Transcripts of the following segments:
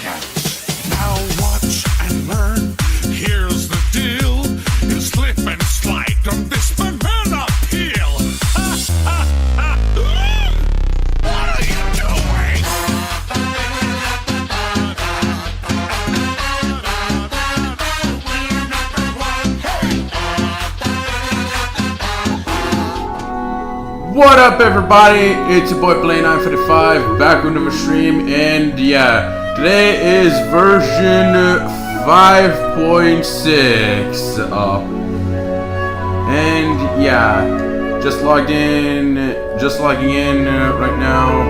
Now watch and learn. Here's the deal. You slip and slide on this banana peel. What are you doing? We're number 1. What up, everybody? It's your boy Play955 back with another stream, and yeah, today is version 5.6 up, and yeah, just logging in right now,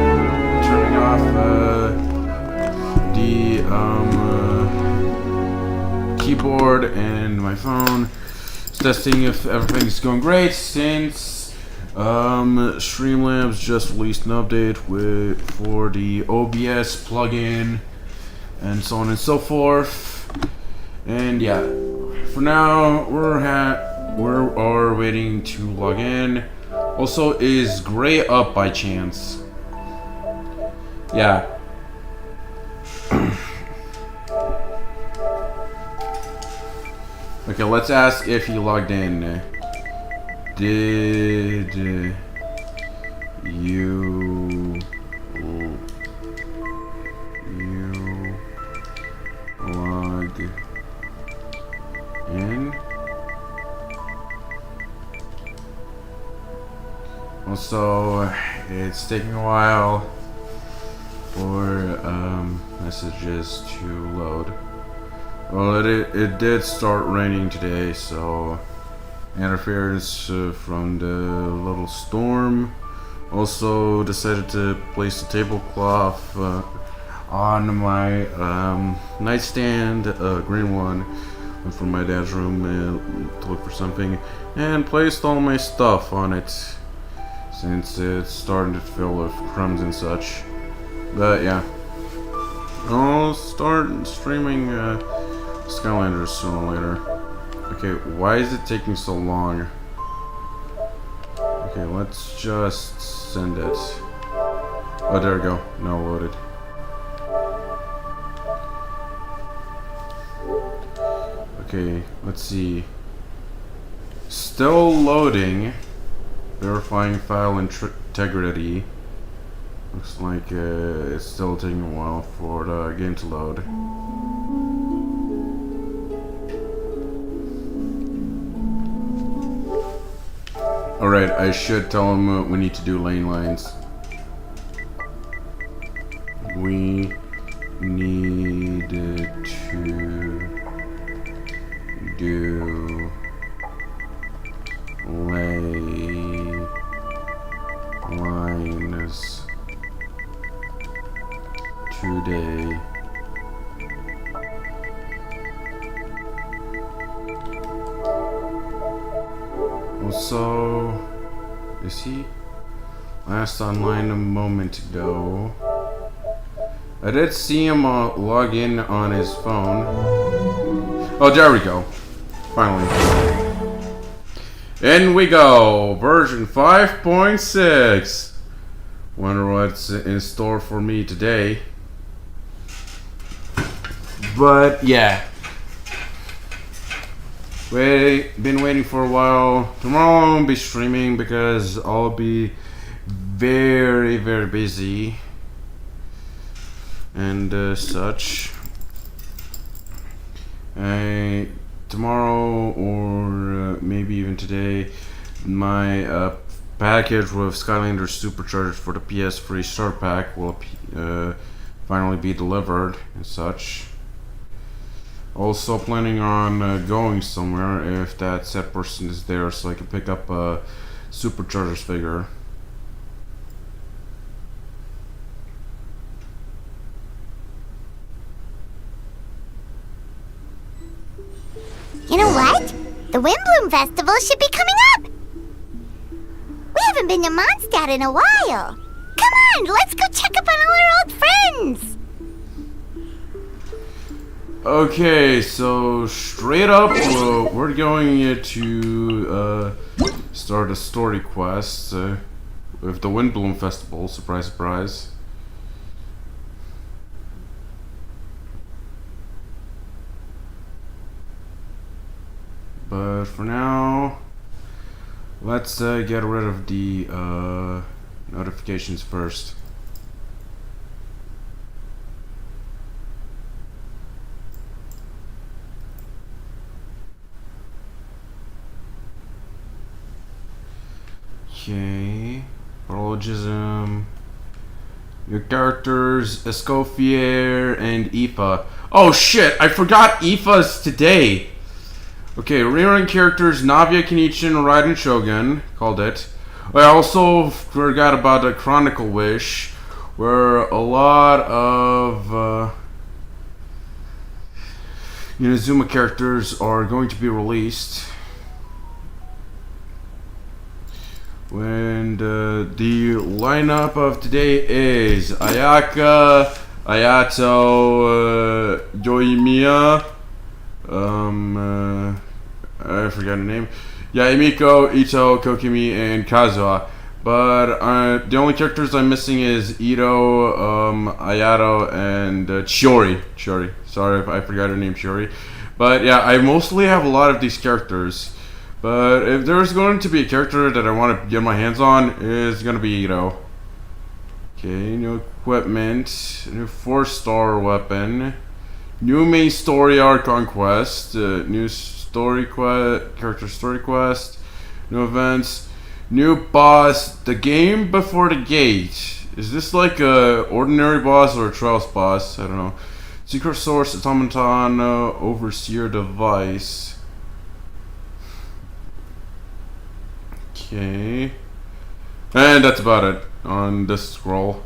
turning off the keyboard and my phone, testing if everything's going great since Streamlabs just released an update for the OBS plugin and so on and so forth. And yeah, for now we're waiting to log in. Also, is Gray up by chance? Yeah. Okay, let's ask if he logged in. Did you log in? Also, it's taking a while for messages to load. Well, it did start raining today, so interference from the little storm. Also decided to place the tablecloth on my nightstand, green one, went from my dad's room to look for something, and placed all my stuff on it since it's starting to fill with crumbs and such. But yeah, I'll start streaming Skylanders sooner or later. Okay, why is it taking so long? Okay, let's just send it. Oh, there we go. Now loaded. Okay, let's see. Still loading. Verifying file integrity. Looks like it's still taking a while for the game to load. Alright, I should tell him we need to do lane lines. We need to do lane lines today. Also, is he last online a moment ago? I did see him log in on his phone. Oh, there we go. Finally. In we go. Version 5.6. Wonder what's in store for me today. But yeah. Been waiting for a while. Tomorrow I won't be streaming because I'll be very, very busy and such. Tomorrow or maybe even today, my package with Skylanders Supercharged for the PS3 Start Pack will finally be delivered and such. Also planning on going somewhere if that set person is there, so I can pick up a Superchargers figure. You know what? The Windbloom Festival should be coming up! We haven't been to Mondstadt in a while. Come on, let's go check up on all our old friends! Okay, so straight up, we're going to start a story quest with the Windbloom Festival. Surprise, surprise. But for now, let's get rid of the notifications first. Okay, Prologism. New characters, Escoffier and Aoife. Oh shit, I forgot Aoife's today. Okay, rerun characters, Navia, Kenichin, Raiden, Shogun. Called it. I also forgot about the Chronicle Wish, where a lot of Inazuma characters are going to be released. And the lineup of today is Ayaka, Ayato, Yoimiya, I forgot her name. Yeah, Emiko, Ito, Kokimi, and Kazuha. But the only characters I'm missing is Ito, Ayato, and Chiori. Sorry if I forgot her name, Chiori. But yeah, I mostly have a lot of these characters. But if there's going to be a character that I want to get my hands on, it's going to be Ito. Okay, new equipment, new 4-star weapon, new main story arc on quest, new story quest, character story quest, new events, new boss, the game before the gate. Is this like a ordinary boss or a trials boss? I don't know. Secret source, automaton, overseer device. Okay, and that's about it on this scroll.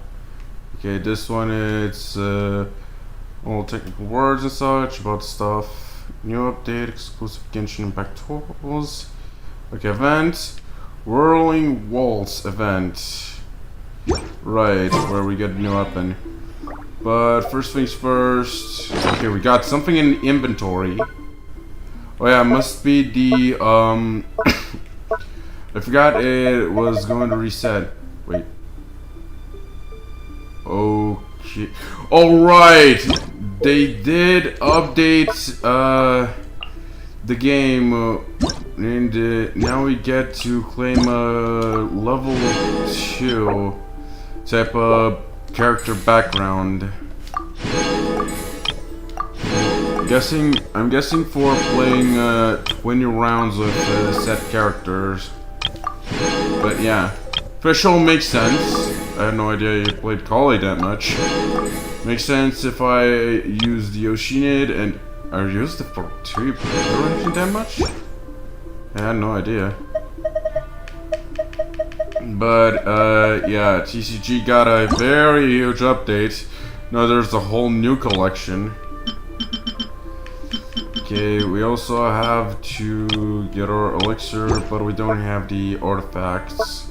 Okay, this one it's all technical words and such about stuff. New update, exclusive Genshin Impact tools. Okay, event, Whirling Waltz event. Right, where we get a new weapon. But first things first. Okay, we got something in inventory. Oh yeah, it must be the I forgot it was going to reset. Wait. Okay. Alright! They did update the game and now we get to claim a level 2 type of character background. I'm guessing for playing 20 rounds with set characters. But yeah, official makes sense. I had no idea you played Kali that much. Makes sense if I use the Yoshinid and I used the Fortui that much? I had no idea. But yeah, TCG got a very huge update. Now there's a whole new collection. Okay, we also have to get our elixir, but we don't have the artifacts.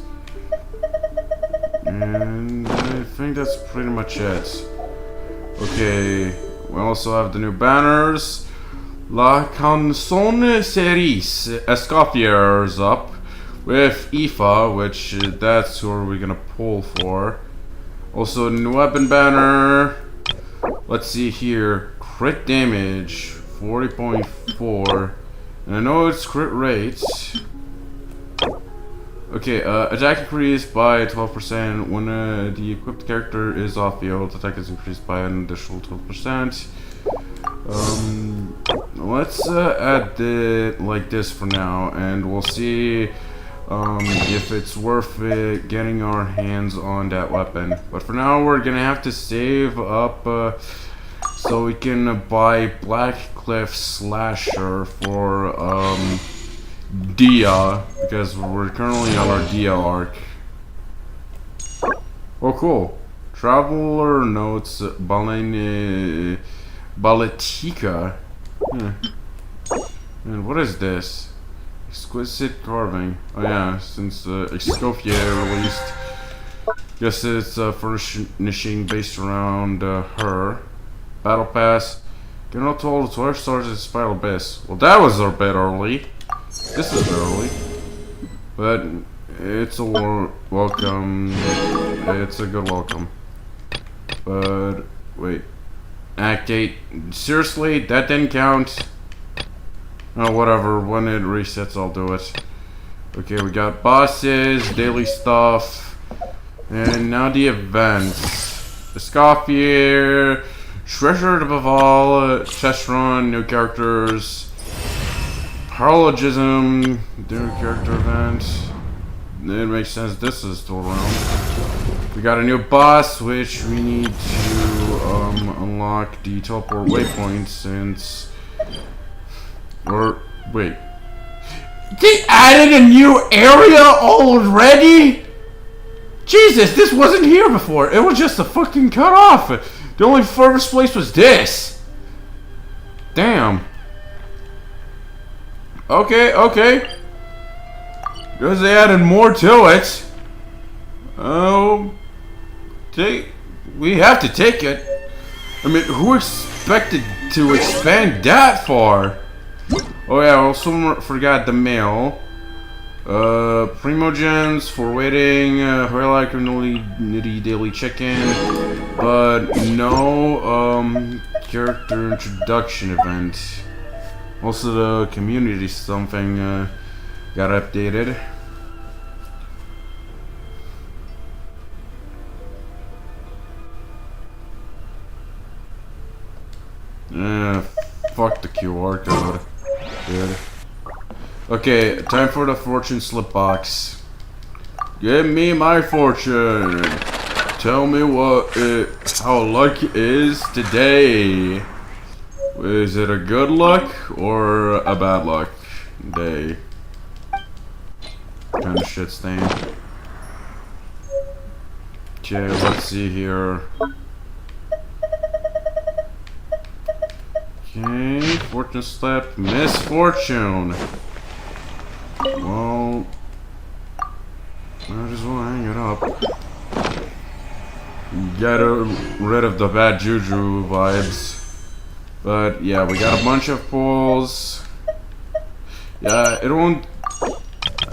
And I think that's pretty much it. Okay, we also have the new banners. La Canzone Series Escoffier's up with Aoife, which that's who we're gonna pull for. Also, new weapon banner. Let's see here. Crit damage 40.4, and I know it's crit rate. Okay, attack increased by 12% when the equipped character is off field. Attack is increased by an additional 12%. Let's add it like this for now, and we'll see if it's worth it getting our hands on that weapon. But for now, we're gonna have to save up so we can buy Black Cliff Slasher for Dia, because we're currently on our Dia arc. Oh cool. Traveler notes Baletica. And what is this? Exquisite carving. Oh yeah, since Escoffier released, guess it's furnishing based around her. Battle Pass. Get all told 12 stars in Spiral Abyss. Well, that was a bit early. This is a bit early. But it's a welcome. It's a good welcome. But wait. Act 8. Seriously? That didn't count? Oh, whatever. When it resets, I'll do it. Okay, we got bosses, daily stuff, and now the events. The Scoffier, Treasured above all, test run, new characters, Paralogism, new character event. It makes sense this is still around. We got a new boss, which we need to unlock the teleport waypoint since... Or, wait. They added a new area already? Jesus, this wasn't here before. It was just a fucking cutoff. The only furthest place was this. Damn. Okay, okay. Because they added more to it. Oh. We have to take it. I mean, who expected to expand that far? Oh yeah, I also forgot the mail. Primogens for waiting, highlight community daily check-in, but no character introduction event. Also the community something got updated. Fuck the QR code. Dude. Okay, time for the fortune slip box. Give me my fortune. Tell me how lucky is today. Is it a good luck or a bad luck day? Kind of shit stain. Okay, let's see here. Okay, fortune slip, misfortune. Well, might as well hang it up. Get rid of the bad juju vibes. But yeah, we got a bunch of pulls. Yeah, it won't.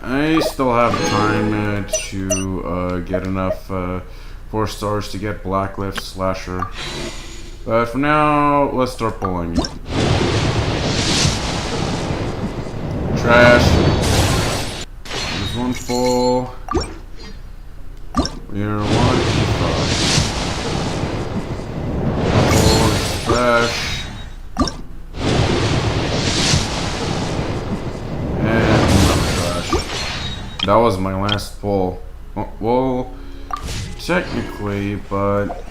I still have time to get enough 4 stars to get Blacklift Slasher. But for now, let's start pulling. Trash. There's one pull. We're one. Trash. And another trash. That was my last pull. Well, technically, but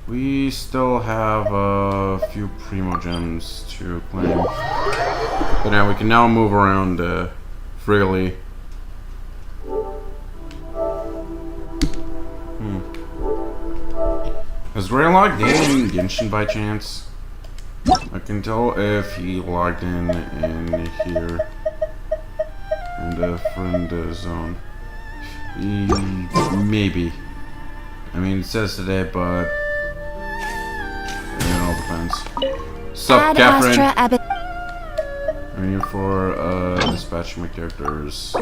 we still have a few primogems to claim. But now we can now move around freely. Is Ray logged in Genshin by chance? I can tell if he logged in here. In the friend zone. Maybe. I mean, it says today, but it all depends. Sup, Catherine? I'm here for dispatching my characters.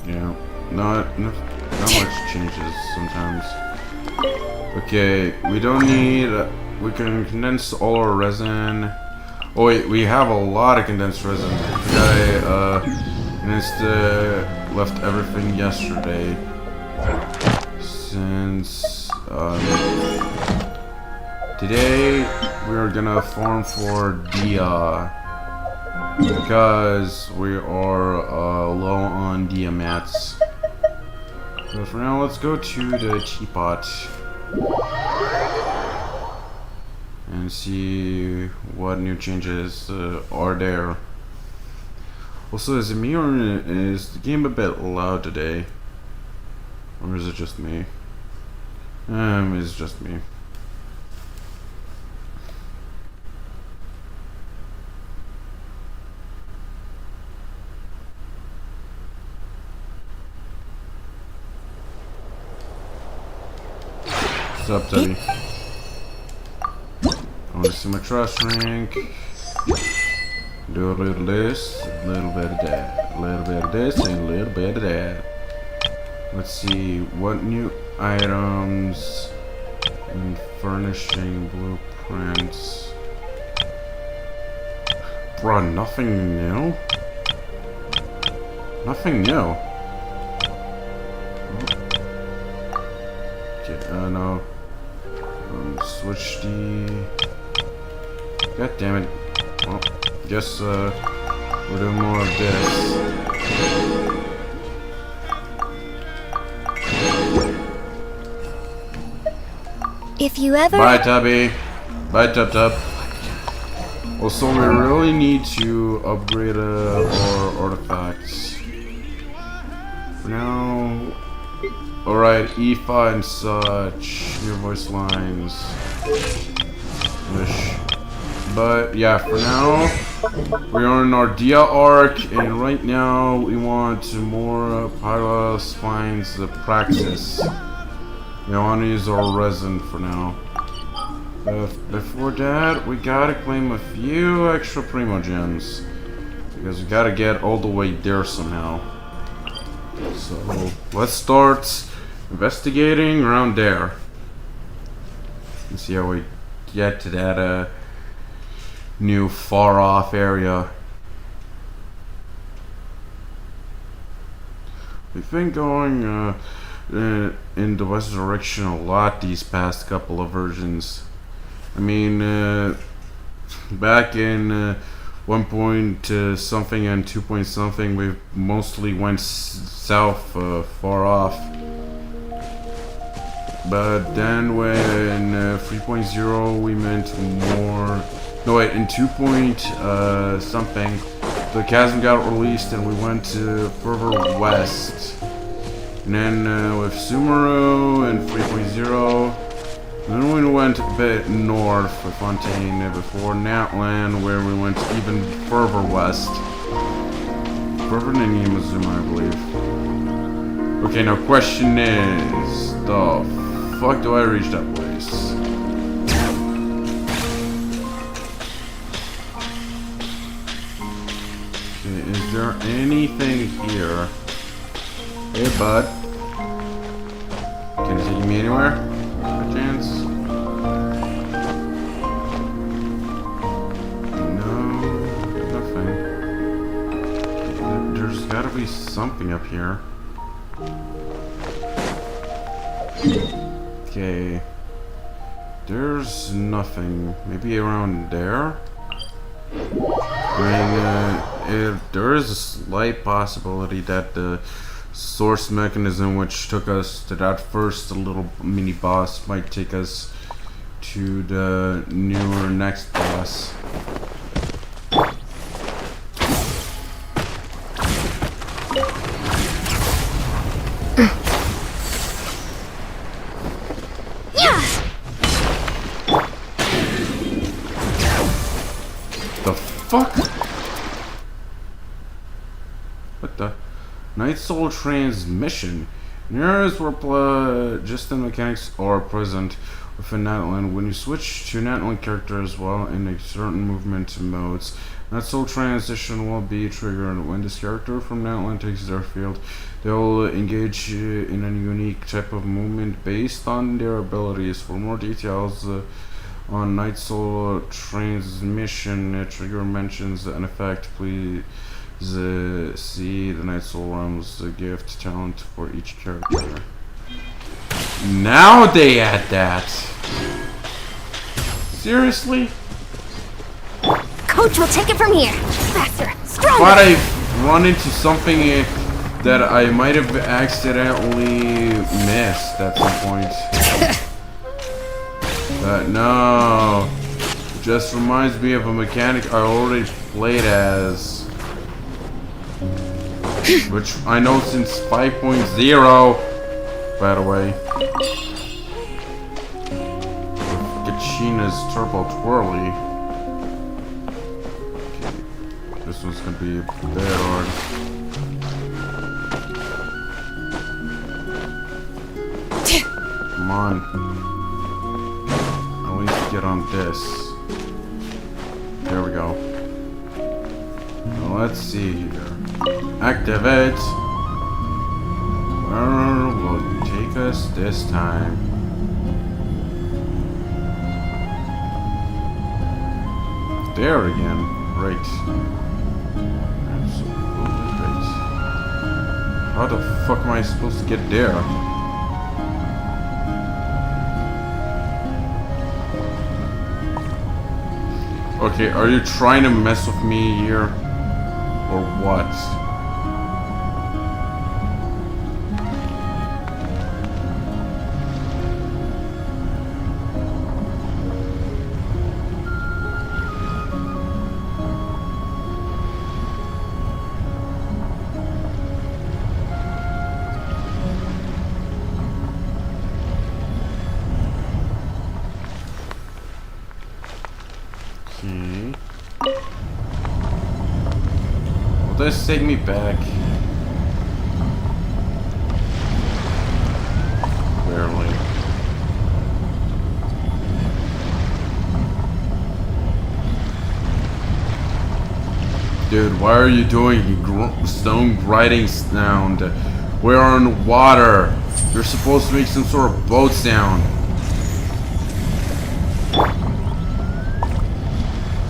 Yeah, not much changes sometimes. Okay, we don't need. We can condense all our resin. Oh wait, we have a lot of condensed resin. I left everything yesterday. Since today we're gonna farm for Dia because we are low on Dia mats. So for now, let's go to the teapot and see what new changes are there. Also, is the game a bit loud today? Or is it just me? It's just me. What's up, Teddy? I want to see my trust rank. Do a little this, a little bit of that, a little bit of this, and a little bit of that. Let's see what new items And furnishing blueprints. Bruh, nothing new? Nothing new. Okay, no. Switch the... God damn it. Well, guess, we're doing more of this. If you ever... Bye, Tubby. Bye, Tub Tub. Also, we really need to upgrade our artifacts. For now... Alright, EFA and such. New voice lines. Wish. But, yeah, for now, we are in our Dia arc, and right now, we want more Pyla spines praxis. We want to use our resin for now. Before that, we gotta claim a few extra Primo Gems. Because we gotta get all the way there somehow. So, let's start investigating around there. Let's see how we get to that new far off area. We've been going in the west direction a lot these past couple of versions. I mean, back in 1. Something and 2. Something, we mostly went south far off. But then when 3.0 we meant more... No wait, in 2. Something, the chasm got released and we went further west. And then with Sumeru and 3.0, then we went a bit north with Fontaine before Natlan, where we went even further west. Further than Yamazuma, I believe. Okay, now question is, the fuck do I reach that place? Okay, is there anything here? Hey, bud. Can you take me anywhere? By chance? No, nothing. There's gotta be something up here. Okay. There's nothing. Maybe around there? I mean, there is a slight possibility that the source mechanism which took us to that first little mini boss might take us to the newer next boss. The fuck? What the? Night Soul transmission. Nearest where just the mechanics are present within Natlan. When you switch to Natlan characters while in a certain movement modes, Night Soul transition will be triggered. When this character from Natlan takes their field, they will engage in a unique type of movement based on their abilities. For more details on Night Soul transmission trigger mentions and effect, please see the Night Soul Realms gift talent for each character. Now they add that. Seriously? Coach will take it from here. Faster, stronger. But I've run into something that I might have accidentally missed at some point. No. It just reminds me of a mechanic I already played as. Which I know since 5.0, by the way. Gachina's Turbo Twirly. Okay. This one's gonna be a bit hard. Come on. At least get on this. There we go. Now let's see here. Activate. Where will it take us this time? there again. Great. Absolutely great. How the fuck am I supposed to get there? Okay, are you trying to mess with me here? Or what? Will this take me back? Barely. Dude, why are you doing a stone grinding sound? We're on water. You're supposed to make some sort of boat sound.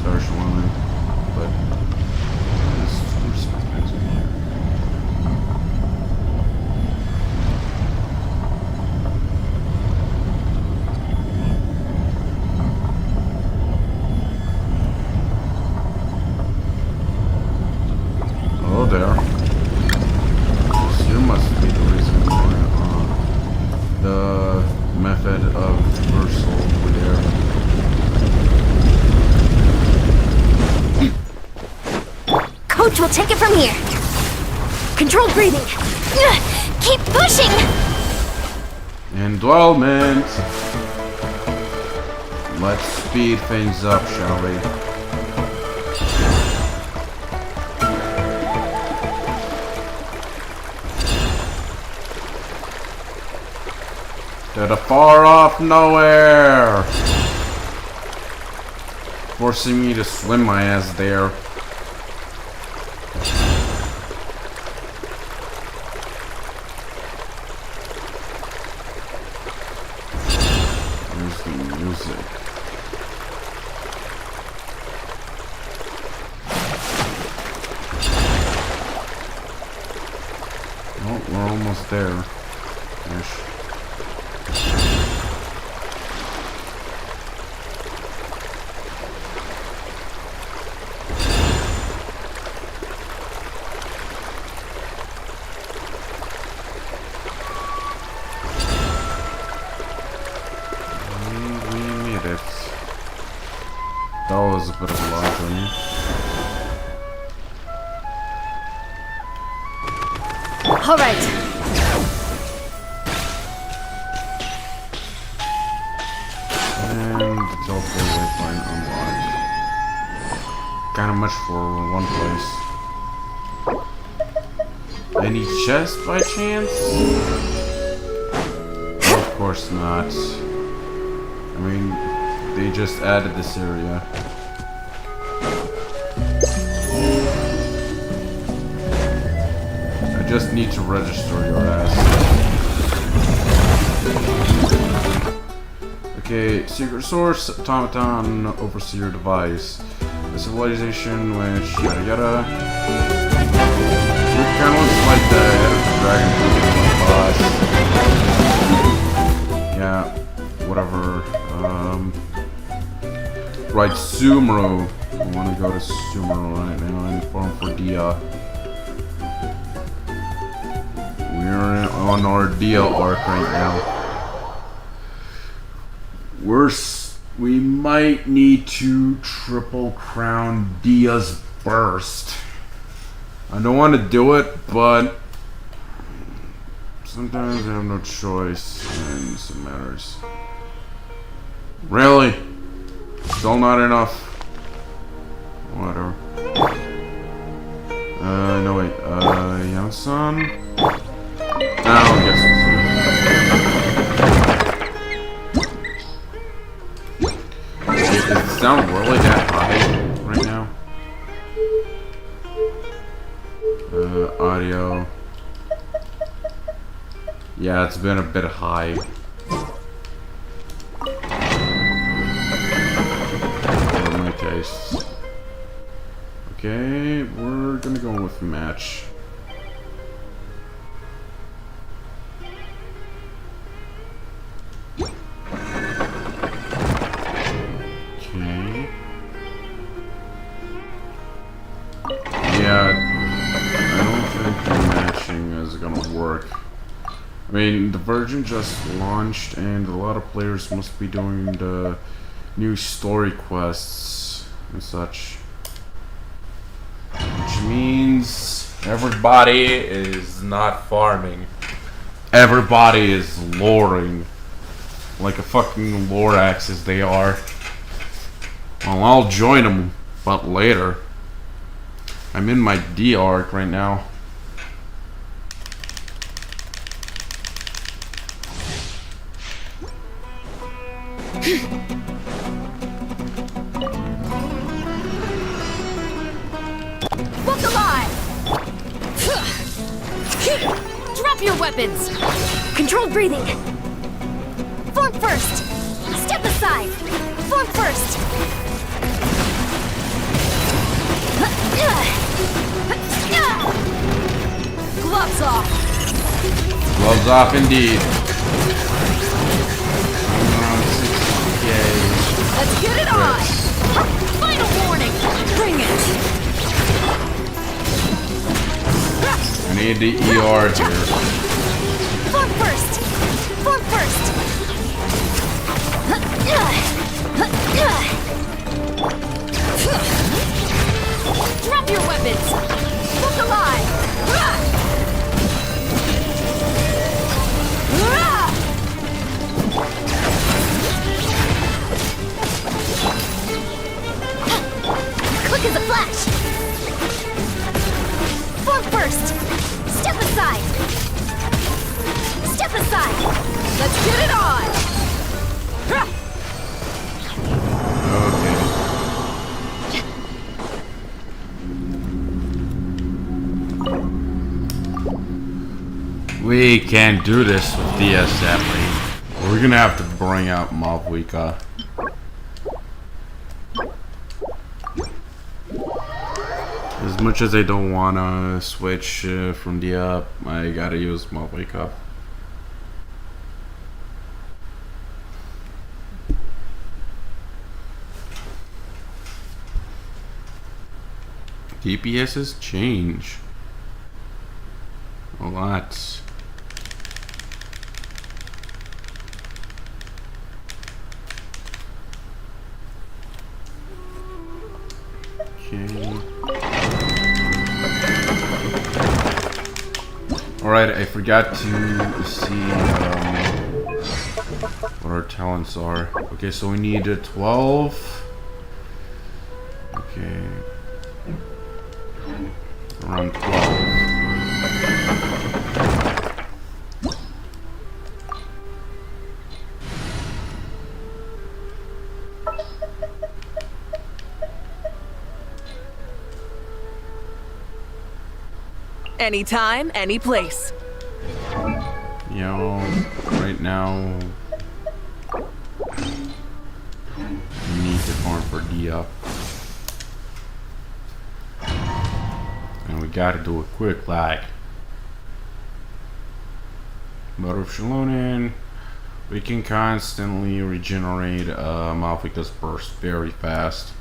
Sorry, Shawani, but this respect is in here. Oh, there. Here must be the reason why. The method of reversal over there. Coach will take it from here. Controlled breathing. Keep pushing. Indwellment. Let's speed things up, shall we? To the far off nowhere. Forcing me to swim my ass there. Here's the music. Oh, we're almost there. Ish. That was a bit of a long journey. All right. And the teleport waypoint unlocked. Kinda much for one place. Any chest by chance? Of course not. I mean, they just added this area. I just need to register your ass. Okay, secret source, automaton, overseer device. The civilization which yada yada. It kinda looks like the head of the dragon boss. Yeah, whatever. Right, Sumeru. I want to go to Sumeru right now and farm for Dia. We're on our Dia arc right now. We might need to triple crown Dia's burst. I don't want to do it, but sometimes I have no choice in some matters. Really? Still not enough. Whatever. No wait, Yansan? I don't guess it's Does it sound really that high right now? Audio. Yeah, it's been a bit high. For my tastes. Okay, we're gonna go with match. Okay. Yeah, I don't think the matching is gonna work. I mean, the version just launched and a lot of players must be doing the new story quests and such. Which means everybody is not farming. Everybody is loring. Like a fucking lorax as they are. Well, I'll join them, but later. I'm in my D arc right now. Look alive! Drop your weapons! Controlled breathing! Form first! Step aside! Form first! Gloves off! Gloves off indeed. Let's get it on! Final warning! Bring it! I need the ER here. Form first! Form first! Drop your weapons! Look alive! Quick as a flash! Form first! Step aside! Step aside! Let's get it on! Okay. We can't do this with DS sadly. We're gonna have to bring out Mavwika. As much as I don't wanna switch from the up, I gotta use Mavwika. DPS's change a lot. Okay. Alright, I forgot to see what our talents are. Okay, so we need a 12. Okay. Around 12. Anytime, any place. You know, right now we need to farm for Dia. And we gotta do it quick like. But with Shalonin, we can constantly regenerate Malfika's burst very fast.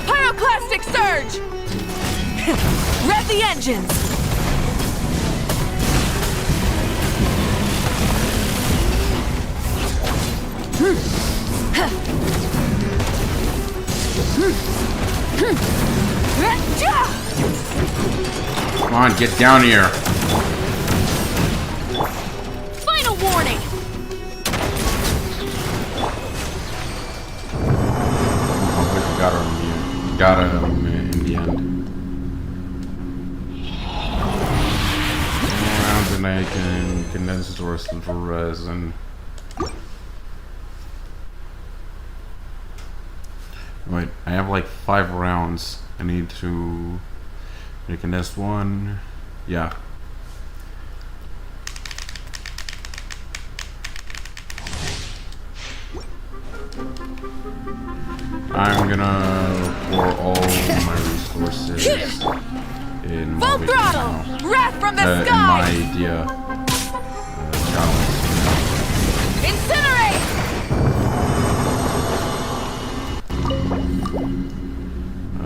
Pyroclastic surge! Rev the engines! Come on, get down here. Final warning! Got him in the end. Around and I can condense the rest of the resin. wait, I have like 5 rounds. I need to make a nest one. Yeah. I'm gonna pour all my resources in Full my throttle! Wrath from the in my sky! idea challenge. Incinerate!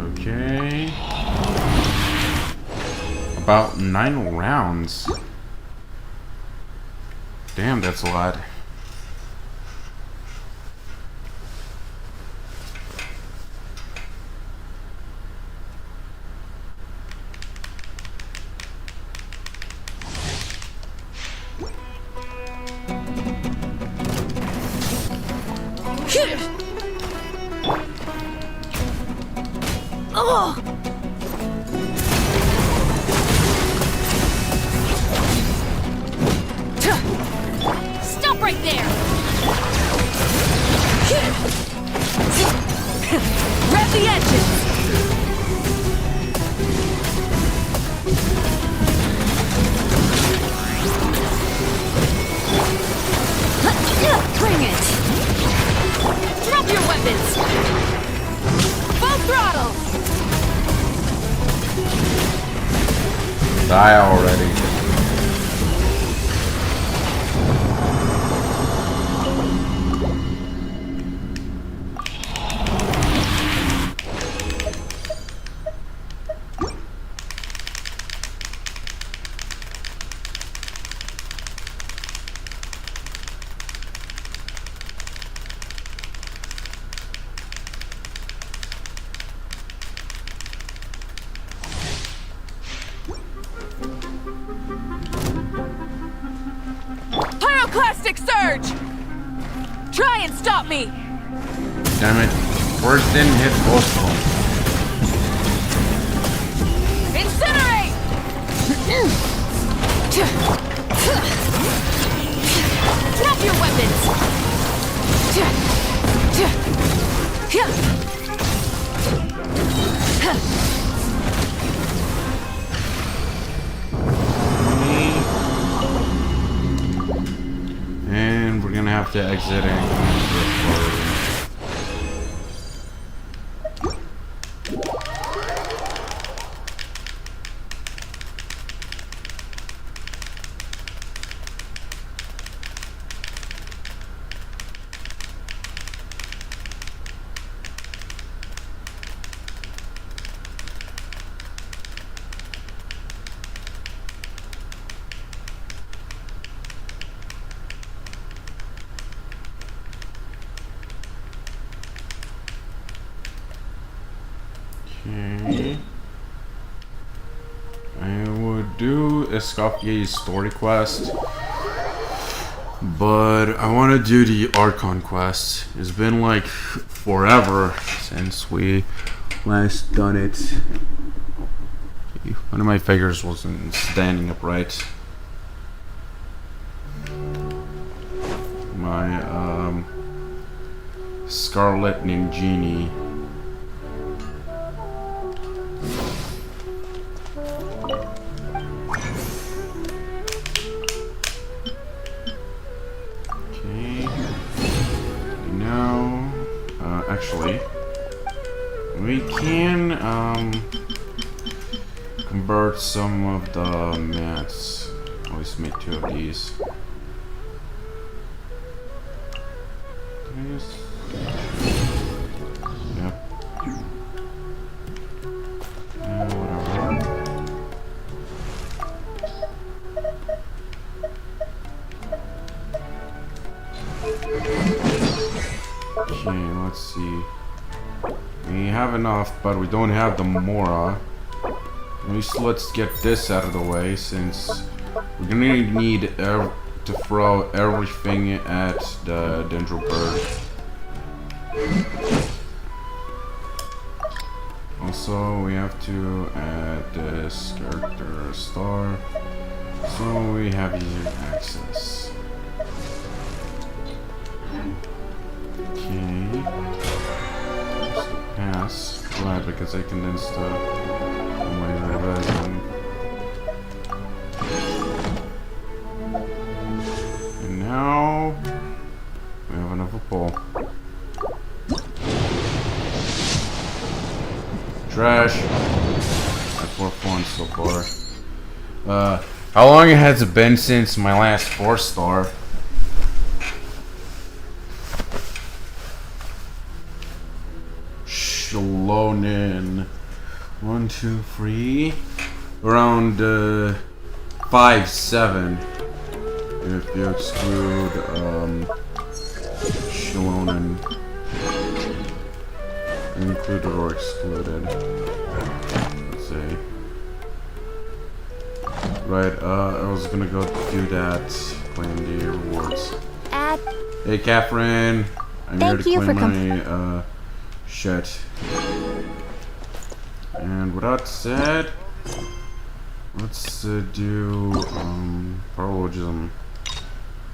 Okay. About 9 rounds. Damn, that's a lot. Oh! Stop right there! Rev the engines! Bring it! Drop your weapons! Full throttle! Die already. Pyroclastic surge! Try and stop me! Damn it. First didn't hit both of them. Incinerate! Drop your weapons! And we're gonna have to exit and come into the forward. Okay. I would do Escoffier's story quest, but I want to do the Archon quest. It's been like forever since we last done it. One of my fingers wasn't standing upright. My Scarlet Ninjini. Actually, we can convert some of the mats. Always make 2 of these. Yep. Whatever. Okay, let's see. We have enough, but we don't have the Mora. At least let's get this out of the way, since we're gonna need to throw everything at the Dendro Bird. Also, we have to add this character star, so we have easier access. Okay. because I condensed my revision. And now we have another pole. Trash. At 4 points so far. How long has it been since my last 4-star? Shalonin. 1, 2, 3. Around 5, 7. If you exclude Shalonin. Included or excluded. Let's see. Right, I was gonna go do that. Claim the rewards. Hey, Catherine. I'm here to claim my shit. And with that said, let's do paralogism.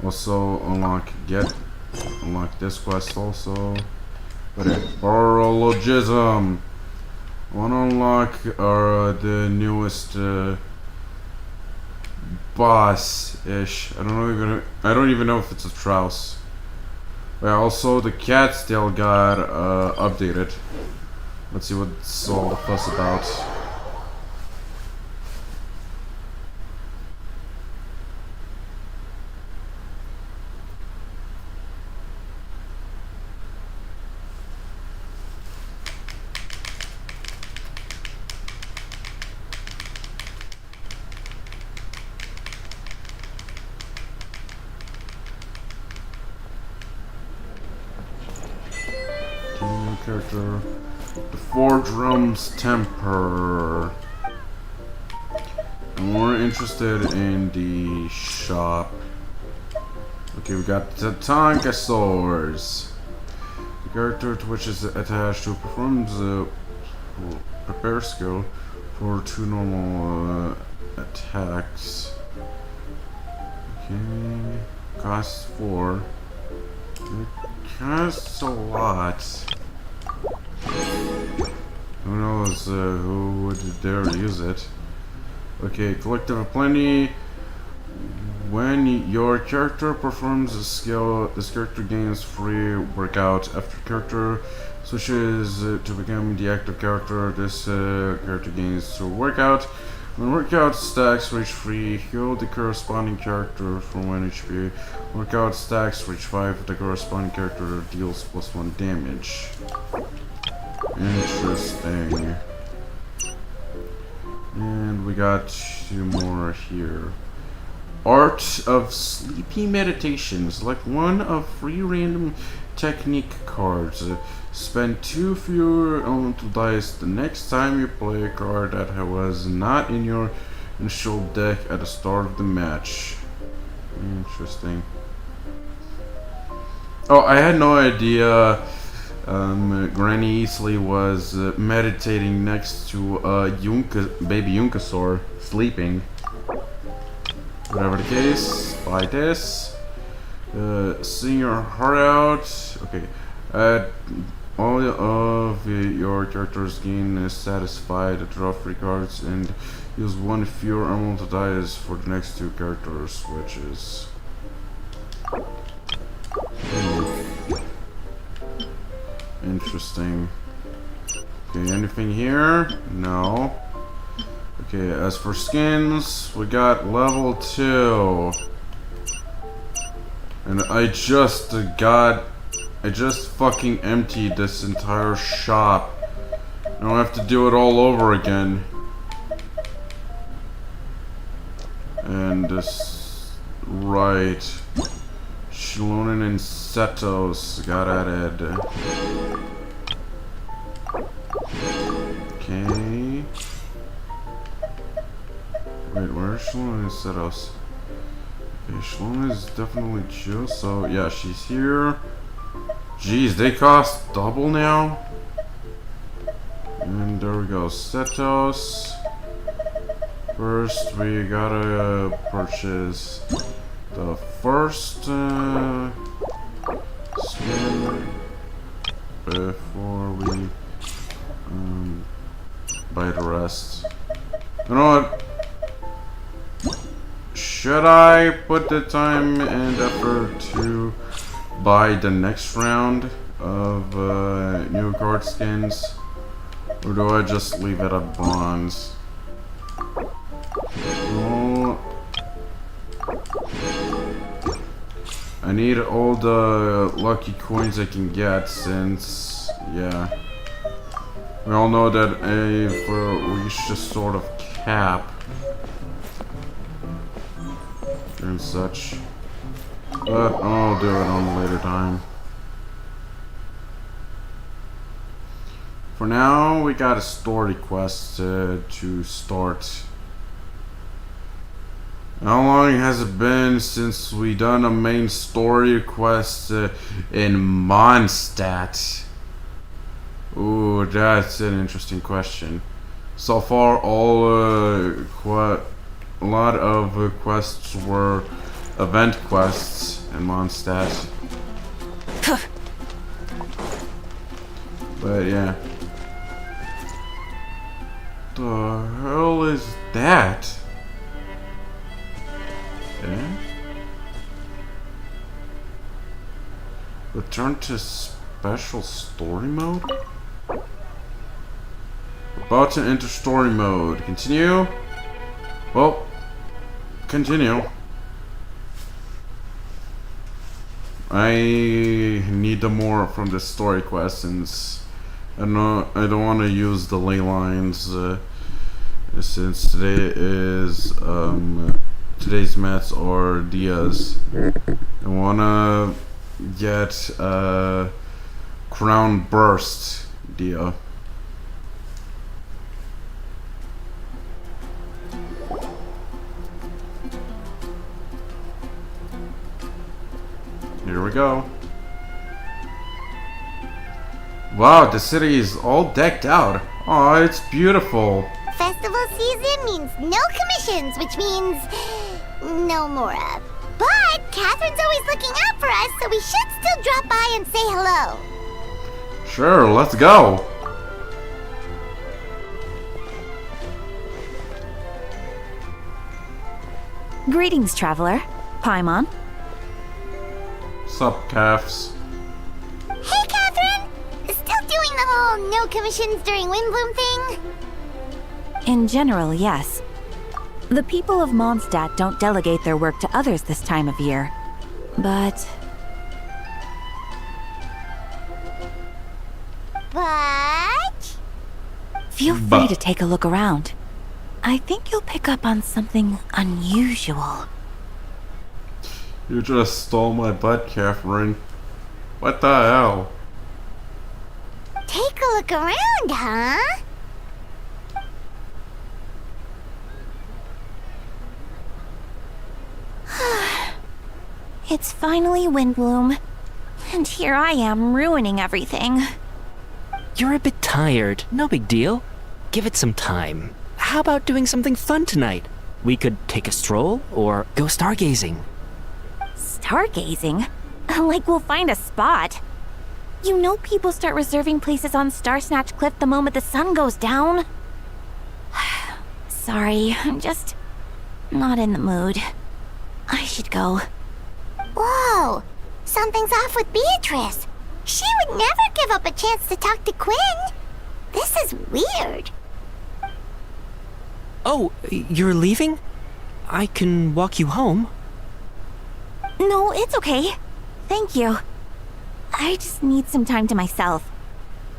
Also unlock this quest also. But paralogism. I wanna unlock the newest boss-ish. I don't even know if it's a Trouse. Yeah, also the cat's tail got updated. Let's see what's all the fuss about. Character. The 4 drums temper. I'm more interested in the shop. Okay, we got the Tonkasaurs. The character to which is attached to performs the prepare skill for 2 normal attacks. Okay, costs 4. It costs a lot. Who knows who would dare use it? Okay, collective of plenty. When your character performs a skill, this character gains free workout. After character switches to become the active character, this character gains 2 workout. When workout stacks reach 3, heal the corresponding character for 1 HP. Workout stacks reach 5, the corresponding character deals +1 damage. Interesting. And we got 2 more here. Art of Sleepy Meditation. Select 1 of 3 random technique cards. Spend 2 fewer elemental dice the next time you play a card that was not in your initial deck at the start of the match. Interesting. Oh, I had no idea Granny Easley was meditating next to baby Yunkasaur sleeping. Whatever the case, buy this. Sing your heart out. Okay. All of your characters gain satisfied, draw 3 cards, and use 1 fewer elemental dice for the next 2 character switches. Interesting. Okay, anything here? No. Okay, as for skins, we got level 2. And I just fucking emptied this entire shop. I don't have to do it all over again. And this, right. Shalonin and Setos got added. Okay. Wait, where's Shalonin and Setos? Okay, Shalonin is definitely Jill, so yeah, she's here. Jeez, they cost double now? And there we go, Setos. First, we gotta purchase the first skin before we buy the rest. You know what? Should I put the time and effort to buy the next round of new card skins? Or do I just leave it at bronze? Well, I need all the lucky coins I can get since, yeah. We all know that if we reach this sort of cap and such. But I'll do it on a later time. For now, we got a story quest to start. How long has it been since we done a main story quest in Mondstadt? Ooh, that's an interesting question. So far, a lot of quests were event quests in Mondstadt. But yeah. The hell is that? Yeah? Return to special story mode? About to enter story mode. Continue? Well, continue. I need more from the story quest since I don't want to use the ley lines since today is today's mats are Diaz. I wanna get Crown Burst Dia. Here we go. Wow, the city is all decked out. Oh, it's beautiful. Festival season means no commissions, which means no Mora. But Catherine's always looking out for us, so we should still drop by and say hello. Sure, let's go. Greetings, traveler. Paimon. Sup, calves? Hey, Catherine! Still doing the whole no commissions during Windbloom thing? In general, yes. The people of Mondstadt don't delegate their work to others this time of year. But... Feel free to take a look around. I think you'll pick up on something unusual. You just stole my butt, Catherine. What the hell? Take a look around, huh? It's finally Windbloom. And here I am ruining everything. You're a bit tired. No big deal. Give it some time. How about doing something fun tonight? We could take a stroll or go stargazing. Stargazing? Like we'll find a spot. You know people start reserving places on Starsnatch Cliff the moment the sun goes down. Sorry, I'm just not in the mood. I should go. Whoa! Something's off with Beatrice. She would never give up a chance to talk to Quinn. This is weird. Oh, you're leaving? I can walk you home. No, it's okay. Thank you. I just need some time to myself.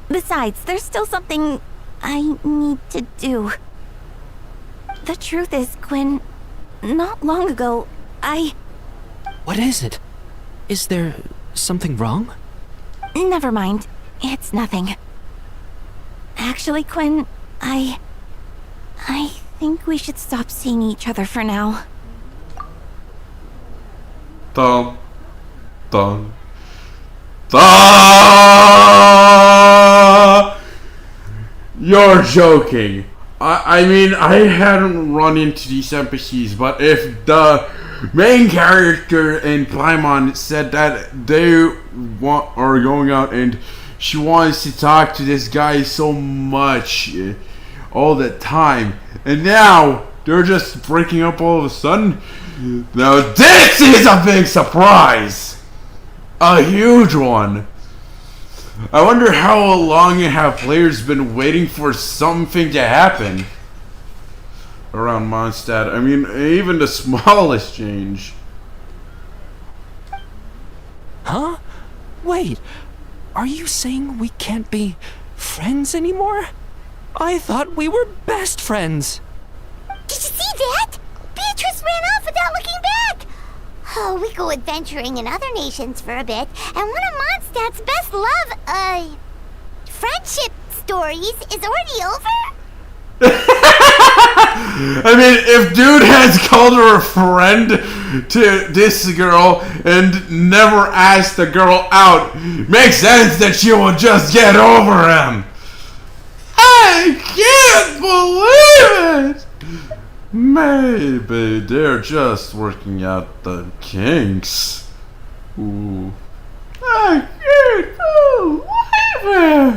Besides, there's still something I need to do. The truth is, Quinn, not long ago, What is it? Is there something wrong? Never mind. It's nothing. Actually, Quinn, I think we should stop seeing each other for now. Dum. Dum. You're joking. I mean, I hadn't run into these NPCs, but if the main character in Paimon said that they are going out and she wants to talk to this guy so much, all the time, and now they're just breaking up all of a sudden. Now this is a big surprise! A huge one! I wonder how long have players been waiting for something to happen around Mondstadt. I mean, even the smallest change. Huh? Wait, are you saying we can't be friends anymore? I thought we were best friends. Did you see that? Beatrice ran off without looking back. Oh, we go adventuring in other nations for a bit, and one of Mondstadt's best friendship stories is already over? I mean, if dude has called her a friend to this girl and never asked the girl out, makes sense that she will just get over him. I can't believe it! Maybe they're just working out the kinks. Ooh. I can't believe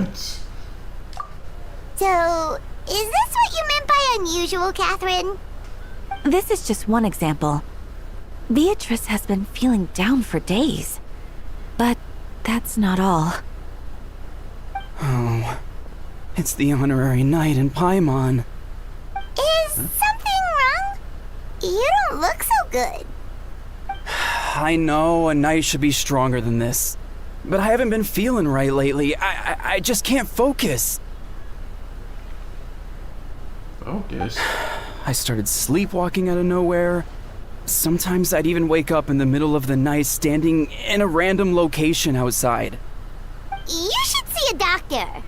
it! So, is this what you meant by unusual, Catherine? This is just one example. Beatrice has been feeling down for days. But that's not all. Oh, it's the honorary knight in Paimon. Is something wrong? You don't look so good. I know a knight should be stronger than this, but I haven't been feeling right lately. I just can't focus. Focus? I started sleepwalking out of nowhere. Sometimes I'd even wake up in the middle of the night standing in a random location outside. You should see a doctor.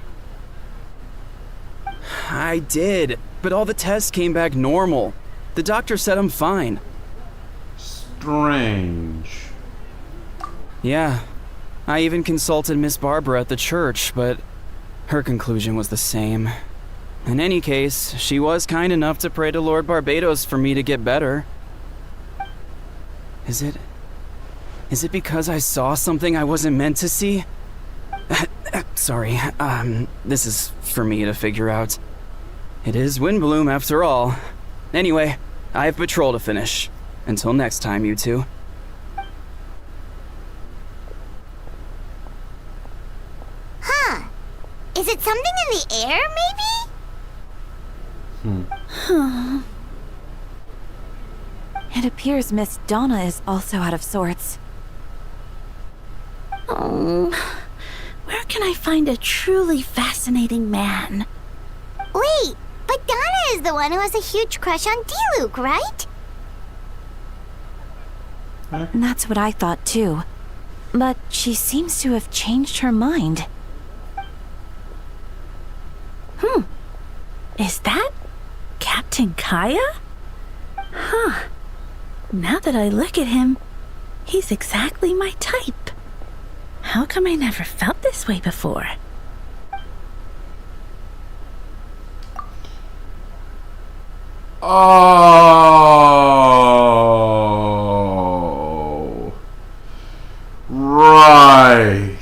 I did, but all the tests came back normal. The doctor said I'm fine. Strange. Yeah, I even consulted Miss Barbara at the church, but her conclusion was the same. In any case, she was kind enough to pray to Lord Barbados for me to get better. Is it because I saw something I wasn't meant to see? Sorry, this is for me to figure out. It is Windbloom after all. Anyway, I have patrol to finish. Until next time, you two. Huh. Is it something in the air, maybe? It appears Miss Donna is also out of sorts. Oh, where can I find a truly fascinating man? Wait, but Donna is the one who has a huge crush on D-Luke, right? That's what I thought too. But she seems to have changed her mind. Is that Captain Kaya? Huh. Now that I look at him, he's exactly my type. How come I never felt this way before? Oh. Right.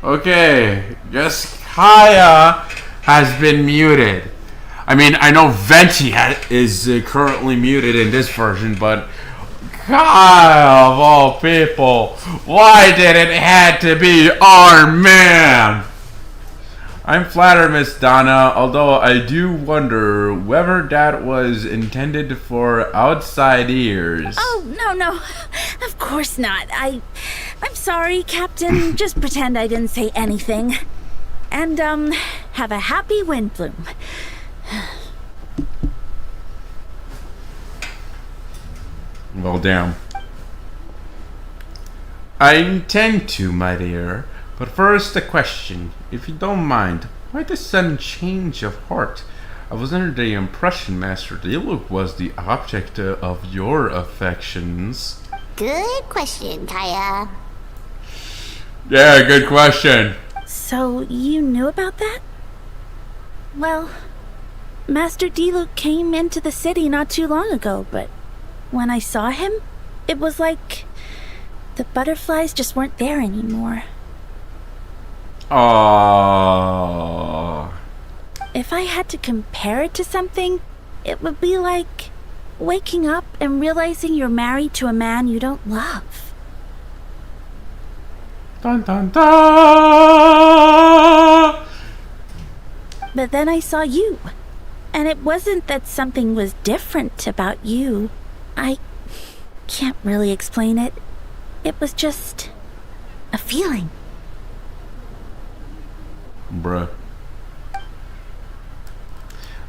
Okay. Guess Kaya has been muted. I mean, I know Venti is currently muted in this version, but Kaya of all people, why did it have to be our man? I'm flattered, Miss Donna, although I do wonder whether that was intended for outside ears. Oh, no. Of course not. I'm sorry, Captain. Just pretend I didn't say anything. And, have a happy Windbloom. Well, damn. I intend to, my dear. But first, a question, if you don't mind. Why the sudden change of heart? I was under the impression Master D-Luke was the object of your affections. Good question, Kaya. Yeah, good question. So, you knew about that? Well, Master D-Luke came into the city not too long ago, but when I saw him, it was like the butterflies just weren't there anymore. Aww. if I had to compare it to something, it would be like waking up and realizing you're married to a man you don't love. Dun dun dun! But then I saw you. And it wasn't that something was different about you. I can't really explain it. It was just a feeling. Bruh.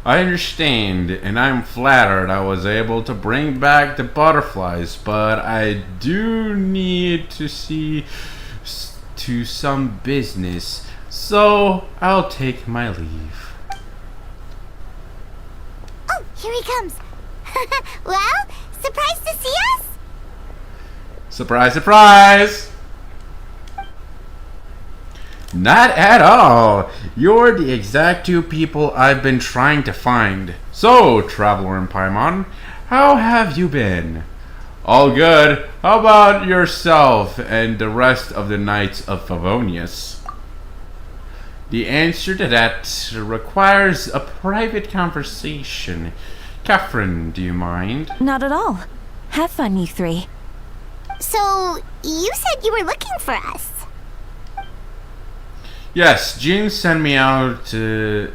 I understand, and I'm flattered I was able to bring back the butterflies, but I do need to see to some business, so I'll take my leave. Oh, here he comes. Well, surprised to see us? Surprise, surprise! Not at all. You're the exact two people I've been trying to find. So, traveler in Paimon, how have you been? All good. How about yourself and the rest of the Knights of Favonius? The answer to that requires a private conversation. Catherine, do you mind? Not at all. Have fun, you three. So, you said you were looking for us. Yes, Jean sent me to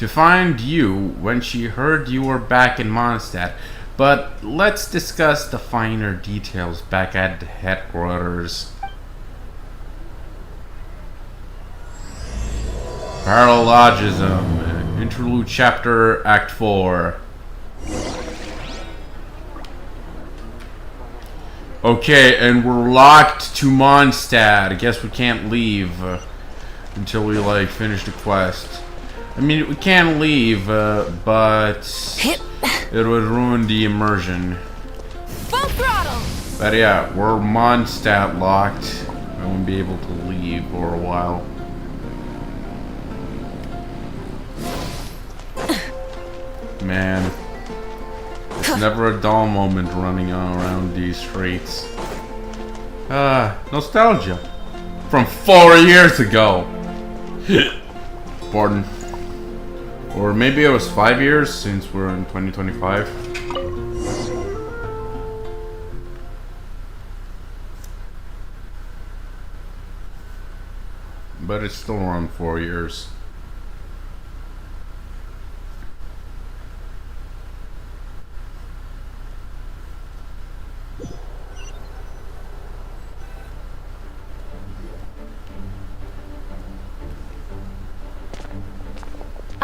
find you when she heard you were back in Mondstadt. But let's discuss the finer details back at the headquarters. Paralogism, Interlude Chapter, Act 4. Okay, and we're locked to Mondstadt. I guess we can't leave until we finish the quest. I mean, we can leave, but it would ruin the immersion. Full throttle! But yeah, we're Mondstadt locked. I won't be able to leave for a while. Man, it's never a dull moment running around these streets. Nostalgia. From 4 years ago. Pardon. Or maybe it was 5 years since we're in 2025. But it's still around 4 years.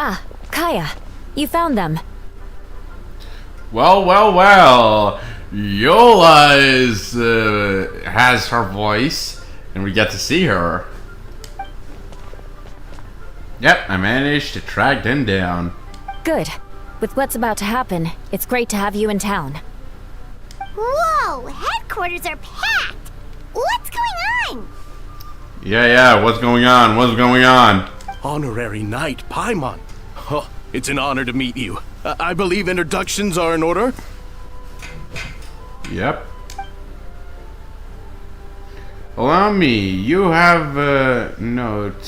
Ah, Kaya. You found them. Well, well, well. Yola has her voice, and we get to see her. Yep, I managed to track them down. Good. With what's about to happen, it's great to have you in town. Whoa, headquarters are packed. What's going on? Yeah, what's going on? What's going on? Honorary Knight Paimon. Oh, it's an honor to meet you. I believe introductions are in order. Yep. Allow me. You have a note.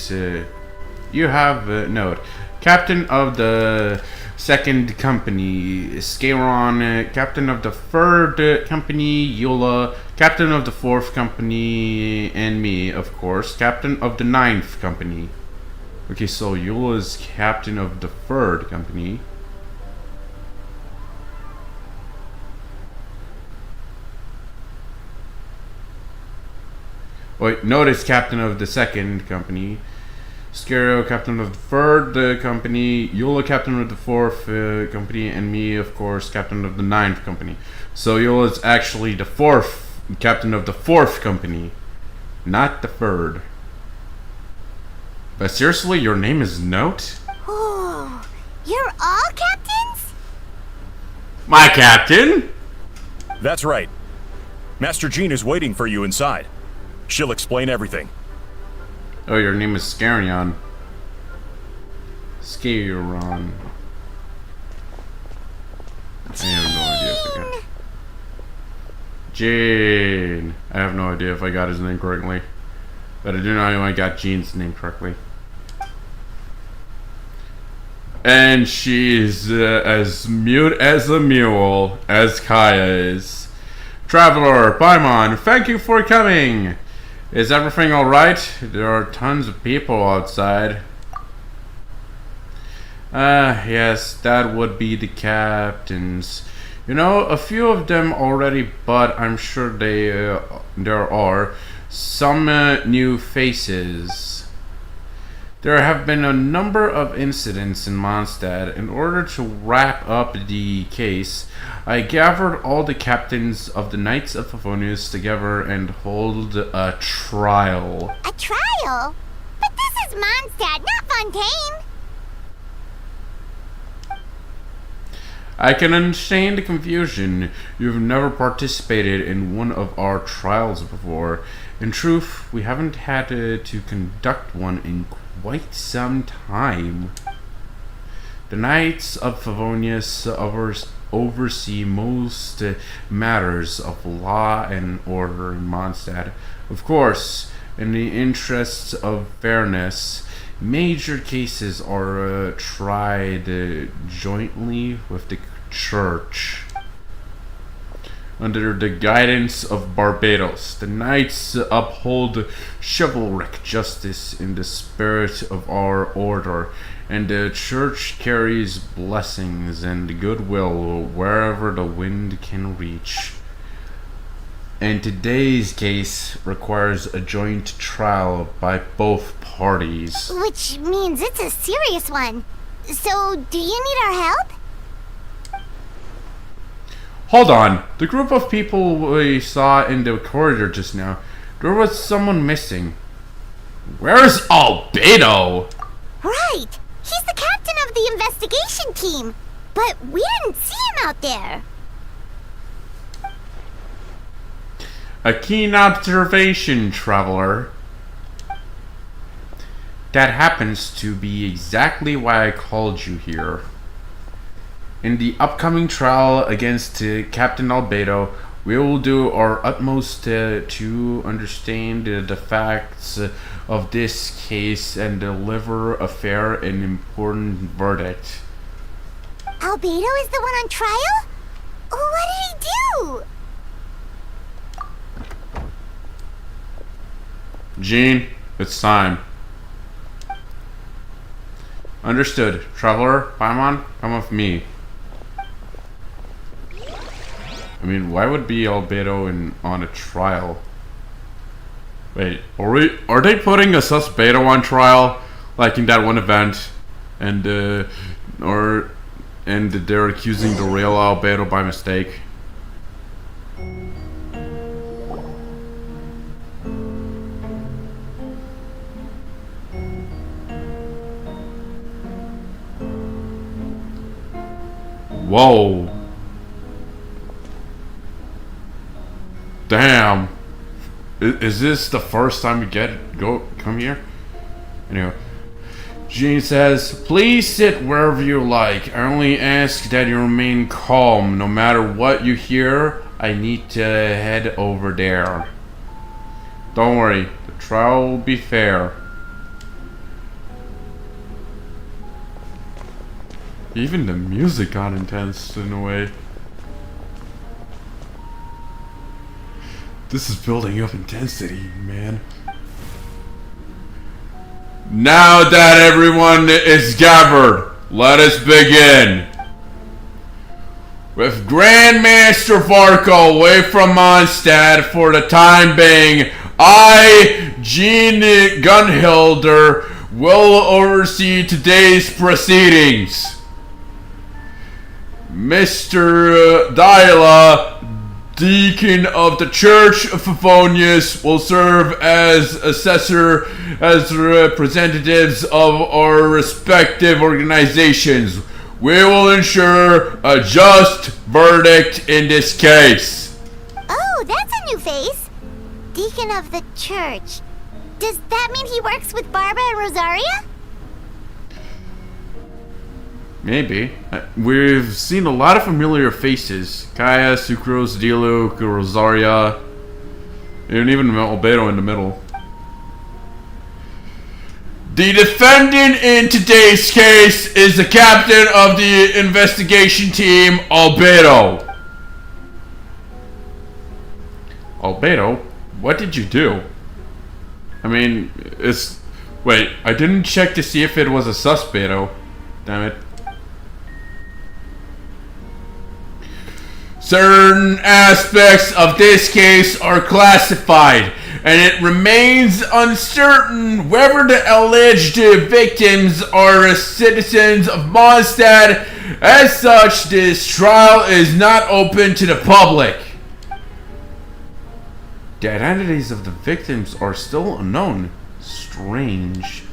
Captain of the second company, Scaron. Captain of the third company, Yola. Captain of the fourth company, and me, of course. Captain of the ninth company. Okay, so Yola is captain of the third company. Wait, notice captain of the second company. Scario, captain of the third company. Yola, captain of the fourth company. And me, of course, captain of the ninth company. So Yola is actually the fourth captain of the fourth company, not the third. But seriously, your name is Note? Oh, you're all captains? My captain? That's right. Master Jean is waiting for you inside. She'll explain everything. Oh, your name is Scarion. Scaron. I have no idea if I got Jane. I have no idea if I got his name correctly. But I do know I got Jean's name correctly. And she's as mute as a mule, as Kaya is. Traveler, Paimon, thank you for coming. Is everything alright? There are tons of people outside. Yes, that would be the captains. You know, a few of them already, but I'm sure there are some new faces. There have been a number of incidents in Mondstadt. In order to wrap up the case, I gathered all the captains of the Knights of Favonius together and hold a trial. A trial? But this is Mondstadt, not Fontaine. I can understand the confusion. You've never participated in one of our trials before. In truth, we haven't had to conduct one in quite some time. The Knights of Favonius oversee most matters of law and order in Mondstadt. Of course, in the interests of fairness, major cases are tried jointly with the Church. Under the guidance of Barbados, the Knights uphold chivalric justice in the spirit of our order, and the Church carries blessings and goodwill wherever the wind can reach. And today's case requires a joint trial by both parties. Which means it's a serious one. So, do you need our help? Hold on. The group of people we saw in the corridor just now, there was someone missing. Where's Albedo? Right! He's the captain of the investigation team. But we didn't see him out there. A keen observation, traveler. That happens to be exactly why I called you here. In the upcoming trial against Captain Albedo, we will do our utmost to understand the facts of this case and deliver a fair and important verdict. Albedo is the one on trial? What did he do? Jean, it's time. Understood. Traveler, Paimon, come with me. I mean, why would be Albedo on a trial? Wait, are they putting a Susbedo on trial, like in that one event, and they're accusing the real Albedo by mistake? Whoa. Damn. Is this the first time you come here? Anyway. Jean says, please sit wherever you like. I only ask that you remain calm. No matter what you hear, I need to head over there. Don't worry. The trial will be fair. Even the music got intense in a way. This is building up intensity, man. Now that everyone is gathered, let us begin. With Grandmaster Varko away from Mondstadt for the time being, I, Jean Gunhilder, will oversee today's proceedings. Mr. Dyla, Deacon of the Church of Favonius, will serve as assessor as representatives of our respective organizations. We will ensure a just verdict in this case. Oh, that's a new face. Deacon of the Church. Does that mean he works with Barba and Rosaria? Maybe. We've seen a lot of familiar faces. Kaya, Sucrose, Diluc, Rosaria, and even Albedo in the middle. The defendant in today's case is the captain of the investigation team, Albedo. Albedo? What did you do? I mean, it's... Wait, I didn't check to see if it was a suspedo. Damn it. Certain aspects of this case are classified, and it remains uncertain whether the alleged victims are citizens of Mondstadt. As such, this trial is not open to the public. The identities of the victims are still unknown. Strange.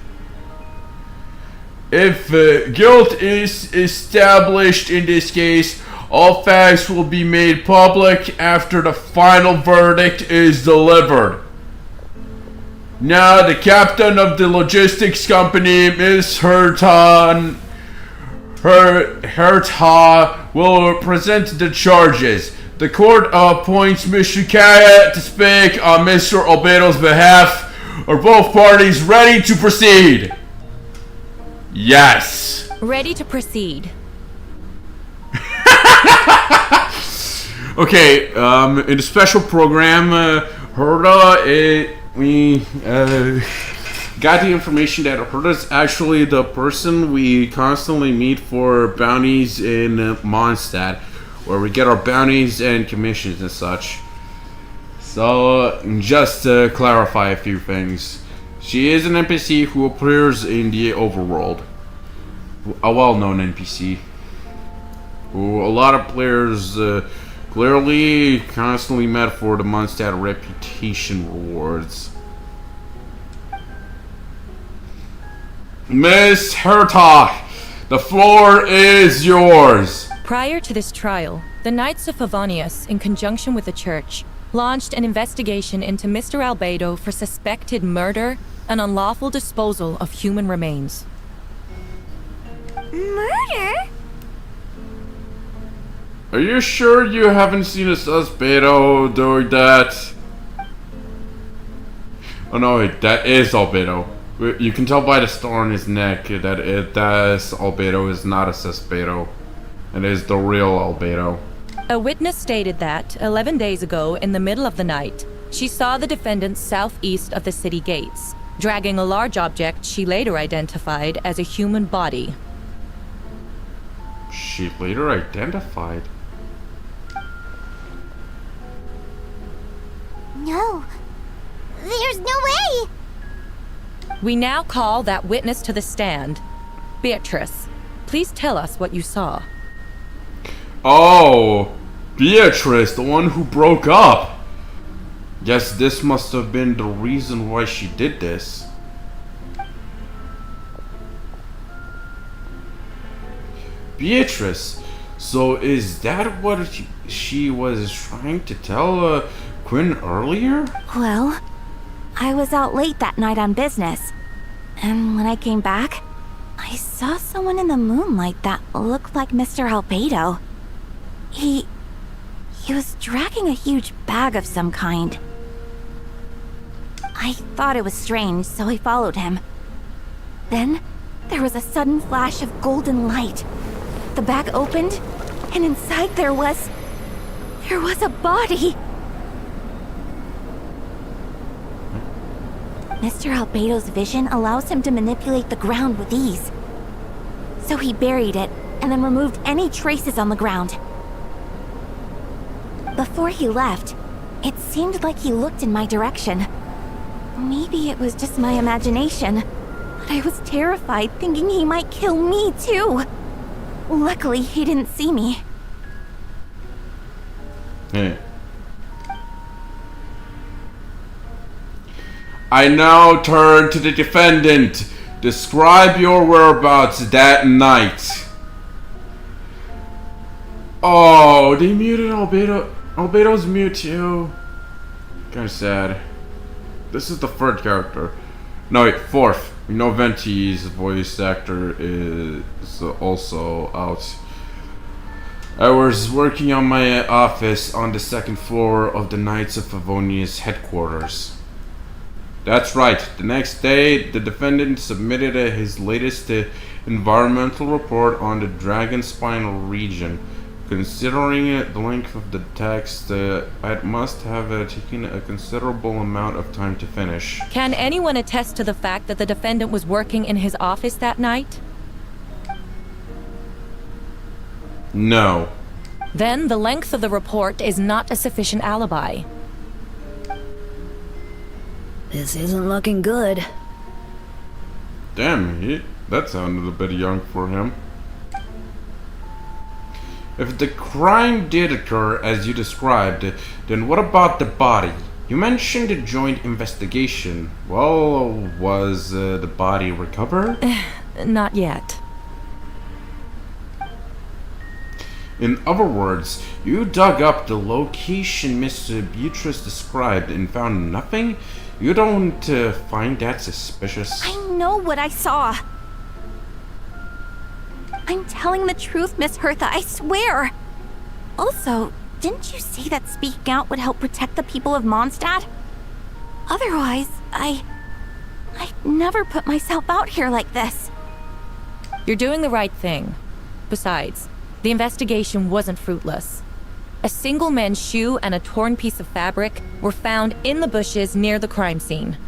If guilt is established in this case, all facts will be made public after the final verdict is delivered. Now, the captain of the logistics company, Miss Herta, will present the charges. The court appoints Mr. Kaya to speak on Mr. Albedo's behalf. Are both parties ready to proceed? Yes. Ready to proceed. Okay, in the special program, Herta, we got the information that Herta is actually the person we constantly meet for bounties in Mondstadt, where we get our bounties and commissions and such. So, just to clarify a few things, she is an NPC who appears in the overworld. A well-known NPC. Who a lot of players clearly constantly met for the Mondstadt reputation rewards. Miss Herta, the floor is yours. Prior to this trial, the Knights of Favonius, in conjunction with the church, launched an investigation into Mr. Albedo for suspected murder and unlawful disposal of human remains. Murder? Are you sure you haven't seen a suspedo doing that? Oh no, wait, that is Albedo. You can tell by the star on his neck that that's Albedo is not a suspedo. It is the real Albedo. A witness stated that, 11 days ago, in the middle of the night, she saw the defendant southeast of the city gates, dragging a large object she later identified as a human body. She later identified? No. There's no way! We now call that witness to the stand. Beatrice, please tell us what you saw. Oh, Beatrice, the one who broke up. Guess this must have been the reason why she did this. Beatrice, so is that what she was trying to tell Quinn earlier? Well, I was out late that night on business, and when I came back, I saw someone in the moonlight that looked like Mr. Albedo. He was dragging a huge bag of some kind. I thought it was strange, so I followed him. Then, there was a sudden flash of golden light. The bag opened, and inside there was a body. Mr. Albedo's vision allows him to manipulate the ground with ease. So he buried it, and then removed any traces on the ground. Before he left, it seemed like he looked in my direction. Maybe it was just my imagination, but I was terrified thinking he might kill me too. Luckily, he didn't see me. Hey. I now turn to the defendant. Describe your whereabouts that night. Oh, they muted Albedo. Albedo's mute too. Kinda sad. This is the third character. No, wait, fourth. We know Venti's voice actor is also out. I was working on my office on the second floor of the Knights of Favonius headquarters. That's right. The next day, the defendant submitted his latest environmental report on the Dragonspine region. Considering the length of the text, it must have taken a considerable amount of time to finish. Can anyone attest to the fact that the defendant was working in his office that night? No. Then the length of the report is not a sufficient alibi. This isn't looking good. Damn, that sounded a bit young for him. If the crime did occur as you described, then what about the body? You mentioned a joint investigation. Well, was the body recovered? Not yet. In other words, you dug up the location Miss Beatrice described and found nothing? You don't find that suspicious? I know what I saw. I'm telling the truth, Miss Hertha, I swear. Also, didn't you say that speaking out would help protect the people of Mondstadt? Otherwise, I'd never put myself out here like this. You're doing the right thing. Besides, the investigation wasn't fruitless. A single man's shoe and a torn piece of fabric were found in the bushes near the crime scene.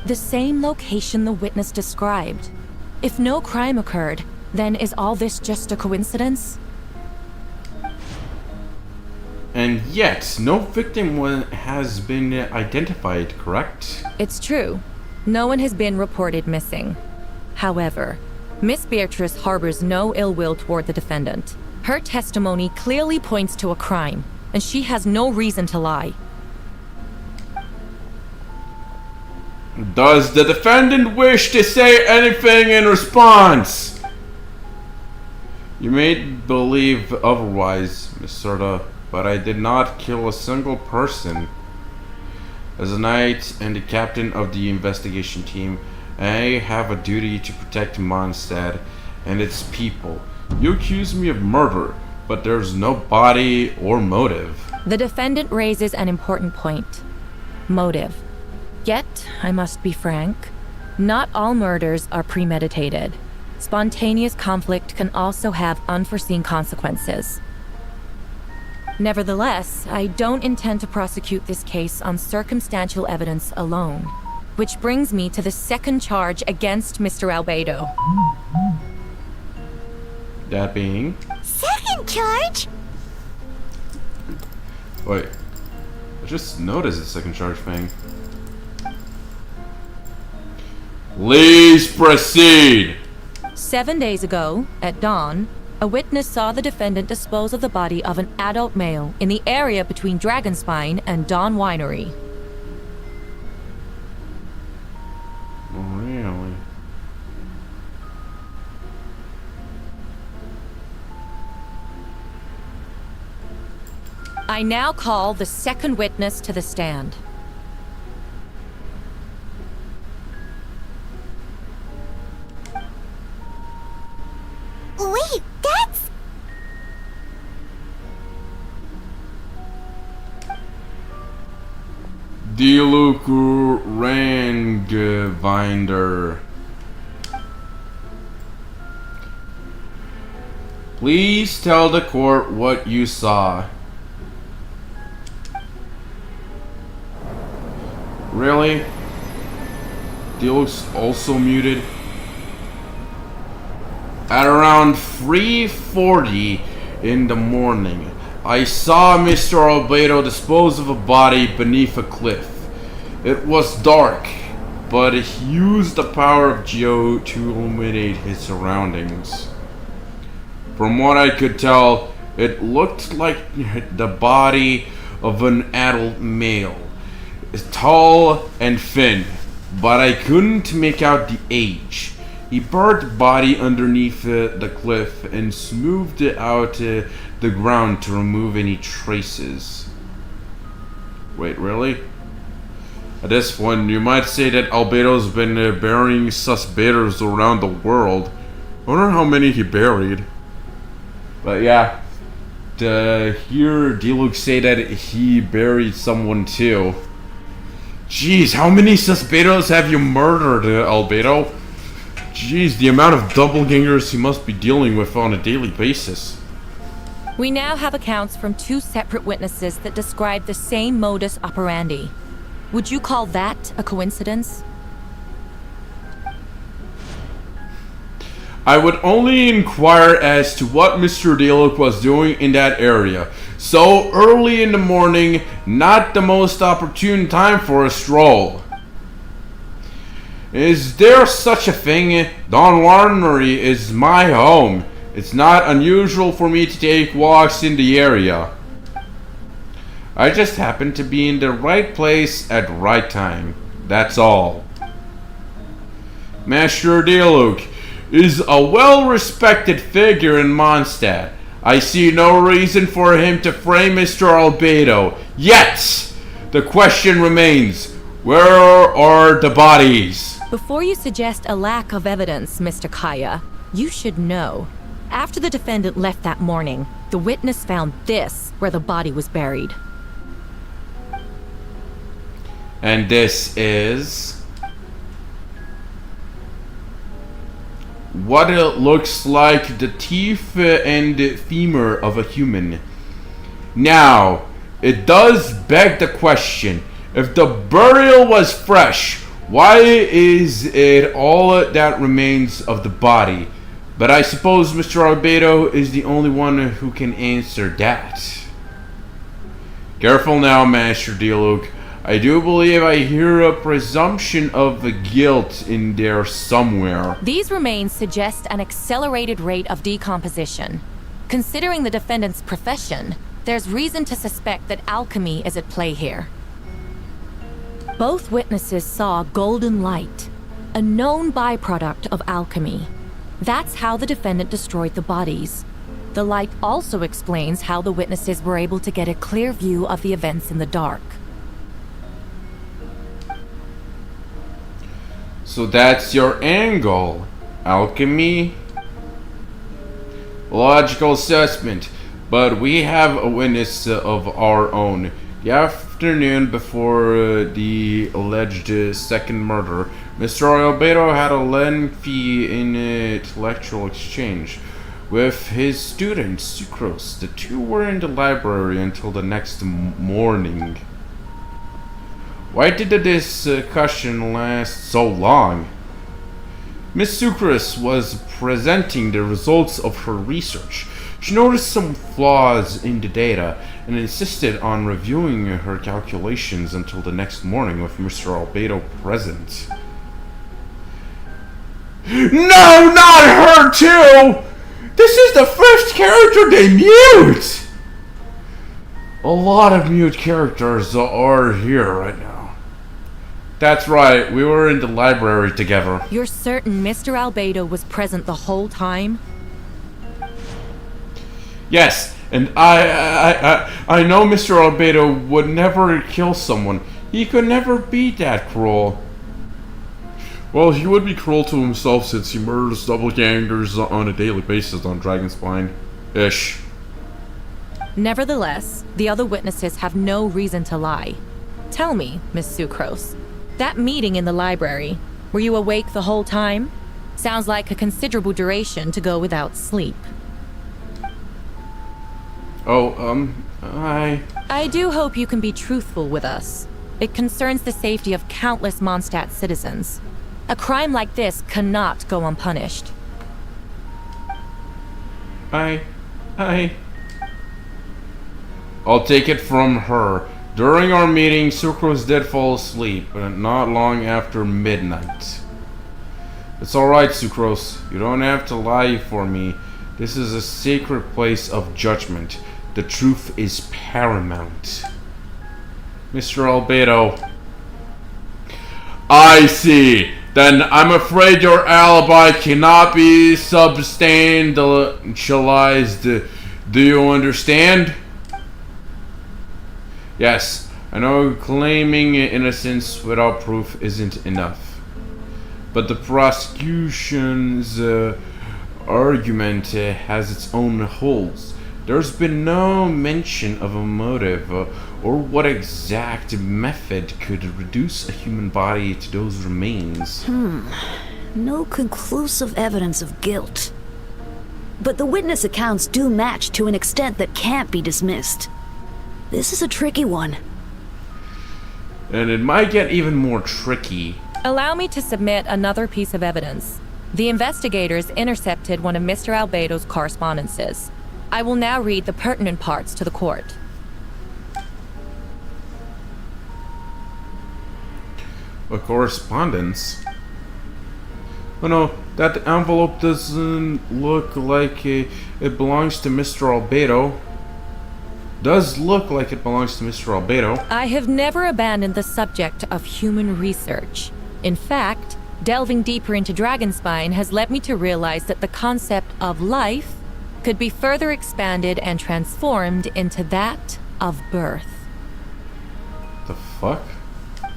The same location the witness described. If no crime occurred, then is all this just a coincidence? And yet, no victim has been identified, correct? It's true. No one has been reported missing. However, Miss Beatrice harbors no ill will toward the defendant. Her testimony clearly points to a crime, and she has no reason to lie. Does the defendant wish to say anything in response? You may believe otherwise, Miss Serta, but I did not kill a single person. As a knight and the captain of the investigation team, I have a duty to protect Mondstadt and its people. You accuse me of murder, but there's no body or motive. The defendant raises an important point. Motive. Yet, I must be frank, not all murders are premeditated. Spontaneous conflict can also have unforeseen consequences. Nevertheless, I don't intend to prosecute this case on circumstantial evidence alone. Which brings me to the second charge against Mr. Albedo. That being? Second charge? Wait, I just noticed the second charge thing. Please proceed! 7 days ago, at dawn, a witness saw the defendant dispose of the body of an adult male in the area between Dragonspine and Dawn Winery. Really? I now call the second witness to the stand. Wait, that's... Diluku Rangvinder. Please tell the court what you saw. Really? Diluk's also muted. At around 3:40 in the morning, I saw Mr. Albedo dispose of a body beneath a cliff. It was dark, but he used the power of Geo to illuminate his surroundings. From what I could tell, it looked like the body of an adult male. Tall and thin, but I couldn't make out the age. He buried the body underneath the cliff and smoothed it out the ground to remove any traces. Wait, really? At this point, you might say that Albedo's been burying suspects around the world. I wonder how many he buried. But yeah, to hear Diluk say that he buried someone too, Jeez, how many suspeitos have you murdered, Albedo? Jeez, the amount of doppelgangers he must be dealing with on a daily basis. We now have accounts from 2 separate witnesses that describe the same modus operandi. Would you call that a coincidence? I would only inquire as to what Mr. Dialog was doing in that area. So early in the morning, not the most opportune time for a stroll. Is there such a thing? Don Warnery is my home. It's not unusual for me to take walks in the area. I just happen to be in the right place at the right time. That's all. Master Dialog is a well-respected figure in Mondstadt. I see no reason for him to frame Mr. Albedo. Yet, the question remains, where are the bodies? Before you suggest a lack of evidence, Mr. Kaya, you should know. After the defendant left that morning, the witness found this where the body was buried. And this is what it looks like the teeth and femur of a human. Now, it does beg the question, if the burial was fresh, why is it all that remains of the body? But I suppose Mr. Albedo is the only one who can answer that. Careful now, Master Dialog. I do believe I hear a presumption of guilt in there somewhere. These remains suggest an accelerated rate of decomposition. Considering the defendant's profession, there's reason to suspect that alchemy is at play here. Both witnesses saw golden light, a known byproduct of alchemy. That's how the defendant destroyed the bodies. The light also explains how the witnesses were able to get a clear view of the events in the dark. So that's your angle. Alchemy? Logical assessment. But we have a witness of our own. The afternoon before the alleged second murder, Mr. Albedo had a lengthy intellectual exchange with his student, Sucrose. The two were in the library until the next morning. Why did the discussion last so long? Miss Sucrose was presenting the results of her research. She noticed some flaws in the data and insisted on reviewing her calculations until the next morning with Mr. Albedo present. No, not her too! This is the first character they mute! A lot of mute characters are here right now. That's right, we were in the library together. You're certain Mr. Albedo was present the whole time? Yes, and I know Mr. Albedo would never kill someone. He could never be that cruel. Well, he would be cruel to himself since he murders doppelgangers on a daily basis on Dragonspine-ish. Nevertheless, the other witnesses have no reason to lie. Tell me, Miss Sucrose, that meeting in the library, were you awake the whole time? Sounds like a considerable duration to go without sleep. I do hope you can be truthful with us. It concerns the safety of countless Mondstadt citizens. A crime like this cannot go unpunished. I'll take it from her. During our meeting, Sucrose did fall asleep, but not long after midnight. It's alright, Sucrose. You don't have to lie for me. This is a sacred place of judgment. The truth is paramount. Mr. Albedo. I see. Then I'm afraid your alibi cannot be substantialized. Do you understand? Yes, I know claiming innocence without proof isn't enough. But the prosecution's argument has its own holes. There's been no mention of a motive or what exact method could reduce a human body to those remains. No conclusive evidence of guilt. But the witness accounts do match to an extent that can't be dismissed. This is a tricky one. And it might get even more tricky. Allow me to submit another piece of evidence. The investigators intercepted one of Mr. Albedo's correspondences. I will now read the pertinent parts to the court. A correspondence? Oh no, that envelope doesn't look like it belongs to Mr. Albedo. Does look like it belongs to Mr. Albedo. I have never abandoned the subject of human research. In fact, delving deeper into Dragonspine has led me to realize that the concept of life could be further expanded and transformed into that of birth. The fuck?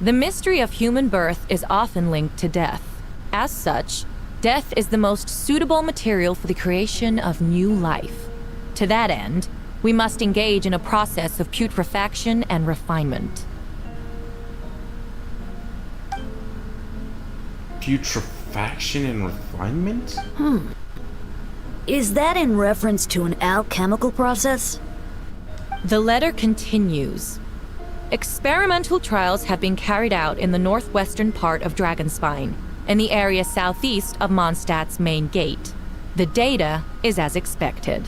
The mystery of human birth is often linked to death. As such, death is the most suitable material for the creation of new life. To that end, we must engage in a process of putrefaction and refinement. Putrefaction and refinement? Is that in reference to an alchemical process? The letter continues. Experimental trials have been carried out in the northwestern part of Dragonspine, in the area southeast of Mondstadt's main gate. The data is as expected.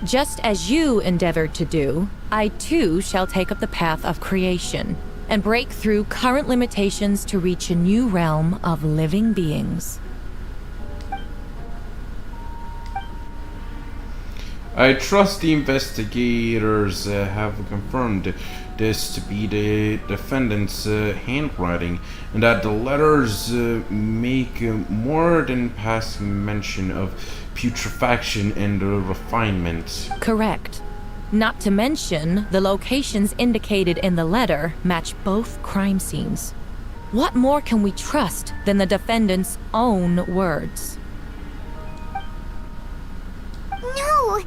Just as you endeavored to do, I too shall take up the path of creation and break through current limitations to reach a new realm of living beings. I trust the investigators have confirmed this to be the defendant's handwriting, and that the letters make more than passing mention of putrefaction and refinement. Correct. Not to mention, the locations indicated in the letter match both crime scenes. What more can we trust than the defendant's own words? No, it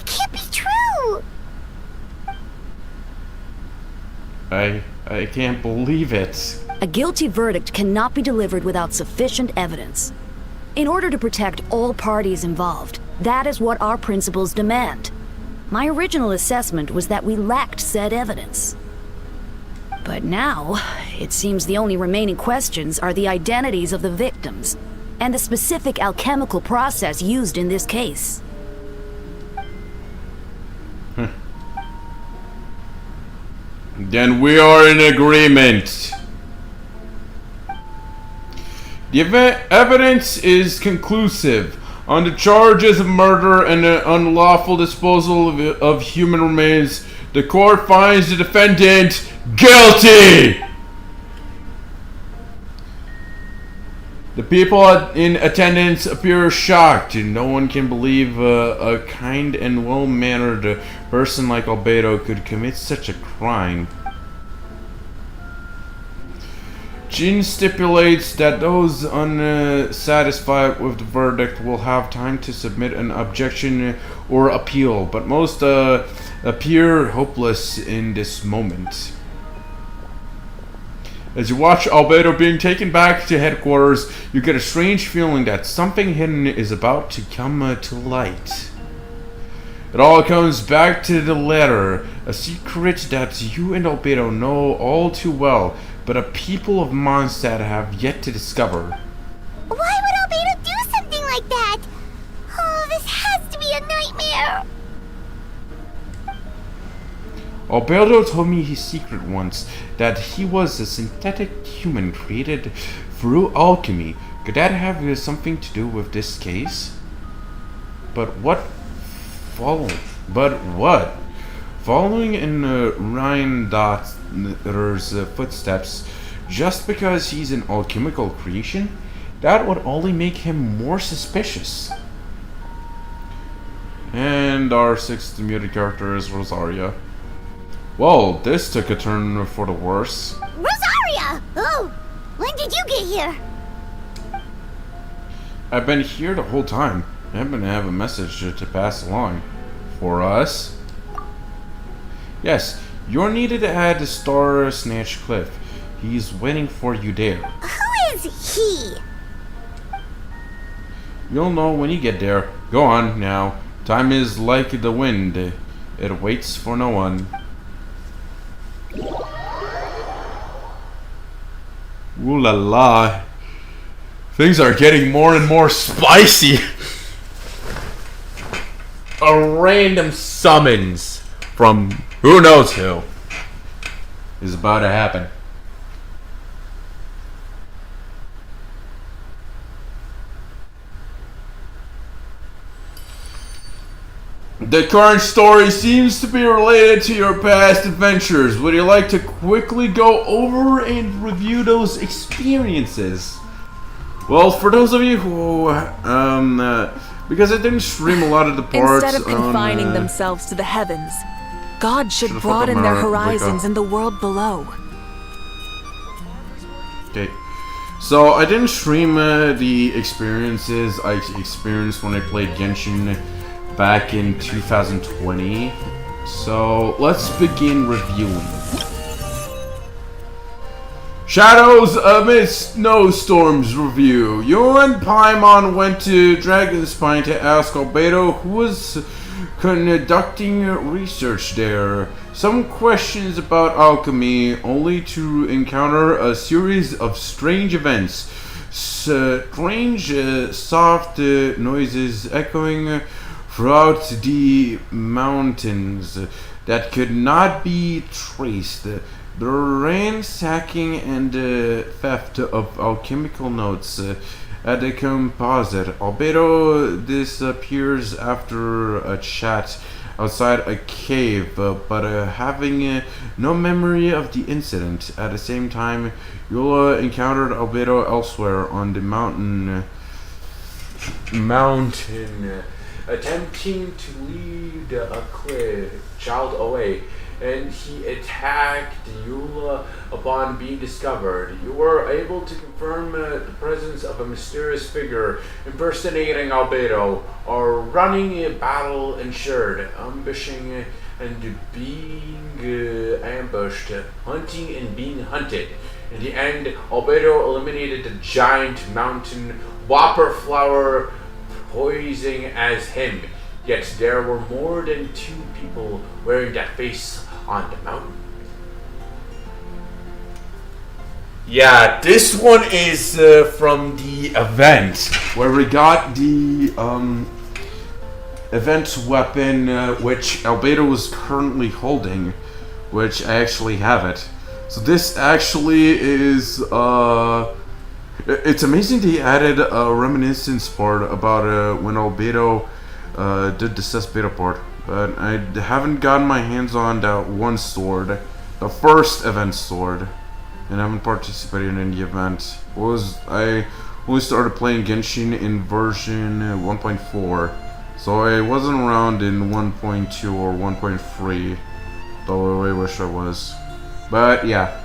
can't be true. I can't believe it. A guilty verdict cannot be delivered without sufficient evidence. In order to protect all parties involved, that is what our principles demand. My original assessment was that we lacked said evidence. But now, it seems the only remaining questions are the identities of the victims and the specific alchemical process used in this case. Then we are in agreement. The evidence is conclusive on the charges of murder and unlawful disposal of human remains. The court finds the defendant guilty. The people in attendance appear shocked. No one can believe a kind and well-mannered person like Albedo could commit such a crime. Jin stipulates that those unsatisfied with the verdict will have time to submit an objection or appeal, but most appear hopeless in this moment. As you watch Albedo being taken back to headquarters, you get a strange feeling that something hidden is about to come to light. It all comes back to the letter, a secret that you and Albedo know all too well, but a people of Mondstadt have yet to discover. Why would Albedo do something like that? Oh, this has to be a nightmare. Albedo told me his secret once, that he was a synthetic human created through alchemy. Could that have something to do with this case? But what? Following in Ryan Dotter's footsteps, just because he's an alchemical creation, that would only make him more suspicious. And our sixth muted character is Rosaria. Well, this took a turn for the worse. Rosaria! Oh, when did you get here? I've been here the whole time. I happen to have a message to pass along. for us. Yes, you're needed at the Star Snatch Cliff. He's waiting for you there. Who is he? You'll know when you get there. Go on now. Time is like the wind. It waits for no one. Ooh la la. Things are getting more and more spicy. A random summons from who knows who is about to happen. The current story seems to be related to your past adventures. Would you like to quickly go over and review those experiences? Well, for those of you who, because I didn't stream a lot of the parts Instead of confining on, themselves to the heavens, God should Should've broaden fucking their wake up. horizons in the world below. Okay, so I didn't stream the experiences I experienced when I played Genshin back in 2020. So let's begin reviewing. Shadows Amidst Snowstorms review. You and Paimon went to Dragonspine to ask Albedo who was conducting research there. Some questions about alchemy, only to encounter a series of strange events. Strange soft noises echoing throughout the mountains that could not be traced. The ransacking and theft of alchemical notes at the composite. Albedo disappears after a chat outside a cave, but having no memory of the incident. At the same time, Eula encountered Albedo elsewhere on the mountain, attempting to lead a child away, and he attacked Eula upon being discovered. You were able to confirm the presence of a mysterious figure impersonating Albedo, or running a battle ensured, ambushing and being ambushed, hunting and being hunted. In the end, Albedo eliminated the giant mountain whopper flower, posing as him. Yet there were more than 2 people wearing that face on the mountain. Yeah, this one is from the event where we got the event weapon, which Albedo is currently holding, which I actually have it. So this actually is it's amazing they added a reminiscence part about when Albedo did the Cespedo part, but I haven't gotten my hands on that one sword, the first event sword, and I haven't participated in the event. I only started playing Genshin in version 1.4, so I wasn't around in 1.2 or 1.3, though I wish I was. But yeah,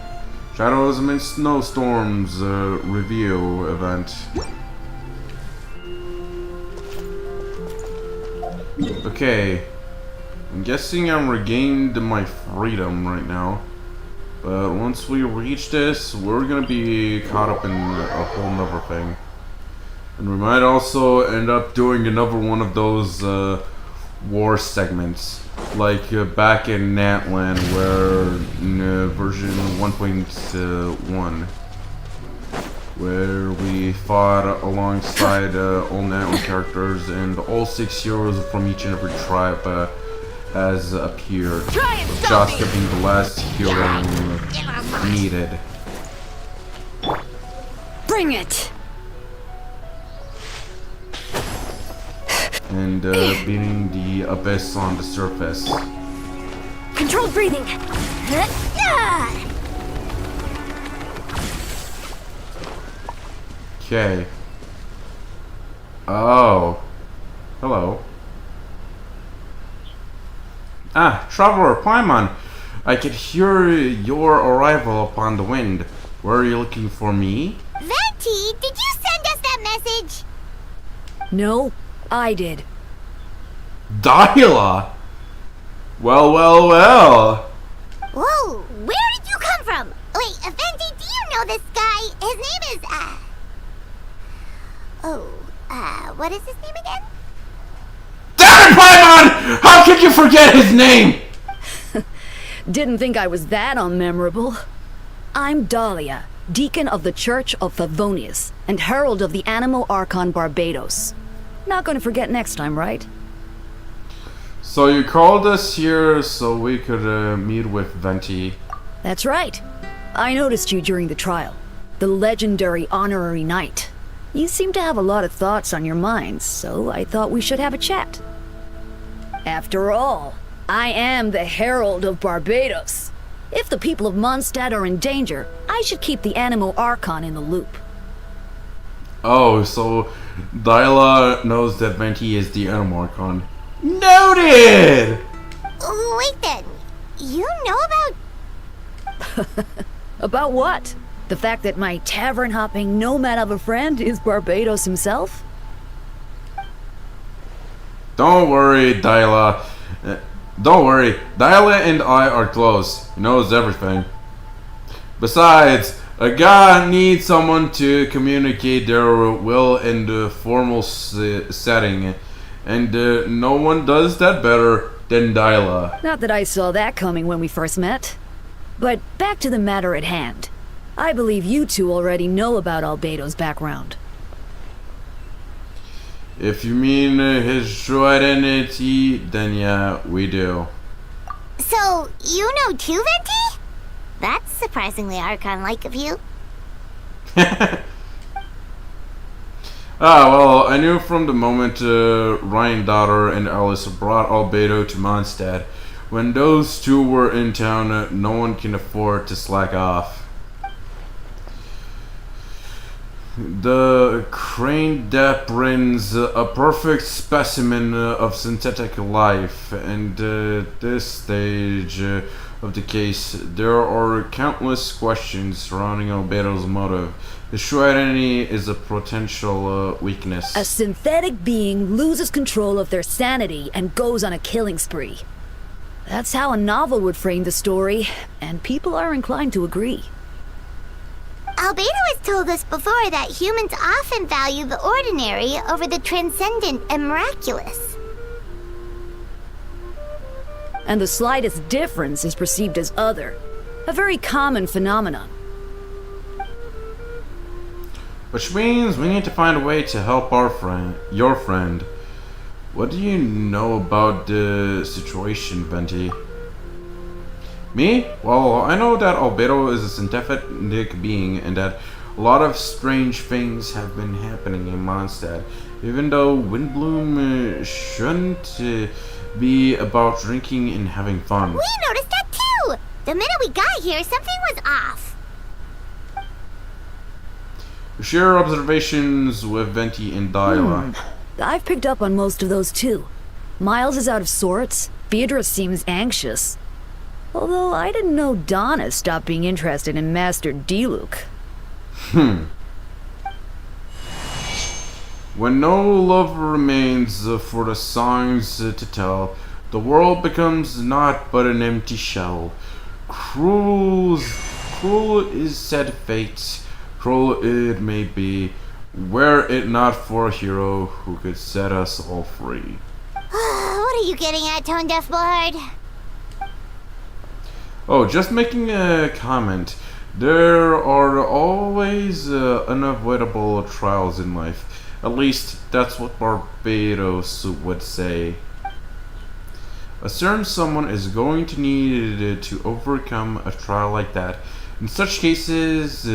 Shadows Amidst Snowstorms review event. Okay, I'm guessing I'm regained my freedom right now, but once we reach this, we're gonna be caught up in a whole nother thing, and we might also end up doing another one of those war segments, like back in Natlan, where in version 1.1, where we fought alongside all Natlan characters, and all 6 heroes from each and every tribe has appeared. Joska being the last hero needed. Bring it! And beating the abyss on the surface. Controlled breathing! Okay. Oh. Hello. Ah, Traveler Paimon. I could hear your arrival upon the wind. Were you looking for me? Venti, did you send us that message? No, I did. Dahlia! Well, well, well. Whoa, where did you come from? Wait, Venti, do you know this guy? His name is, what is his name again? Damn it, Paimon! How could you forget his name? Didn't think I was that unmemorable. I'm Dahlia, Deacon of the Church of Favonius, and Herald of the Animo Archon Barbados. Not gonna forget next time, right? So you called us here so we could meet with Venti. That's right. I noticed you during the trial. The legendary honorary knight. You seem to have a lot of thoughts on your mind, so I thought we should have a chat. After all, I am the Herald of Barbados. If the people of Mondstadt are in danger, I should keep the Animo Archon in the loop. Oh, so Dyla knows that Venti is the Animo Archon. Noted! Wait then, you know about... About what? The fact that my tavern-hopping nomad of a friend is Barbados himself? Don't worry, Dyla. Don't worry, Dyla and I are close. He knows everything. Besides, a god needs someone to communicate their will in the formal setting, and no one does that better than Dyla. Not that I saw that coming when we first met. But back to the matter at hand. I believe you two already know about Albedo's background. If you mean his true identity, then yeah, we do. So, you know too, Venti? That's surprisingly Archon-like of you. Well, I knew from the moment Ryan Daughter and Alice brought Albedo to Mondstadt. When those two were in town, no one can afford to slack off. The crane brings a perfect specimen of synthetic life, and at this stage of the case, there are countless questions surrounding Albedo's motive. His true identity is a potential weakness. A synthetic being loses control of their sanity and goes on a killing spree. That's how a novel would frame the story, and people are inclined to agree. Albedo has told us before that humans often value the ordinary over the transcendent and miraculous. And the slightest difference is perceived as other. A very common phenomenon. Which means we need to find a way to help your friend. What do you know about the situation, Venti? Me? Well, I know that Albedo is a synthetic being and that a lot of strange things have been happening in Mondstadt. Even though Windbloom shouldn't be about drinking and having fun. We noticed that too! The minute we got here, something was off. Share observations with Venti and Dyla. I've picked up on most of those too. Miles is out of sorts. Beatrice seems anxious. Although I didn't know Donna stopped being interested in Master Diluc. When no love remains for the songs to tell, the world becomes naught but an empty shell. Cruel is said fate, cruel it may be, were it not for a hero who could set us all free. What are you getting at, Tone Deaf Bard? Oh, just making a comment. There are always unavoidable trials in life. At least, that's what Barbados would say. A certain someone is going to need to overcome a trial like that. In such cases,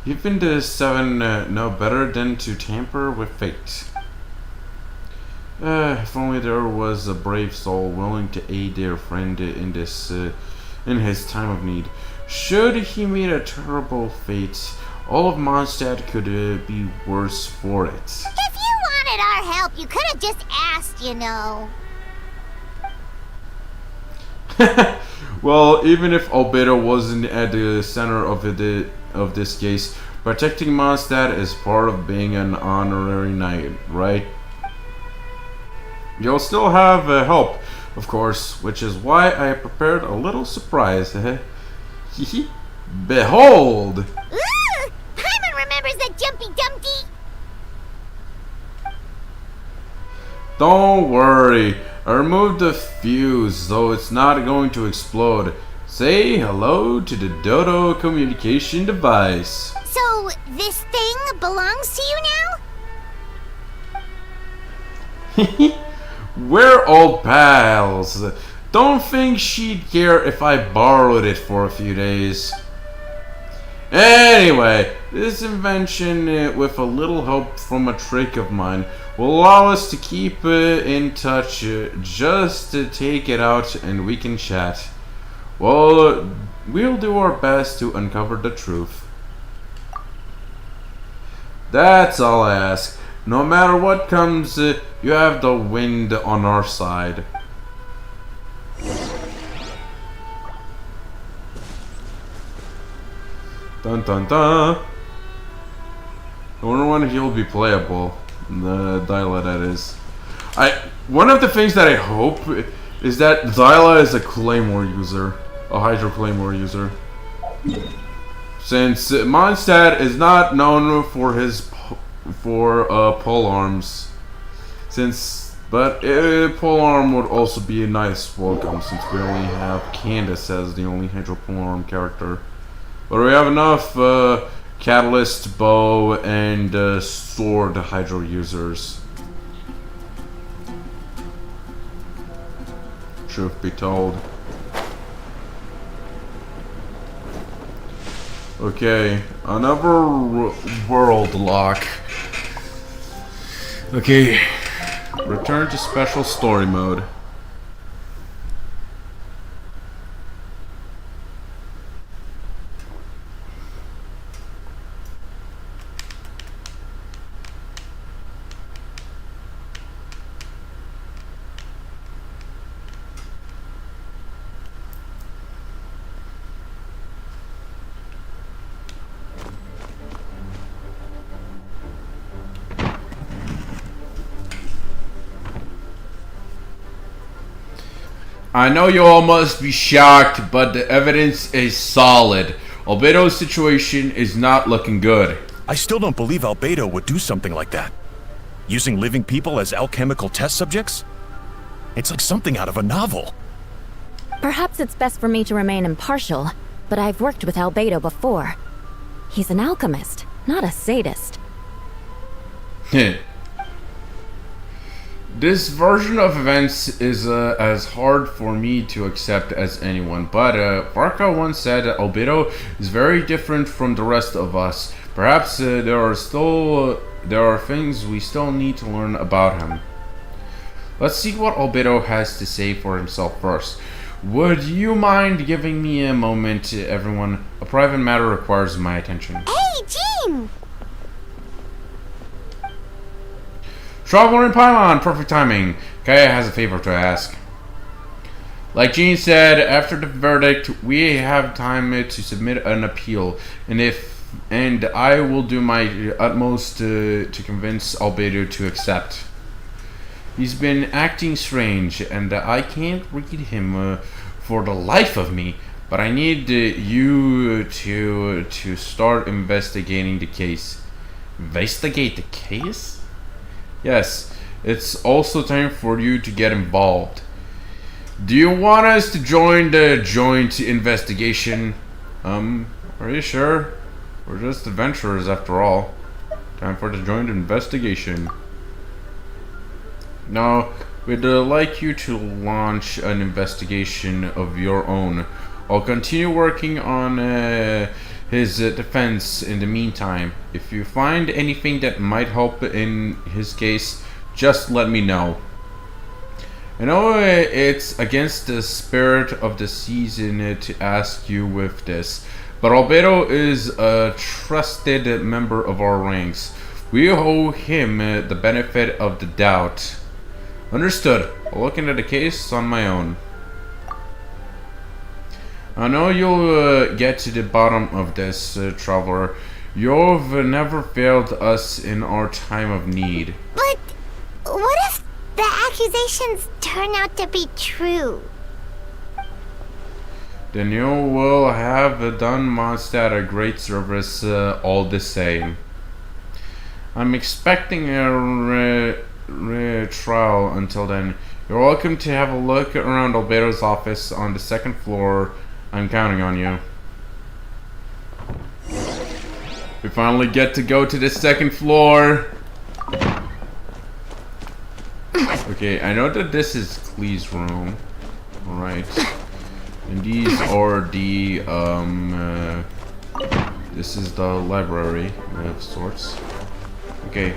even the seven know better than to tamper with fate. If only there was a brave soul willing to aid their friend in his time of need. Should he meet a terrible fate, all of Mondstadt could be worse for it. If you wanted our help, you could have just asked, you know. Well, even if Albedo wasn't at the center of this case, protecting Mondstadt is part of being an honorary knight, right? You'll still have help of course, which is why I prepared a little surprise. Behold! Ooh! Paimon remembers that Jumpy Dumpty! Don't worry, I removed the fuse, so it's not going to explode. Say hello to the Dodo communication device. So, this thing belongs to you now? We're old pals. Don't think she'd care if I borrowed it for a few days. Anyway, this invention, with a little help from a trick of mine, will allow us to keep in touch. Just to take it out and we can chat. Well, we'll do our best to uncover the truth. That's all I ask. No matter what comes, you have the wind on our side. Dun dun dun. I wonder when he'll be playable. The Dyla, that is. One of the things that I hope is that Dyla is a Claymore user. A Hydro Claymore user. Since Mondstadt is not known for his pole arms. But pole arm would also be a nice welcome since we only have Candace as the only Hydro pole arm character. But we have enough Catalyst, Bow, and Sword Hydro users. Truth be told. Okay, another world lock. Okay, return to special story mode. I know you all must be shocked, but the evidence is solid. Albedo's situation is not looking good. I still don't believe Albedo would do something like that. Using living people as alchemical test subjects? It's like something out of a novel. Perhaps it's best for me to remain impartial, but I've worked with Albedo before. He's an alchemist, not a sadist. This version of events is as hard for me to accept as anyone, but Varka once said that Albedo is very different from the rest of us. Perhaps there are things we still need to learn about him. Let's see what Albedo has to say for himself first. Would you mind giving me a moment, everyone? A private matter requires my attention. Hey, Jean! Traveler and Paimon, perfect timing. Kaya has a favor to ask. Like Jean said, after the verdict, we have time to submit an appeal, and I will do my utmost to convince Albedo to accept. He's been acting strange, and I can't read him for the life of me. But I need you to start investigating the case. Investigate the case? Yes, it's also time for you to get involved. Do you want us to join the joint investigation? Are you sure? We're just adventurers after all. Time for the joint investigation. Now, we'd like you to launch an investigation of your own. I'll continue working on his defense in the meantime. If you find anything that might help in his case, just let me know. I know it's against the spirit of the season to ask you with this, but Albedo is a trusted member of our ranks. We owe him the benefit of the doubt. Understood. I'll look into the case on my own. I know you'll get to the bottom of this, Traveler. You've never failed us in our time of need. But what if the accusations turn out to be true? Then you will have done Mondstadt a great service all the same. I'm expecting a trial until then. You're welcome to have a look around Albedo's office on the second floor. I'm counting on you. We finally get to go to the second floor. Okay, I know that this is Klee's room. Alright. And these are the, this is the library of sorts. Okay.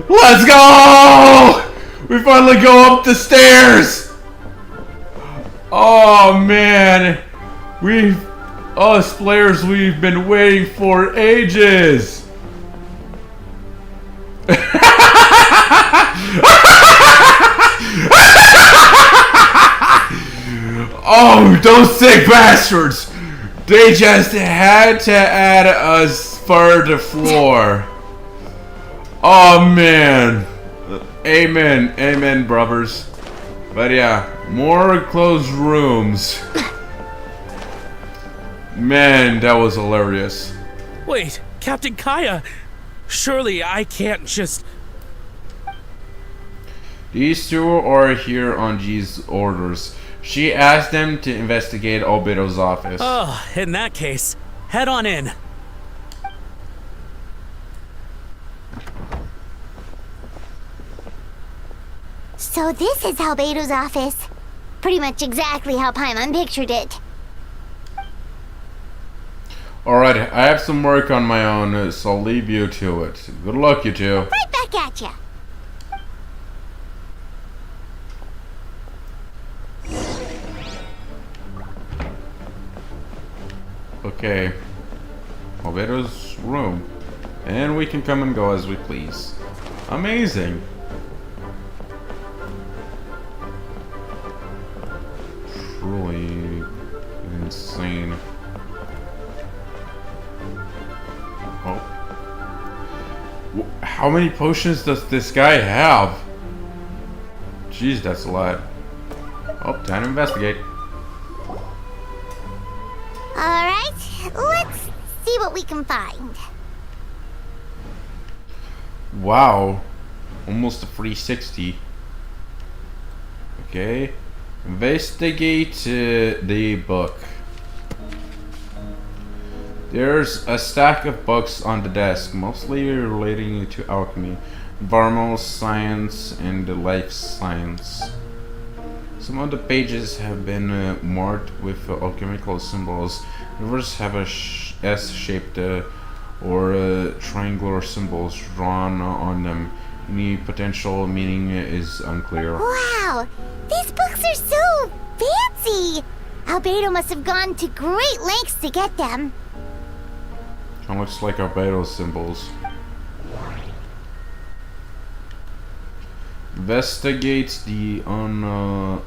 Let's go! We finally go up the stairs! Oh man! Us players, we've been waiting for ages! Oh, those sick bastards! They just had to add us for the floor. Oh man. Amen. Amen, brothers. But yeah, more closed rooms. Man, that was hilarious. Wait, Captain Kaya! Surely I can't just... These two are here on G's orders. She asked them to investigate Albedo's office. Oh, in that case, head on in. So this is Albedo's office. Pretty much exactly how Paimon pictured it. Alright, I have some work on my own, so I'll leave you to it. Good luck, you two. Right back at ya. Okay. Albedo's room. And we can come and go as we please. Amazing. Truly insane. Oh. How many potions does this guy have? Jeez, that's a lot. Oh, time to investigate. Alright, let's see what we can find. Wow. Almost a 360. Okay. Investigate the book. There's a stack of books on the desk, mostly relating to alchemy, environmental science, and life science. Some of the pages have been marked with alchemical symbols. Others have a S-shaped or triangular symbols drawn on them. Any potential meaning is unclear. Wow, these books are so fancy! Albedo must have gone to great lengths to get them. Kind of looks like Albedo's symbols. Investigate the lockbox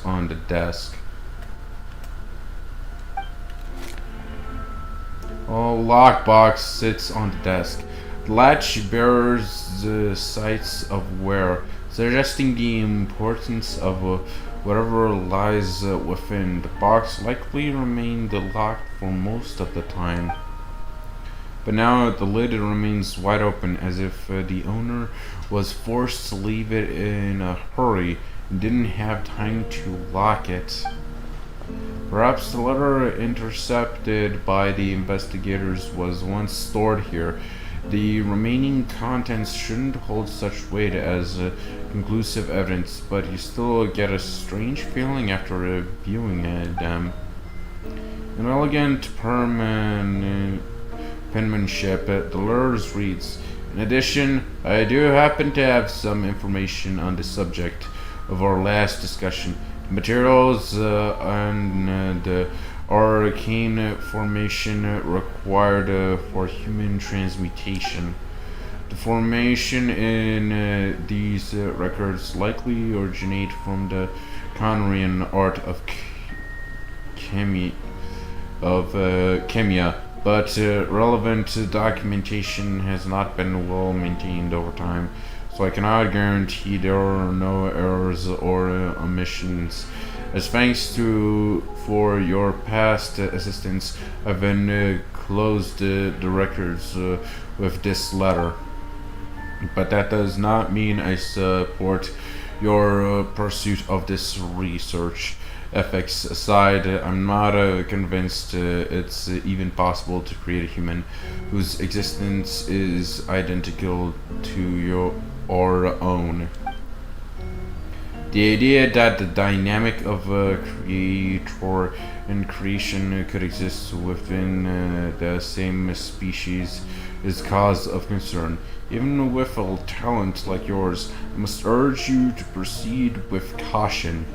on the desk. Oh, lockbox sits on the desk. The latch bears the sights of wear, suggesting the importance of whatever lies within. The box likely remained locked for most of the time. But now the lid remains wide open, as if the owner was forced to leave it in a hurry and didn't have time to lock it. Perhaps the letter intercepted by the investigators was once stored here. The remaining contents shouldn't hold such weight as conclusive evidence, but you still get a strange feeling after viewing them. An elegant penmanship, the letter reads, "In addition, I do happen to have some information on the subject of our last discussion. Materials and the arcane formation required for human transmutation. The formation in these records likely originate from the Conrian art of chemia. but relevant documentation has not been well maintained over time, so I cannot guarantee there are no errors or omissions. As thanks for your past assistance, I've been closed the records with this letter. But that does not mean I support your pursuit of this research. Ethics aside, I'm not convinced it's even possible to create a human whose existence is identical to our own. The idea that the dynamic of a creator and creation could exist within the same species is cause of concern. Even with a talent like yours, I must urge you to proceed with caution.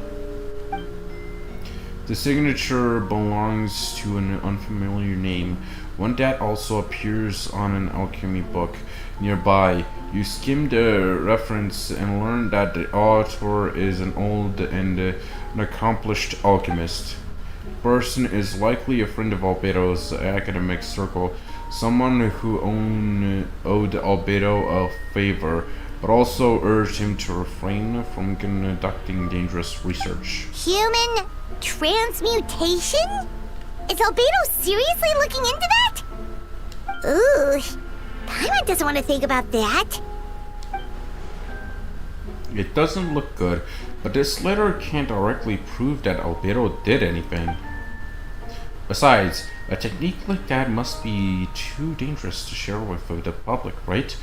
The signature belongs to an unfamiliar name, one that also appears on an alchemy book nearby. You skim the reference and learn that the author is an old and an accomplished alchemist. The person is likely a friend of Albedo's academic circle, someone who owed Albedo a favor, but also urged him to refrain from conducting dangerous research. Human transmutation? Is Albedo seriously looking into that? Ooh, Paimon doesn't want to think about that. It doesn't look good, but this letter can't directly prove that Albedo did anything. Besides, a technique like that must be too dangerous to share with the public, right?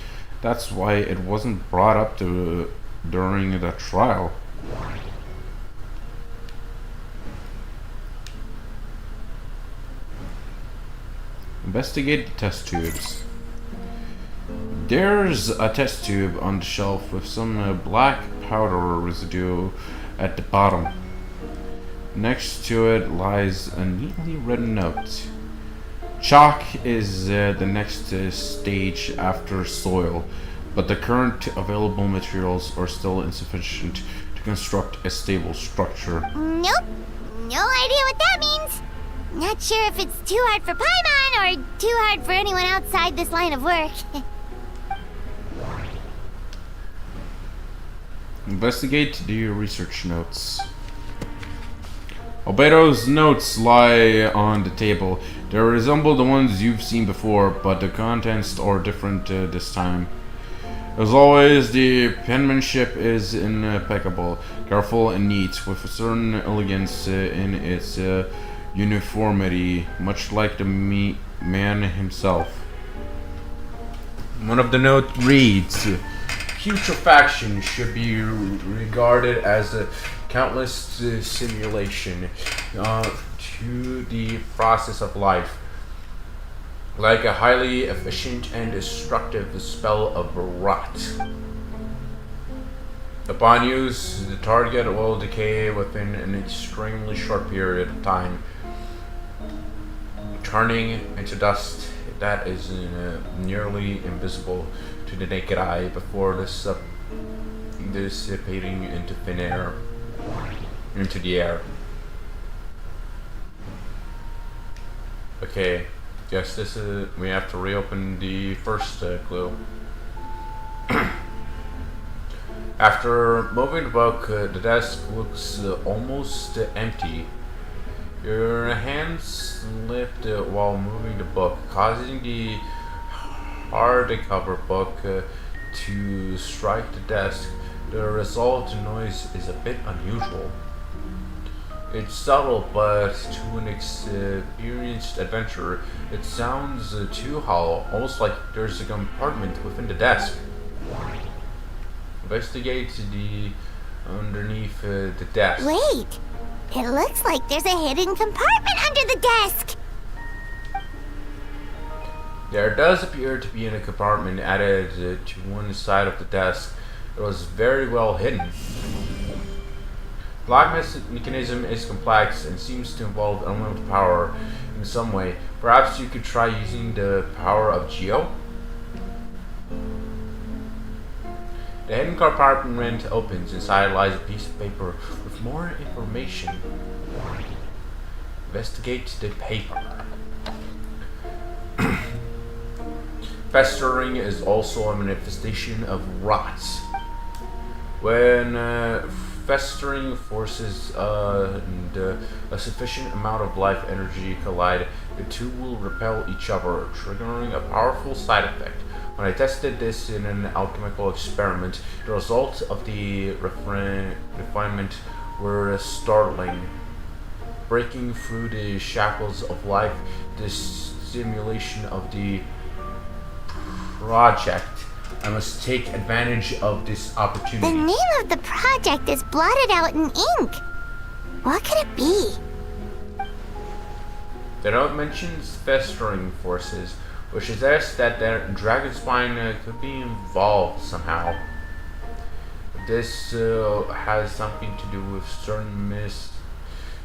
That's why it wasn't brought up during the trial. Investigate the test tubes. There's a test tube on the shelf with some black powder residue at the bottom. Next to it lies a neatly written note. Chalk is the next stage after soil, but the current available materials are still insufficient to construct a stable structure. Nope, no idea what that means. Not sure if it's too hard for Paimon or too hard for anyone outside this line of work. Investigate the research notes. Albedo's notes lie on the table. They resemble the ones you've seen before, but the contents are different this time. As always, the penmanship is impeccable, careful and neat, with a certain elegance in its uniformity, much like the man himself. One of the notes reads, "Putrefaction should be regarded as a countless simulation to the process of life, like a highly efficient and destructive spell of rot. Upon use, the target will decay within an extremely short period of time, turning into dust that is nearly invisible to the naked eye before dissipating into thin air, into the air." Okay, guess this is, we have to reopen the first clue. After moving the book, the desk looks almost empty. Your hand slipped while moving the book, causing the hardcover book to strike the desk. The result noise is a bit unusual. It's subtle, but to an experienced adventurer, it sounds too hollow, almost like there's a compartment within the desk. Investigate the underneath the desk. Wait, it looks like there's a hidden compartment under the desk. There does appear to be a compartment added to one side of the desk. It was very well hidden. The lock mechanism is complex and seems to involve elemental power in some way. Perhaps you could try using the power of Geo? The hidden compartment opens. Inside lies a piece of paper with more information. Investigate the paper. Festering is also a manifestation of rot. When festering forces and a sufficient amount of life energy collide, the two will repel each other, triggering a powerful side effect. When I tested this in an alchemical experiment, the results of the refinement were startling. Breaking through the shackles of life, the stimulation of the project. I must take advantage of this opportunity. The name of the project is blotted out in ink. What could it be? The note mentions festering forces, which suggests that the dragon spine could be involved somehow. This has something to do with certain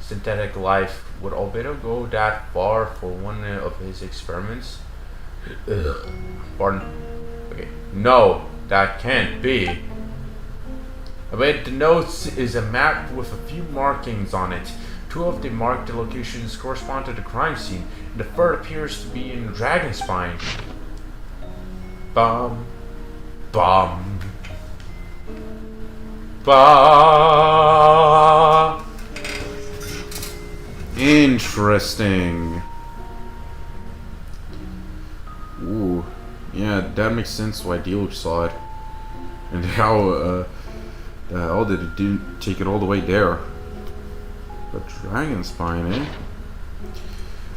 synthetic life. Would Albedo go that far for one of his experiments? Pardon? Okay. No, that can't be. Amid the notes is a map with a few markings on it. Two of the marked locations correspond to the crime scene, and the third appears to be in Dragonspine. Bum. Bum. Ba. Interesting. Ooh. Yeah, that makes sense why Diluc saw it. And how did it didn't take it all the way there. But Dragon Spine, eh?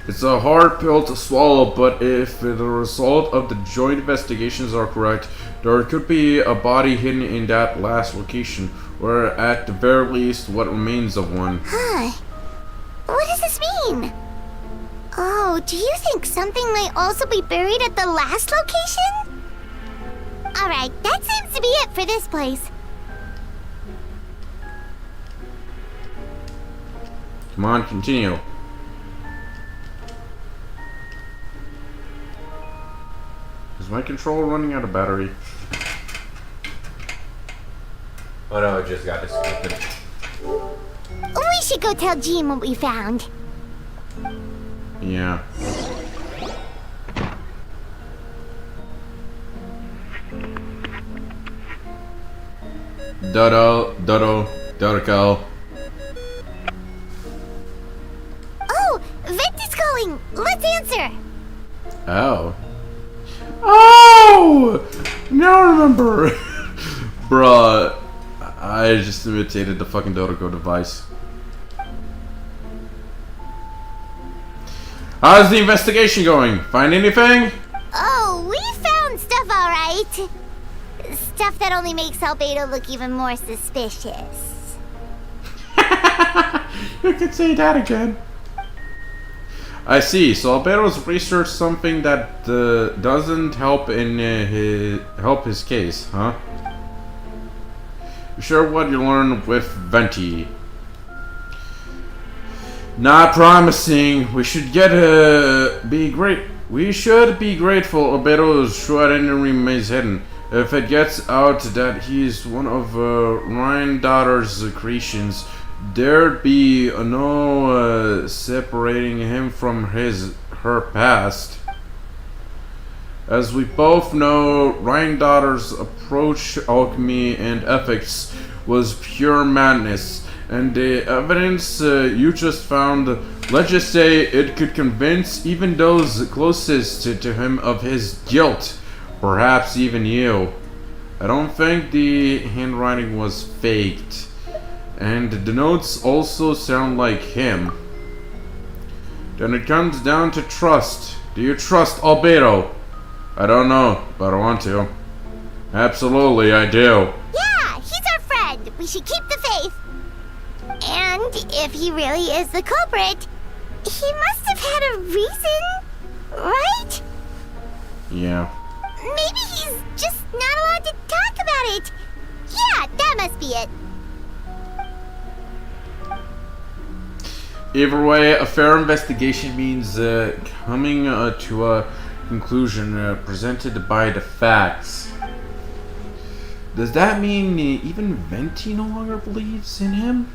It's a hard pill to swallow, but if the result of the joint investigations are correct, there could be a body hidden in that last location, or at the very least, what remains of one. Huh. What does this mean? Oh, do you think something might also be buried at the last location? Alright, that seems to be it for this place. Come on, continue. Is my controller running out of battery? Oh no, it just got disconnected. We should go tell Jean what we found. Yeah. Dodo. Oh, Vent is calling. Let's answer. Oh. Oh! Now I remember. Bruh. I just imitated the fucking Dodoco device. How's the investigation going? Find anything? Oh, we found stuff, alright. Stuff that only makes Albedo look even more suspicious. You could say that again. I see. So Albedo's researched something that doesn't help in his case, huh? You sure what you learned with Venti? Not promising. We should be grateful Albedo's shrouded remains hidden. If it gets out that he's one of Ryan Daughter's creations, there'd be no separating him from her past. As we both know, Ryan Daughter's approach to alchemy and ethics was pure madness. And the evidence you just found, let's just say it could convince even those closest to him of his guilt. Perhaps even you. I don't think the handwriting was faked. And the notes also sound like him. Then it comes down to trust. Do you trust Albedo? I don't know, but I want to. Absolutely, I do. Yeah, he's our friend. We should keep the faith. And if he really is the culprit, he must have had a reason, right? Yeah. Maybe he's just not allowed to talk about it. Yeah, that must be it. Either way, a fair investigation means coming to a conclusion presented by the facts. Does that mean even Venti no longer believes in him?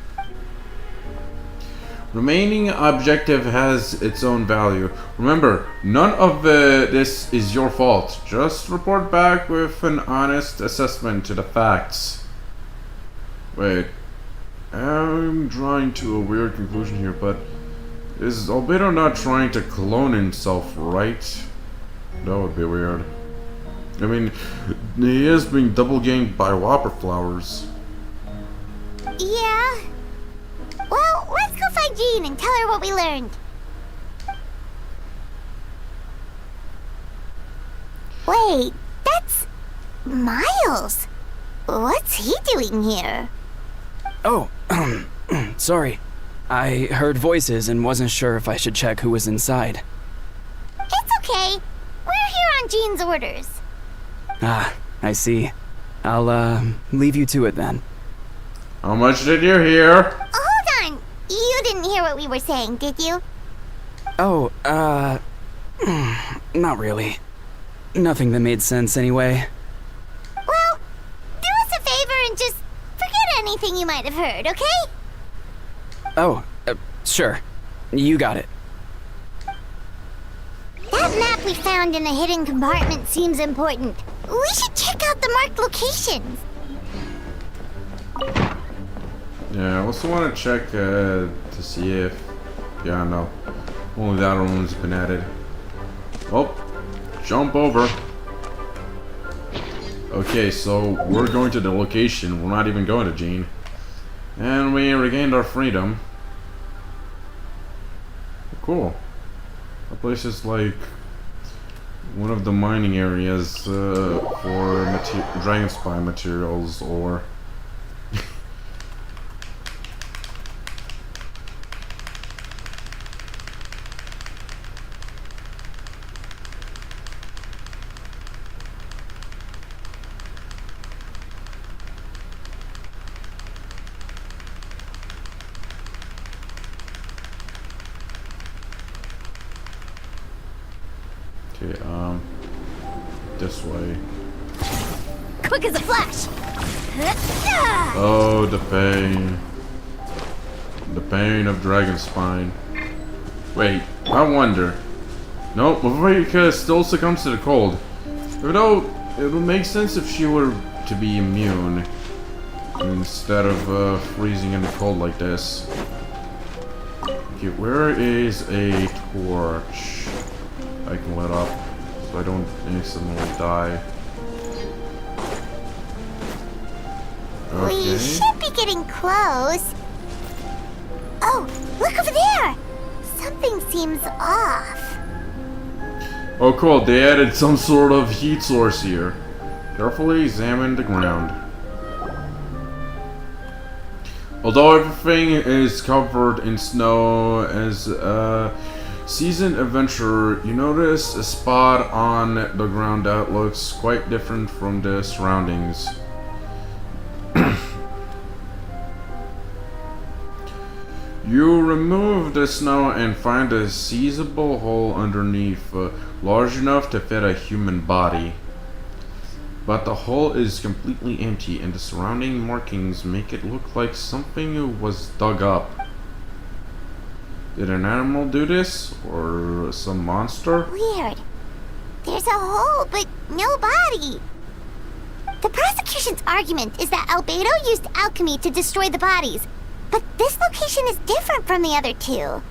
Remaining objective has its own value. Remember, none of this is your fault. Just report back with an honest assessment to the facts. Wait, I'm drawing to a weird conclusion here, but is Albedo not trying to clone himself, right? That would be weird. I mean, he is being double ganked by whopper flowers. Yeah. Well, let's go find Jean and tell her what we learned. Wait, that's Miles. What's he doing here? Oh, sorry. I heard voices and wasn't sure if I should check who was inside. It's okay. We're here on Jean's orders. Ah, I see. I'll, leave you to it then. How much did you hear? Hold on. You didn't hear what we were saying, did you? Oh, not really. Nothing that made sense anyway. Well, do us a favor and just forget anything you might have heard, okay? Oh, sure. You got it. That map we found in the hidden compartment seems important. We should check out the marked locations. Yeah, I also want to check to see if... Yeah, no. Only that one's been added. Oh, jump over. Okay, so we're going to the location. We're not even going to Jean. And we regained our freedom. Cool. The place is like one of the mining areas for dragon spine materials or... Okay, this way. Quick as a flash. Oh, the pain. The pain of dragon spine. Wait, I wonder. Nope, Marika still succumbs to the cold. Even though it would make sense if she were to be immune instead of freezing in the cold like this. Okay, where is a torch I can let up so I don't instantly die? Okay. We should be getting close. Oh, look over there! Something seems off. Oh cool, they added some sort of heat source here. Carefully examine the ground. Although everything is covered in snow, as a seasoned adventurer, you notice a spot on the ground that looks quite different from the surroundings. You remove the snow and find a sizable hole underneath, large enough to fit a human body. But the hole is completely empty and the surrounding markings make it look like something was dug up. Did an animal do this? Or some monster? Weird. There's a hole, but no body. The prosecution's argument is that Albedo used alchemy to destroy the bodies, but this location is different from the other two.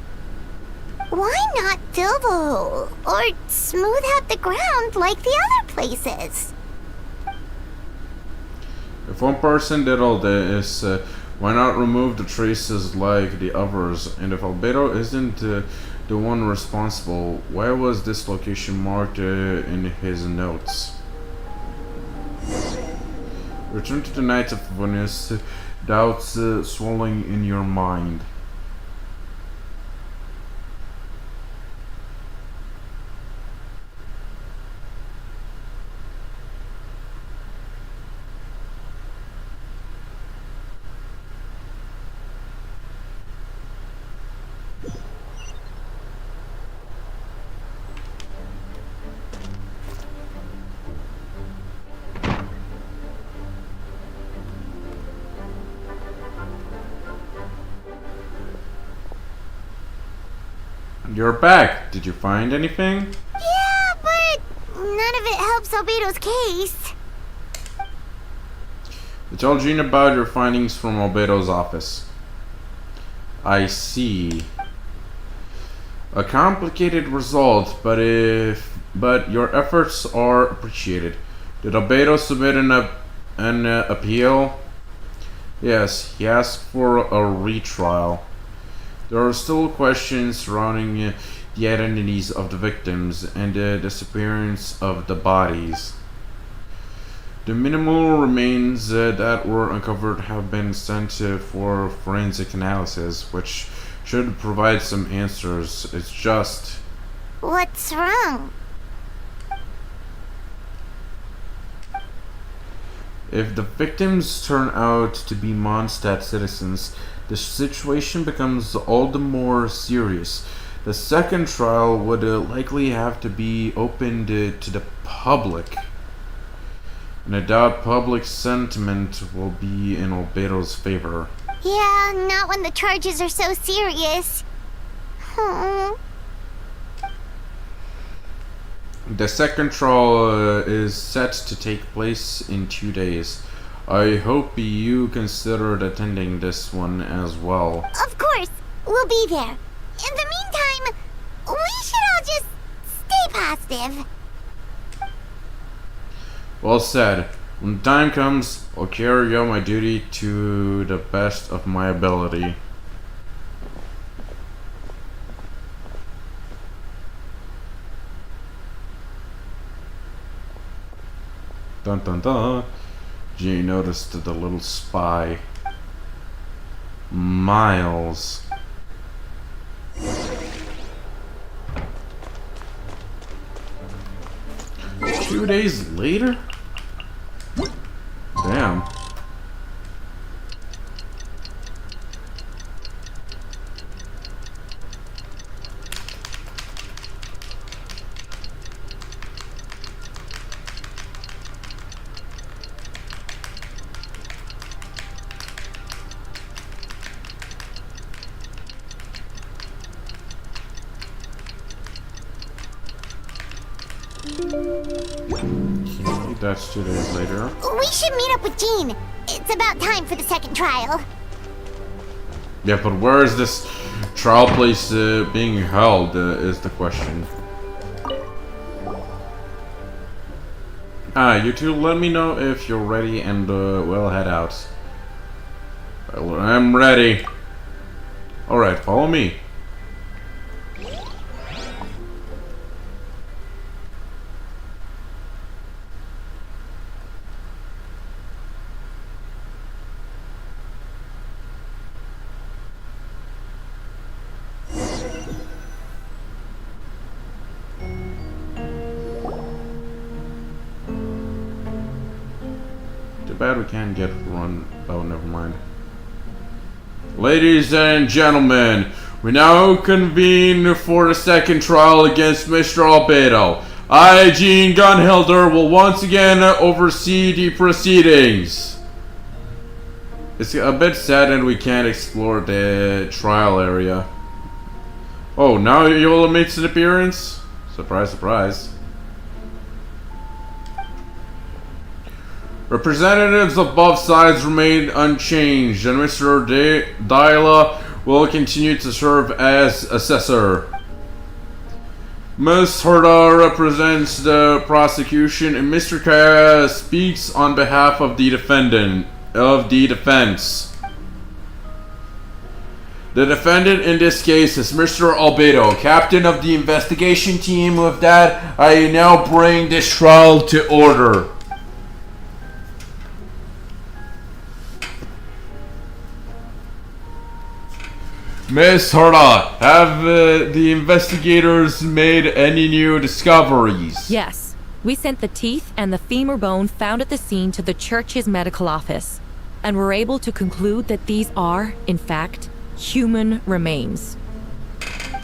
Why not fill the hole, or smooth out the ground like the other places? If one person did all this, why not remove the traces like the others? And if Albedo isn't the one responsible, why was this location marked in his notes? Return to the Knights of Venice, doubts swelling in your mind. You're back. Did you find anything? Yeah, but none of it helps Albedo's case. I told Jean about your findings from Albedo's office. I see. A complicated result, but your efforts are appreciated. Did Albedo submit an appeal? Yes, he asked for a retrial. There are still questions surrounding the identities of the victims and the disappearance of the bodies. The minimal remains that were uncovered have been sent for forensic analysis, which should provide some answers. It's just... What's wrong? If the victims turn out to be Mondstadt citizens, the situation becomes all the more serious. The second trial would likely have to be opened to the public. And I doubt public sentiment will be in Albedo's favor. Yeah, not when the charges are so serious. The second trial is set to take place in 2 days. I hope you considered attending this one as well. Of course, we'll be there. In the meantime, we should all just stay positive. Well said. When the time comes, I'll carry out my duty to the best of my ability. Dun dun dun. Jean noticed the little spy. Miles. Two days later? Damn. Okay, that's 2 days later. We should meet up with Jean. It's about time for the second trial. Yeah, but where is this trial place being held is the question. You two let me know if you're ready and we'll head out. Well, I'm ready. Alright, follow me. Too bad we can't get run. Oh, never mind. Ladies and gentlemen, we now convene for the second trial against Mr. Albedo. I, Jean Gunhilder, will once again oversee the proceedings. It's a bit sad that we can't explore the trial area. Oh, now Yola makes an appearance? Surprise, surprise. Representatives of both sides remain unchanged, and Mr. Dyla will continue to serve as assessor. Ms. Herda represents the prosecution, and Mr. Kaya speaks on behalf of the defense. The defendant in this case is Mr. Albedo, captain of the investigation team. With that, I now bring this trial to order. Miss Herda, have the investigators made any new discoveries? Yes. We sent the teeth and the femur bone found at the scene to the church's medical office, and were able to conclude that these are, in fact, human remains.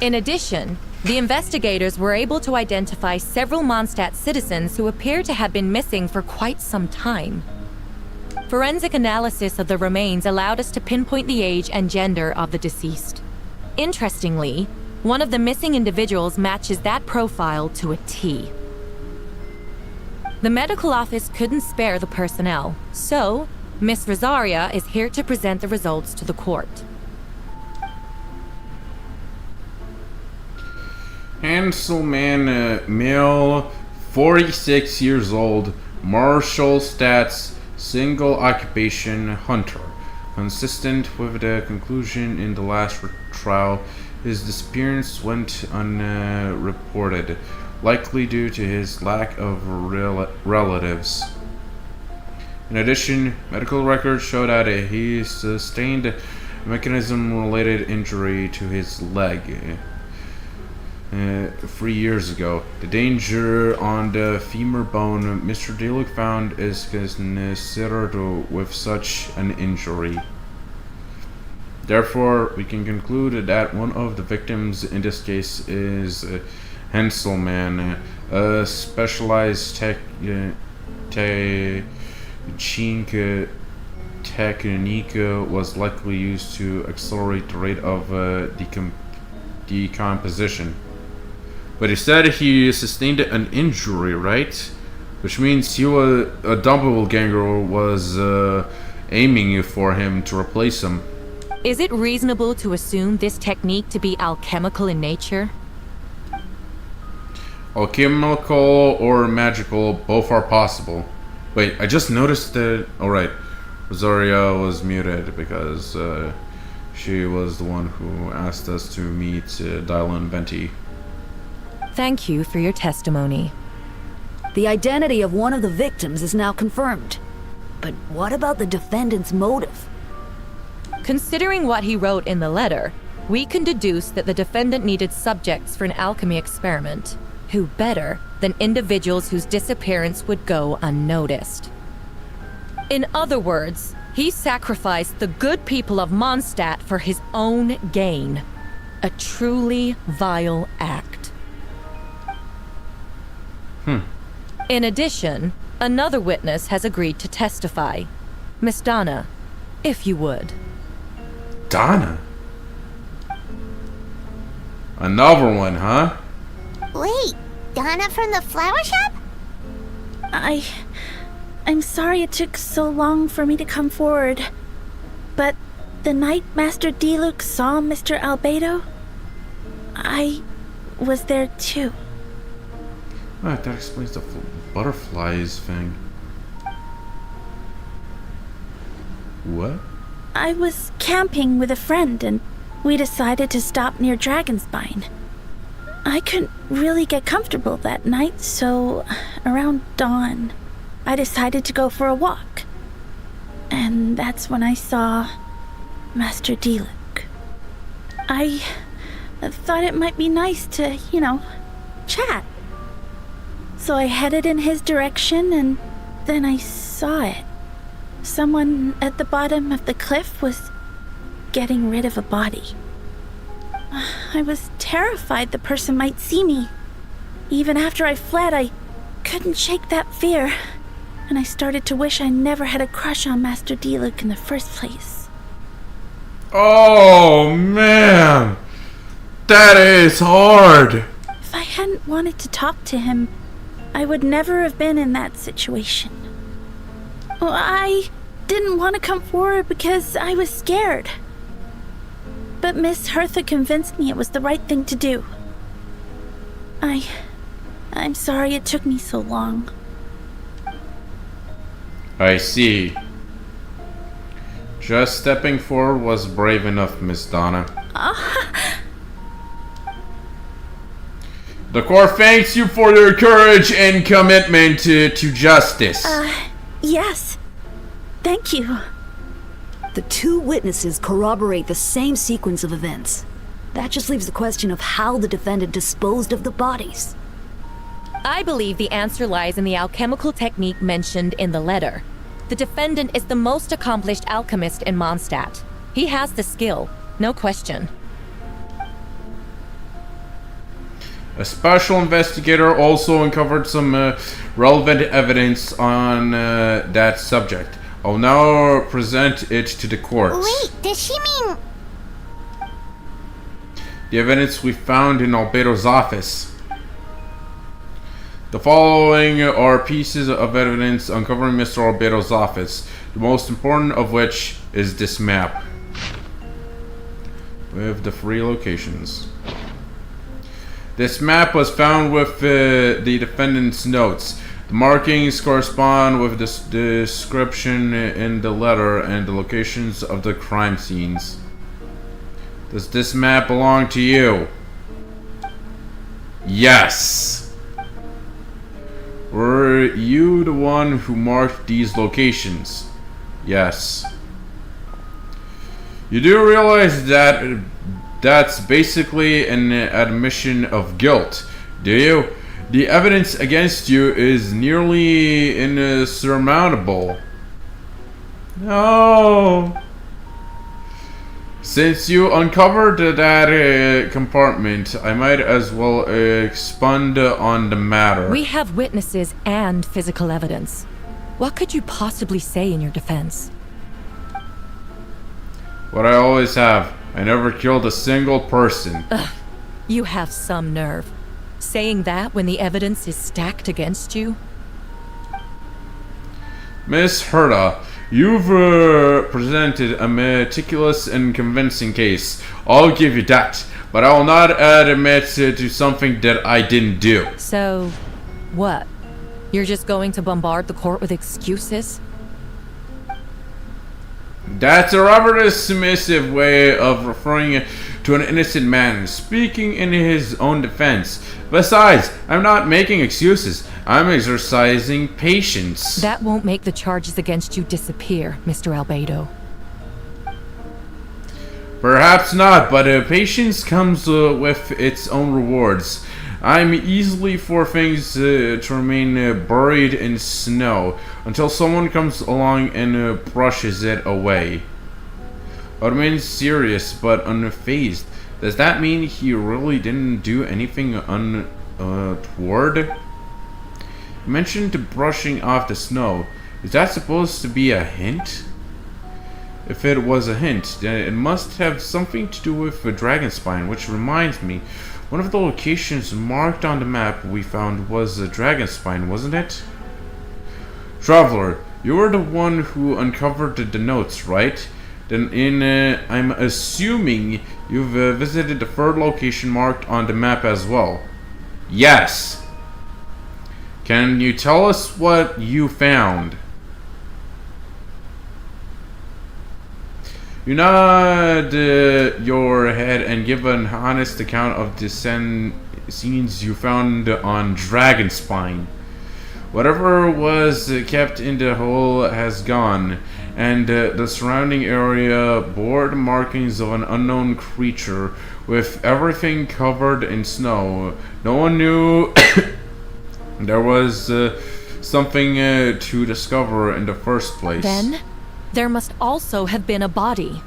In addition, the investigators were able to identify several Mondstadt citizens who appear to have been missing for quite some time. Forensic analysis of the remains allowed us to pinpoint the age and gender of the deceased. Interestingly, One of the missing individuals matches that profile to a T. The medical office couldn't spare the personnel, so Miss Rosaria is here to present the results to the court. Hanselman, male, 46 years old, martial stats, single occupation, hunter. Consistent with the conclusion in the last trial, his disappearance went unreported, likely due to his lack of relatives. In addition, medical records show that he sustained a mechanism-related injury to his leg 3 years ago. The danger on the femur bone Mr. Diluc found is considered with such an injury. Therefore, we can conclude that one of the victims in this case is Hanselman, a specialized technique was likely used to accelerate the rate of decomposition. But he said he sustained an injury, right? Which means a doppelganger was aiming for him to replace him. Is it reasonable to assume this technique to be alchemical in nature? Alchemical or magical, both are possible. Wait, I just noticed that... Alright, Rosaria was muted because she was the one who asked us to meet Dylan Venti. Thank you for your testimony. The identity of one of the victims is now confirmed. But what about the defendant's motive? Considering what he wrote in the letter, we can deduce that the defendant needed subjects for an alchemy experiment. Who better than individuals whose disappearance would go unnoticed? In other words, he sacrificed the good people of Mondstadt for his own gain. A truly vile act. In addition, another witness has agreed to testify. Miss Donna, if you would. Donna? Another one, huh? Wait, Donna from the flower shop? I'm sorry it took so long for me to come forward. But the night Master Diluc saw Mr. Albedo, I was there too. Right, that explains the butterflies thing. What? I was camping with a friend and we decided to stop near Dragonspine. I couldn't really get comfortable that night, so around dawn, I decided to go for a walk. And that's when I saw Master Diluc. I thought it might be nice to, chat. So I headed in his direction and then I saw it. Someone at the bottom of the cliff was getting rid of a body. I was terrified the person might see me. Even after I fled, I couldn't shake that fear. And I started to wish I never had a crush on Master Diluc in the first place. Oh, man! That is hard! If I hadn't wanted to talk to him, I would never have been in that situation. Well, I didn't want to come forward because I was scared. But Miss Hertha convinced me it was the right thing to do. I'm sorry it took me so long. I see. Just stepping forward was brave enough, Miss Donna. The court thanks you for your courage and commitment to justice. Yes. Thank you. The two witnesses corroborate the same sequence of events. That just leaves the question of how the defendant disposed of the bodies. I believe the answer lies in the alchemical technique mentioned in the letter. The defendant is the most accomplished alchemist in Mondstadt. He has the skill, no question. A special investigator also uncovered some relevant evidence on that subject. I'll now present it to the court. Wait, does she mean... the evidence we found in Albedo's office. The following are pieces of evidence uncovering Mr. Albedo's office, the most important of which is this map with the 3 locations. This map was found with the defendant's notes. The markings correspond with the description in the letter and the locations of the crime scenes. Does this map belong to you? Yes. Were you the one who marked these locations? Yes. You do realize that that's basically an admission of guilt, do you? The evidence against you is nearly insurmountable. No. Since you uncovered that compartment, I might as well expand on the matter. We have witnesses and physical evidence. What could you possibly say in your defense? What I always have. I never killed a single person. Ugh, you have some nerve. Saying that when the evidence is stacked against you? Miss Herta, you've presented a meticulous and convincing case. I'll give you that, but I will not admit to something that I didn't do. So, what? You're just going to bombard the court with excuses? That's a rather dismissive way of referring to an innocent man speaking in his own defense. Besides, I'm not making excuses. I'm exercising patience. That won't make the charges against you disappear, Mr. Albedo. Perhaps not, but patience comes with its own rewards. I'm easily for things to remain buried in snow until someone comes along and brushes it away. I remain serious but unfazed. Does that mean he really didn't do anything untoward? You mentioned brushing off the snow. Is that supposed to be a hint? If it was a hint, then it must have something to do with the dragon spine, which reminds me, one of the locations marked on the map we found was a dragon spine, wasn't it? Traveler, you were the one who uncovered the notes, right? Then I'm assuming you've visited the 3rd location marked on the map as well. Yes. Can you tell us what you found? You nod your head and give an honest account of the scenes you found on Dragonspine. Whatever was kept in the hole has gone, and the surrounding area bore the markings of an unknown creature with everything covered in snow. No one knew there was something to discover in the first place. Then, there must also have been a body.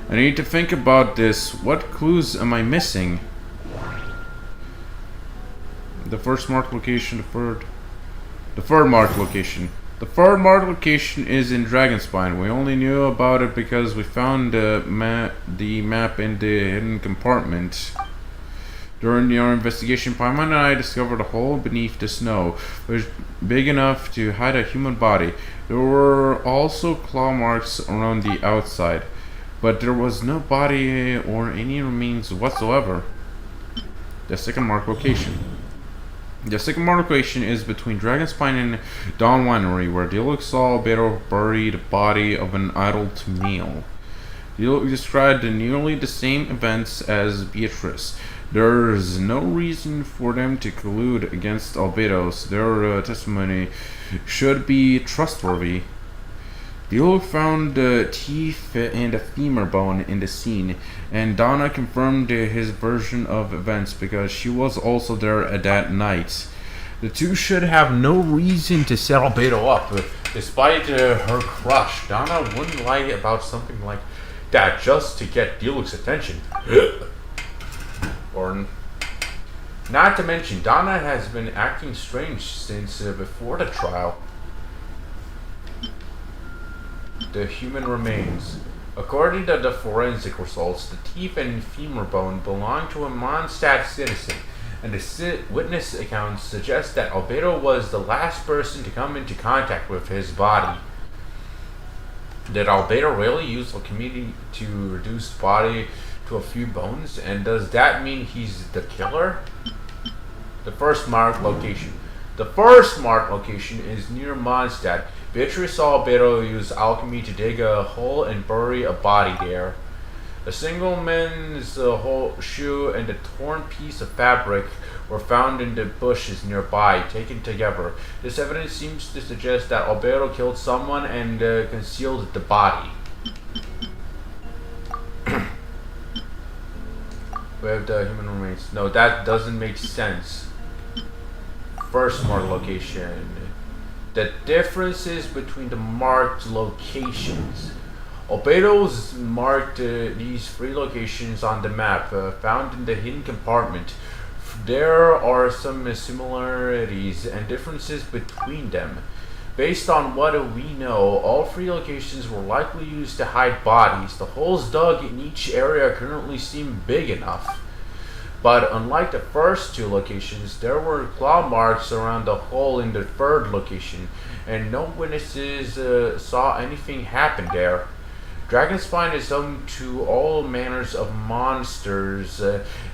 I need to think about this. What clues am I missing? The first marked location, the third marked location. The third marked location is in Dragonspine. We only knew about it because we found the map in the hidden compartment. During our investigation, Paimon and I discovered a hole beneath the snow. It was big enough to hide a human body. There were also claw marks around the outside, but there was no body or any remains whatsoever. The second marked location. The second marked location is between Dragonspine and Dawn Winery, where Diluc saw Albedo bury the body of an adult male. Diluc described nearly the same events as Beatrice. There's no reason for them to collude against Albedo, so their testimony should be trustworthy. Diluc found teeth and a femur bone in the scene, and Donna confirmed his version of events because she was also there at that night. The two should have no reason to set Albedo up. Despite her crush, Donna wouldn't lie about something like that just to get Diluc's attention. Or not to mention, Donna has been acting strange since before the trial. The human remains. According to the forensic results, the teeth and femur bone belonged to a Mondstadt citizen, and the witness accounts suggest that Albedo was the last person to come into contact with his body. Did Albedo really use alchemy to reduce the body to a few bones? And does that mean he's the killer? The first marked location. The first marked location is near Mondstadt. Beatrice saw Albedo use alchemy to dig a hole and bury a body there. A single men's whole shoe and a torn piece of fabric were found in the bushes nearby, taken together. This evidence seems to suggest that Albedo killed someone and concealed the body. With the human remains. No, that doesn't make sense. First marked location. The differences between the marked locations. Albedo's marked these 3 locations on the map, found in the hidden compartment. There are some similarities and differences between them. Based on what we know, all 3 locations were likely used to hide bodies. The holes dug in each area currently seem big enough. But unlike the first 2 locations, there were claw marks around the hole in the 3rd location, and no witnesses saw anything happen there. Dragonspine is home to all manners of monsters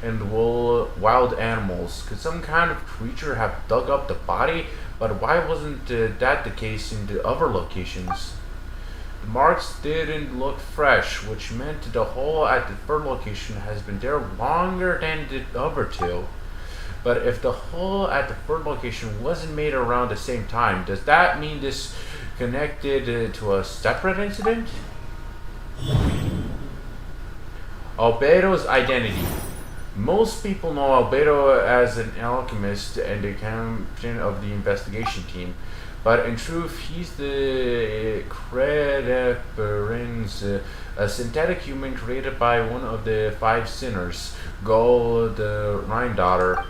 and wild animals. Could some kind of creature have dug up the body? But why wasn't that the case in the other locations? The marks didn't look fresh, which meant the hole at the 3rd location has been there longer than the other 2. But if the hole at the 3rd location wasn't made around the same time, does that mean this connected to a separate incident? Albedo's identity. Most people know Albedo as an alchemist and the captain of the investigation team, but in truth, he's the Credeperins, a synthetic human created by one of the 5 sinners, Gold Rhindaughter.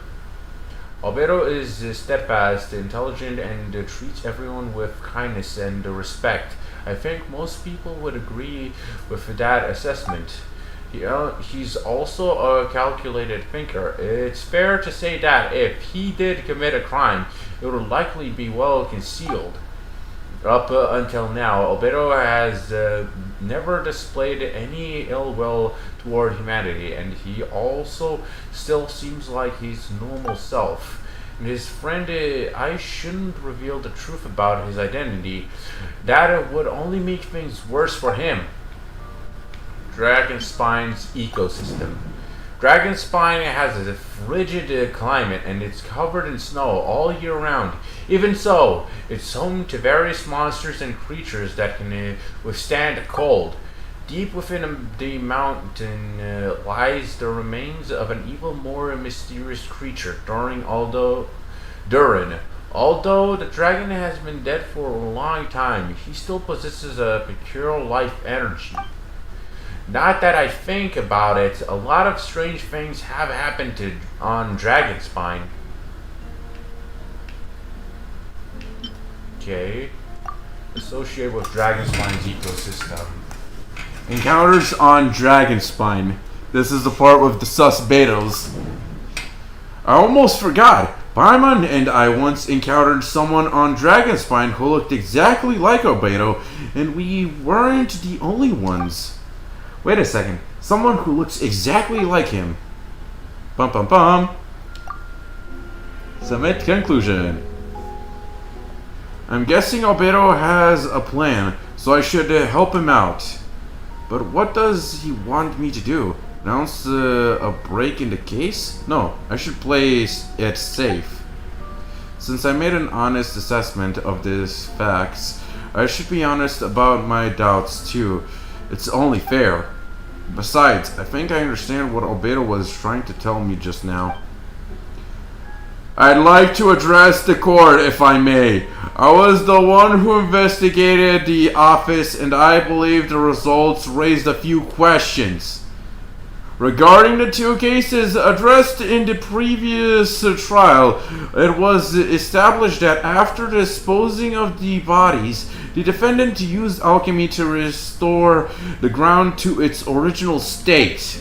Albedo is steadfast, intelligent, and treats everyone with kindness and respect. I think most people would agree with that assessment. He's also a calculated thinker. It's fair to say that if he did commit a crime, it would likely be well concealed. Up until now, Albedo has never displayed any ill will toward humanity, and he also still seems like his normal self. And his friend, I shouldn't reveal the truth about his identity. That would only make things worse for him. Dragonspine's ecosystem. Dragonspine has a frigid climate and it's covered in snow all year round. Even so, it's home to various monsters and creatures that can withstand the cold. Deep within the mountain lies the remains of an even more mysterious creature, Durin. Although the dragon has been dead for a long time, he still possesses a peculiar life energy. Not that I think about it, a lot of strange things have happened on Dragonspine. Okay. Associated with Dragonspine's ecosystem. Encounters on Dragonspine. This is the part with the sus betas. I almost forgot. Paimon and I once encountered someone on Dragonspine who looked exactly like Albedo, and we weren't the only ones. Wait a second. Someone who looks exactly like him. Bum bum bum. Submit conclusion. I'm guessing Albedo has a plan, so I should help him out. But what does he want me to do? Announce a break in the case? No, I should play it safe. Since I made an honest assessment of these facts, I should be honest about my doubts too. It's only fair. Besides, I think I understand what Albedo was trying to tell me just now. I'd like to address the court, if I may. I was the one who investigated the office, and I believe the results raised a few questions. Regarding the two cases addressed in the previous trial, it was established that after disposing of the bodies, the defendant used alchemy to restore the ground to its original state.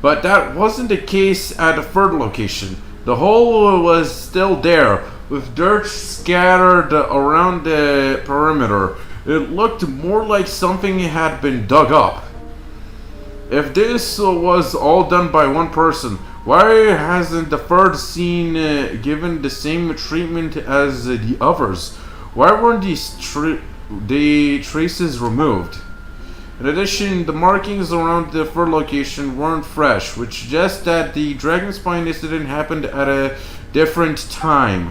But that wasn't the case at the third location. The hole was still there, with dirt scattered around the perimeter. It looked more like something had been dug up. If this was all done by one person, why hasn't the third scene given the same treatment as the others? Why weren't the traces removed? In addition, the markings around the third location weren't fresh, which suggests that the dragon spine incident happened at a different time.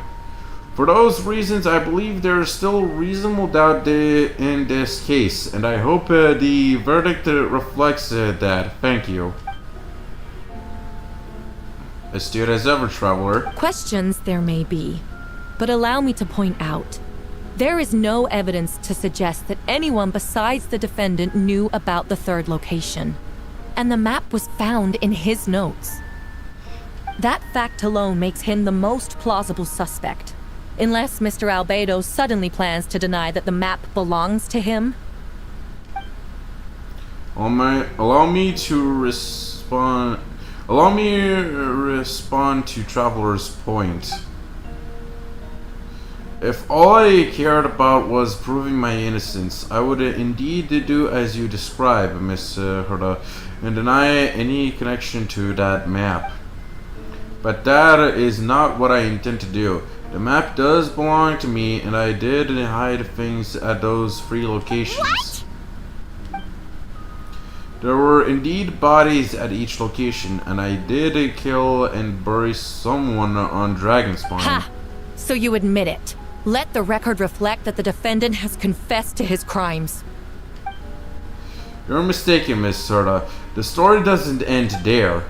For those reasons, I believe there is still reasonable doubt in this case, and I hope the verdict reflects that. Thank you. Astute as ever, traveler. Questions there may be, but allow me to point out, there is no evidence to suggest that anyone besides the defendant knew about the third location, and the map was found in his notes. That fact alone makes him the most plausible suspect. Unless Mr. Albedo suddenly plans to deny that the map belongs to him. Allow me to respond to Traveler's point. If all I cared about was proving my innocence, I would indeed do as you describe, Miss Herda, and deny any connection to that map. But that is not what I intend to do. The map does belong to me, and I did hide things at those 3 locations. What? There were indeed bodies at each location, and I did kill and bury someone on Dragonspawn. Ha! So you admit it. Let the record reflect that the defendant has confessed to his crimes. You're mistaken, Miss Serta. The story doesn't end there.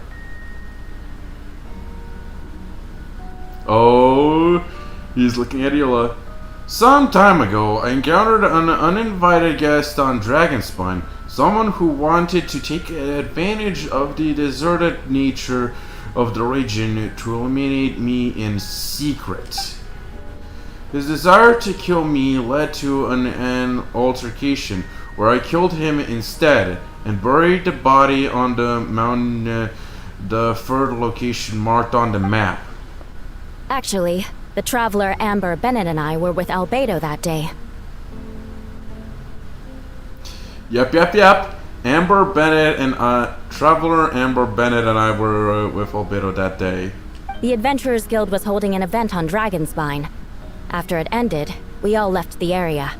Oh, he's looking at Hila. Some time ago, I encountered an uninvited guest on Dragonspine, someone who wanted to take advantage of the deserted nature of the region to eliminate me in secret. His desire to kill me led to an altercation where I killed him instead and buried the body on the mountain, the third location marked on the map. Actually, the traveler Amber Bennett and I were with Albedo that day. Yep. Amber Bennett and Traveler Amber Bennett and I were with Albedo that day. The Adventurers Guild was holding an event on Dragonspine. After it ended, we all left the area.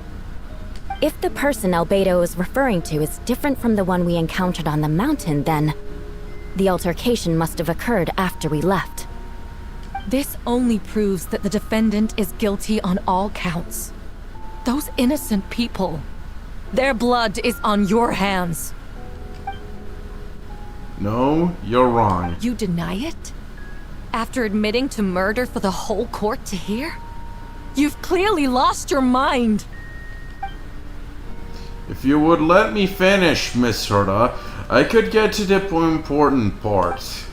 If the person Albedo is referring to is different from the one we encountered on the mountain, then the altercation must have occurred after we left. This only proves that the defendant is guilty on all counts. Those innocent people, their blood is on your hands. No, you're wrong. You deny it? After admitting to murder for the whole court to hear? You've clearly lost your mind. If you would let me finish, Miss Herda, I could get to the important part.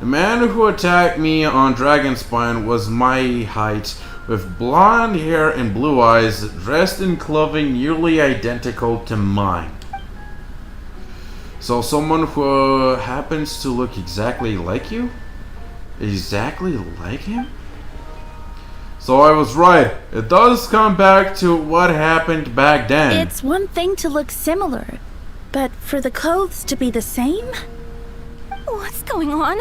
The man who attacked me on Dragonspine was my height, with blonde hair and blue eyes, dressed in clothing nearly identical to mine. So someone who happens to look exactly like you? Exactly like him? So I was right. It does come back to what happened back then. It's one thing to look similar, but for the clothes to be the same? What's going on?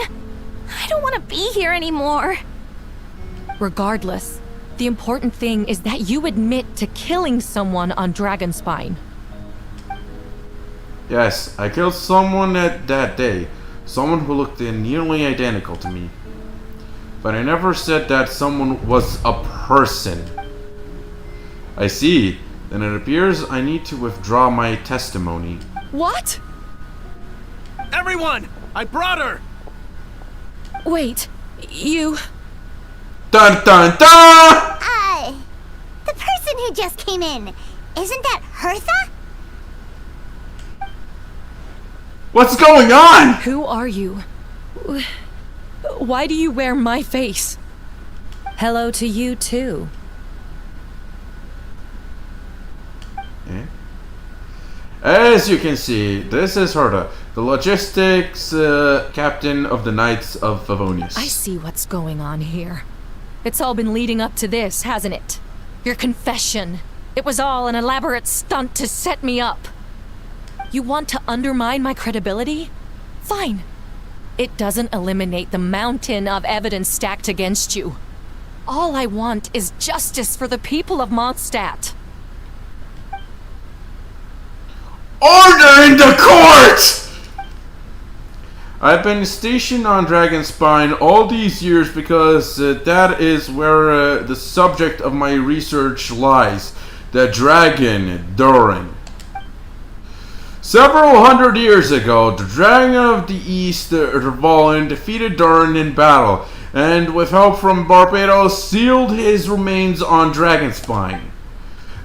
I don't want to be here anymore. Regardless, the important thing is that you admit to killing someone on Dragonspine. Yes, I killed someone that day. Someone who looked nearly identical to me. But I never said that someone was a person. I see. Then it appears I need to withdraw my testimony. What? Everyone! I brought her! Wait, you... Dun dun dun! The person who just came in, isn't that Hertha? What's going on? Who are you? Why do you wear my face? Hello to you too. As you can see, this is Herta, the logistics captain of the Knights of Favonius. I see what's going on here. It's all been leading up to this, hasn't it? Your confession. It was all an elaborate stunt to set me up. You want to undermine my credibility? Fine. It doesn't eliminate the mountain of evidence stacked against you. All I want is justice for the people of Mondstadt. Order in the court! I've been stationed on Dragonspine all these years because that is where the subject of my research lies. The dragon, Durin. Several hundred years ago, the Dragon of the East, Rvalin, defeated Durin in battle, and with help from Barbados, sealed his remains on Dragonspine.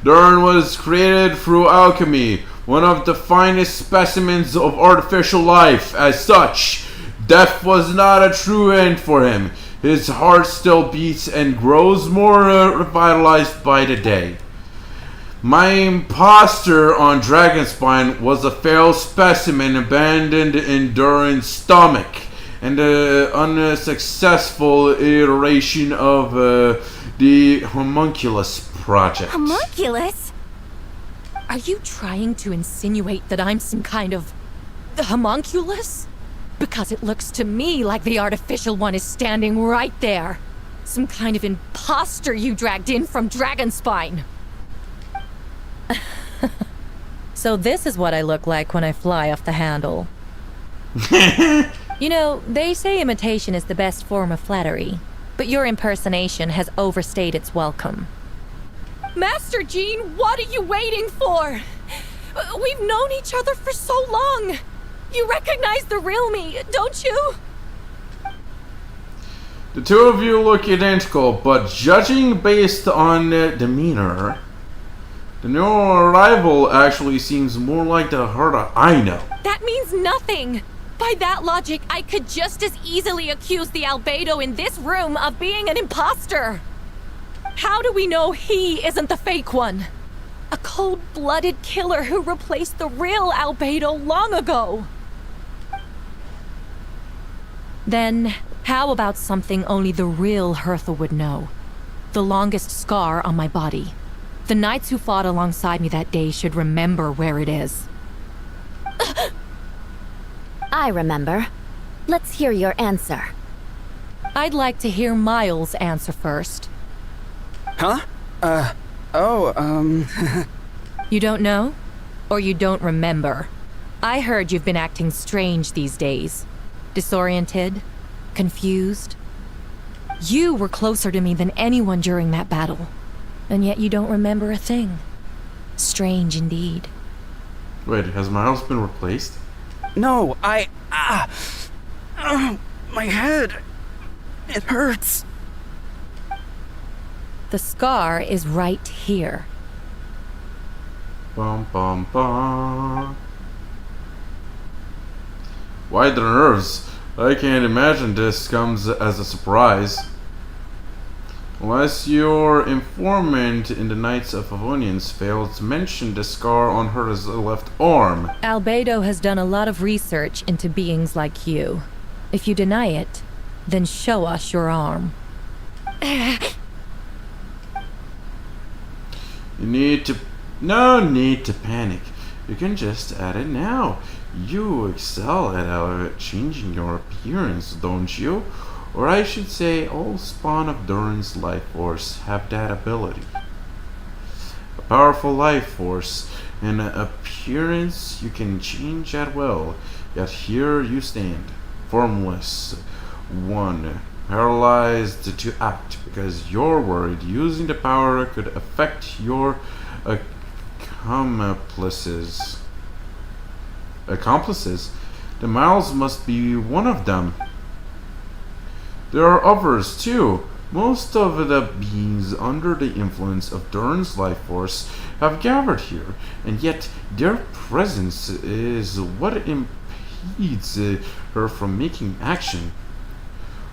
Durin was created through alchemy, one of the finest specimens of artificial life. As such, death was not a true end for him. His heart still beats and grows more revitalized by the day. My imposter on Dragonspine was a failed specimen abandoned in Durin's stomach, and an unsuccessful iteration of the Homunculus project. Homunculus? Are you trying to insinuate that I'm some kind of homunculus? Because it looks to me like the artificial one is standing right there. Some kind of imposter you dragged in from Dragonspine. So this is what I look like when I fly off the handle. You know, they say imitation is the best form of flattery, but your impersonation has overstayed its welcome. Master Jean, what are you waiting for? We've known each other for so long. You recognize the real me, don't you? The two of you look identical, but judging based on demeanor, the new arrival actually seems more like the Herta I know. That means nothing. By that logic, I could just as easily accuse the albedo in this room of being an imposter. How do we know he isn't the fake one? A cold-blooded killer who replaced the real albedo long ago. Then, how about something only the real Hertha would know? The longest scar on my body. The knights who fought alongside me that day should remember where it is. I remember. Let's hear your answer. I'd like to hear Miles' answer first. Huh? You don't know? Or you don't remember? I heard you've been acting strange these days. Disoriented? Confused? You were closer to me than anyone during that battle. And yet you don't remember a thing. Strange indeed. Wait, has Miles been replaced? No, my head. It hurts. The scar is right here. Bum bum bum. Why the nerves? I can't imagine this comes as a surprise. Unless your informant in the Knights of Favonians failed to mention the scar on her left arm. Albedo has done a lot of research into beings like you. If you deny it, then show us your arm. No need to panic. You can just add it now. You excel at changing your appearance, don't you? Or I should say, all spawn of Durin's life force have that ability. A powerful life force, and an appearance you can change at will. Yet here you stand, formless, one, paralyzed to act because you're worried using the power could affect your accomplices. The Miles must be one of them. There are others too. Most of the beings under the influence of Durin's life force have gathered here, and yet their presence is what impedes her from making action.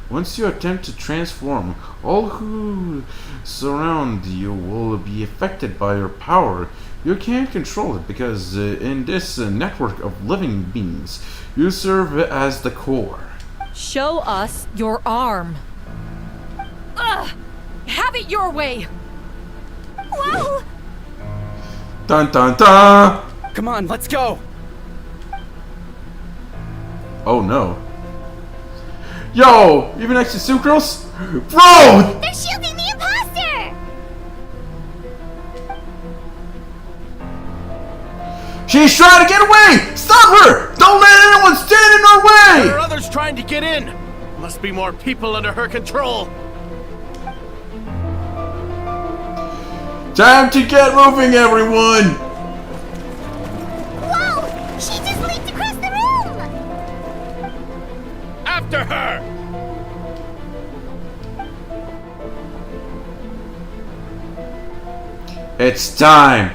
Once you attempt to transform, all who surround you will be affected by your power. You can't control it because in this network of living beings, you serve as the core. Show us your arm. Ugh! Have it your way! Whoa! Dun dun dun! Come on, let's go! Oh no. Yo! Even next to Sucrose? Bro! They're shielding the imposter! She's trying to get away! Stop her! Don't let anyone stand in her way! There are others trying to get in. Must be more people under her control. Time to get moving, everyone! Whoa! She just leaped across the room! After her! It's time!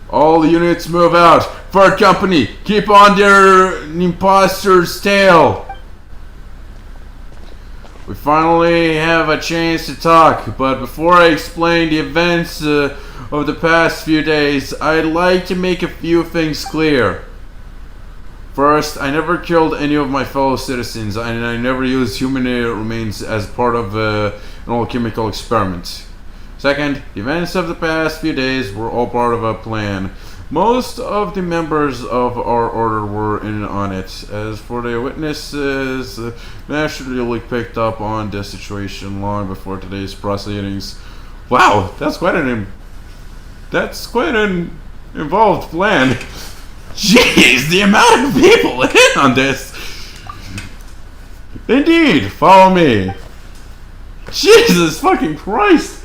All units move out! Third company, keep on their imposter's tail! We finally have a chance to talk, but before I explain the events of the past few days, I'd like to make a few things clear. First, I never killed any of my fellow citizens, and I never used human remains as part of an alchemical experiment. Second, the events of the past few days were all part of a plan. Most of the members of our order were in on it. As for the witnesses, naturally picked up on the situation long before today's proceedings. Wow, that's quite an involved plan. Jeez, the amount of people in on this. Indeed, follow me. Jesus fucking Christ.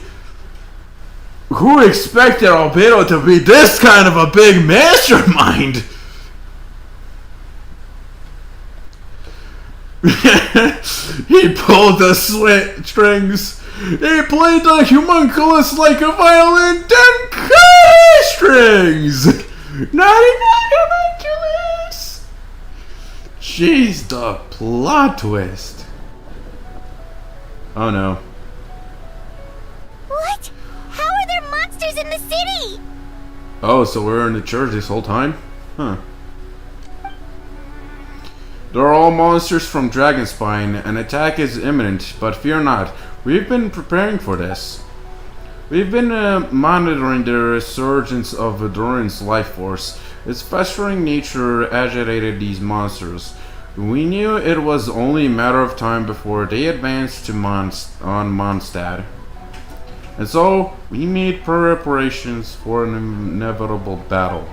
Who expected Albedo to be this kind of a big mastermind? He pulled the strings. He played the homunculus like a violin, then cut strings. Naughty homunculus. Jeez, the plot twist. Oh no. What? How are there monsters in the city? Oh, so we're in the church this whole time? Huh. They're all monsters from Dragonspine. An attack is imminent, but fear not. We've been preparing for this. We've been monitoring the resurgence of Doran's life force. Its festering nature agitated these monsters. We knew it was only a matter of time before they advanced to Mondstadt. And so, we made preparations for an inevitable battle.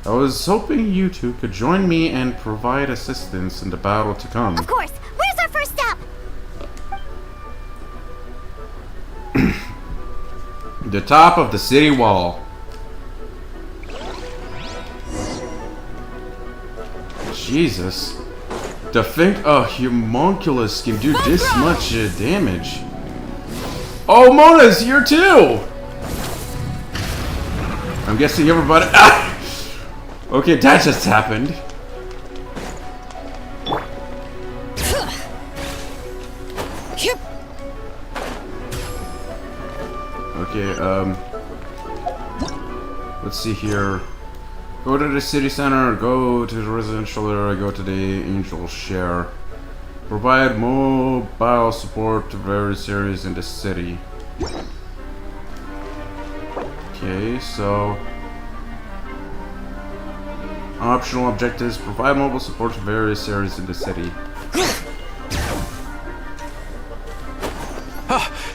I was hoping you two could join me and provide assistance in the battle to come. Of course. Where's our first stop? The top of the city wall. Jesus. To think a homunculus can do this much damage. Oh, Mona's here too! I'm guessing everybody... Ah! Okay, that just happened. Okay, let's see here. Go to the city center, go to the residential area, go to the Angel Share. Provide mobile support to various areas in the city. Okay, so... Optional objectives, provide mobile support to various areas in the city.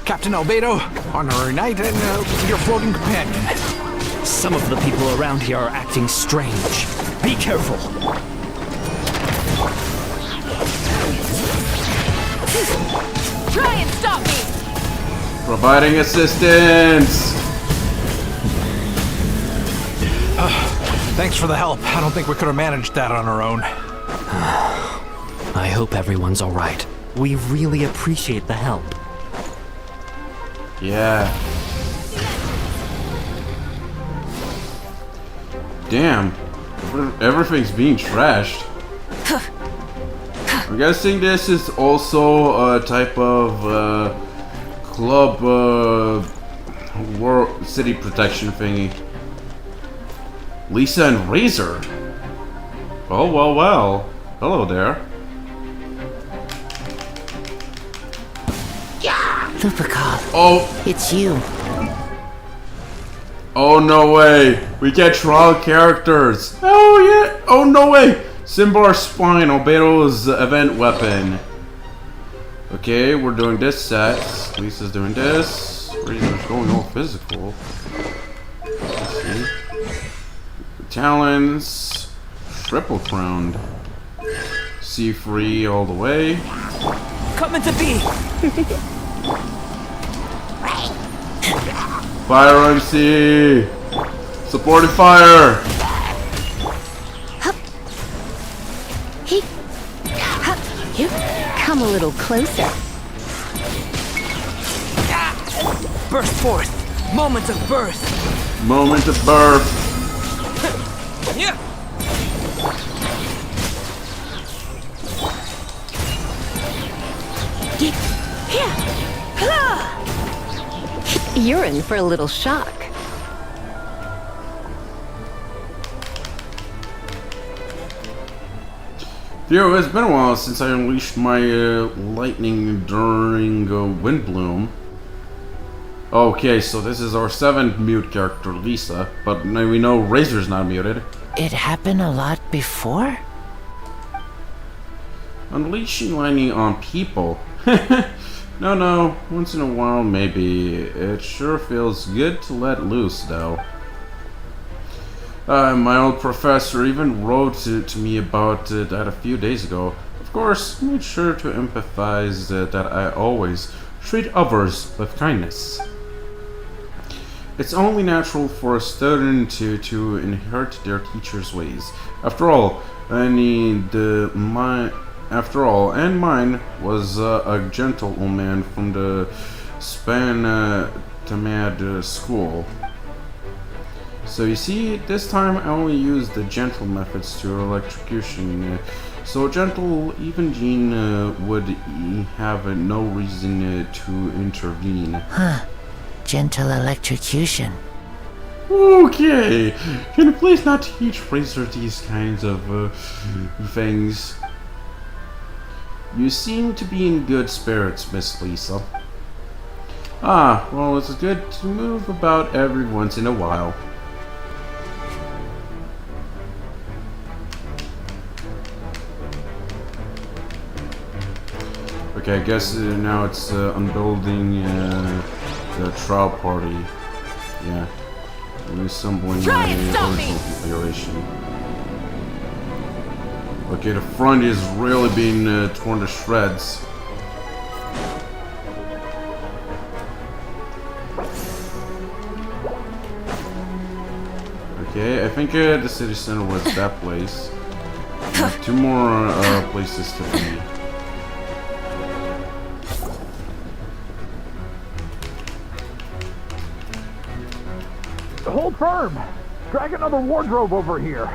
Captain Albedo, honorary knight, and your floating companion. Some of the people around here are acting strange. Be careful. Try and stop me! Providing assistance! Thanks for the help. I don't think we could have managed that on our own. I hope everyone's alright. We really appreciate the help. Yeah. Damn. Everything's being trashed. I'm guessing this is also a type of club world city protection thingy. Lisa and Razor. Oh, well, well. Hello there. Lupical. Oh. It's you. Oh, no way. We get trial characters. Oh, yeah. Oh, no way. Simbar's spine, Albedo's event weapon. Okay, we're doing this set. Lisa's doing this. Razor's going all physical. Let's see. Talons. Triple crowned. C3 all the way. Coming to be. Fire MC! Supporting fire! You come a little closer. Burst forth. Moment of birth. Moment of birth. Yeah. You're in for a little shock. Theo, it's been a while since I unleashed my lightning during Wind Bloom. Okay, so this is our 7th mute character, Lisa, but now we know Razor's not muted. It happened a lot before? Unleashing lightning on people? No, once in a while maybe. It sure feels good to let loose, though. My old professor even wrote to me about that a few days ago. Of course, made sure to empathize that I always treat others with kindness. It's only natural for a student to inherit their teacher's ways. After all, and mine was a gentle old man from the Span-Tamad school. So you see, this time I only used the gentle methods to electrocution. So gentle, even Jean would have no reason to intervene. Huh. Gentle electrocution. Okay, can you please not teach Razor these kinds of things? You seem to be in good spirits, Miss Lisa. Ah, well, it's good to move about every once in a while. Okay, I guess now it's unbuilding the trial party. Yeah. Reassembling my original configuration. Okay, the front is really being torn to shreds. Okay, I think the city center was that place. 2 more places to be. Hold firm! Drag another wardrobe over here!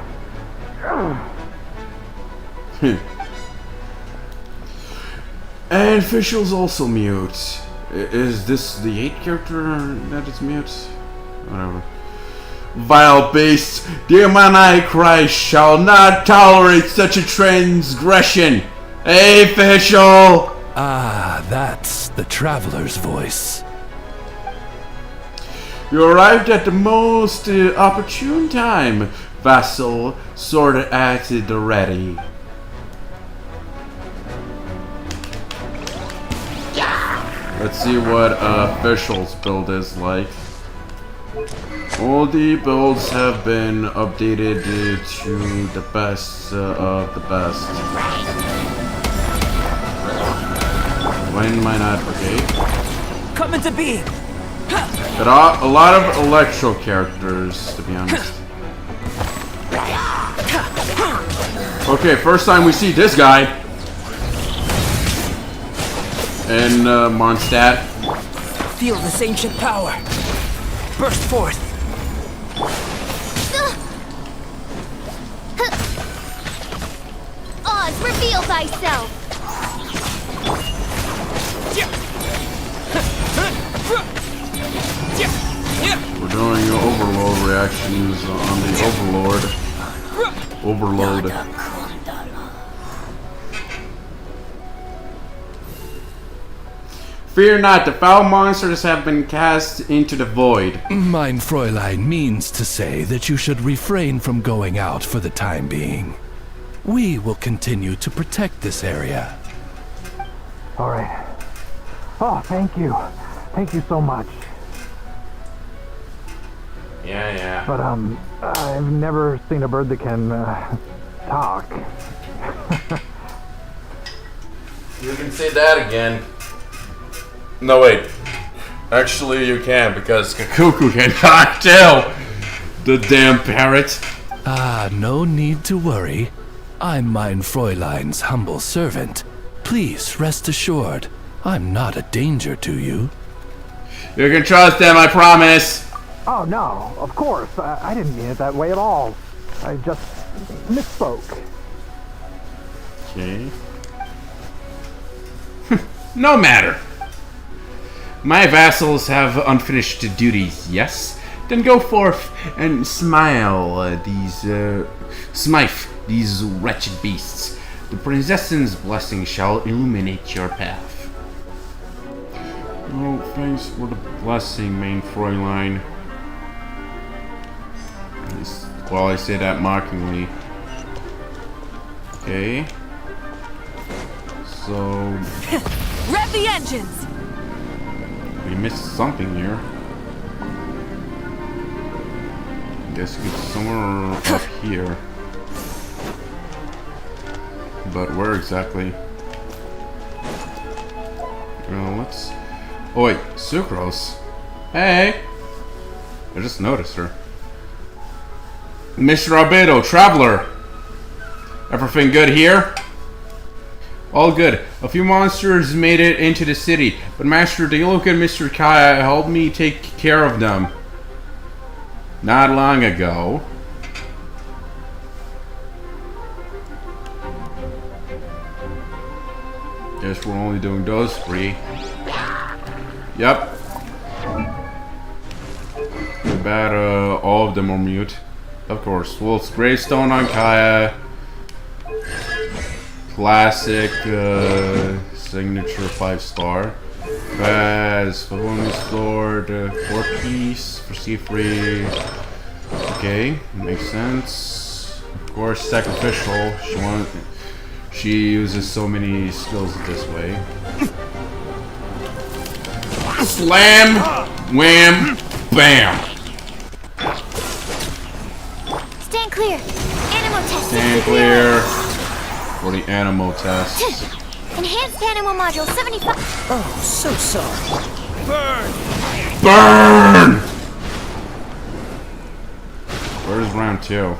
And official's also mute. Is this the 8th character that is mute? Whatever. Vile beasts, the Antichrist shall not tolerate such a transgression. Official! Ah, that's the traveler's voice. You arrived at the most opportune time, vassal. Sword at the ready. Let's see what official's build is like. All the builds have been updated to the best of the best. When might not? Okay. Coming to be. There are a lot of electro characters, to be honest. Okay, first time we see this guy. And Mondstadt. Feel this ancient power. Burst forth. Reveal thyself! We're doing overload reactions on the overlord. Overload. Fear not, the foul monsters have been cast into the void. Mein Fräulein means to say that you should refrain from going out for the time being. We will continue to protect this area. All right. Oh, thank you. Thank you so much. Yeah. But, I've never seen a bird that can, talk. You can say that again. No, wait. Actually, you can, because Kakuku can talk too! The damn parrot. Ah, no need to worry. I'm Mein Fräulein's humble servant. Please rest assured, I'm not a danger to you. You can trust them, I promise! Oh, no, of course. I didn't mean it that way at all. I just misspoke. Okay. No matter. My vassals have unfinished duties, yes? Then go forth and smite these wretched beasts. The princess's blessing shall illuminate your path. Oh, thanks for the blessing, Mein Fräulein. Well, I say that mockingly. Okay. So... Rev the engines! We missed something here. Guess it's somewhere up here. But where exactly? Well, let's... Oh wait, Sucrose. Hey! I just noticed her. Mr. Albedo, Traveler! Everything good here? All good. A few monsters made it into the city, but Master Diluc and Mr. Kaya helped me take care of them. Not long ago. Guess we're only doing those three. Yep. Too bad all of them are mute. Of course. Wolf's Gravestone on Kaya. Classic signature 5-star. Baz, Favonius Sword, 4-piece for C3. Okay, makes sense. Of course, sacrificial. She uses so many skills this way. Slam, wham, bam. Stand clear. Animal test. Stand clear. For the animal test. Enhanced animal module 75. Oh, so sorry. Burn! Burn! Where's round 2?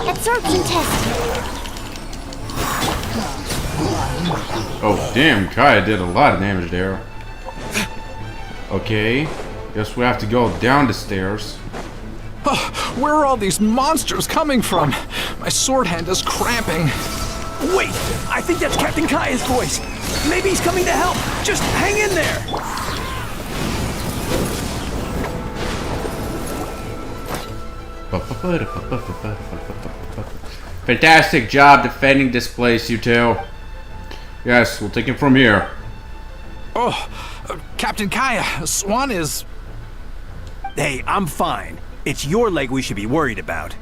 Absorption test. Oh, damn, Kaya did a lot of damage there. Okay, guess we have to go down the stairs. Oh, where are all these monsters coming from? My sword hand is cramping. Wait! I think that's Captain Kaya's voice! Maybe he's coming to help! Just hang in there! Fantastic job defending this place, you two. Yes, we'll take it from here. Oh, Captain Kaya, Swan is... Hey, I'm fine. It's your leg we should be worried about.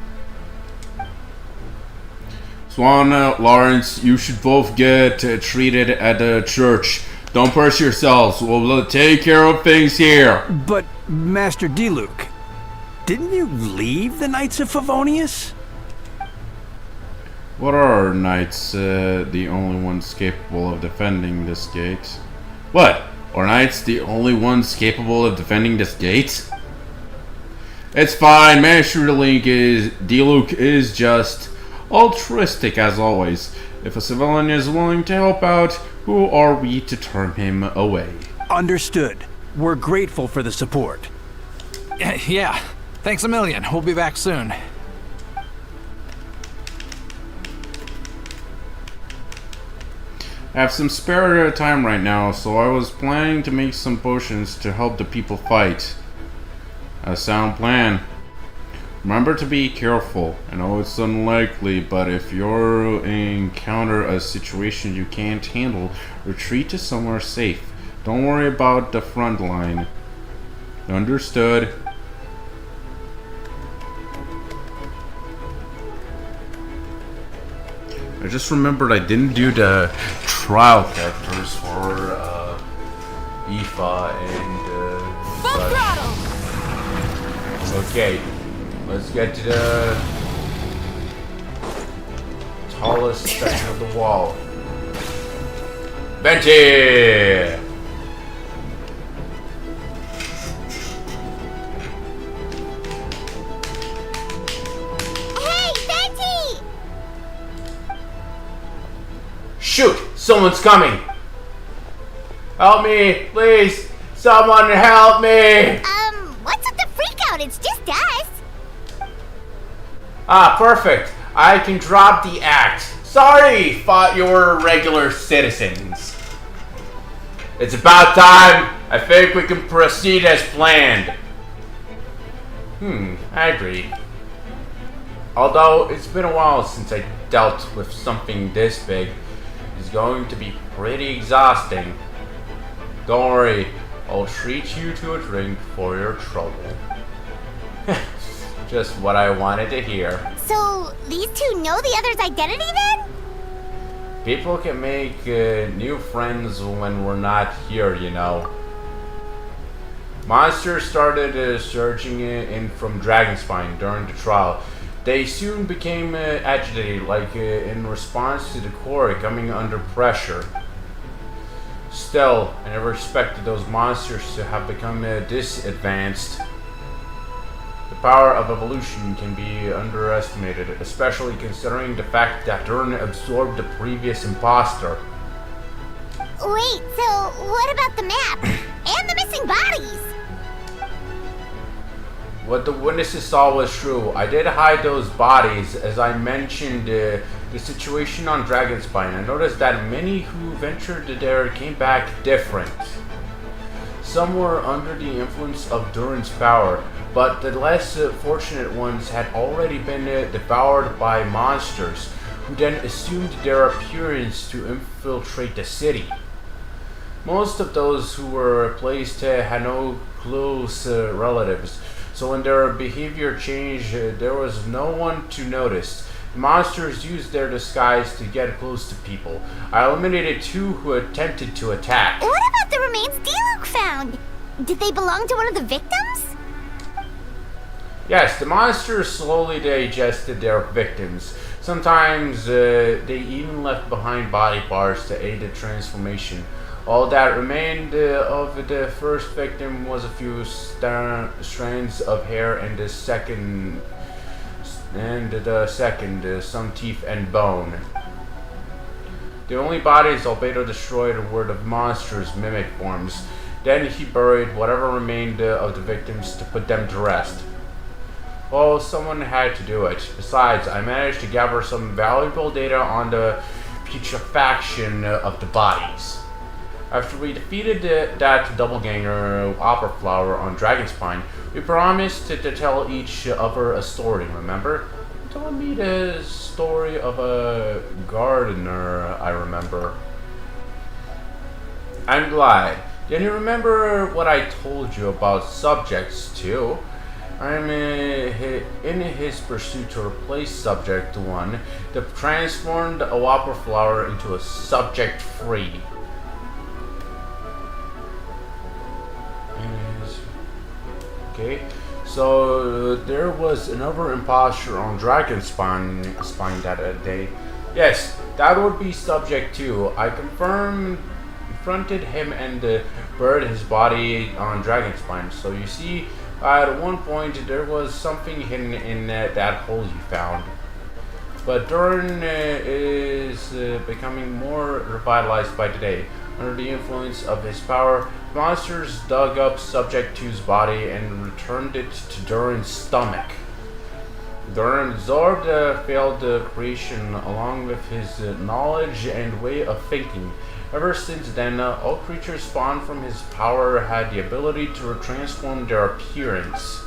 Swan, Lawrence, you should both get treated at the church. Don't push yourselves. We'll take care of things here. But, Master Diluc, didn't you leave the Knights of Favonius? What are knights the only ones capable of defending this gate? What? Are knights the only ones capable of defending this gate? It's fine. Master Diluc is just altruistic as always. If a civilian is willing to help out, who are we to turn him away? Understood. We're grateful for the support. Yeah, Thanks a million. We'll be back soon. I have some spare time right now, so I was planning to make some potions to help the people fight. A sound plan. Remember to be careful. I know it's unlikely, but if you encounter a situation you can't handle, retreat to somewhere safe. Don't worry about the front line. Understood. I just remembered I didn't do the trial characters for Aoife and such. Okay, let's get to the tallest section of the wall. Venti! Shoot! Someone's coming! Help me! Please! Someone help me! What's with the freak out? It's just us. Ah, perfect. I can drop the axe. Sorry, thought you were regular citizens. It's about time. I think we can proceed as planned. I agree. Although, it's been a while since I dealt with something this big. It's going to be pretty exhausting. Don't worry, I'll treat you to a drink for your trouble. Just what I wanted to hear. So, these two know the other's identity then? People can make new friends when we're not here, you know. Monsters started surging in from Dragonspine during the trial. They soon became agitated, like in response to the core coming under pressure. Still, I never expected those monsters to have become this advanced. The power of evolution can be underestimated, especially considering the fact that Durin absorbed the previous imposter. Wait, so what about the map? And the missing bodies? What the witnesses saw was true. I did hide those bodies, as I mentioned the situation on Dragonspine. I noticed that many who ventured there came back different. Some were under the influence of Durin's power, but the less fortunate ones had already been devoured by monsters, who then assumed their appearance to infiltrate the city. Most of those who were replaced had no close relatives, so when their behavior changed, there was no one to notice. The monsters used their disguise to get close to people. I eliminated two who attempted to attack. What about the remains Diluc found? Did they belong to one of the victims? Yes, the monsters slowly digested their victims. Sometimes they even left behind body parts to aid the transformation. All that remained of the first victim was a few strands of hair, and the second, some teeth and bone. The only bodies Albedo destroyed were the monster's mimic forms. Then he buried whatever remained of the victims to put them to rest. Well, someone had to do it. Besides, I managed to gather some valuable data on the putrefaction of the bodies. After we defeated that doppelganger Opera Flower on Dragonspine, we promised to tell each other a story, remember? You told me the story of a gardener, I remember. I'm glad. Then you remember what I told you about subjects, too? I'm in his pursuit to replace Subject 1, the transformed Opera Flower into a Subject 3. Okay, so there was another imposter on Dragonspine that day. Yes, that would be Subject 2. I confronted him and buried his body on Dragonspine. So you see, at one point there was something hidden in that hole you found. But Durin is becoming more revitalized by the day. Under the influence of his power, monsters dug up Subject 2's body and returned it to Durin's stomach. Durin absorbed the failed creation along with his knowledge and way of thinking. Ever since then, all creatures spawned from his power had the ability to transform their appearance.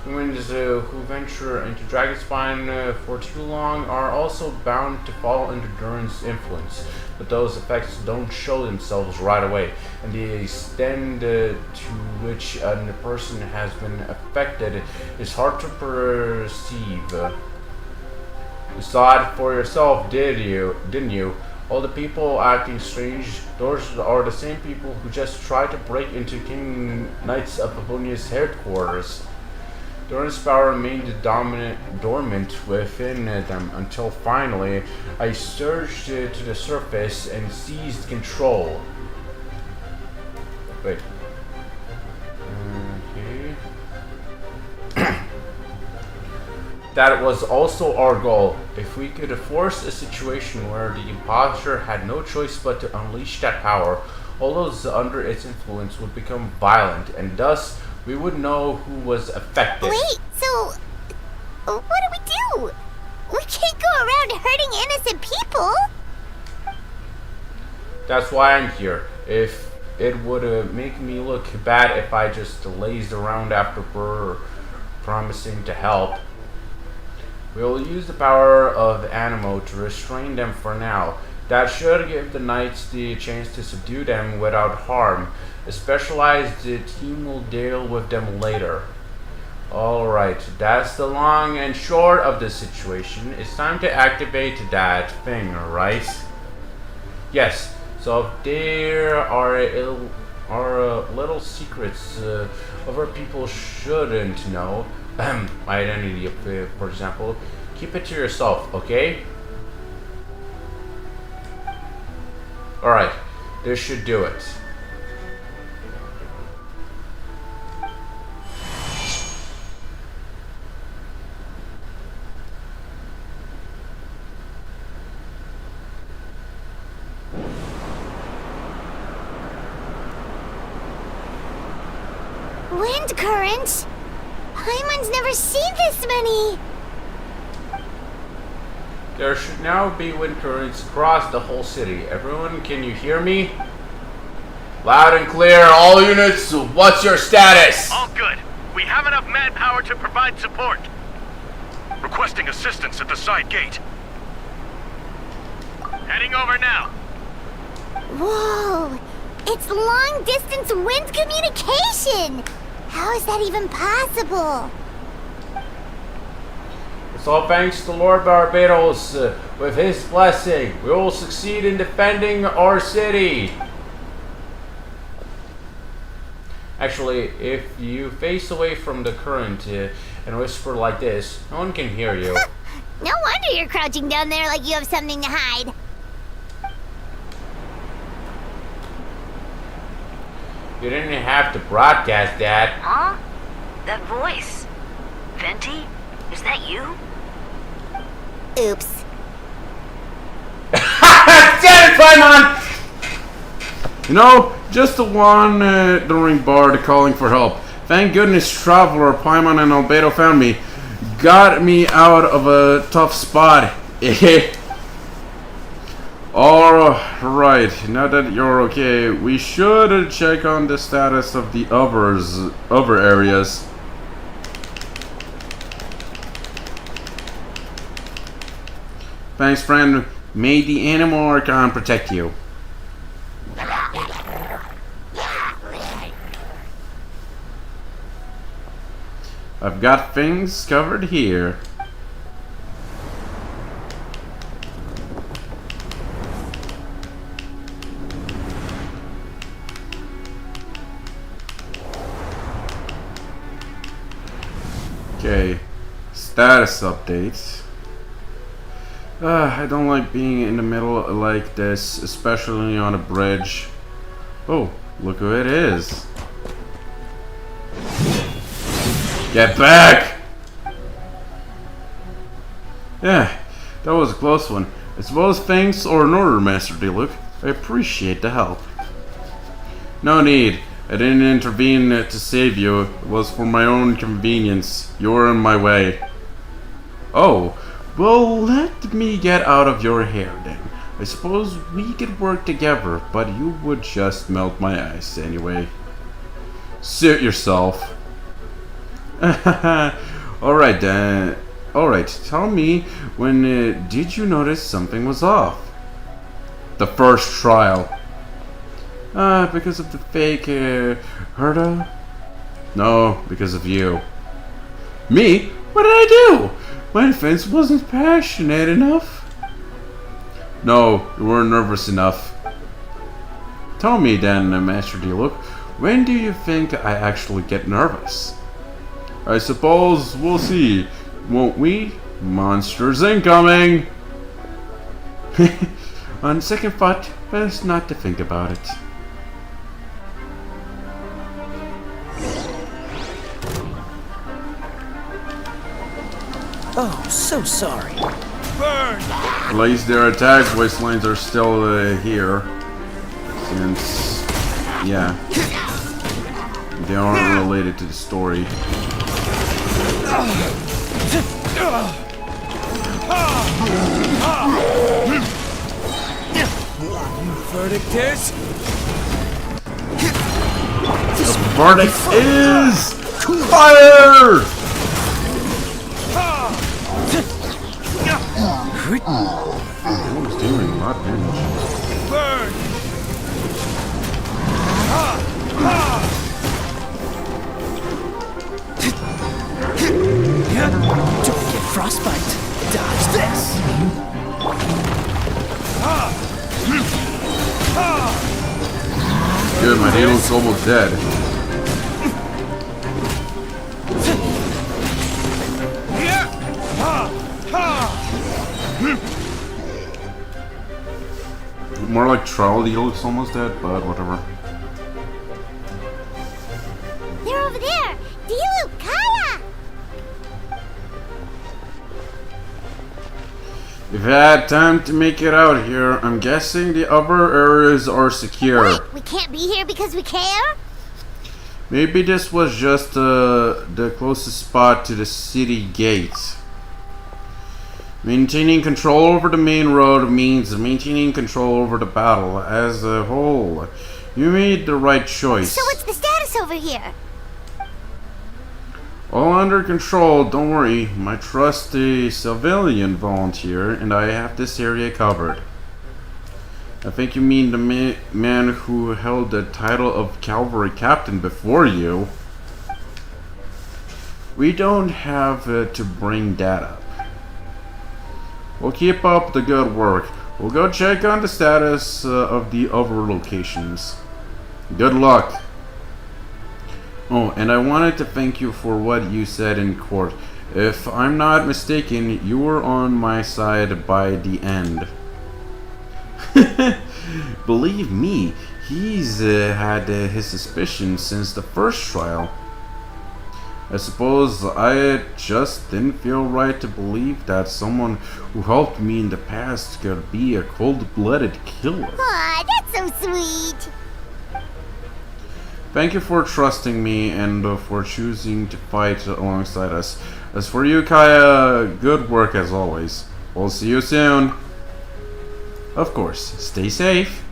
Humans who venture into Dragonspine for too long are also bound to fall under Durin's influence, but those effects don't show themselves right away, and the extent to which a person has been affected is hard to perceive. You saw it for yourself, didn't you? All the people acting strange, those are the same people who just tried to break into King Knights of Pavonia's headquarters. Durin's power remained dormant within them until finally I surged to the surface and seized control. Wait. Okay. That was also our goal. If we could force a situation where the imposter had no choice but to unleash that power, all those under its influence would become violent, and thus we would know who was affected. Wait, so what do? We can't go around hurting innocent people. That's why I'm here. If it would make me look bad if I just lazed around after promising to help. We'll use the power of Animo to restrain them for now. That should give the knights the chance to subdue them without harm. A specialized team will deal with them later. Alright, that's the long and short of the situation. It's time to activate that thing, right? Yes, so if there are little secrets other people shouldn't know, my identity, for example, keep it to yourself, okay? Alright, this should do it. Wind currents? Paimon's never seen this many. There should now be wind currents across the whole city. Everyone, can you hear me? Loud and clear, all units, what's your status? All good. We have enough manpower to provide support. Requesting assistance at the side gate. Heading over now. Whoa! It's long-distance wind communication! How is that even possible? It's all thanks to Lord Barbados. With his blessing, we will succeed in defending our city. Actually, if you face away from the current and whisper like this, no one can hear you. No wonder you're crouching down there like you have something to hide. You didn't have to broadcast that. Huh? That voice. Venti? Is that you? Oops. Damn it, Paimon! You know, just the one during Bard calling for help. Thank goodness Traveler, Paimon, and Albedo found me. Got me out of a tough spot. Alright, now that you're okay, we should check on the status of the other areas. Thanks, friend. May the Animal Archon protect you. I've got things covered here. Okay, status updates. I don't like being in the middle like this, especially on a bridge. Oh, look who it is. Get back! Yeah, that was a close one. I suppose thanks or in order, Master Diluc. I appreciate the help. No need. I didn't intervene to save you. It was for my own convenience. You were in my way. Oh, well, let me get out of your hair then. I suppose we could work together, but you would just melt my ice anyway. Suit yourself. Alright then. Alright, tell me, when did you notice something was off? The first trial. Because of the fake Herda? No, because of you. Me? What did I do? My defense wasn't passionate enough. No, you weren't nervous enough. Tell me then, Master D-Look, when do you think I actually get nervous? I suppose we'll see, won't we? Monsters incoming! On second thought, best not to think about it. Oh, so sorry. Burn! At least their attack voice lines are still here. Since, yeah, they aren't related to the story. Verdict is... The verdict is... fire! He's doing a lot of damage. Burn! Don't get frostbite. Dodge this. Good, my Dano's almost dead. More like Trolley looks almost dead, but whatever. They're over there! Dilu, Kaya! We've had time to make it out here. I'm guessing the other areas are secure. Wait, we can't be here because we care? Maybe this was just the closest spot to the city gates. Maintaining control over the main road means maintaining control over the battle as a whole. You made the right choice. So what's the status over here? All under control, don't worry. My trusty civilian volunteer and I have this area covered. I think you mean the man who held the title of cavalry captain before you. We don't have to bring that up. We'll keep up the good work. We'll go check on the status of the other locations. Good luck. Oh, and I wanted to thank you for what you said in court. If I'm not mistaken, you were on my side by the end. Believe me, he's had his suspicions since the first trial. I suppose I just didn't feel right to believe that someone who helped me in the past could be a cold-blooded killer. Aw, that's so sweet! Thank you for trusting me and for choosing to fight alongside us. As for you, Kaya, good work as always. We'll see you soon. Of course, stay safe.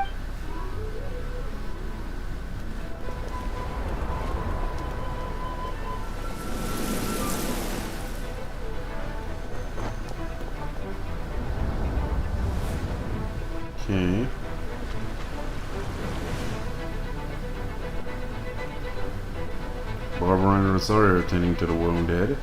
Okay. Barbara and Rosario are attending to the wounded.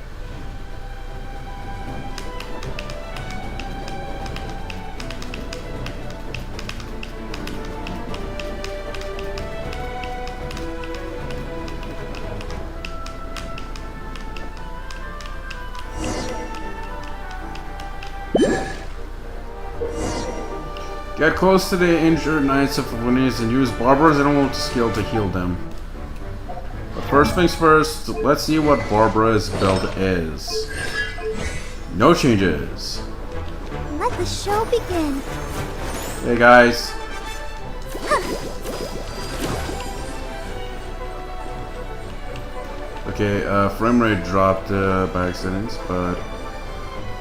Get close to the injured Knights of Venice and use Barbara's animal skill to heal them. But first things first, let's see what Barbara's build is. No changes. Let the show begin. Hey guys. Okay, frame rate dropped by accident, but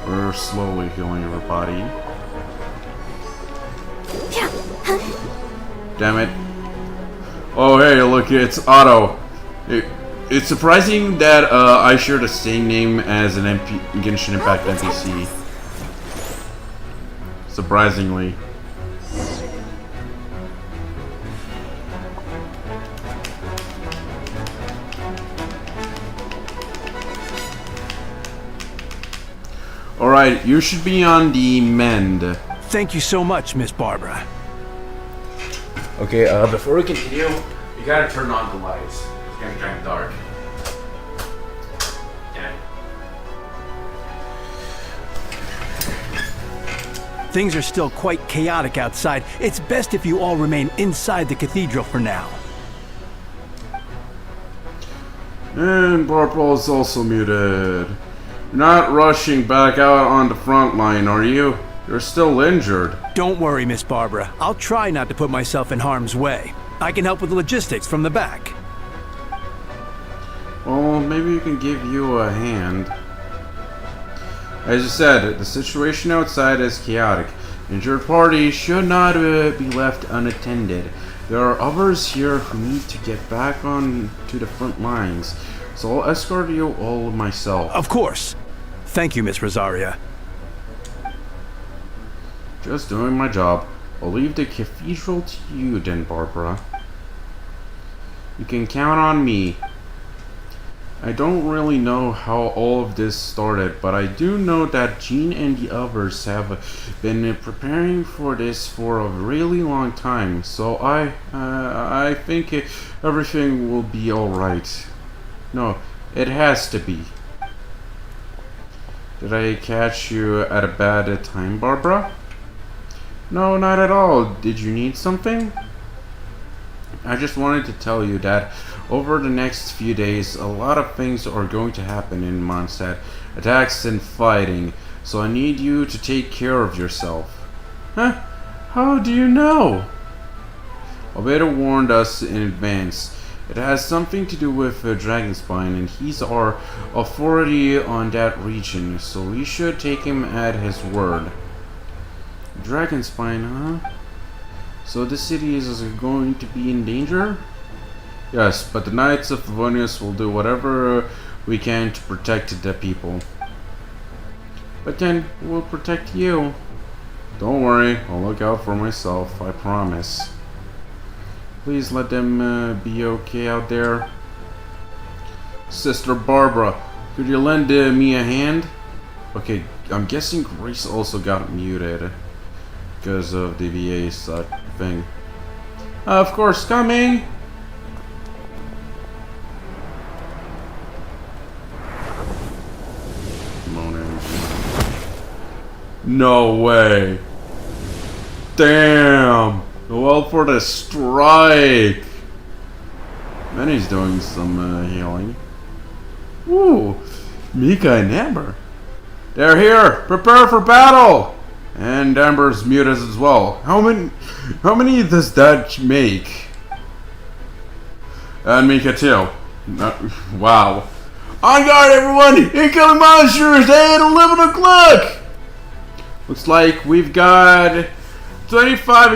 we're slowly healing your body. Damn it. Oh hey, look, it's Otto. It's surprising that I share the same name as an Genshin Impact NPC. Surprisingly. Alright, you should be on the mend. Thank you so much, Miss Barbara. Okay, before we continue, you gotta turn on the lights. It's getting kind of dark. Yeah. Things are still quite chaotic outside. It's best if you all remain inside the cathedral for now. And Barbara is also muted. You're not rushing back out on the front line, are you? You're still injured. Don't worry, Miss Barbara. I'll try not to put myself in harm's way. I can help with the logistics from the back. Well, maybe we can give you a hand. As you said, the situation outside is chaotic. Injured parties should not be left unattended. There are others here who need to get back on to the front lines, so I'll escort you all myself. Of course. Thank you, Miss Rosaria. Just doing my job. I'll leave the cathedral to you then, Barbara. You can count on me. I don't really know how all of this started, but I do know that Jean and the others have been preparing for this for a really long time, so I think everything will be alright. No, it has to be. Did I catch you at a bad time, Barbara? No, not at all. Did you need something? I just wanted to tell you that over the next few days, a lot of things are going to happen in Mondstadt. Attacks and fighting. So I need you to take care of yourself. Huh? How do you know? Albedo warned us in advance. It has something to do with Dragonspine, and he's our authority on that region, so we should take him at his word. Dragonspine, huh? So this city is going to be in danger? Yes, but the Knights of Favonius will do whatever we can to protect the people. But then, we'll protect you. Don't worry, I'll look out for myself, I promise. Please let them be okay out there. Sister Barbara, could you lend me a hand? Okay, I'm guessing Grace also got muted because of the VA thing. Of course, coming! Come on in. No way! Damn! Well, for the strike! Manny's doing some healing. Ooh, Mika and Amber. They're here! Prepare for battle! And Amber's muted as well. How many does that make? And Mika too. Wow. On guard, everyone! Incoming monsters at 11 o'clock! Looks like we've got 25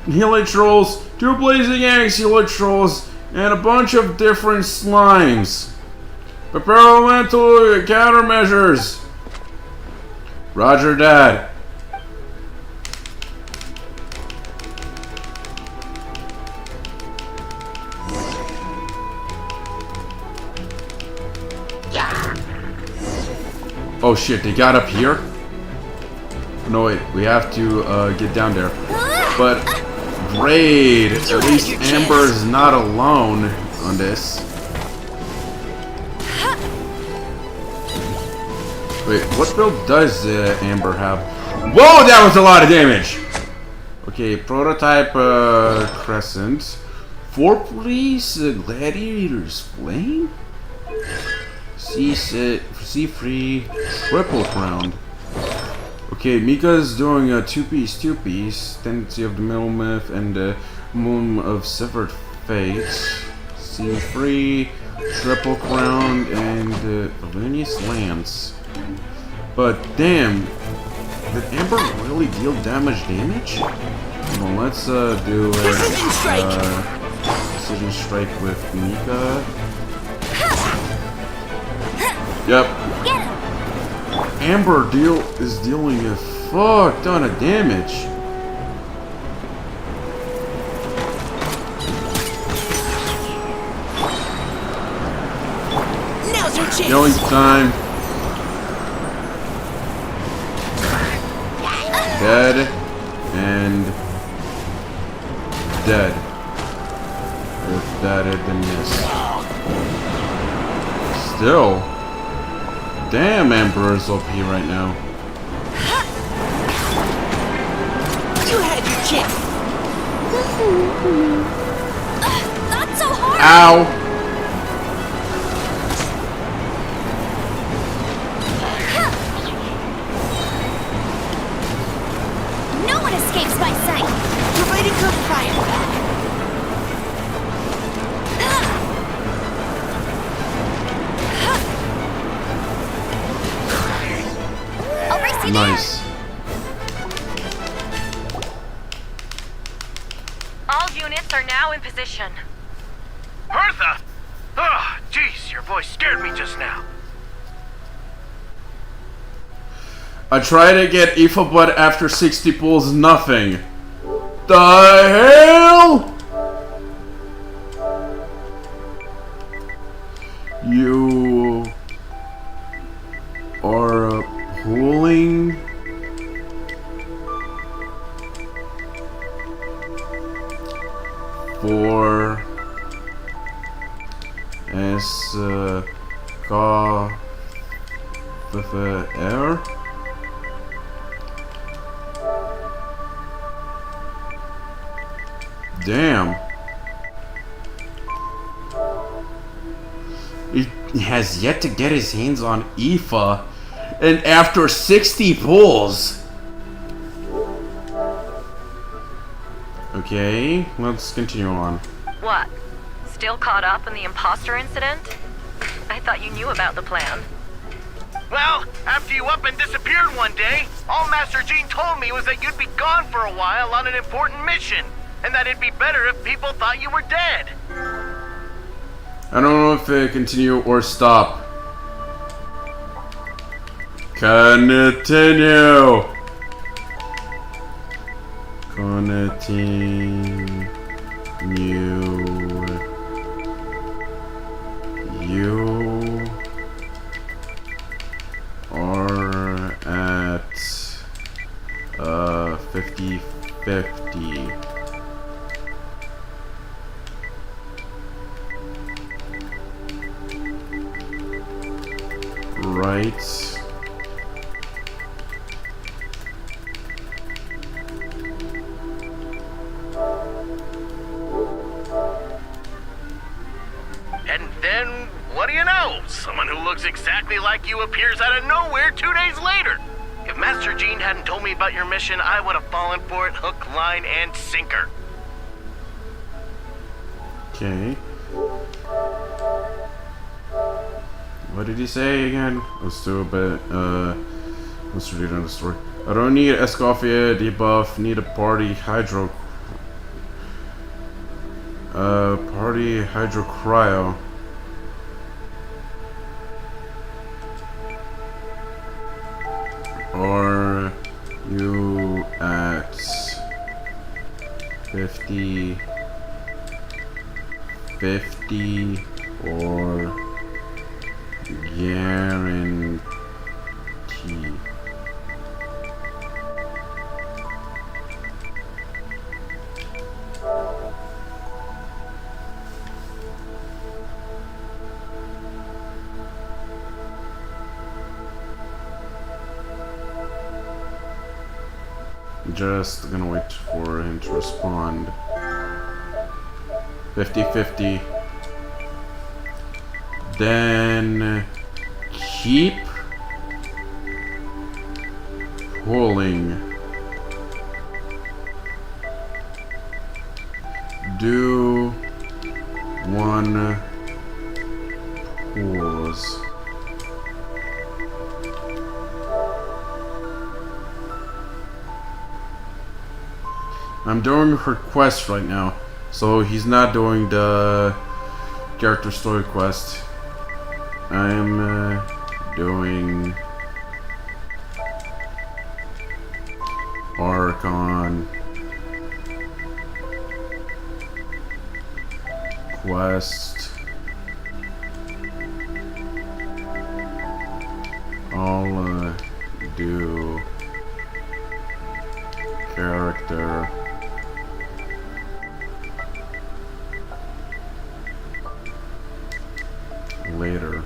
Helix Trolls, 2 Blazing Axe Helix Trolls, and a bunch of different slimes. Prepare elemental countermeasures. Roger that. Oh shit, they got up here? No wait, we have to get down there. But great! At least Amber is not alone on this. Wait, what build does Amber have? Whoa, that was a lot of damage! Okay, prototype Crescent. 4 Police Gladiator's Flame? C3 Triple Crown. Okay, Mika's doing a 2-piece, Tendency of the Middle Myth and the Moon of Severed Fates. C3 Triple Crown and Valenius Lance. But damn, did Amber really deal damage? Well, let's do Precision strike. Precision Strike with Mika. Yep. Amber is dealing a fuck ton of damage. Now's your chance. Healing time. Dead and dead. If that had been missed. Still. Damn, Emperor's OP right now. You had your chance. Not so hard! Ow! No one escapes my sight! Providing cover fire. Nice. All units are now in position. Bertha! Oh, jeez, your voice scared me just now. I try to get Aoife, but after 60 pulls, nothing. The hell? You are pulling for air. Damn. He has yet to get his hands on Aoife, and after 60 pulls. Okay, let's continue on. What? Still caught up in the imposter incident? I thought you knew about the plan. Well, after you up and disappeared one day, all Master Jean told me was that you'd be gone for a while on an important mission, and that it'd be better if people thought you were dead. I don't know if it continue or stop. Continue. Continue. You are at 50-50. Right. And then, what do you know? Someone who looks exactly like you appears out of nowhere 2 days later. If Master Jean hadn't told me about your mission, I would have fallen for it hook, line, and sinker. Okay. What did he say again? Let's do a bit, let's read on the story. I don't need Escoffia debuff, need a party hydro cryo. Or you at 50 or guarantee. Just gonna wait for him to respond. 50-50. Then keep pulling. Do one pools. I'm doing her quest right now, so he's not doing the character story quest. I'm doing Archon quest. I'll do character later.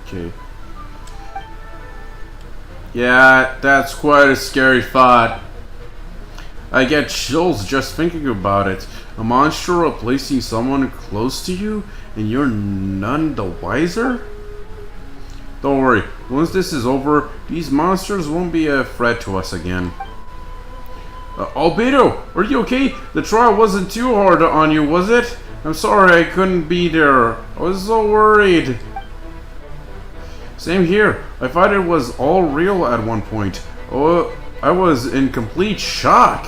Okay. Yeah, that's quite a scary thought. I get chills just thinking about it. A monster replacing someone close to you, and you're none the wiser? Don't worry, once this is over, these monsters won't be a threat to us again. Albedo, are you okay? The trial wasn't too hard on you, was it? I'm sorry I couldn't be there. I was so worried. Same here. I thought it was all real at one point. Oh, I was in complete shock.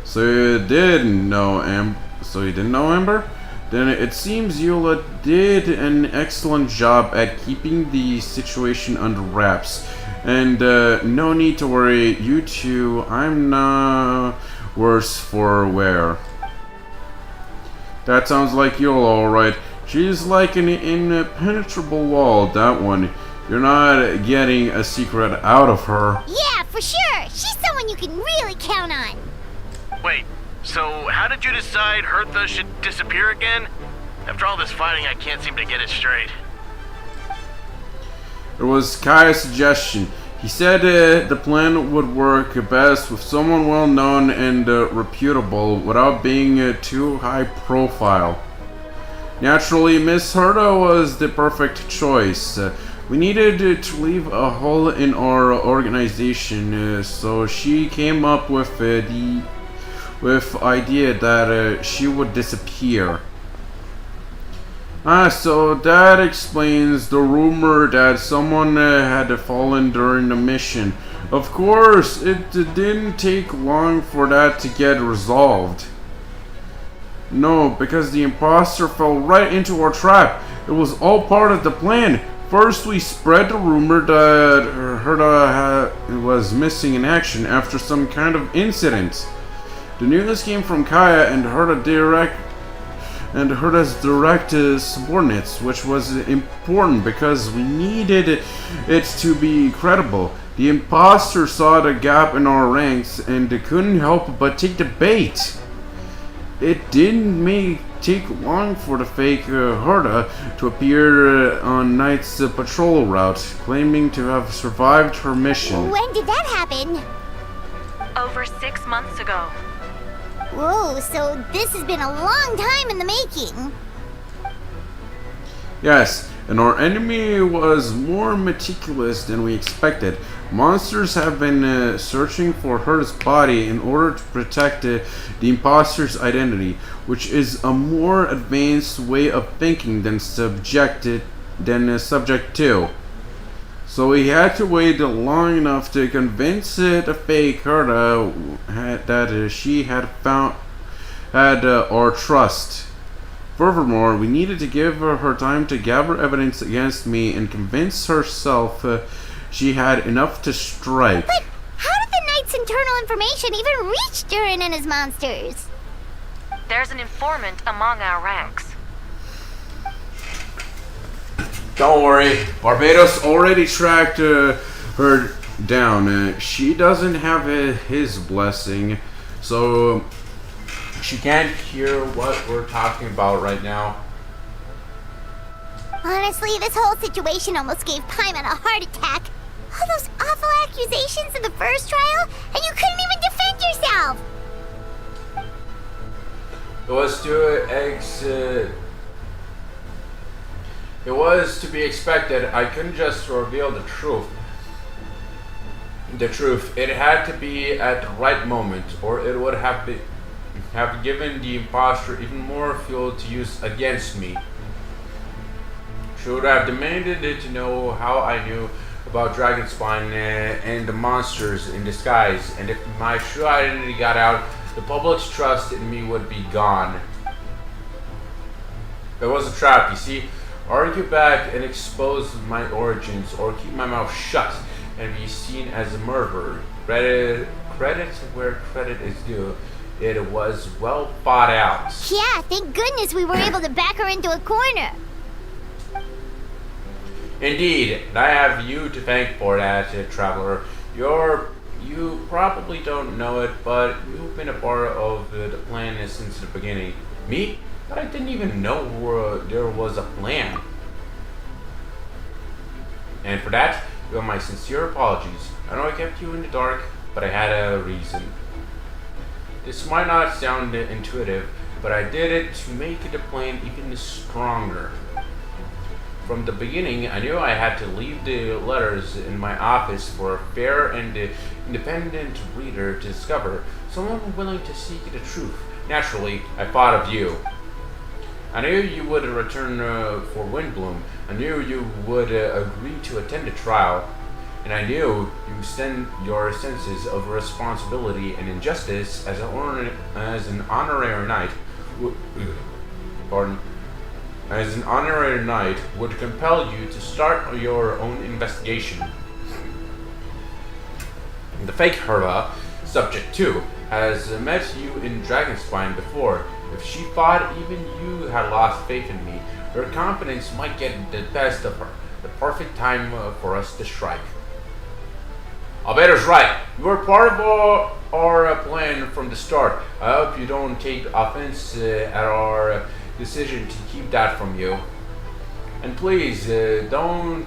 So you didn't know Amber? Then it seems Eula did an excellent job at keeping the situation under wraps. And no need to worry, you two, I'm not worse for wear. That sounds like Eula, alright. She's like an impenetrable wall, that one. You're not getting a secret out of her. Yeah, for sure. She's someone you can really count on. Wait, so how did you decide Hertha should disappear again? After all this fighting, I can't seem to get it straight. It was Kaya's suggestion. He said the plan would work best with someone well known and reputable without being too high profile. Naturally, Miss Hertha was the perfect choice. We needed to leave a hole in our organization, so she came up with the idea that she would disappear. So that explains the rumor that someone had fallen during the mission. Of course, it didn't take long for that to get resolved. No, because the imposter fell right into our trap. It was all part of the plan. First, we spread the rumor that Hertha was missing in action after some kind of incident. The news came from Kaya and Hertha's direct subordinates, which was important because we needed it to be credible. The imposter saw the gap in our ranks and couldn't help but take the bait. It didn't take long for the fake Hertha to appear on Knight's patrol route, claiming to have survived her mission. When did that happen? Over 6 months ago. Whoa, so this has been a long time in the making. Yes, and our enemy was more meticulous than we expected. Monsters have been searching for Hertha's body in order to protect the imposter's identity, which is a more advanced way of thinking than subject to. So we had to wait long enough to convince the fake Hertha that she had our trust. Furthermore, we needed to give her time to gather evidence against me and convince herself she had enough to strike. But how did the Knight's internal information even reach Durin and his monsters? There's an informant among our ranks. Don't worry, Barbados already tracked her down. She doesn't have his blessing, so she can't hear what we're talking about right now. Honestly, this whole situation almost gave Paimon a heart attack. All those awful accusations in the first trial, and you couldn't even defend yourself! It was to be expected. I couldn't just reveal the truth. the truth. It had to be at the right moment, or it would have given the imposter even more fuel to use against me. She would have demanded to know how I knew about Dragonspine and the monsters in disguise, and if my true identity got out, the public's trust in me would be gone. It was a trap, you see. Argue back and expose my origins, or keep my mouth shut and be seen as a murderer. Credit where credit is due. It was well thought out. Yeah, thank goodness we were able to back her into a corner. Indeed, and I have you to thank for that, traveler. You probably don't know it, but you've been a part of the plan since the beginning. Me? But I didn't even know there was a plan. And for that, you have my sincere apologies. I know I kept you in the dark, but I had a reason. This might not sound intuitive, but I did it to make the plan even stronger. From the beginning, I knew I had to leave the letters in my office for a fair and independent reader to discover, someone willing to seek the truth. Naturally, I thought of you. I knew you would return for Windbloom. I knew you would agree to attend the trial. And I knew you send your senses of responsibility and injustice as an honorary knight. As an honorary knight would compel you to start your own investigation. The fake Herla, subject 2, has met you in Dragonspine before. If she thought even you had lost faith in me, her confidence might get the best of her. The perfect time for us to strike. Albedo's right. You were part of our plan from the start. I hope you don't take offense at our decision to keep that from you. And please, don't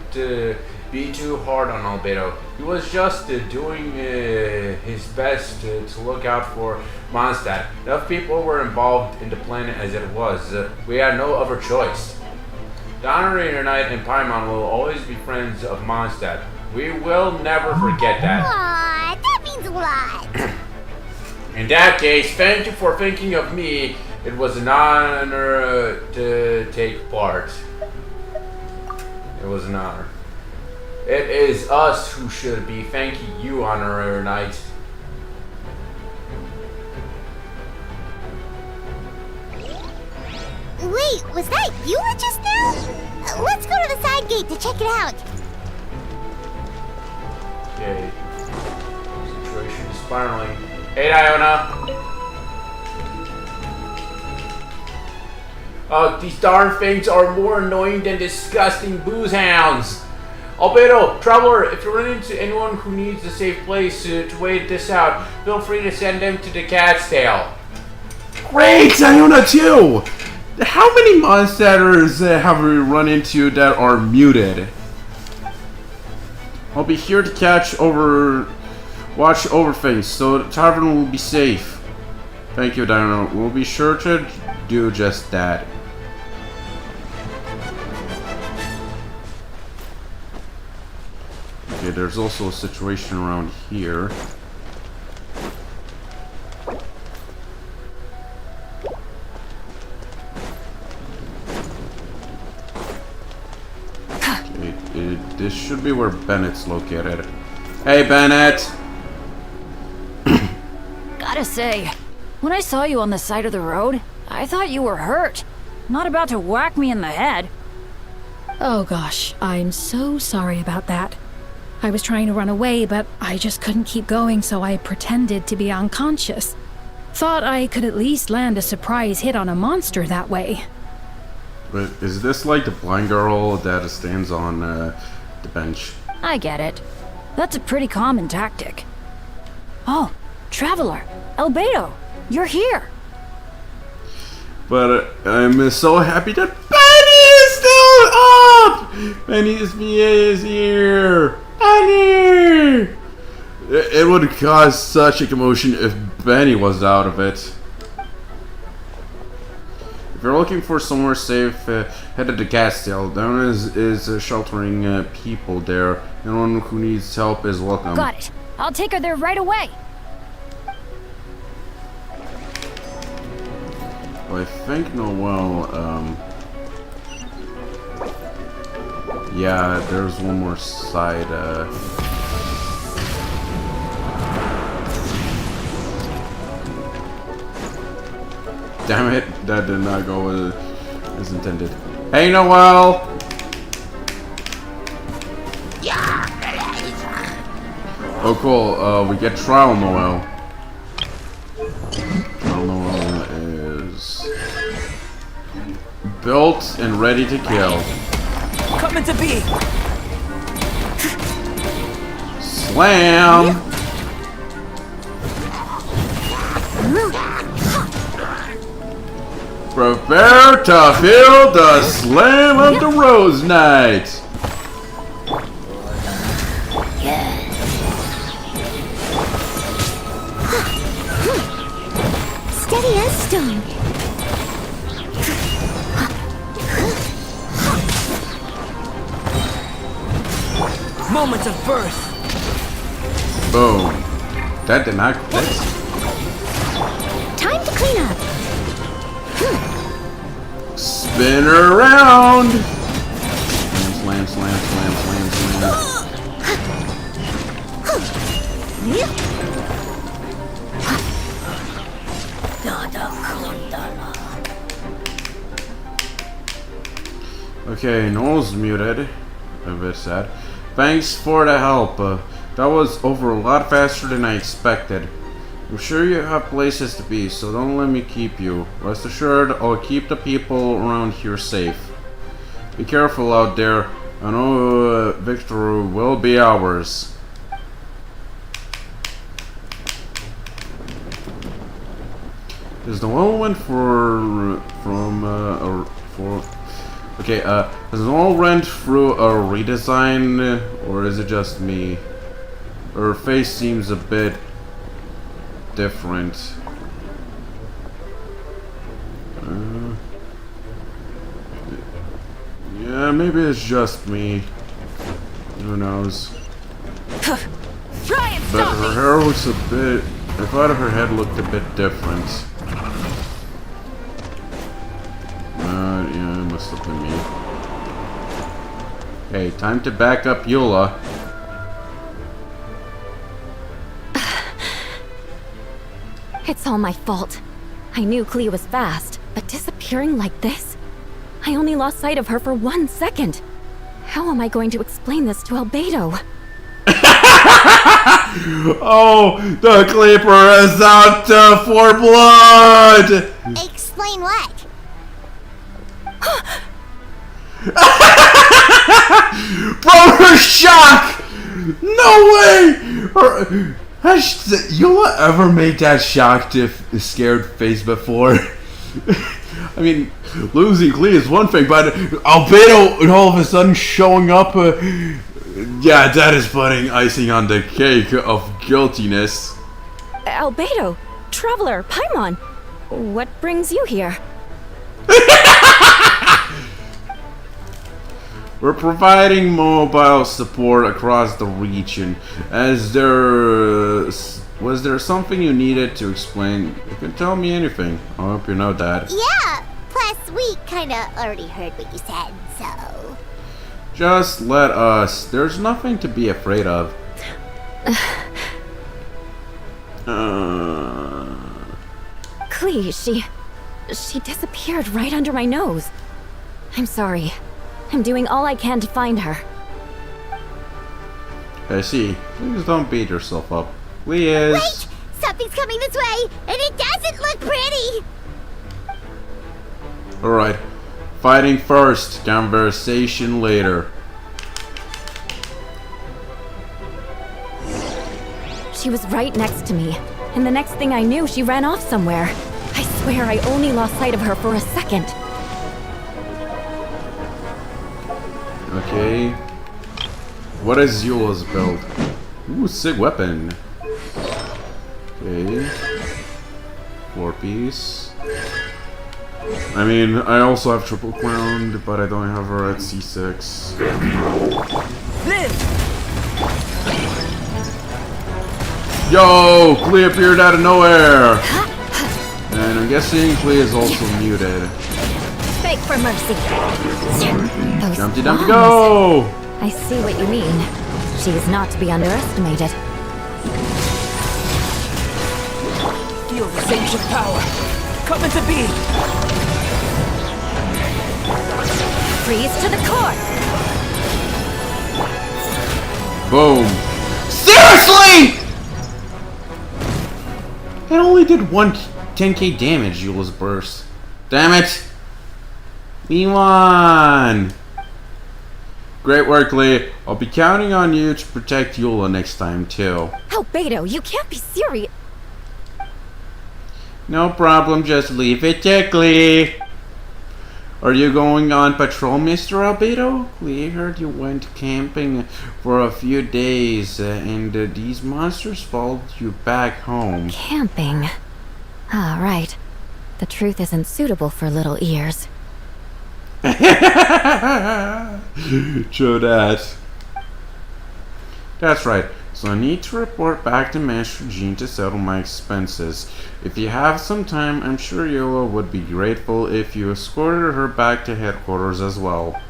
be too hard on Albedo. He was just doing his best to look out for Mondstadt. Enough people were involved in the plan as it was. We had no other choice. The Honorary Knight and Paimon will always be friends of Mondstadt. We will never forget that. Aww, that means a lot. In that case, thank you for thinking of me. It was an honor to take part. It was an honor. It is us who should be thanking you, Honorary Knight. Wait, was that you just now? Let's go to the side gate to check it out. Okay. Situation is spiraling. Hey, Diona. Oh, these darn things are more annoying than disgusting booze hounds. Albedo, traveler, if you run into anyone who needs a safe place to wait this out, feel free to send them to the Cat's Tail. Great, Iona too! How many Mondstadters have we run into that are muted? I'll be here to watch over things, so the tavern will be safe. Thank you, Diana. We'll be sure to do just that. Okay, there's also a situation around here. This should be where Bennett's located. Hey, Bennett! Gotta say, when I saw you on the side of the road, I thought you were hurt. Not about to whack me in the head. Oh gosh, I'm so sorry about that. I was trying to run away, but I just couldn't keep going, so I pretended to be unconscious. Thought I could at least land a surprise hit on a monster that way. But is this like the blind girl that stands on the bench? I get it. That's a pretty common tactic. Oh, Traveler, Albedo, you're here. But I'm so happy that Benny is still up! Benny's VA is here! Benny! It would cause such a commotion if Benny was out of it. If you're looking for somewhere safe, head to the Castile. Down is sheltering people there. Anyone who needs help is welcome. Got it. I'll take her there right away. I think Noel, yeah, there's one more side, damn it, that did not go as intended. Hey, Noel! Oh, cool, we get Trial Noel. Trial Noel is built and ready to kill. Coming to be. Slam! Prepare to feel the slam of the Rose Knight! Steady as stone. Moment of birth. Boom. That did not quit. Time to clean up. Spin her around! Slam, slam, slam, slam, slam. Okay, Noel's muted. A bit sad. Thanks for the help. That was over a lot faster than I expected. I'm sure you have places to be, so don't let me keep you. Rest assured, I'll keep the people around here safe. Be careful out there. I know victory will be ours. Is the one went for okay, has it all went through a redesign, or is it just me? Her face seems a bit different. Yeah, maybe it's just me. Who knows? But her hair looks a bit... I thought her head looked a bit different. Yeah, it must have been me. Hey, time to back up Eula. It's all my fault. I knew Clea was fast, but disappearing like this? I only lost sight of her for 1 second. How am I going to explain this to Albedo? Oh, the Clipper is out for blood! Explain what? Bro, her shock! No way! Has Eula ever made that shocked, scared face before? I mean, losing Clea is one thing, but Albedo and all of a sudden showing up, yeah, that is putting icing on the cake of guiltiness. Albedo, Traveler, Paimon, what brings you here? We're providing mobile support across the region. Was there something you needed to explain? You can tell me anything. I hope you know that. Yeah, plus we kinda already heard what you said, so... Just let us. There's nothing to be afraid of. Clea, she disappeared right under my nose. I'm sorry. I'm doing all I can to find her. I see. Please don't beat yourself up. Please. Wait! Something's coming this way, and it doesn't look pretty! Alright. Fighting first, conversation later. She was right next to me, and the next thing I knew, she ran off somewhere. I swear I only lost sight of her for a second. Okay. What is Eula's build? Ooh, sick weapon. Okay. 4-piece. I mean, I also have triple crowned, but I don't have her at C6. Yo, Klee appeared out of nowhere. And I'm guessing Klee is also muted. Beg for mercy. Those Dumpty Dumpty bombs. go! I see what you mean. She is not to be underestimated. Feel this ancient power. Come into being. Freeze to the core. Boom. Seriously! It only did 10k damage, Eula's burst. Damn it! We won! Great work, Lee. I'll be counting on you to protect Eula next time, too. Albedo, you can't be serious. No problem, just leave it to Glee. Are you going on patrol, Mr. Albedo? Glee heard you went camping for a few days, and these monsters followed you back home. Camping. Ah, right. The truth isn't suitable for little ears. True that. That's right. So I need to report back to Master Jean to settle my expenses. If you have some time, I'm sure Eula would be grateful if you escorted her back to headquarters as well.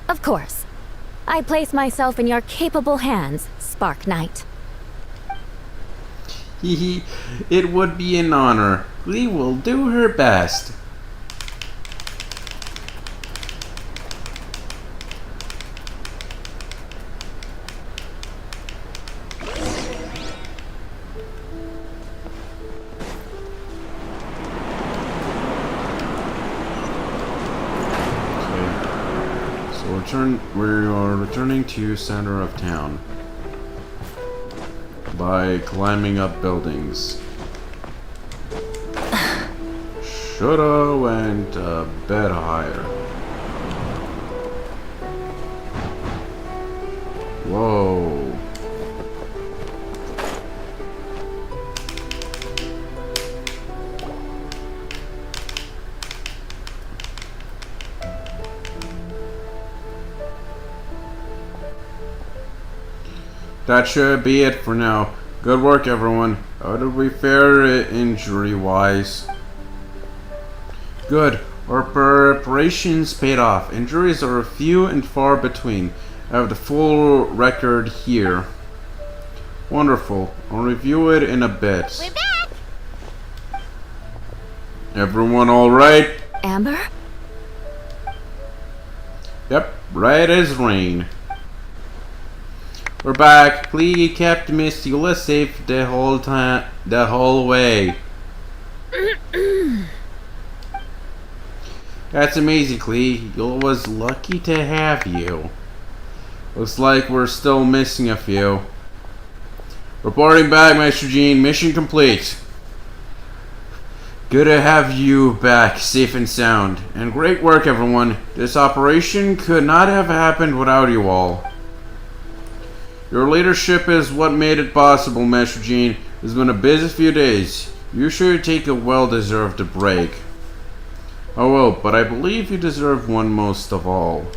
Of course. I place myself in your capable hands, Spark Knight. Hehe, it would be an honor. Glee will do her best. We are returning to center of town by climbing up buildings. Shoulda went a bit higher. Whoa. That should be it for now. Good work, everyone. How did we fare injury-wise? Good. Our preparations paid off. Injuries are few and far between. I have the full record here. Wonderful. I'll review it in a bit. We're back! Everyone alright? Amber? Yep, right as rain. We're back. Please kept Miss Eula safe the whole time, the whole way. That's amazing, Klee. Eula was lucky to have you. Looks like we're still missing a few. Reporting back, Master Jean. Mission complete. Good to have you back, safe and sound. And great work, everyone. This operation could not have happened without you all. Your leadership is what made it possible, Master Jean. It's been a busy few days. You should take a well-deserved break. Oh well, but I believe you deserve one most of all.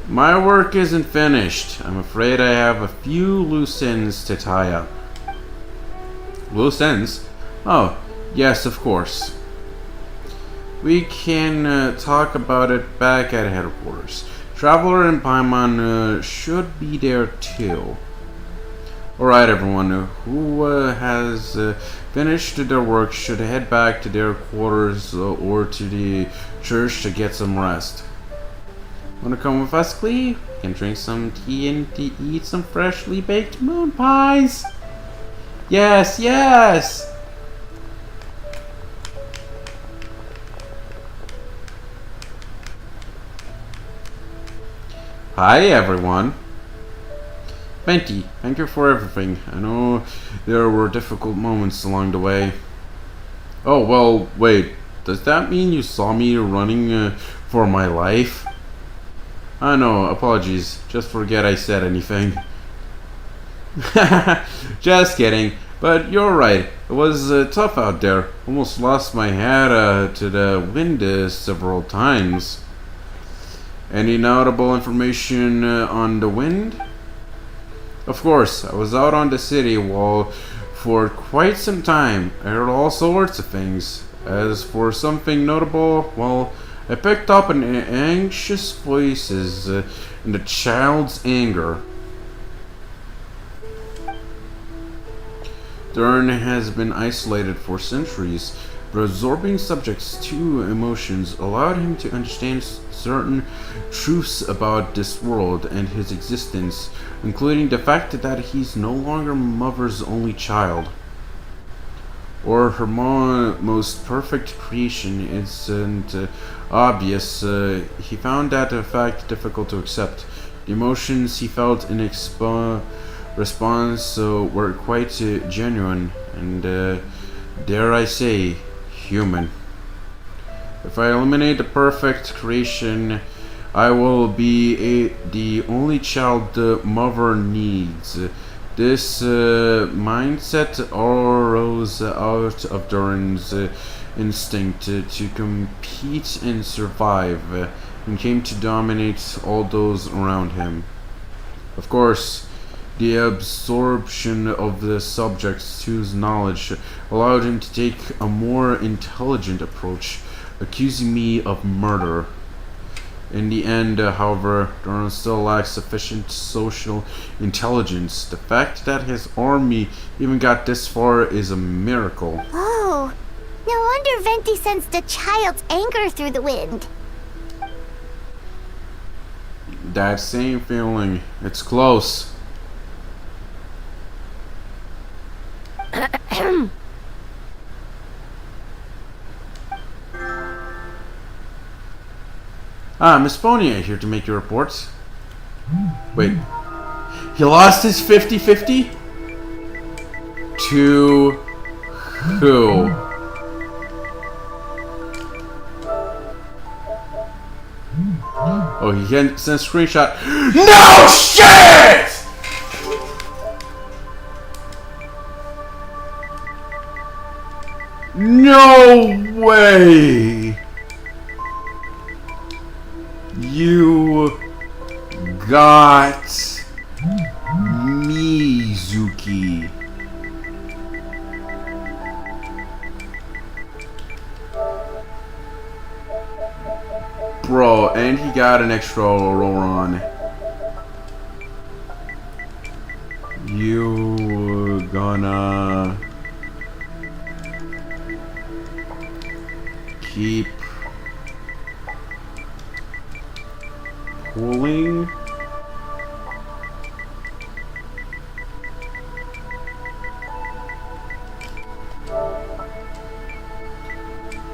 My work isn't finished. I'm afraid I have a few loose ends to tie up. Loose ends? Oh, yes, of course. We can talk about it back at headquarters. Traveler and Paimon should be there too. Alright, everyone who has finished their work should head back to their quarters or to the church to get some rest. Wanna come with us, Klee? Can drink some tea and eat some freshly baked moon pies. Yes, yes! Hi, everyone. Benty, thank you for everything. I know there were difficult moments along the way. Oh, well, wait. Does that mean you saw me running for my life? I know, apologies. Just forget I said anything. Just kidding. But you're right. It was tough out there. Almost lost my head to the wind several times. Any notable information on the wind? Of course, I was out on the city wall for quite some time. I heard all sorts of things. As for something notable, well, I picked up an anxious voices in the child's anger. Dern has been isolated for centuries, but absorbing subjects to emotions allowed him to understand certain truths about this world and his existence, including the fact that he's no longer mother's only child, or her most perfect creation isn't obvious. He found that fact difficult to accept. The emotions he felt in response were quite genuine and, dare I say, human. If I eliminate the perfect creation, I will be the only child the mother needs. This mindset arose out of Duran's instinct to compete and survive, and came to dominate all those around him. Of course, the absorption of the subjects to his knowledge allowed him to take a more intelligent approach, accusing me of murder. In the end, however, Duran still lacks sufficient social intelligence. The fact that his army even got this far is a miracle. Oh, no wonder Venti sensed the child's anger through the wind. That same feeling. It's close. Miss Fonia here to make your reports. Wait. He lost his 50-50? To who? Oh, he sent a screenshot. No shit! No way! You got Mizuki. Bro, and he got an extra Roron. You gonna keep pulling?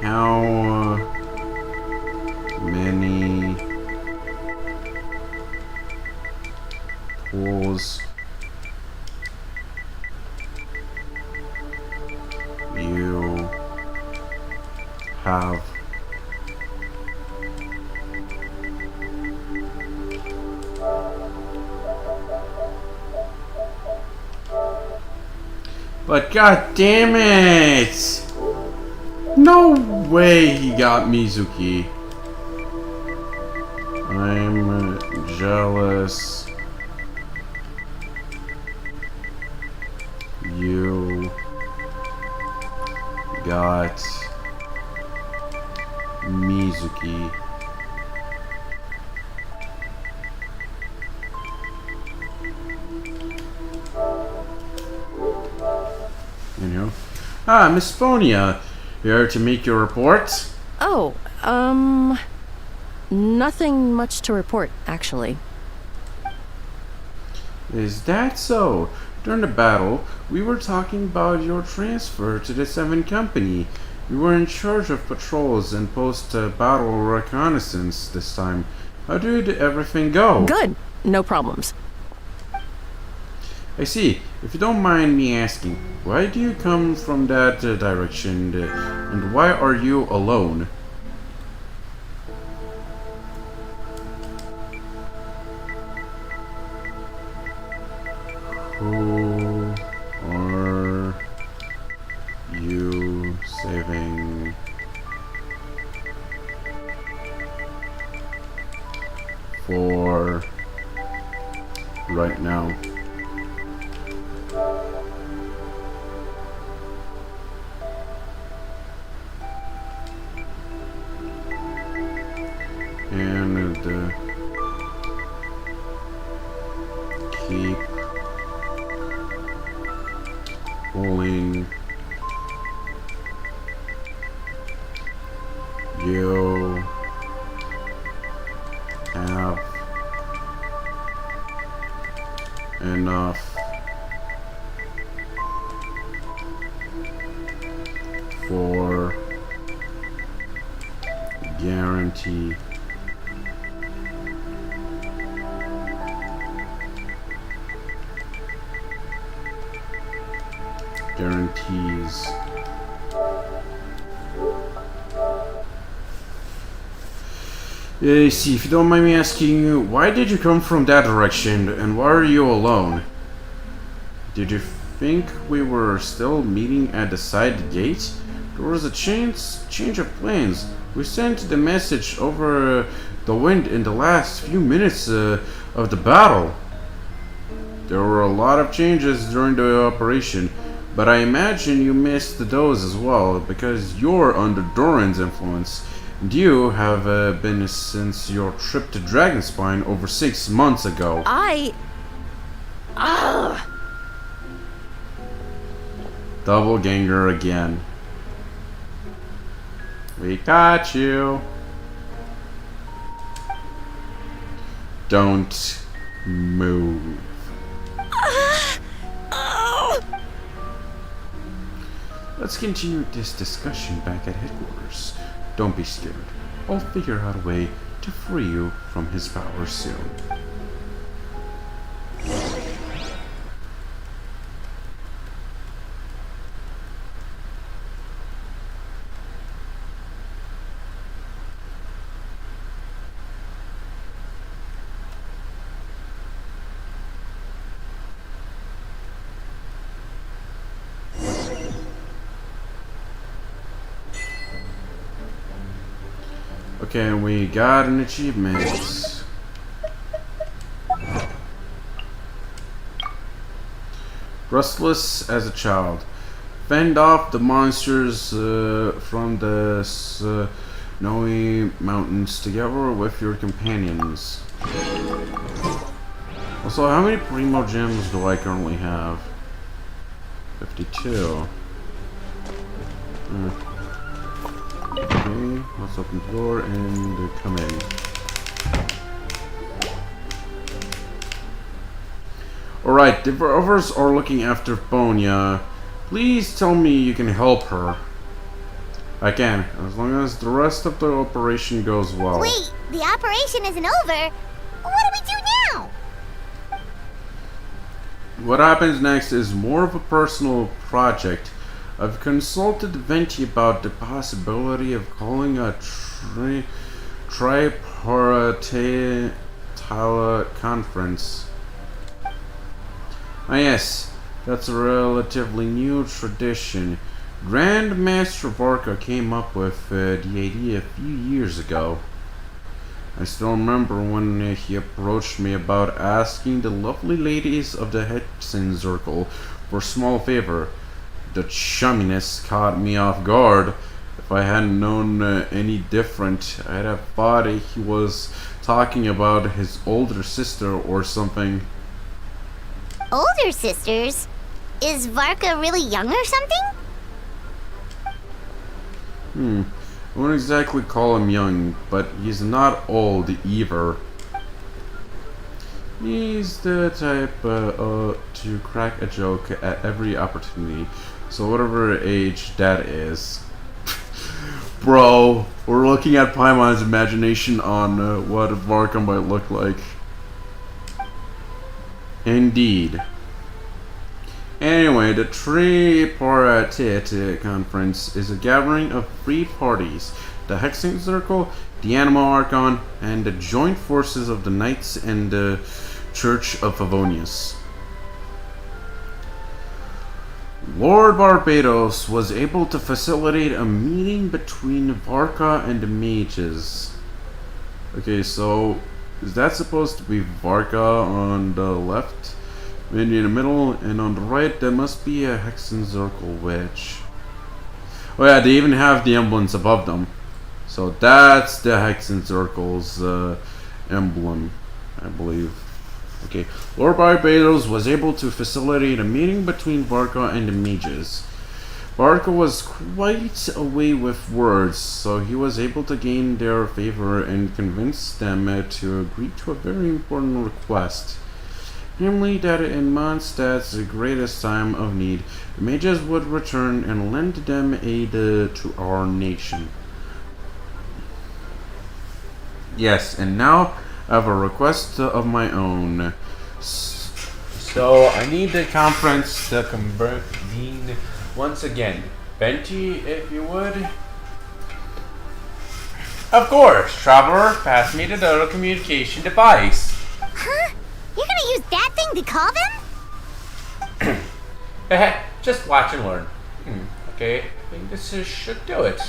How many pulls you have? But god damn it! No way he got Mizuki. I'm jealous. You got Mizuki. Anyhow. Miss Fonia, here to make your report. Oh, nothing much to report, actually. Is that so? During the battle, we were talking about your transfer to the 7th Company. You were in charge of patrols and post-battle reconnaissance this time. How did everything go? Good. No problems. I see. If you don't mind me asking, why do you come from that direction, and why are you alone? Who are you saving for right now? keep pulling you have enough for guarantee guarantees see, if you don't mind me asking, why did you come from that direction and why are you alone? Did you think we were still meeting at the side gate? There was a change of plans. We sent the message over the wind in the last few minutes of the battle. There were a lot of changes during the operation, but I imagine you missed those as well because you're under Doran's influence. And you have been since your trip to Dragonspine over 6 months ago. Double ganger again. We got you. Don't move. Let's continue this discussion back at headquarters. Don't be scared. I'll figure out a way to free you from his power soon. Okay, we got an achievement. Restless as a child. Fend off the monsters from the snowy mountains together with your companions. Also, how many Primo gems do I currently have? 52. Okay, let's open the door and come in. Alright, the others are looking after Bonya. Please tell me you can help her. I can, as long as the rest of the operation goes well. Wait, the operation isn't over. What do we do now? What happens next is more of a personal project. I've consulted Venti about the possibility of calling a tripartite conference. Ah yes, that's a relatively new tradition. Grand Master Varka came up with the idea a few years ago. I still remember when he approached me about asking the lovely ladies of the Hexen Circle for a small favor. The chumminess caught me off guard. If I hadn't known any different, I'd have thought he was talking about his older sister or something. Older sisters? Is Varka really young or something? I wouldn't exactly call him young, but he's not old either. He's the type to crack a joke at every opportunity. So whatever age that is. Bro, we're looking at Paimon's imagination on what Varka might look like. Indeed. Anyway, the Tripartite Conference is a gathering of 3 parties. The Hexen Circle, the Animal Archon, and the joint forces of the Knights and the Church of Favonius. Lord Barbados was able to facilitate a meeting between Varka and the mages. Okay, so is that supposed to be Varka on the left? Maybe in the middle, and on the right there must be a Hexen Circle witch. Oh yeah, they even have the emblems above them. So that's the Hexen Circle's emblem, I believe. Okay, Lord Barbados was able to facilitate a meeting between Varka and the mages. Varka was quite a way with words, so he was able to gain their favor and convince them to agree to a very important request. Namely, that in Mondstadt's greatest time of need, the mages would return and lend them aid to our nation. Yes, and now I have a request of my own. So I need the conference to convene once again. Venti, if you would. Of course, Traveler, pass me the little communication device. Huh? You're gonna use that thing to call them? Just watch and learn. Okay, I think this should do it.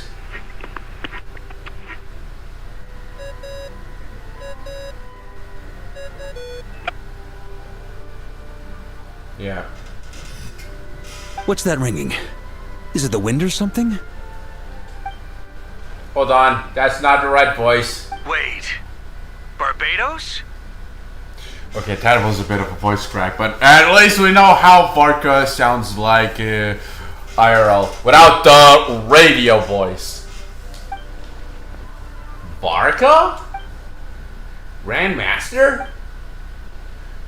Yeah. What's that ringing? Is it the wind or something? Hold on, that's not the right voice. Wait, Barbados? Okay, that was a bit of a voice crack, but at least we know how Varka sounds like IRL without the radio voice. Varka? Grandmaster?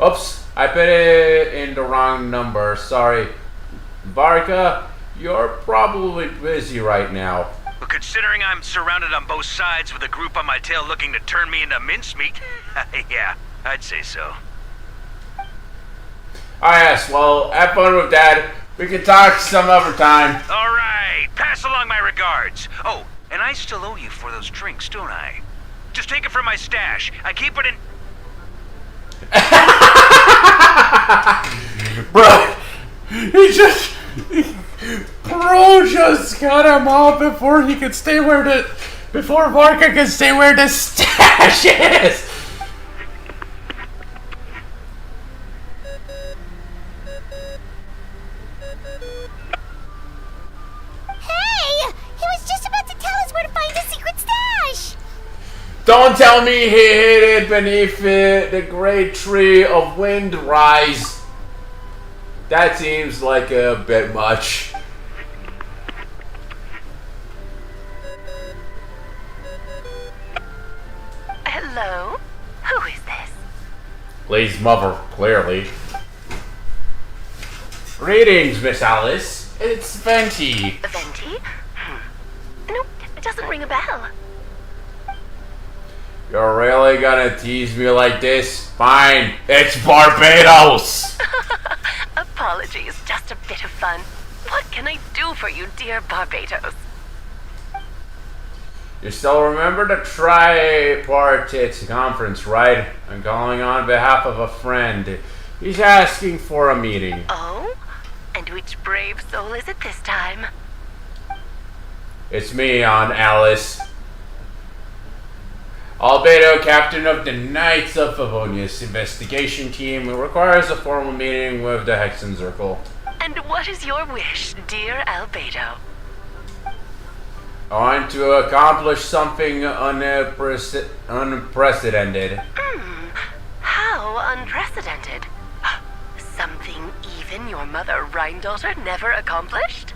Oops, I put it in the wrong number, sorry. Varka, you're probably busy right now. But considering I'm surrounded on both sides with a group on my tail looking to turn me into mincemeat, yeah, I'd say so. Ah yes, well, have fun with that. We can talk some other time. Alright, pass along my regards. Oh, and I still owe you for those drinks, don't I? Just take it from my stash. I keep it in... Bro, Bro just cut him off before he could stay where before Varka could stay where the stash is! Hey! He was just about to tell us where to find the secret stash! Don't tell me he hid it beneath the great tree of Windrise. That seems like a bit much. Hello? Who is this? Lee's mother, clearly. Greetings, Miss Alice. It's Venti. Venti? Nope, it doesn't ring a bell. You're really gonna tease me like this? Fine, it's Barbados! Apologies, just a bit of fun. What can I do for you, dear Barbados? You still remember the tripartite conference, right? I'm calling on behalf of a friend. He's asking for a meeting. Oh? And which brave soul is it this time? It's me, Aunt Alice. Albedo, captain of the Knights of Favonius investigation team, requires a formal meeting with the Hexen Circle. And what is your wish, dear Albedo? I want to accomplish something unprecedented. How unprecedented? Something even your mother Rhine-daughter never accomplished?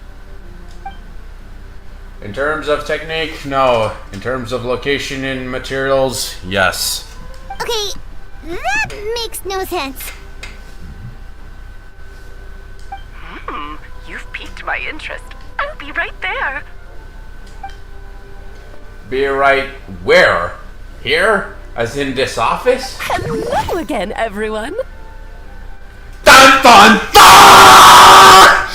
In terms of technique, no. In terms of location and materials, yes. Okay, that makes no sense. You've piqued my interest. I'll be right there. Be right where? Here? As in this office? Hello again, everyone. Dun dun dun!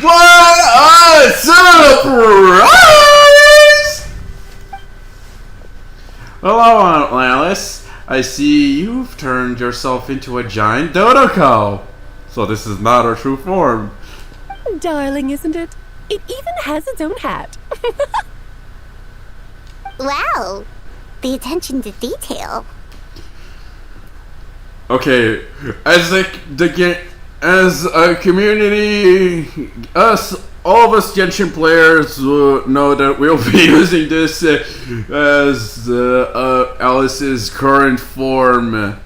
What a surprise! Hello, Aunt Alice. I see you've turned yourself into a giant dodo. So this is not our true form. Darling, isn't it? It even has its own hat. Wow, the attention to detail. Okay, as a community, us all of us genshin players know that we'll be using this as Alice's current form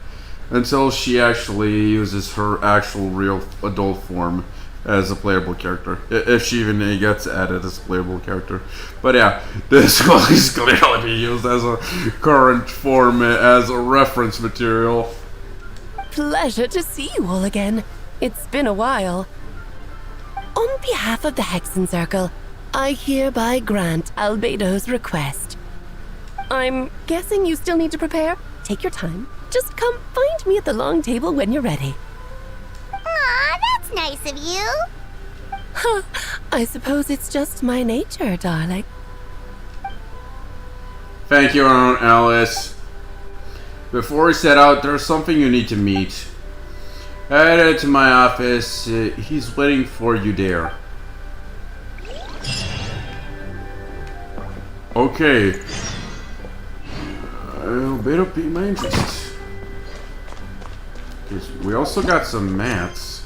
until she actually uses her actual real adult form as a playable character, if she even gets added as a playable character. But yeah, this will clearly be used as a current form as a reference material. Pleasure to see you all again. It's been a while. On behalf of the Hexen Circle, I hereby grant Albedo's request. I'm guessing you still need to prepare? Take your time. Just come find me at the long table when you're ready. Aw, that's nice of you. Huh, I suppose it's just my nature, darling. Thank you, Alice. Before we set out, there's something you need to meet. Head to my office. He's waiting for you there. Okay. Better pique my interest. We also got some mats.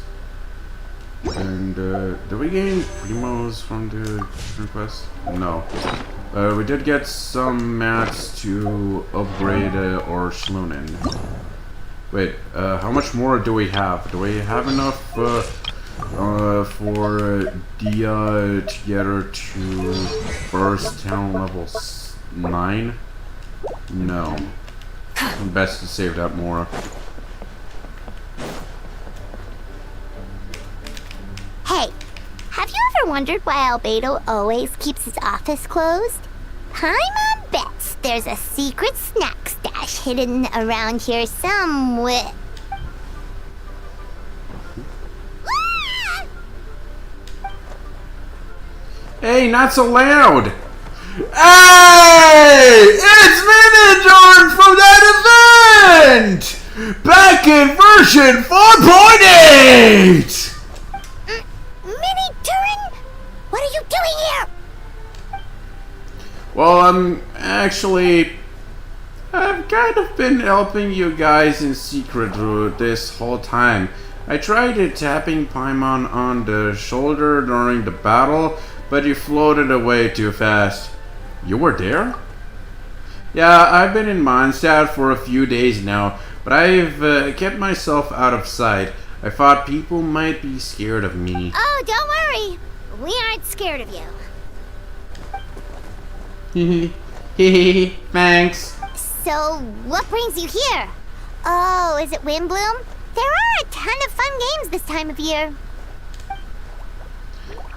And, did we gain primos from the request? No. We did get some mats to upgrade our Shlunin. Wait, how much more do we have? Do we have enough for Dia to get her to first town level 9? No. Best to save that more. Hey, have you ever wondered why Albedo always keeps his office closed? Paimon bets there's a secret snack stash hidden around here somewhere. Hey, not so loud! Hey! It's Mini-Jordan from that event! Back in version 4.8! Mini-Turin? What are you doing here? Well, I've kind of been helping you guys in secret this whole time. I tried tapping Paimon on the shoulder during the battle, but he floated away too fast. You were there? Yeah, I've been in Mondstadt for a few days now, but I've kept myself out of sight. I thought people might be scared of me. Oh, don't worry. We aren't scared of you. Thanks. So, what brings you here? Oh, is it Windbloom? There are a ton of fun games this time of year.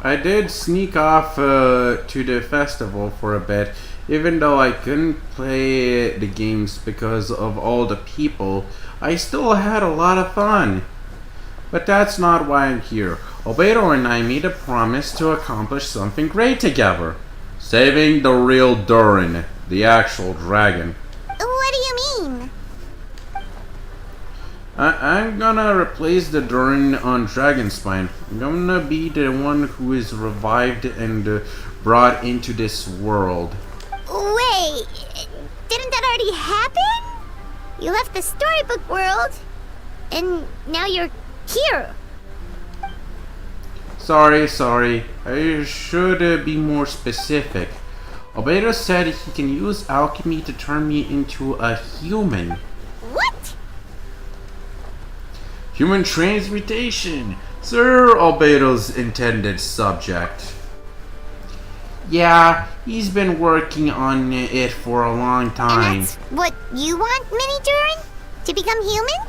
I did sneak off to the festival for a bit, even though I couldn't play the games because of all the people. I still had a lot of fun. But that's not why I'm here. Albedo and I made a promise to accomplish something great together. Saving the real Durin, the actual dragon. What do you mean? I'm gonna replace the Durin on Dragonspine. I'm gonna be the one who is revived and brought into this world. Wait, didn't that already happen? You left the storybook world, and now you're here. Sorry. I should be more specific. Albedo said he can use alchemy to turn me into a human. What? Human transmutation! Sir Albedo's intended subject. Yeah, he's been working on it for a long time. And that's what you want, Mini-Durin? To become human?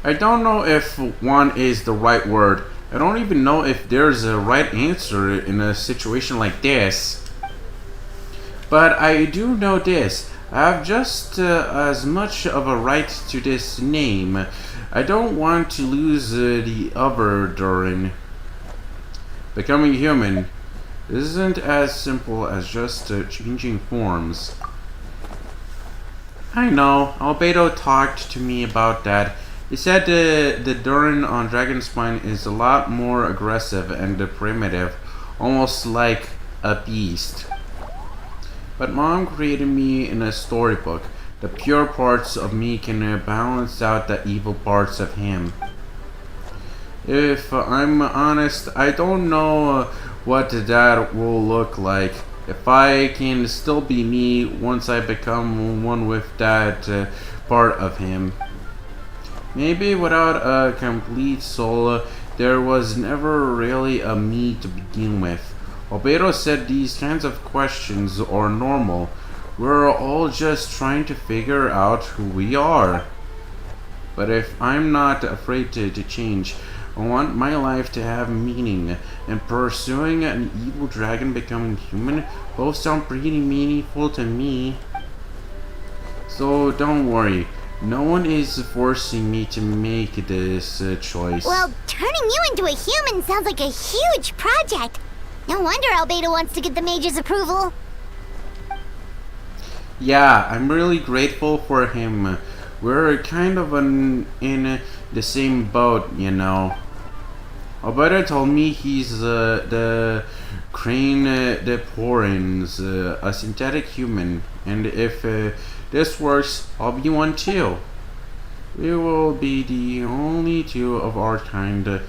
I don't know if one is the right word. I don't even know if there's a right answer in a situation like this. But I do know this. I have just as much of a right to this name. I don't want to lose the other Durin. Becoming human isn't as simple as just changing forms. I know, Albedo talked to me about that. He said the Durin on Dragonspine is a lot more aggressive and primitive, almost like a beast. But Mom created me in a storybook. The pure parts of me can balance out the evil parts of him. If I'm honest, I don't know what that will look like. If I can still be me once I become one with that part of him. Maybe without a complete soul, there was never really a me to begin with. Albedo said these kinds of questions are normal. We're all just trying to figure out who we are. But if I'm not afraid to change, I want my life to have meaning, and pursuing an evil dragon becoming human both sound pretty meaningful to me. So don't worry, no one is forcing me to make this choice. Well, turning you into a human sounds like a huge project. No wonder Albedo wants to get the mage's approval. Yeah, I'm really grateful for him. We're kind of in the same boat, you know. Alberta told me he's the Crane de Porins, a synthetic human, and if this works, I'll be one too. We will be the only two of our kind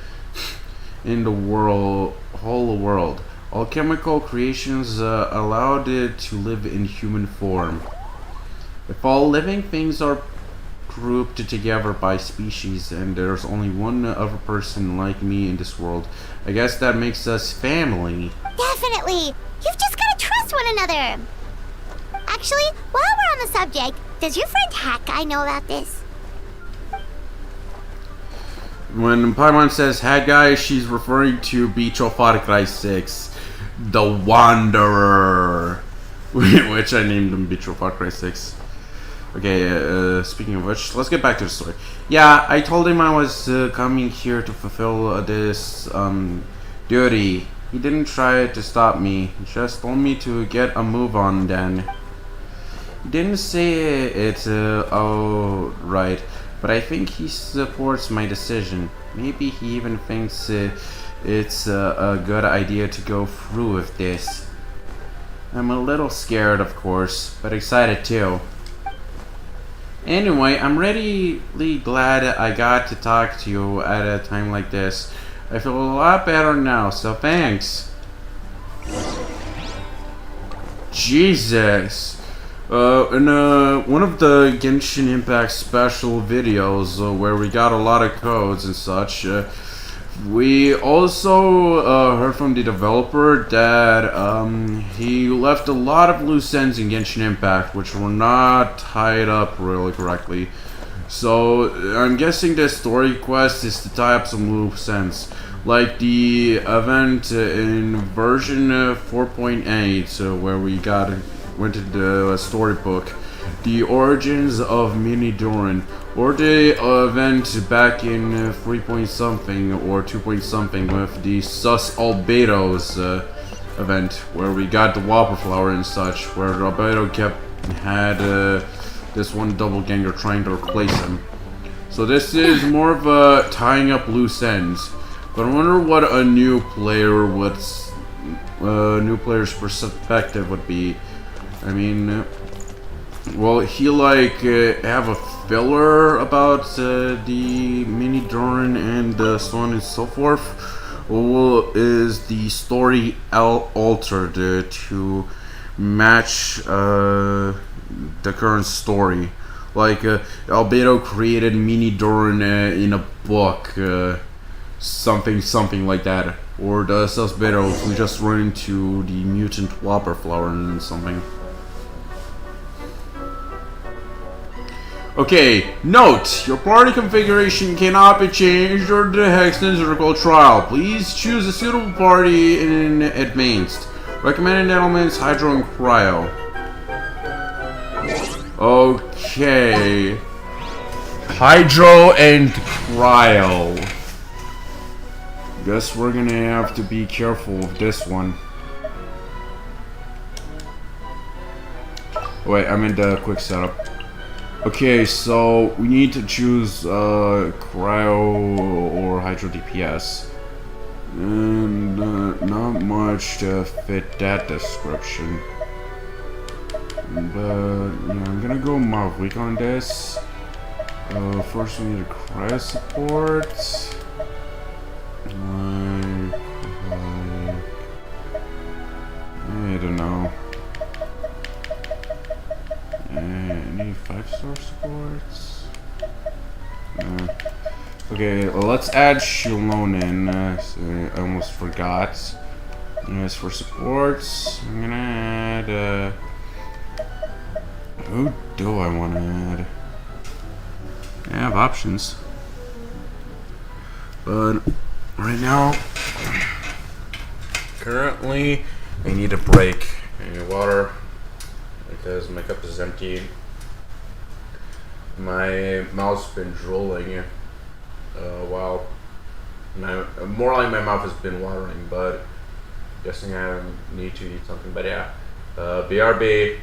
in the whole world. All chemical creations allowed to live in human form. If all living things are grouped together by species and there's only one other person like me in this world, I guess that makes us family. Definitely! You've just gotta trust one another! Actually, while we're on the subject, does your friend Hawkeye know about this? When Paimon says Haggai, she's referring to Beach of Far Cry 6, the Wanderer, which I named him Beach of Far Cry 6. Okay, speaking of which, let's get back to the story. Yeah, I told him I was coming here to fulfill this duty. He didn't try to stop me, he just told me to get a move on then. He didn't say it outright, but I think he supports my decision. Maybe he even thinks it's a good idea to go through with this. I'm a little scared, of course, but excited too. Anyway, I'm really glad I got to talk to you at a time like this. I feel a lot better now, so thanks. Jesus. In one of the Genshin Impact special videos where we got a lot of codes and such, we also heard from the developer that he left a lot of loose ends in Genshin Impact which were not tied up really correctly. So I'm guessing this story quest is to tie up some loose ends, like the event in version 4.8 where we went to the storybook, the origins of Mini Doran, or the event back in 3 point something or 2 point something with the Sus Albedo's event, where we got the Whopper Flower and such, where Albedo had this one doppelganger trying to replace him. So this is more of a tying up loose ends, but I wonder what a new player's perspective would be. I mean, will he have a filler about the Mini Doran and so on and so forth, or is the story altered to match the current story? Like Albedo created Mini Doran in a book, something like that, or does Albedo we just run into the mutant Whopper Flower and something? Okay, note, your party configuration cannot be changed during the Hexen Circle trial. Please choose a suitable party in advanced. Recommended elements, Hydro and Cryo. Okay. Hydro and Cryo. Guess we're gonna have to be careful with this one. Wait, I'm in the quick setup. Okay, so we need to choose Cryo or Hydro DPS. And not much to fit that description. But yeah, I'm gonna go Maverick on this. First we need a Cryo support. I don't know. Any 5-star supports? Okay, well, let's add Shilon in. So I almost forgot. As for supports, I'm gonna add. Who do I want to add? I have options, but right now, currently, I need a break. I need water because my cup is empty. My mouth's been drooling while more like my mouth has been watering, but guessing I need to eat something. But yeah, BRB.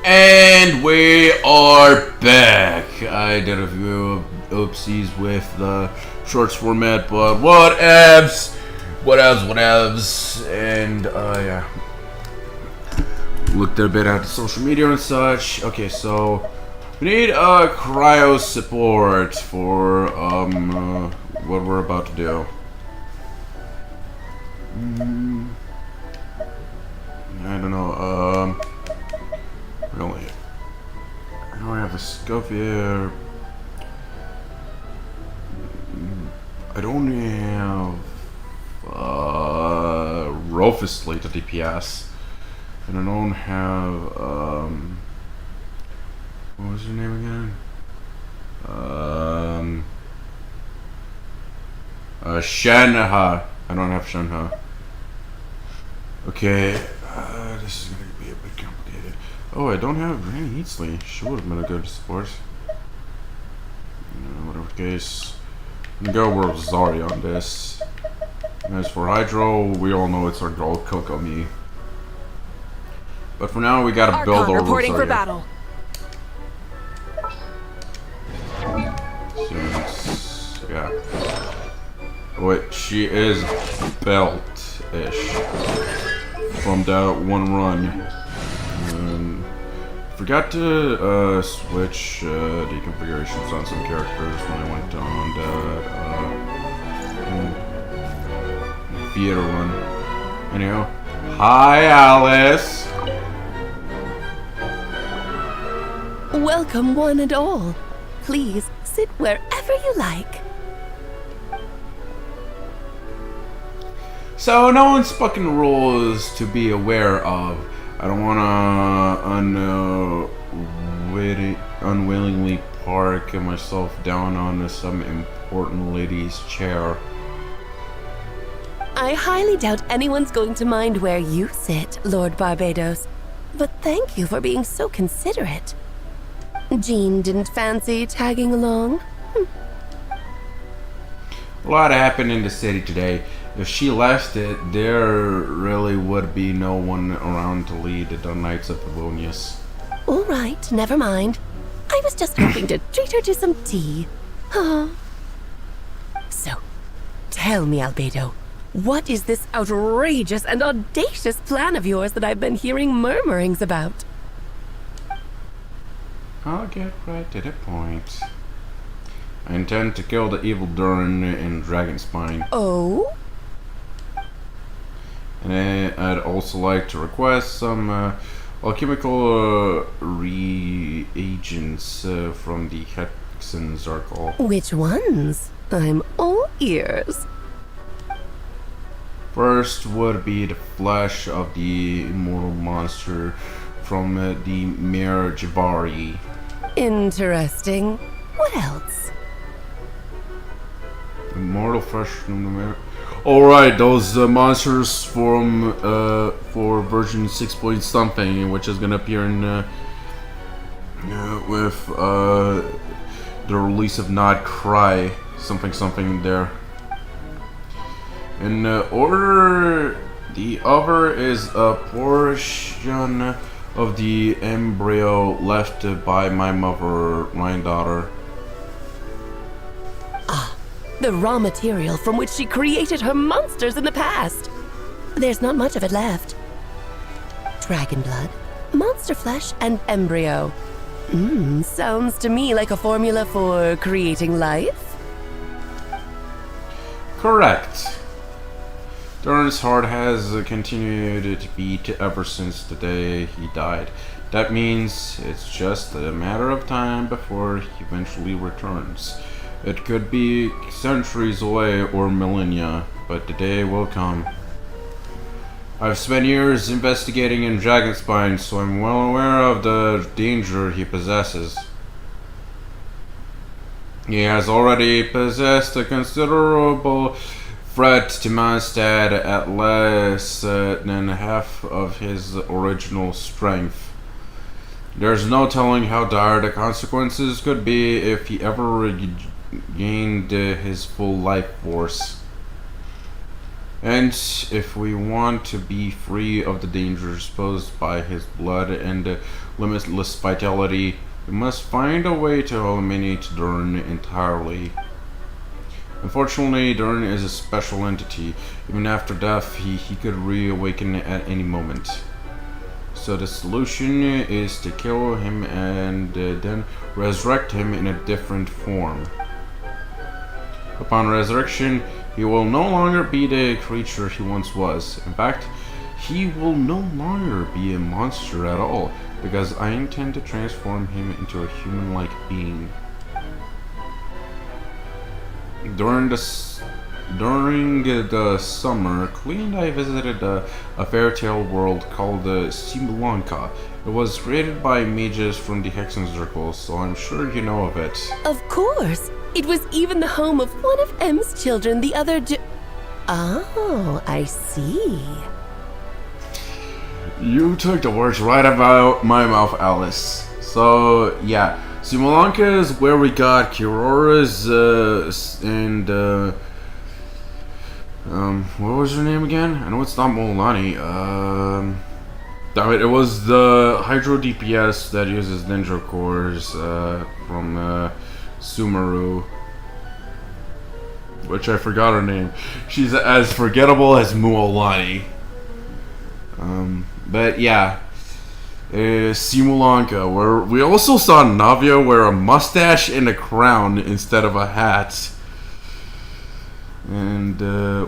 And we are back. I did a few oopsies with the shorts format, but whatevs. And yeah, looked a bit at the social media and such. Okay, so we need cryo support for what we're about to do. I don't know. Really, I don't have a scope here. I don't have Rufus Late DPS, and I don't have what was her name again? Shanha. I don't have Shanha. Okay, this is gonna be a bit complicated. Oh, I don't have Granny Heatsley. She would have been a good support. Whatever case, I'm gonna go with Zarya on this. As for Hydro, we all know it's our girl Kokomi. But for now, we gotta build our reporting Zarya. for battle. Yeah. Wait, she is belt-ish from that one run. Forgot to switch the configurations on some characters when I went on that theater run. Anyhow, hi Alice. Welcome, one and all. Please sit wherever you like. So no unspoken rules to be aware of. I don't want to unwillingly park myself down on some important lady's chair. I highly doubt anyone's going to mind where you sit, Lord Barbados. But thank you for being so considerate. Jean didn't fancy tagging along? A lot happened in the city today. If she left it, there really would be no one around to lead the Knights of Favonius. All right, never mind. I was just hoping to treat her to some tea. So, tell me, Albedo, what is this outrageous and audacious plan of yours that I've been hearing murmurings about? I'll get right to the point. I intend to kill the evil Durin in Dragonspine. Oh? And I'd also like to request some alchemical reagents from the Hexen Circle. Which ones? I'm all ears. First would be the flesh of the immortal monster from the Mir Jabari. Interesting. What else? Immortal flesh from the Mir. Alright, those monsters from for version 6 point something, which is gonna appear in with the release of Not Cry, something there. In order, the other is a portion of the embryo left by my mother, my daughter. The raw material from which she created her monsters in the past. There's not much of it left. Dragon blood, monster flesh, and embryo. Sounds to me like a formula for creating life. Correct. Durin's heart has continued to beat ever since the day he died. That means it's just a matter of time before he eventually returns. It could be centuries away or millennia, but the day will come. I've spent years investigating in Dragonspine, so I'm well aware of the danger he possesses. He has already possessed a considerable threat to Mondstadt at less than half of his original strength. There's no telling how dire the consequences could be if he ever regained his full life force. And if we want to be free of the dangers posed by his blood and limitless vitality, we must find a way to eliminate Durn entirely. Unfortunately, Durn is a special entity. Even after death, he could reawaken at any moment. So the solution is to kill him and then resurrect him in a different form. Upon resurrection, he will no longer be the creature he once was. In fact, he will no longer be a monster at all, because I intend to transform him into a human-like being. During the summer, Klee and I visited a fairy tale world called Simulanka. It was created by mages from the Hexen Circle, so I'm sure you know of it. Of course! It was even the home of one of M's children the other day. Oh, I see. You took the words right out my mouth, Alice. So, yeah. Simulanka is where we got Kirora's, what was her name again? I know it's not Molani. Damn it, it was the Hydro DPS that uses Ninja Cores, from, Sumeru. Which I forgot her name. She's as forgettable as Muolani. But yeah. Simulanka, where we also saw Navia wear a mustache and a crown instead of a hat. And,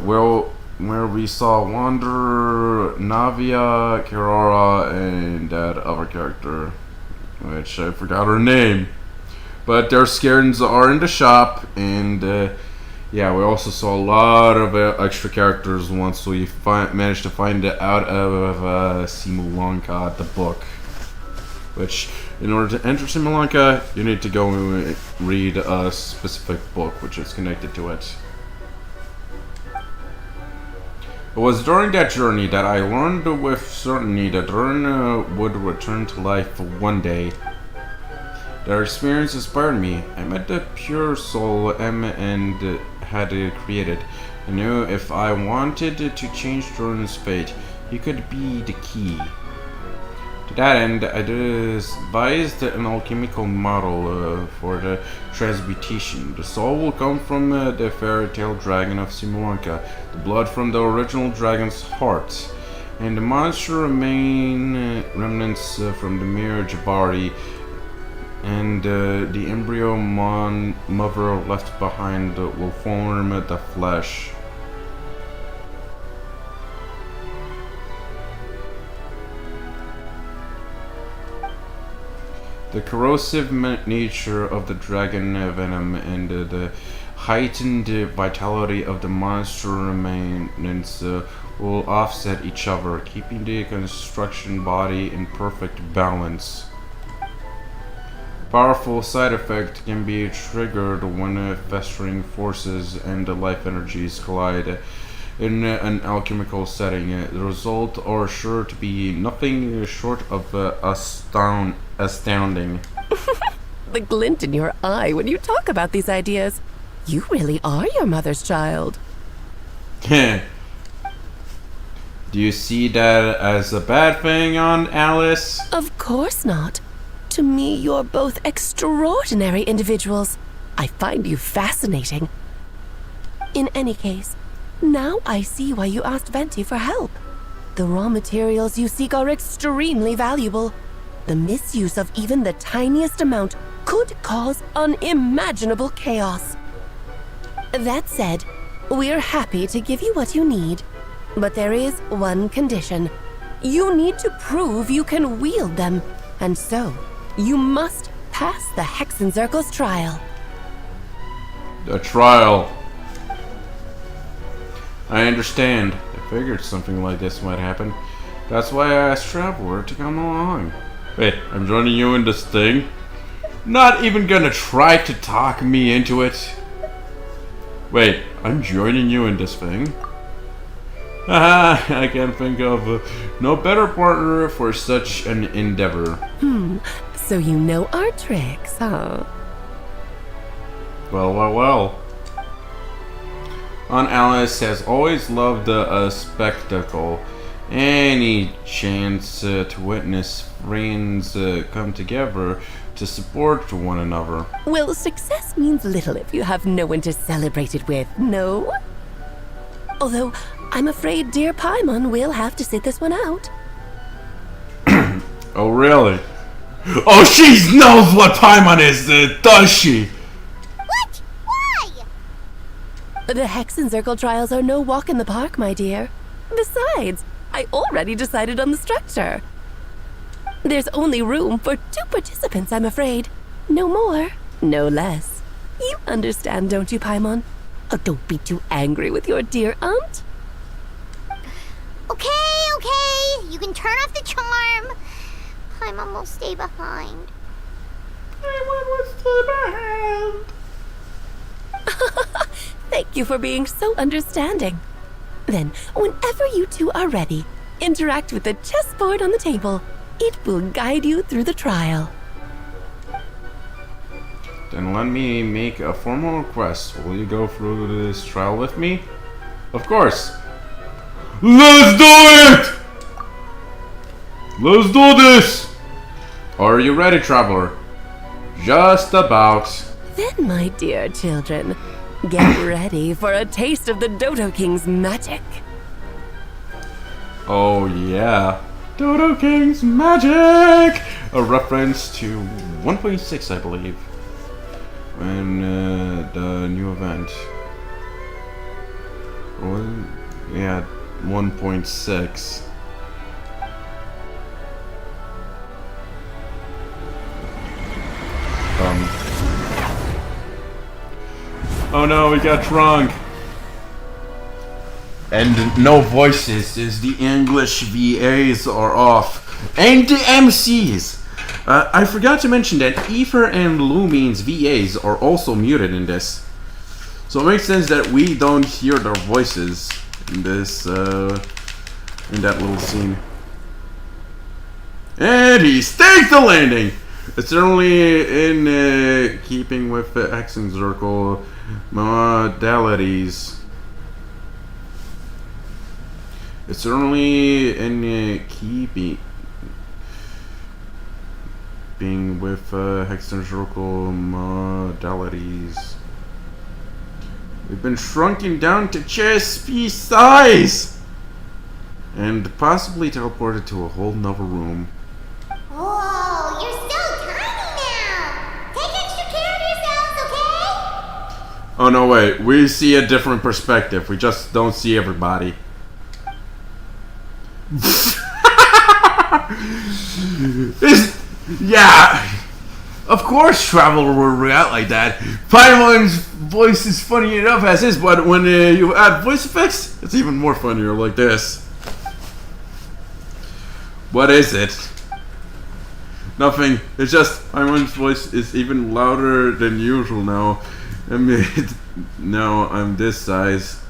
where we saw Wander, Navia, Kirara, and that other character, which I forgot her name. But their skins are in the shop, and yeah, we also saw a lot of extra characters once we managed to find it out of Simulanka, the book. Which, in order to enter Simulanka, you need to go and read a specific book which is connected to it. It was during that journey that I learned with certainty that Durn would return to life one day. Their experience inspired me. I met the pure soul M and had created. I knew if I wanted to change Durn's fate, he could be the key. To that end, I devised an alchemical model for the transmutation. The soul will come from the fairy tale dragon of Simulanka, the blood from the original dragon's heart, and the monster remnants from the mere Jabari, and the embryo mother left behind will form the flesh. The corrosive nature of the dragon venom and the heightened vitality of the monster remnants will offset each other, keeping the construction body in perfect balance. Powerful side effect can be triggered when festering forces and life energies collide in an alchemical setting. The result are sure to be nothing short of astounding. The glint in your eye when you talk about these ideas. You really are your mother's child. Do you see that as a bad thing, Aunt Alice? Of course not. To me, you're both extraordinary individuals. I find you fascinating. In any case, now I see why you asked Venti for help. The raw materials you seek are extremely valuable. The misuse of even the tiniest amount could cause unimaginable chaos. That said, we're happy to give you what you need. But there is one condition. You need to prove you can wield them, and so you must pass the Hexen Circle's trial. The trial. I understand. I figured something like this might happen. That's why I asked Traveler to come along. Wait, I'm joining you in this thing? Not even gonna try to talk me into it? Wait, I'm joining you in this thing? Haha, I can't think of no better partner for such an endeavor. So you know our tricks, huh? Well. Aunt Alice has always loved a spectacle. Any chance to witness friends come together to support one another. Well, success means little if you have no one to celebrate it with, no? Although, I'm afraid dear Paimon will have to sit this one out. Oh, really? Oh, she knows what Paimon is, does she? What? Why? The Hexencircle trials are no walk in the park, my dear. Besides, I already decided on the structure. There's only room for 2 participants, I'm afraid. No more, no less. You understand, don't you, Paimon? Oh, don't be too angry with your dear aunt. Okay. You can turn off the charm. Paimon will stay behind. Thank you for being so understanding. Then, whenever you two are ready, interact with the chessboard on the table. It will guide you through the trial. Then let me make a formal request. Will you go through this trial with me? Of course. Let's do it! Let's do this! Are you ready, traveler? Just about. Then, my dear children, get ready for a taste of the Dodo King's magic. Oh yeah. Dodo King's magic! A reference to 1.6, I believe. When the new event. Yeah, 1.6. Oh no, we got drunk. And no voices, as the English VAs are off. And the MCs! I forgot to mention that Aether and Lumine's VAs are also muted in this. So it makes sense that we don't hear their voices in this, in that little scene. And he staked the landing! It's certainly in keeping with the Hexencircle modalities. It's certainly in keeping with Hexencircle modalities. We've been shrunken down to chess piece size! And possibly teleported to a whole nother room. Oh, you're so tiny now. Take extra care of yourselves, okay? Oh no, wait. We see a different perspective. We just don't see everybody. Yeah, of course Traveler will react like that. Paimon's voice is funny enough as is, but when you add voice effects, it's even more funnier like this. What is it? Nothing. It's just Paimon's voice is even louder than usual now. I mean, now I'm this size.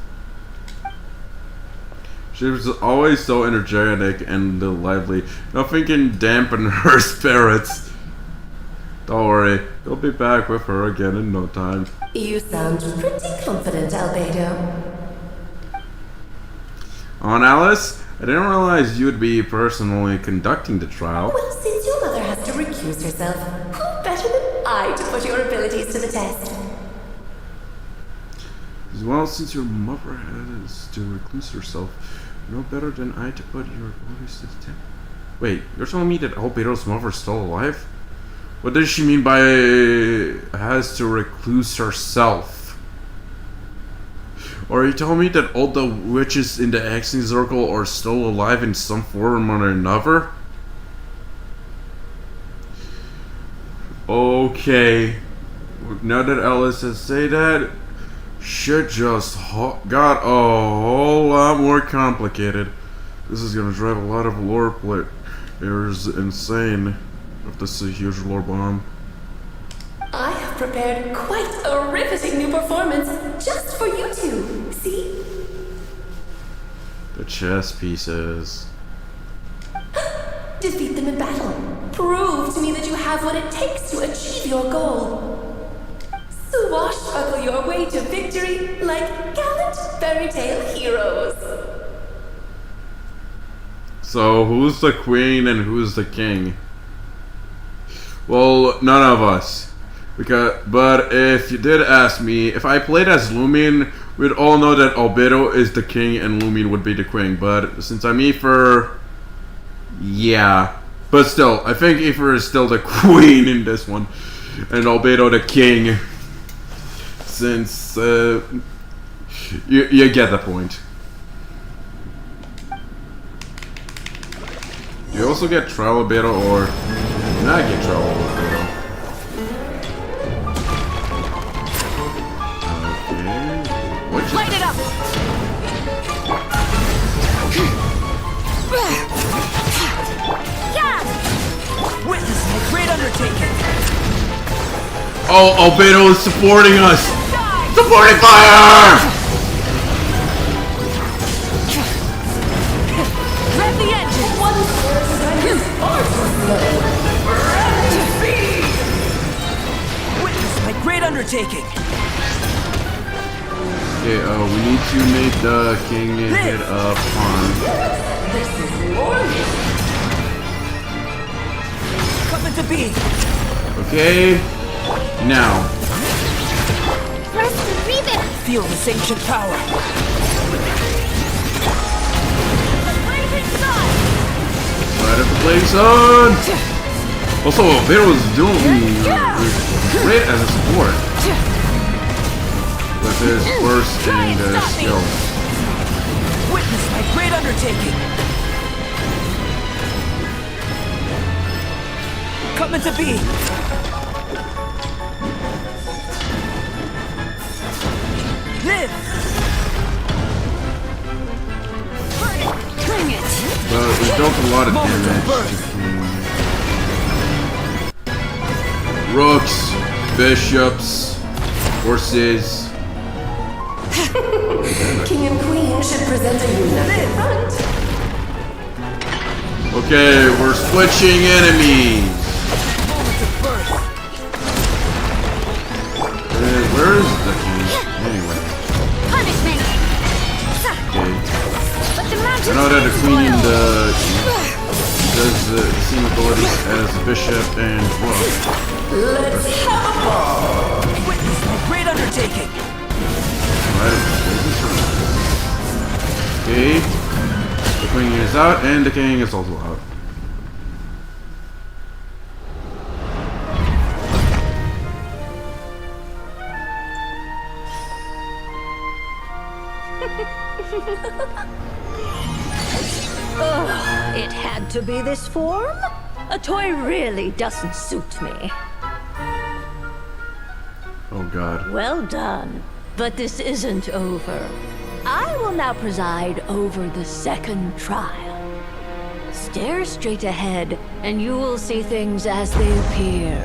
She was always so energetic and lively. Nothing can dampen her spirits. Don't worry, you'll be back with her again in no time. You sound pretty confident, Albedo. Aunt Alice, I didn't realize you'd be personally conducting the trial. Well, since your mother has to recuse herself, who better than I to put your abilities to the test? As well, since your mother has to recluse herself, no better than I to put your abilities to the test. Wait, you're telling me that Albedo's mother's still alive? What does she mean by has to recluse herself? Or are you telling me that all the witches in the Hexencircle are still alive in some form or another? Okay. Now that Alice has said that, shit just got a whole lot more complicated. This is gonna drive a lot of lore players insane if this is a huge lore bomb. I have prepared quite a riveting new performance just for you two. See? The chess pieces. Defeat them in battle. Prove to me that you have what it takes to achieve your goal. Swashbuckle your way to victory like gallant fairy tale heroes. So, who's the queen and who's the king? Well, none of us. But if you did ask me, if I played as Lumion, we'd all know that Albedo is the king and Lumion would be the queen. But since I'm Aether, yeah. But still, I think Aether is still the queen in this one, and Albedo the king. Since you get the point. Do you also get trial Albedo or not get trial Albedo? Okay. Light it up! Yeah! Witness my great undertaking! Oh, Albedo is supporting us! Supporting fire! Grab the engine! One his arms to be! Witness my great undertaking! Okay, we need to make the king hit a pawn. This is glorious! Coming to be! Okay, now. Press the ribbon! Feel this ancient power! Right at the place on! Also, Albedo is doing great as a support. With his burst and skill. Witness my great undertaking! Coming to be! Live! Bring it! But we dealt a lot of damage. Rooks, bishops, horses. King and queen should present a united front. Okay, we're switching enemies. Where is the king? Anyway. Punishment! Okay. But the mountains I know that the queen does the same abilities as the bishop and rook. Let's have a ball! Witness my great undertaking! Okay. The queen is out and the king is also out. Oh, it had to be this form? A toy really doesn't suit me. Oh god. Well done. But this isn't over. I will now preside over the second trial. Stare straight ahead, and you will see things as they appear.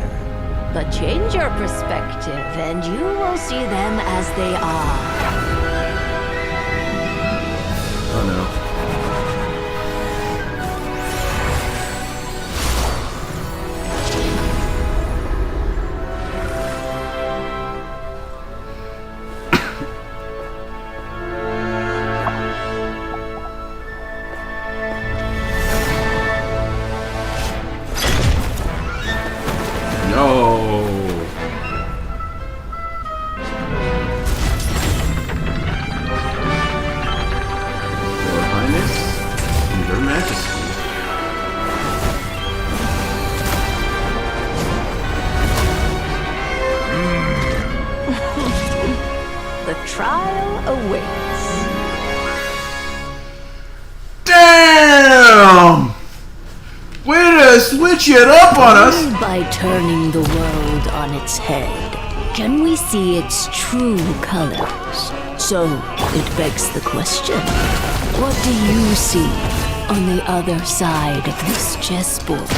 But change your perspective, and you will see them as they are. Oh no. The trial awaits. Damn! Way to switch it up on us! By turning the world on its head, can we see its true colors? So, it begs the question, what do you see on the other side of this chessboard?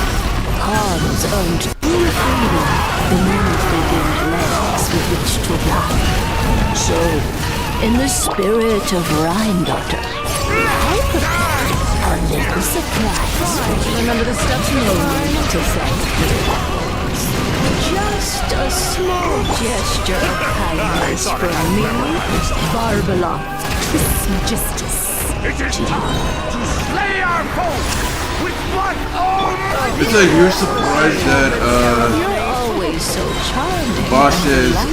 Pawns earned true freedom, the many-fingered legs with which to fly. So, in the spirit of Rheindotter, I prepared a little surprise for you. Remember the steps you need to thank Just a small gesture of kindness from me, Barbalon. justice. It is time to slay our foes with blood. It's like you're surprised that You're always so charming. bosses are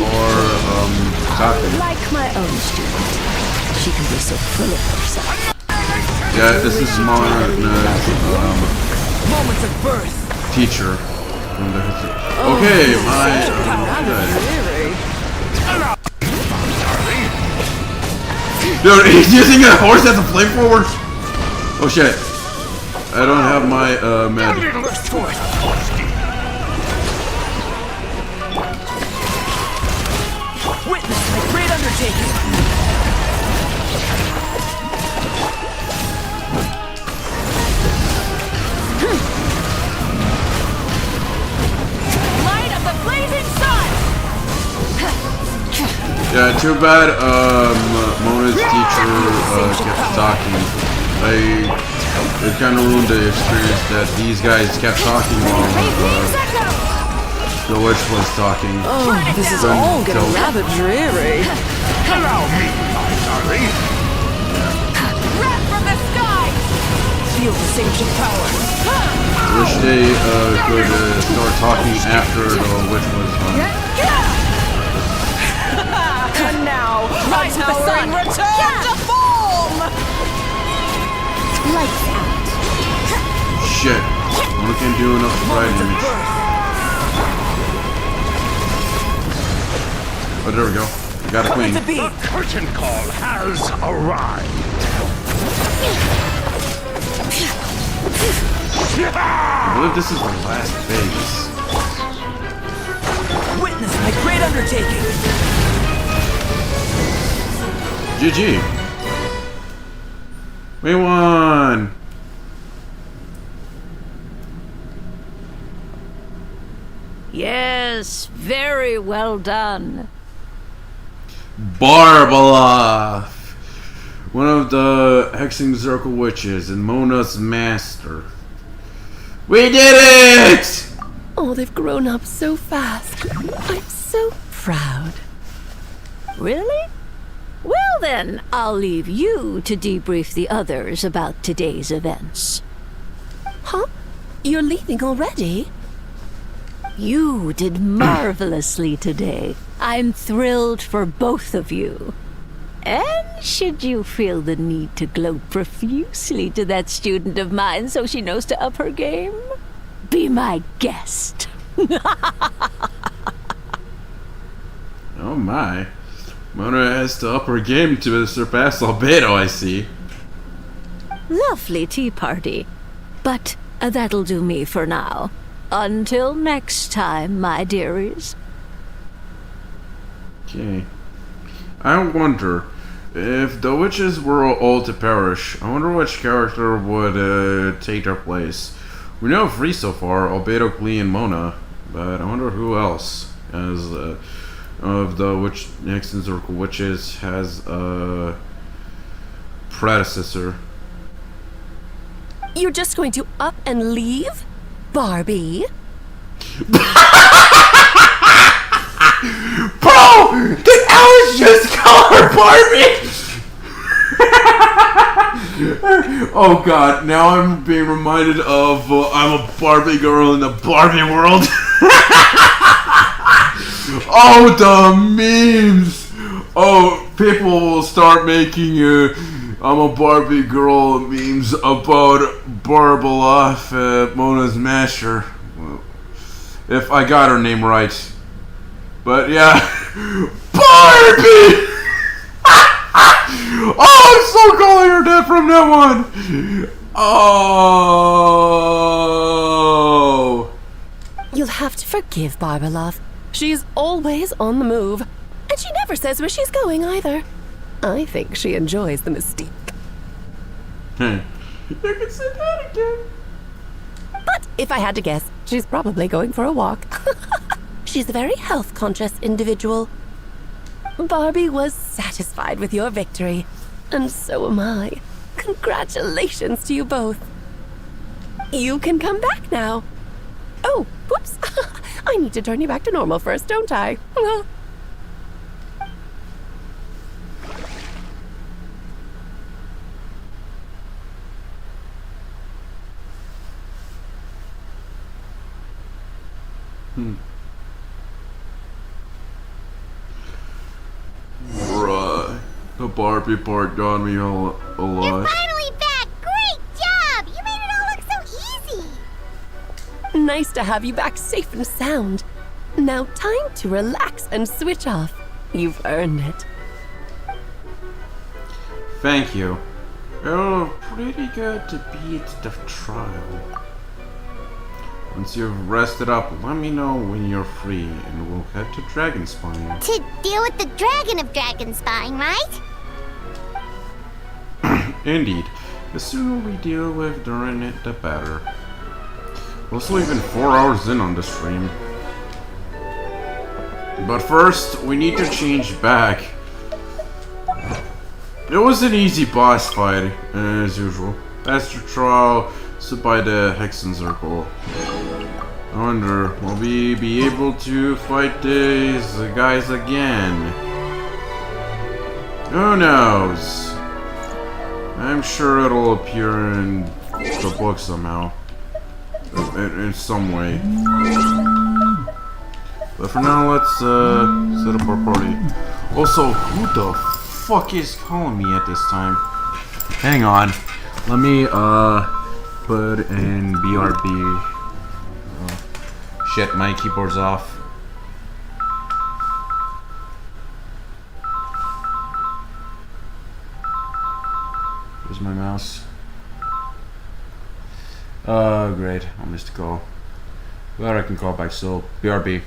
talking. Like my own student. She can be so full of herself. Yeah, this is Mona's Moments of birth. teacher. Okay, my dude, he's using a horse as a flamethrower. Oh shit! I don't have my magic. Witness my great undertaking. Light of the blazing sun! Yeah, too bad Mona's teacher kept talking. It kind of ruined the experience that these guys kept talking while the witch was talking. Oh, this is all getting rather dreary. Allow me, my darling. Rap from the sky! Feel the ancient power. Wish they could start talking after the witch was done. And now, rise with the sun! Return to form! Lights out. Shit. Mona can't do enough to fight damage. Oh, there we go. Got a queen. The curtain call has arrived. I believe this is the last phase. Witness my great undertaking. GG. We won. Yes, very well done. Barbala, one of the Hexing Circle witches and Mona's master. We did it! Oh, they've grown up so fast. I'm so proud. Really? Well then, I'll leave you to debrief the others about today's events. Huh? You're leaving already? You did marvelously today. I'm thrilled for both of you. And should you feel the need to gloat profusely to that student of mine so she knows to up her game, be my guest. Oh my. Mona has to up her game to surpass Albedo, I see. Lovely tea party. But that'll do me for now. Until next time, my dearies. Okay. I wonder, if the witches were all to perish, I wonder which character would take their place. We know 3 so far, Albedo, Klee, and Mona, but I wonder who else, as of the Hexen Circle witches, has a predecessor. You're just going to up and leave? Barbie? Bro! Did Alice just call her Barbie? Oh god, now I'm being reminded of I'm a Barbie girl in the Barbie world. Oh, the memes! Oh, people will start making I'm a Barbie girl memes about Barbaloff, Mona's master. If I got her name right. But yeah. Barbie! Oh, I'm so calling her that from now on. Oh. You'll have to forgive Barbalov. She's always on the move. And she never says where she's going either. I think she enjoys the mystique. You can say that again. But if I had to guess, she's probably going for a walk. She's a very health-conscious individual. Barbie was satisfied with your victory, and so am I. Congratulations to you both. You can come back now. Oh, whoops. I need to turn you back to normal first, don't I? Bruh, the Barbie part got me a lot. You're finally back! Great job! You made it all look so easy! Nice to have you back safe and sound. Now time to relax and switch off. You've earned it. Thank you. You're pretty good to beat the trial. Once you've rested up, let me know when you're free and we'll head to Dragonspine. To deal with the dragon of Dragonspine, right? Indeed. The sooner we deal with during it, the better. We're also even 4 hours in on the stream. But first, we need to change back. It was an easy boss fight, as usual. Master Trial stood by the Hexen Circle. I wonder, will we be able to fight these guys again? Who knows? I'm sure it'll appear in the book somehow. In some way. But for now, let's set up our party. Also, who the fuck is calling me at this time? Hang on. Let me put in BRB. Oh, shit, my keyboard's off. Where's my mouse? Oh, great. I missed a call. Glad I can call back, so BRB.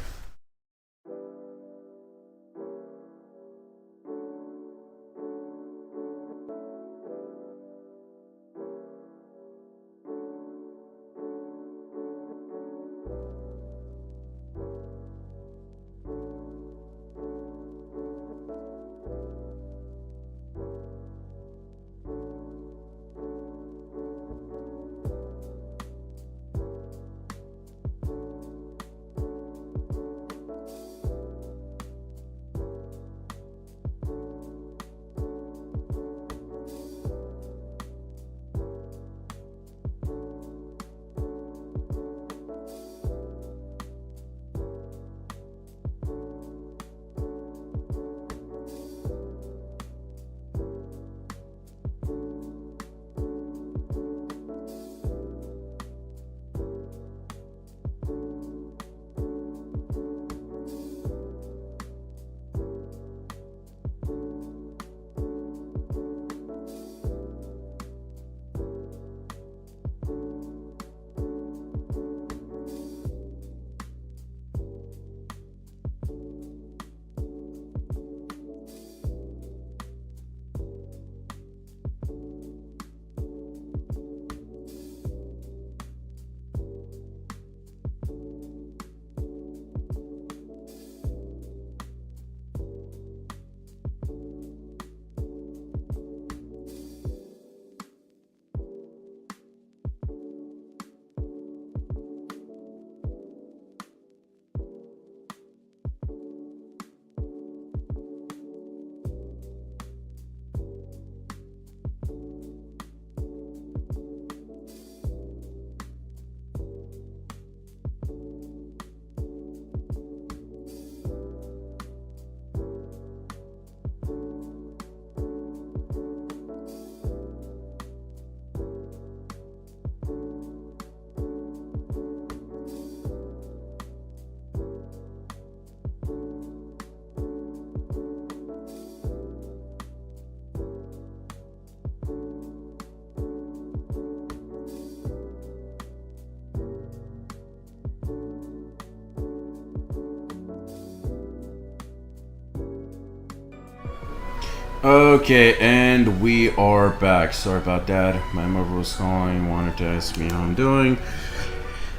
Okay, and we are back. Sorry about that. My mother was calling, wanted to ask me how I'm doing,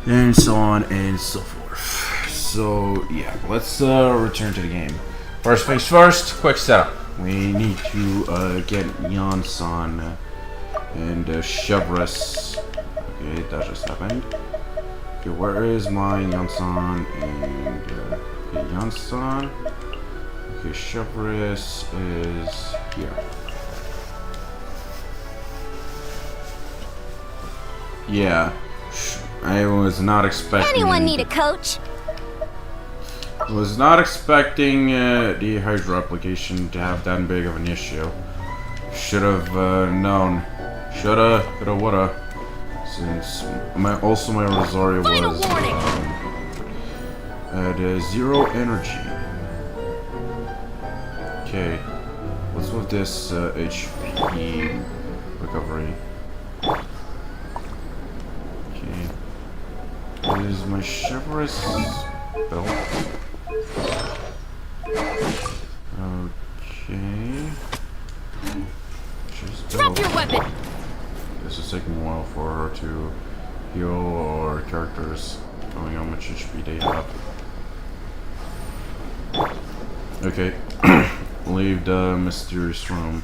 and so on and so forth. So, yeah, let's return to the game. First things first, quick setup. We need to get Yansan and Chevres. Okay, that just happened. Okay, where is my Yansan and okay, Yansan? Okay, Chevres is here. Yeah, I was not expecting. Anyone need a coach? Was not expecting the Hydra application to have that big of an issue. Should have known. Shoulda, coulda, woulda. Since my Rosario was at 0 energy. Okay, what's with this HP recovery? Okay, is my chivalrous belt? Okay. Drop your weapon! This is taking a while for her to heal our characters, knowing how much HP they have. Okay, leave the mysterious room.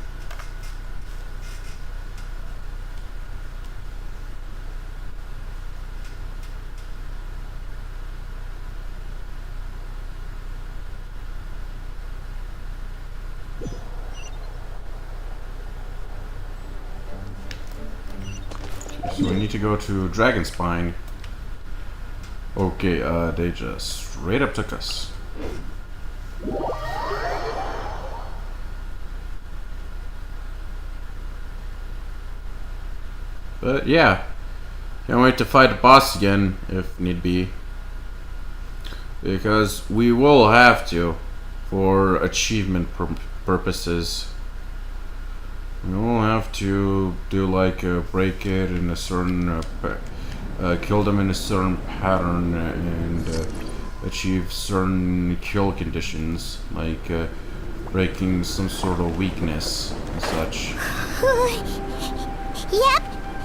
So we need to go to Dragon Spine. Okay, they just straight up took us. But yeah, can't wait to fight the boss again if need be. Because we will have to, for achievement purposes. We will have to do like break it in a certain, kill them in a certain pattern and achieve certain kill conditions, like breaking some sort of weakness and such. Yep,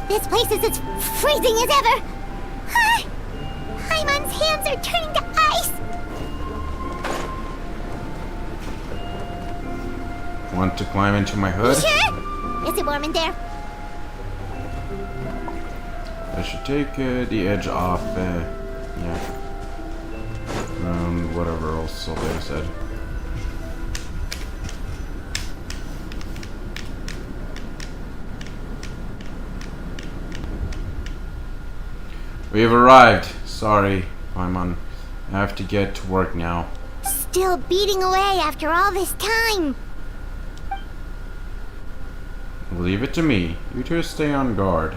this place is as freezing as ever. Hyman's hands are turning to ice. Want to climb into my hood? Sure. Is it warm in there? I should take the edge off, yeah. Whatever else they said. We have arrived. Sorry, Paimon. I have to get to work now. Still beating away after all this time. Leave it to me. You two stay on guard.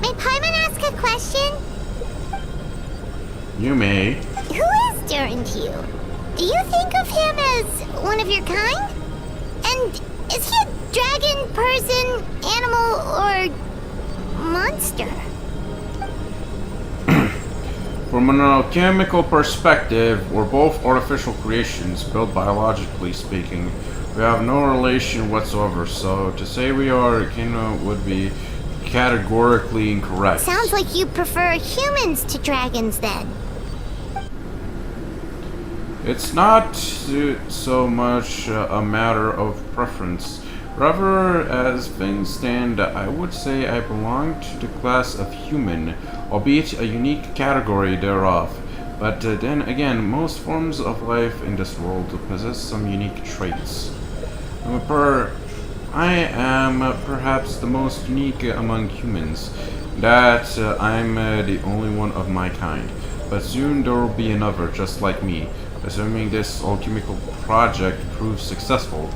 May Paimon ask a question? You may. Who is Durin to you? Do you think of him as one of your kind? And is he a dragon, person, animal, or monster? From an alchemical perspective, we're both artificial creations, built biologically speaking. We have no relation whatsoever, so to say we are akin would be categorically incorrect. Sounds like you prefer humans to dragons, then. It's not so much a matter of preference. Rather, as things stand, I would say I belong to the class of human, albeit a unique category thereof. But then again, most forms of life in this world possess some unique traits. I am perhaps the most unique among humans, that I'm the only one of my kind. But soon there will be another just like me, assuming this alchemical project proves successful.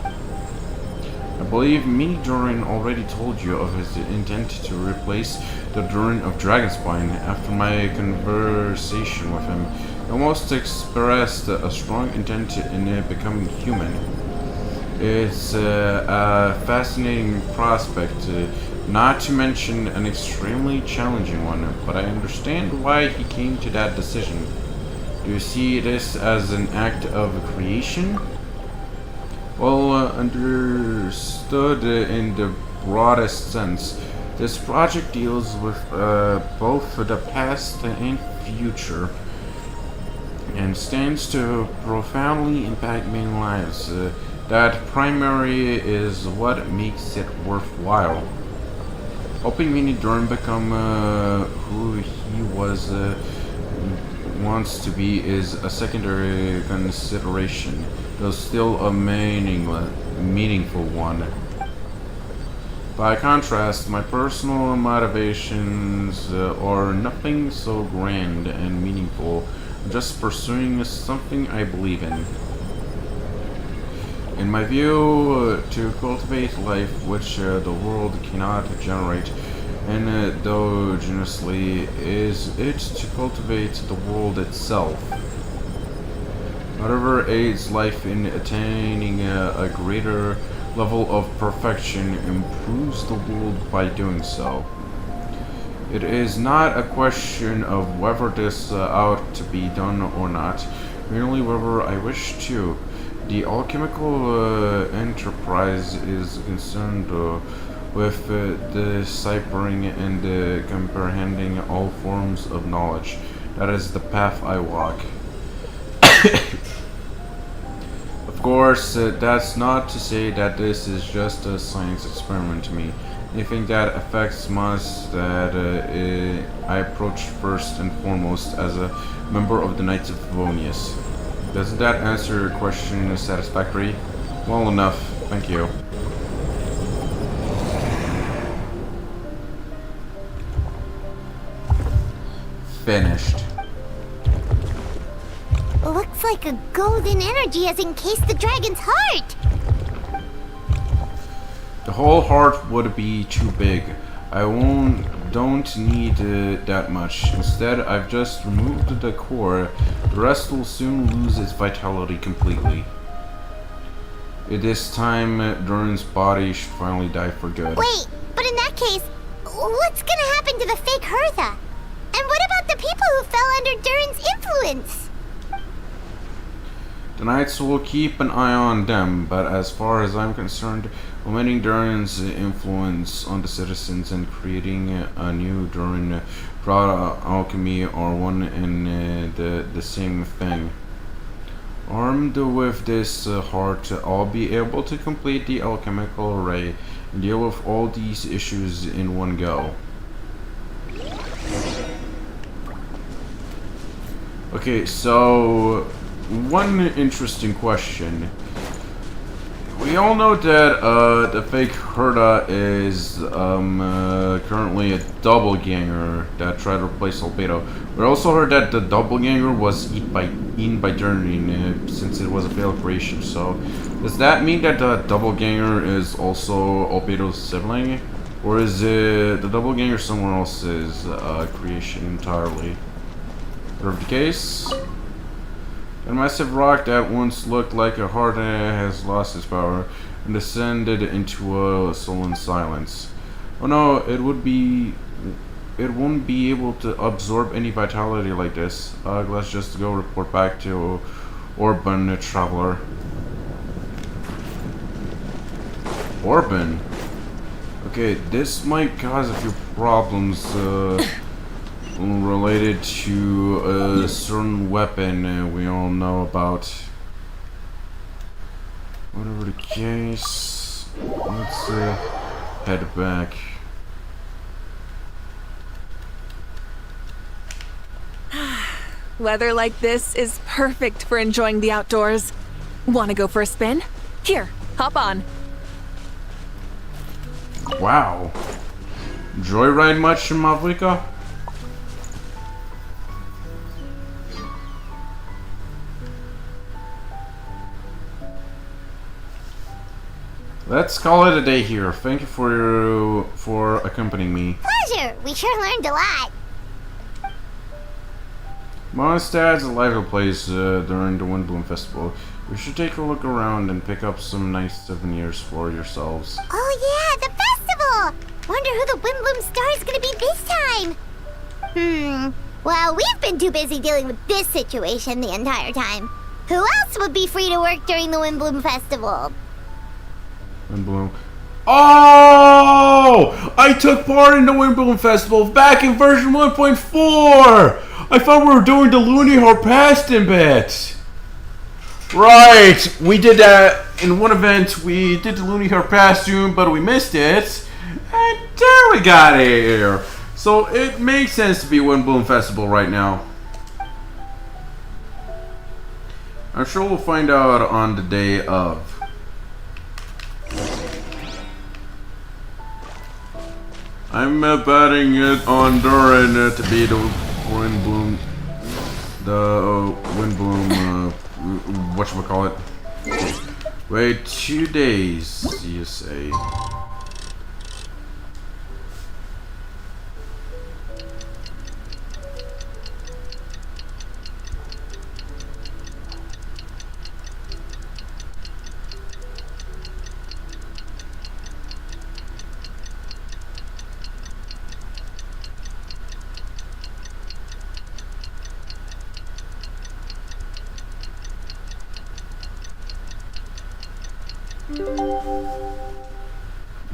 I believe Mini Durin already told you of his intent to replace the Durin of Dragonspine. After my conversation with him, he almost expressed a strong intent in becoming human. It's a fascinating prospect, not to mention an extremely challenging one, but I understand why he came to that decision. Do you see this as an act of creation? Well, understood in the broadest sense, this project deals with both the past and future, and stands to profoundly impact many lives. That primary is what makes it worthwhile. Helping Mini Durin become who he was wants to be is a secondary consideration, though still a meaningful one. By contrast, my personal motivations are nothing so grand and meaningful, just pursuing something I believe in. In my view, to cultivate life which the world cannot generate endogenously is it to cultivate the world itself. Whatever aids life in attaining a greater level of perfection improves the world by doing so. It is not a question of whether this ought to be done or not, merely whether I wish to. The alchemical enterprise is concerned with deciphering and comprehending all forms of knowledge. That is the path I walk. Of course, that's not to say that this is just a science experiment to me. Anything that affects us that I approach first and foremost as a member of the Knights of Favonius. Doesn't that answer your question satisfactory? Well enough, thank you. Finished. Looks like a golden energy has encased the dragon's heart. The whole heart would be too big. Don't need that much. Instead, I've just removed the core. The rest will soon lose its vitality completely. At this time, Durin's body should finally die for good. Wait, but in that case, what's gonna happen to the fake Hertha? And what about the people who fell under Durin's influence? The Knights will keep an eye on them, but as far as I'm concerned, omitting Durin's influence on the citizens and creating a new Durin alchemy are one and the same thing. Armed with this heart, I'll be able to complete the alchemical array and deal with all these issues in one go. Okay, so one interesting question. We all know that the fake Hertha is currently a doppelganger that tried to replace Albedo. We also heard that the doppelganger was eaten by Durin since it was a failed creation. So, does that mean that the doppelganger is also Albedo's sibling? Or is the doppelganger someone else's creation entirely? Whatever the case, a massive rock that once looked like a heart has lost its power and descended into a sullen silence. Oh no, it won't be able to absorb any vitality like this. Let's just go report back to Orban Traveler. Orban? Okay, this might cause a few problems related to a certain weapon we all know about. Whatever the case, let's head back. Weather like this is perfect for enjoying the outdoors. Want to go for a spin? Here, hop on. Wow. Joyride much in Mavrika? Let's call it a day here. Thank you for accompanying me. Pleasure! We sure learned a lot. Mondstadt's a lively place during the Windbloom Festival. You should take a look around and pick up some nice souvenirs for yourselves. Oh yeah, the festival! Wonder who the Windbloom star is gonna be this time. Well, we've been too busy dealing with this situation the entire time. Who else would be free to work during the Windbloom Festival? Windbloom. Oh! I took part in the Windbloom Festival back in version 1.4! I thought we were doing the Looney Harpaston bit! Right! We did that in one event. We did the Looney Harpaston, but we missed it. And there we got it here. So it makes sense to be Windbloom Festival right now. I'm sure we'll find out on the day of. I'm betting it on Durin to be the Windbloom. The Windbloom, whatchamacallit. Wait 2 days, you say.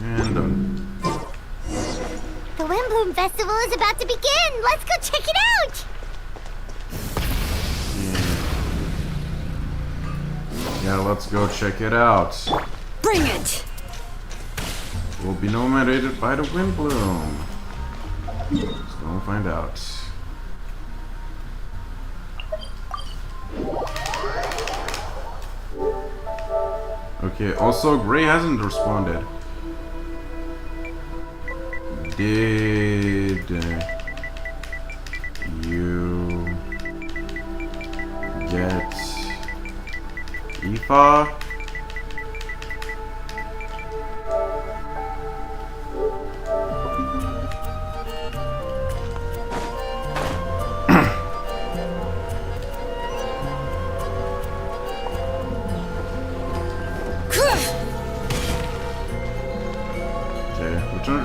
And The Windbloom Festival is about to begin! Let's go check it out! yeah, let's go check it out. Bring it! We'll be nominated by the Windbloom. Let's go and find out. Okay, also Gray hasn't responded. Did you get Aoife?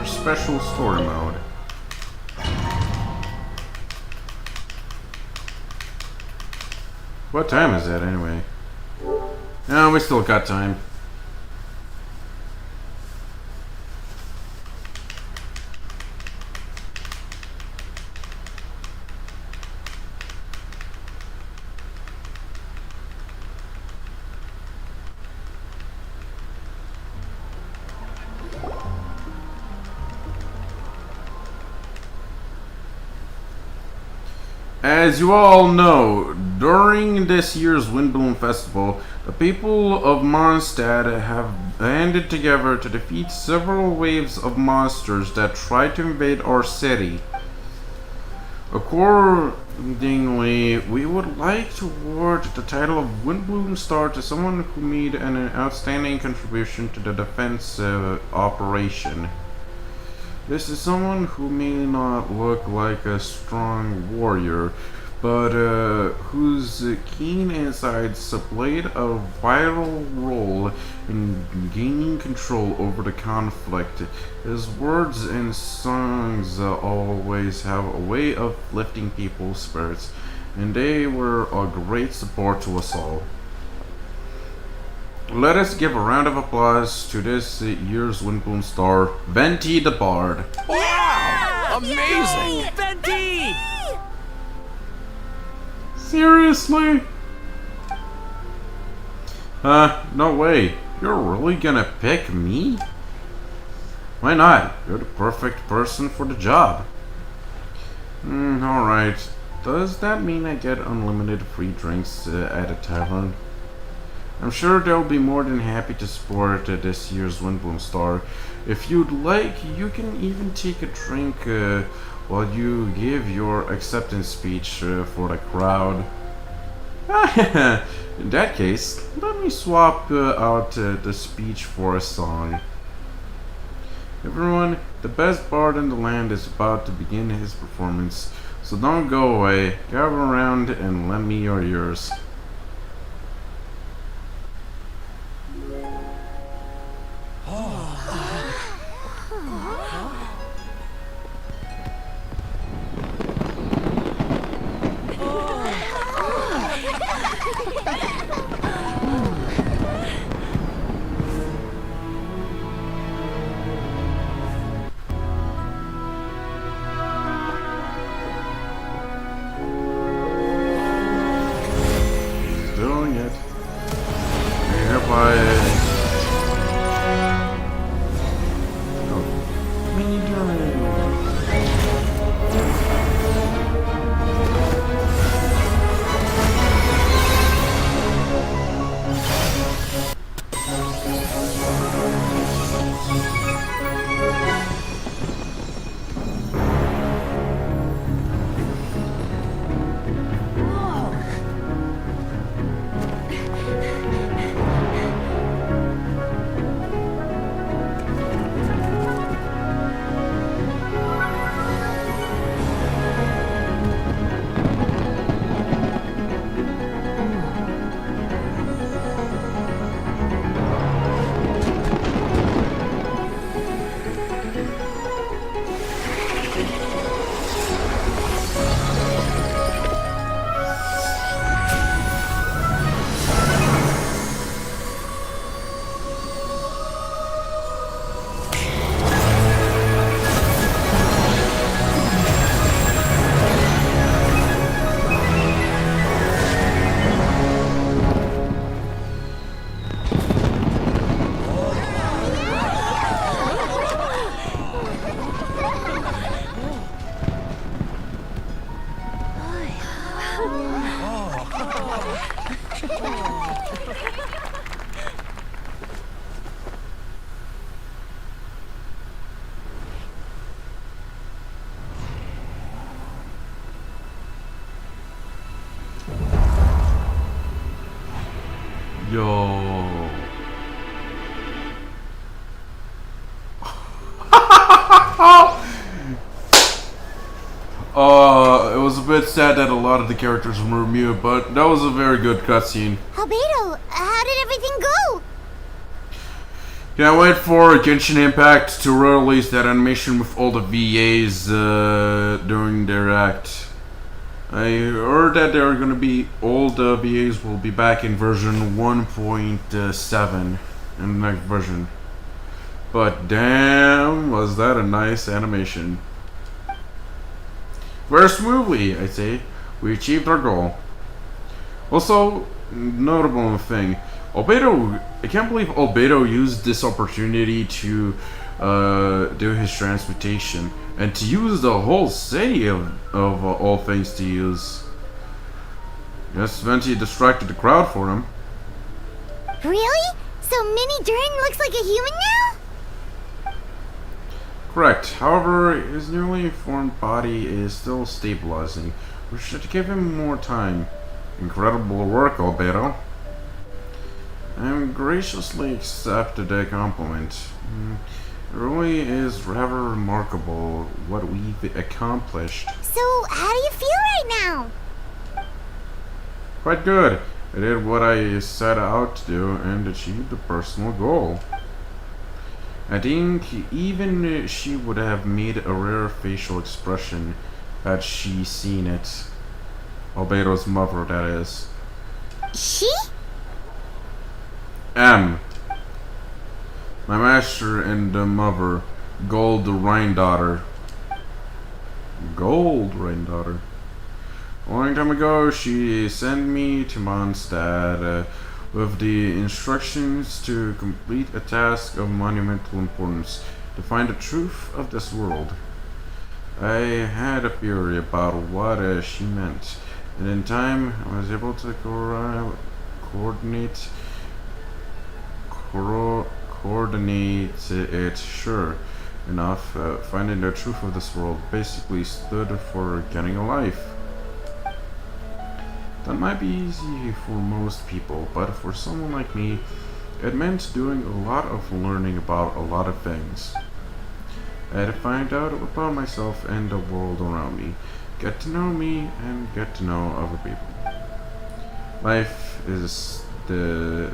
Special story mode. What time is that anyway? No, we still got time. As you all know, during this year's Windbloom Festival, the people of Mondstadt have banded together to defeat several waves of monsters that tried to invade our city. Accordingly, we would like to award the title of Windbloom Star to someone who made an outstanding contribution to the defense operation. This is someone who may not look like a strong warrior, but whose keen insights played a vital role in gaining control over the conflict. His words and songs always have a way of lifting people's spirits, and they were a great support to us all. Let us give a round of applause to this year's Windbloom Star, Venti the Bard. Wow! Amazing! Venti! Seriously? No way. You're really gonna pick me? Why not? You're the perfect person for the job. Alright. Does that mean I get unlimited free drinks at a tavern? I'm sure they'll be more than happy to support this year's Windbloom Star. If you'd like, you can even take a drink while you give your acceptance speech for the crowd. In that case, let me swap out the speech for a song. Everyone, the best bard in the land is about to begin his performance, so don't go away. Gather around and lend me your ears. Yo. It was a bit sad that a lot of the characters were removed, but that was a very good cutscene. Albedo, how did everything go? Can't wait for Genshin Impact to release that animation with all the VAs doing their act. I heard that there are gonna be all the VAs will be back in version 1.7 in the next version. But damn, was that a nice animation. Very smoothly, I'd say. We achieved our goal. Also, notable thing, Albedo, I can't believe Albedo used this opportunity to do his transmutation and to use the whole city of all things to use. Yes, Venti distracted the crowd for him. Really? So Mini During looks like a human now? Correct. However, his newly formed body is still stabilizing. We should give him more time. Incredible work, Albedo. I graciously accepted the compliment. It really is rather remarkable what we've accomplished. So, how do you feel right now? Quite good. I did what I set out to do and achieved a personal goal. I think even she would have made a rare facial expression had she seen it. Albedo's mother, that is. She? M. My master and the mother, Gold Rhine-daughter. Gold Rhine-daughter. A long time ago, she sent me to Mondstadt with the instructions to complete a task of monumental importance, to find the truth of this world. I had a theory about what she meant, and in time I was able to coordinate it. Sure enough, finding the truth of this world basically stood for getting a life. That might be easy for most people, but for someone like me, it meant doing a lot of learning about a lot of things. I had to find out about myself and the world around me, get to know me, and get to know other people. Life is the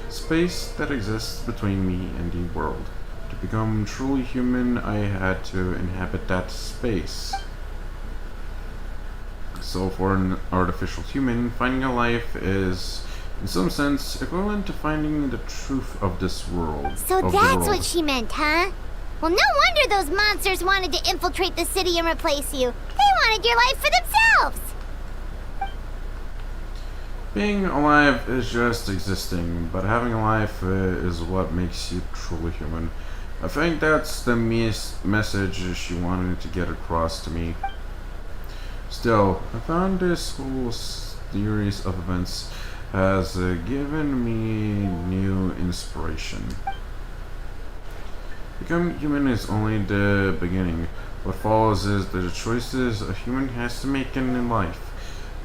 space that exists between me and the world. To become truly human, I had to inhabit that space. So for an artificial human, finding a life is, in some sense, equivalent to finding the truth of this world. So that's what she meant, huh? Well, no wonder those monsters wanted to infiltrate the city and replace you. They wanted your life for themselves! Being alive is just existing, but having a life is what makes you truly human. I think that's the message she wanted to get across to me. Still, I found this whole series of events has given me new inspiration. Becoming human is only the beginning. What follows is the choices a human has to make in life,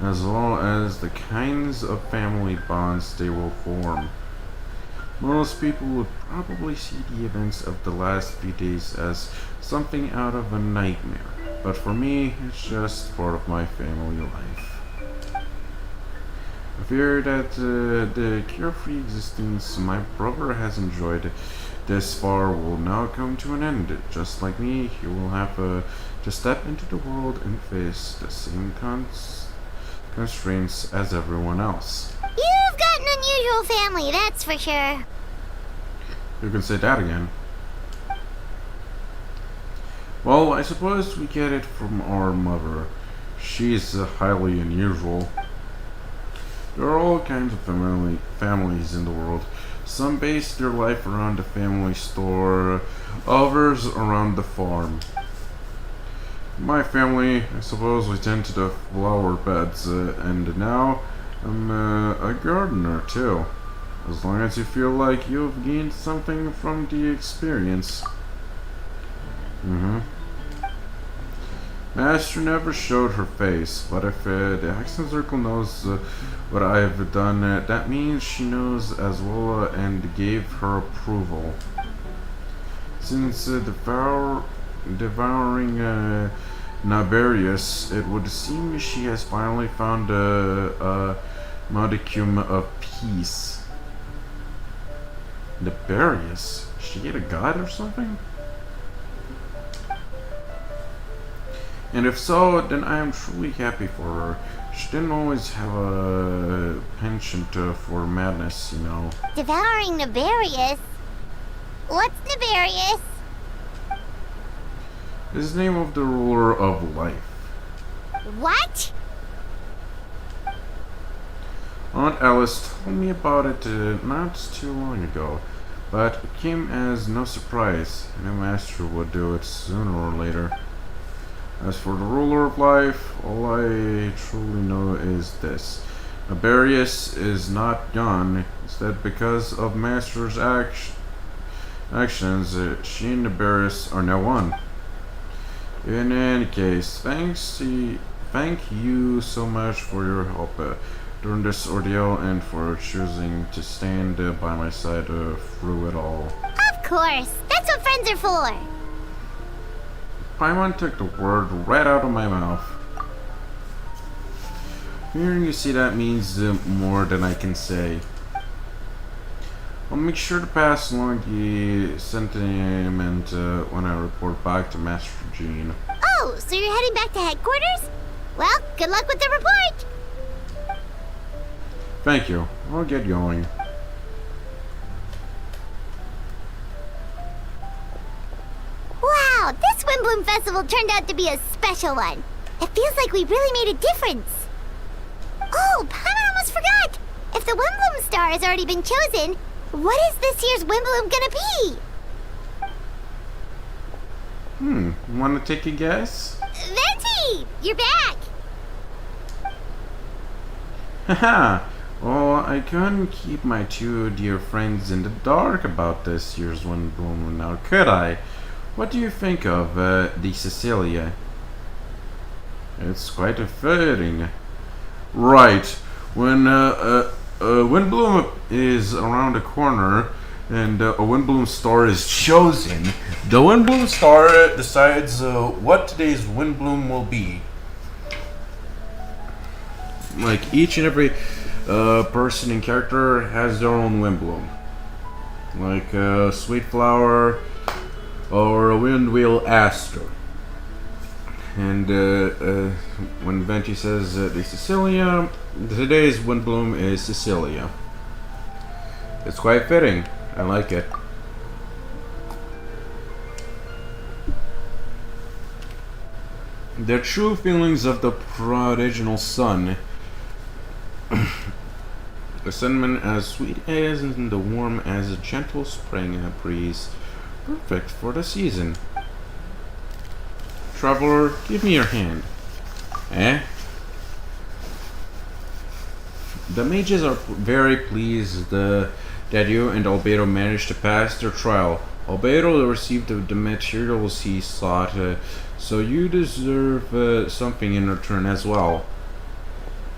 as well as the kinds of family bonds they will form. Most people would probably see the events of the last few days as something out of a nightmare, but for me, it's just part of my family life. I fear that the carefree existence my brother has enjoyed this far will now come to an end. Just like me, he will have to step into the world and face the same constraints as everyone else. You've got an unusual family, that's for sure. You can say that again. Well, I suppose we get it from our mother. She's highly unusual. There are all kinds of families in the world. Some base their life around the family store, others around the farm. My family, I suppose we tend to the flower beds, and now I'm a gardener too. As long as you feel like you've gained something from the experience. Master never showed her face, but if the Hexen Circle knows what I've done, that means she knows as well and gave her approval. Since devouring Naberius, it would seem she has finally found a modicum of peace. Naberius? She ate a god or something? And if so, then I am truly happy for her. She didn't always have a penchant for madness, you know. Devouring Naberius? What's Naberius? This is the name of the ruler of life. What? Aunt Alice told me about it not too long ago, but it came as no surprise. No master would do it sooner or later. As for the ruler of life, all I truly know is this. Naberius is not gone. Instead, because of Master's actions, she and Naberius are now one. In any case, thank you so much for your help during this ordeal and for choosing to stand by my side through it all. Of course! That's what friends are for! Paimon took the word right out of my mouth. Hearing you say that means more than I can say. I'll make sure to pass along the sentiment when I report back to Master Jean. Oh, so you're heading back to headquarters? Well, good luck with the report! Thank you. I'll get going. Wow, this Windbloom Festival turned out to be a special one. It feels like we really made a difference. Oh, Paimon almost forgot! If the Windbloom star has already been chosen, what is this year's Windbloom gonna be? Wanna take a guess? Venti! You're back! Haha! Well, I couldn't keep my two dear friends in the dark about this year's Windbloom now, could I? What do you think of the Cecilia? It's quite fitting. Right. When Windbloom is around the corner and a Windbloom star is chosen, the Windbloom star decides what today's Windbloom will be. Like each and every person and character has their own Windbloom. Like Sweet Flower or a Windwheel Aster. And when Venti says the Cecilia, today's Windbloom is Cecilia. It's quite fitting. I like it. The true feelings of the prodigal son. A sentiment as sweet as and the warm as a gentle spring breeze. Perfect for the season. Traveler, give me your hand. Eh? The mages are very pleased that you and Albedo managed to pass their trial. Albedo received the materials he sought, so you deserve something in return as well.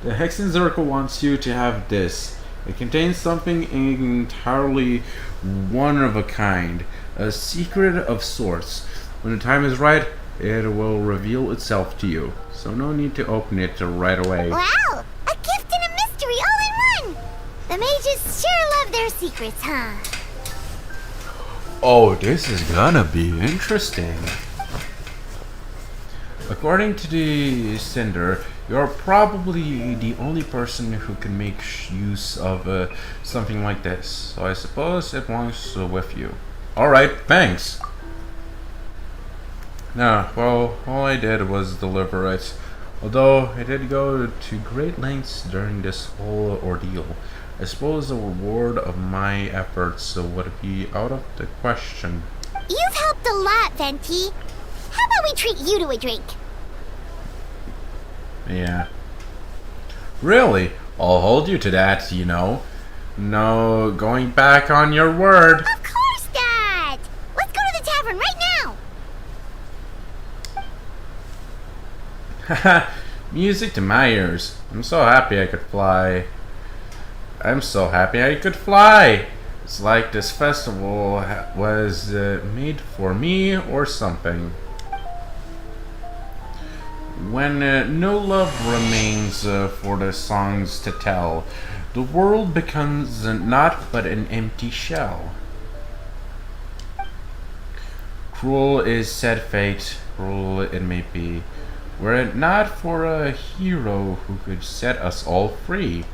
The Hexen Circle wants you to have this. It contains something entirely one of a kind, a secret of sorts. When the time is right, it will reveal itself to you, so no need to open it right away. Wow! A gift and a mystery all in one! The mages sure love their secrets, huh? Oh, this is gonna be interesting. According to the Cinder, you're probably the only person who can make use of something like this, so I suppose it belongs with you. Alright, thanks! Well, all I did was deliver it, although I did go to great lengths during this whole ordeal. I suppose the reward of my efforts would be out of the question. You've helped a lot, Venti. How about we treat you to a drink? Yeah. Really? I'll hold you to that, you know. No going back on your word. Of course, Dad! Let's go to the tavern right now! Haha, music to my ears. I'm so happy I could fly. I'm so happy I could fly. It's like this festival was made for me or something. When no love remains for the songs to tell, the world becomes not but an empty shell. Cruel is said fate, cruel it may be, were it not for a hero who could set us all free.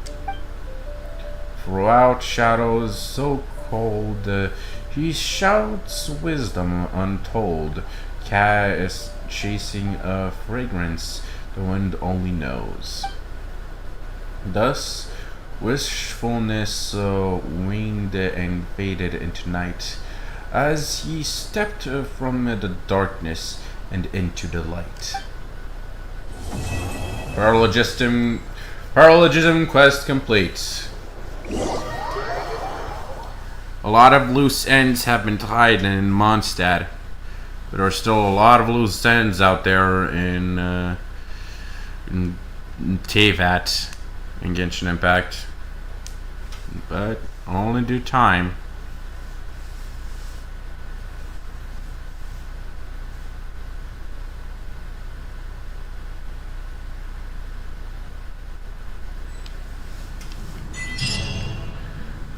Throughout shadows so cold, he shouts wisdom untold, chasing a fragrance the wind only knows. Thus, wishfulness waned and faded into night, as he stepped from the darkness and into the light. Paralogism quest complete. A lot of loose ends have been tied in Mondstadt. There are still a lot of loose ends out there in Teyvat in Genshin Impact. But only due time.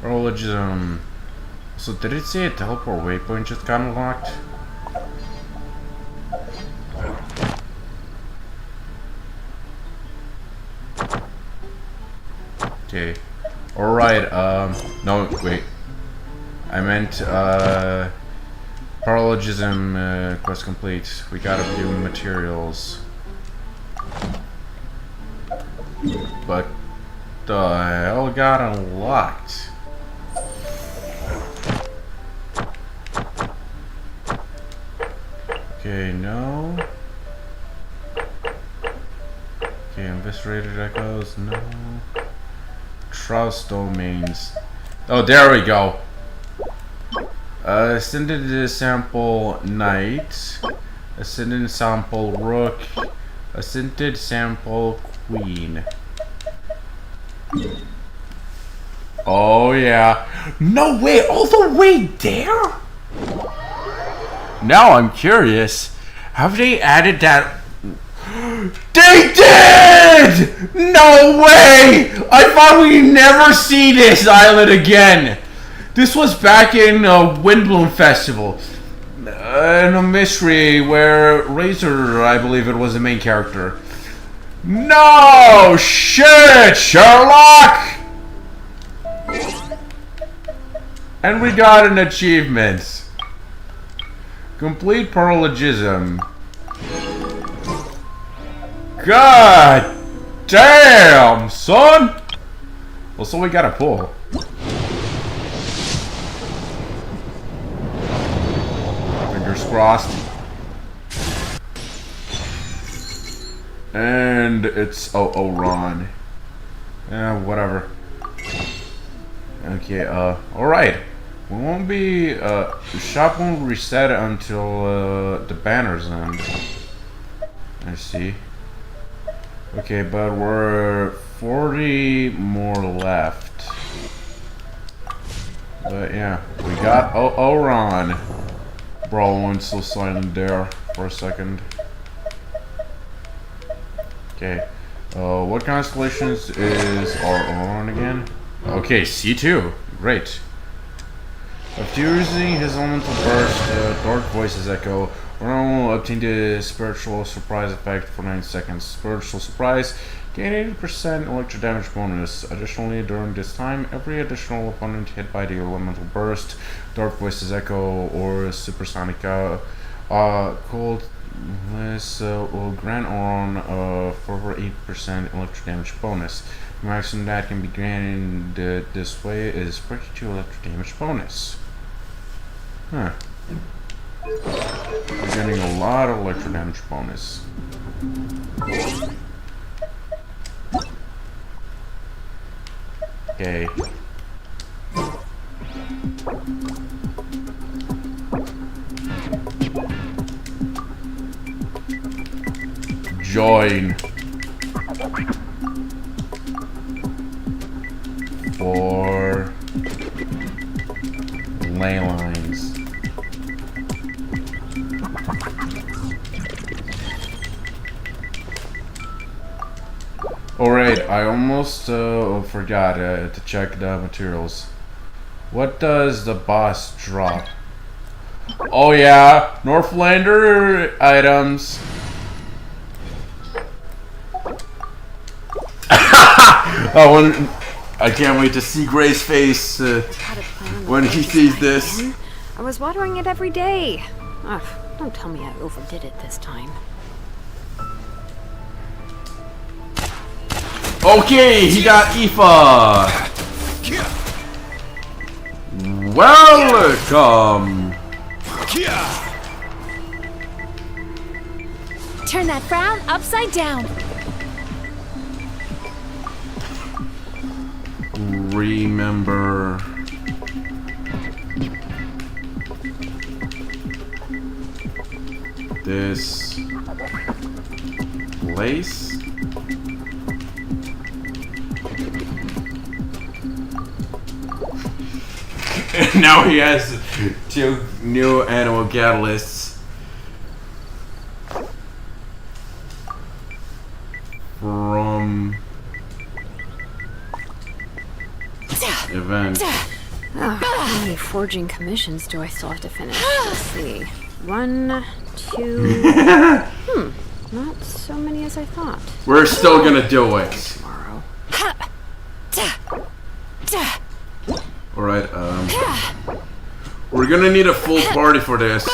Paralogism. So did it say a teleport waypoint just got unlocked? Okay. Alright, no, wait. I meant, Paralogism, quest complete. We got a few materials. But the hell got unlocked? Okay, no. Okay, eviscerated echoes, no. Trust domains. Oh, there we go. Ascended sample knight. Ascended sample rook. Ascended sample queen. Oh yeah. No way, all the way there? Now I'm curious. Have they added that? They did! No way! I thought we'd never see this island again. This was back in Windbloom Festival. In a mystery where Razor, I believe it was the main character. No shit, Sherlock! And we got an achievement. Complete paralogism. God damn, son! Well, so we got a pull. Fingers crossed. And it's Ron. Yeah, whatever. Okay, alright. We won't be, the shop won't reset until, the banners end. I see. Okay, but we're 40 more left. But yeah, we got Ron. Brawl went so silent there for a second. Okay, what constellations is our Ron again? Okay, C2. Great. After using his elemental burst, Dark Voices Echo, Ron will obtain the Spiritual Surprise effect for 9 seconds. Spiritual Surprise, gain 80% electro damage bonus. Additionally, during this time, every additional opponent hit by the elemental burst, Dark Voices Echo, or Supersonic Coldness will grant Ron a further 8% electro damage bonus. The maximum that can be granted this way is 32 electro damage bonus. Huh. We're getting a lot of electro damage bonus. Okay. join for ley lines. Alright, I almost forgot to check the materials. What does the boss drop? Oh yeah, Northlander items. I can't wait to see Gray's face when he sees this. I was watering it every day. Ugh, don't tell me I overdid it this time. Okay, he got Aoife. Welcome. Turn that frown upside down. Remember this place? Now he has 2 new animal catalysts. From event. How many forging commissions do I still have to finish? Let's see. 1, 2. Not so many as I thought. We're still gonna do it. Tomorrow. Alright, we're gonna need a full party for this.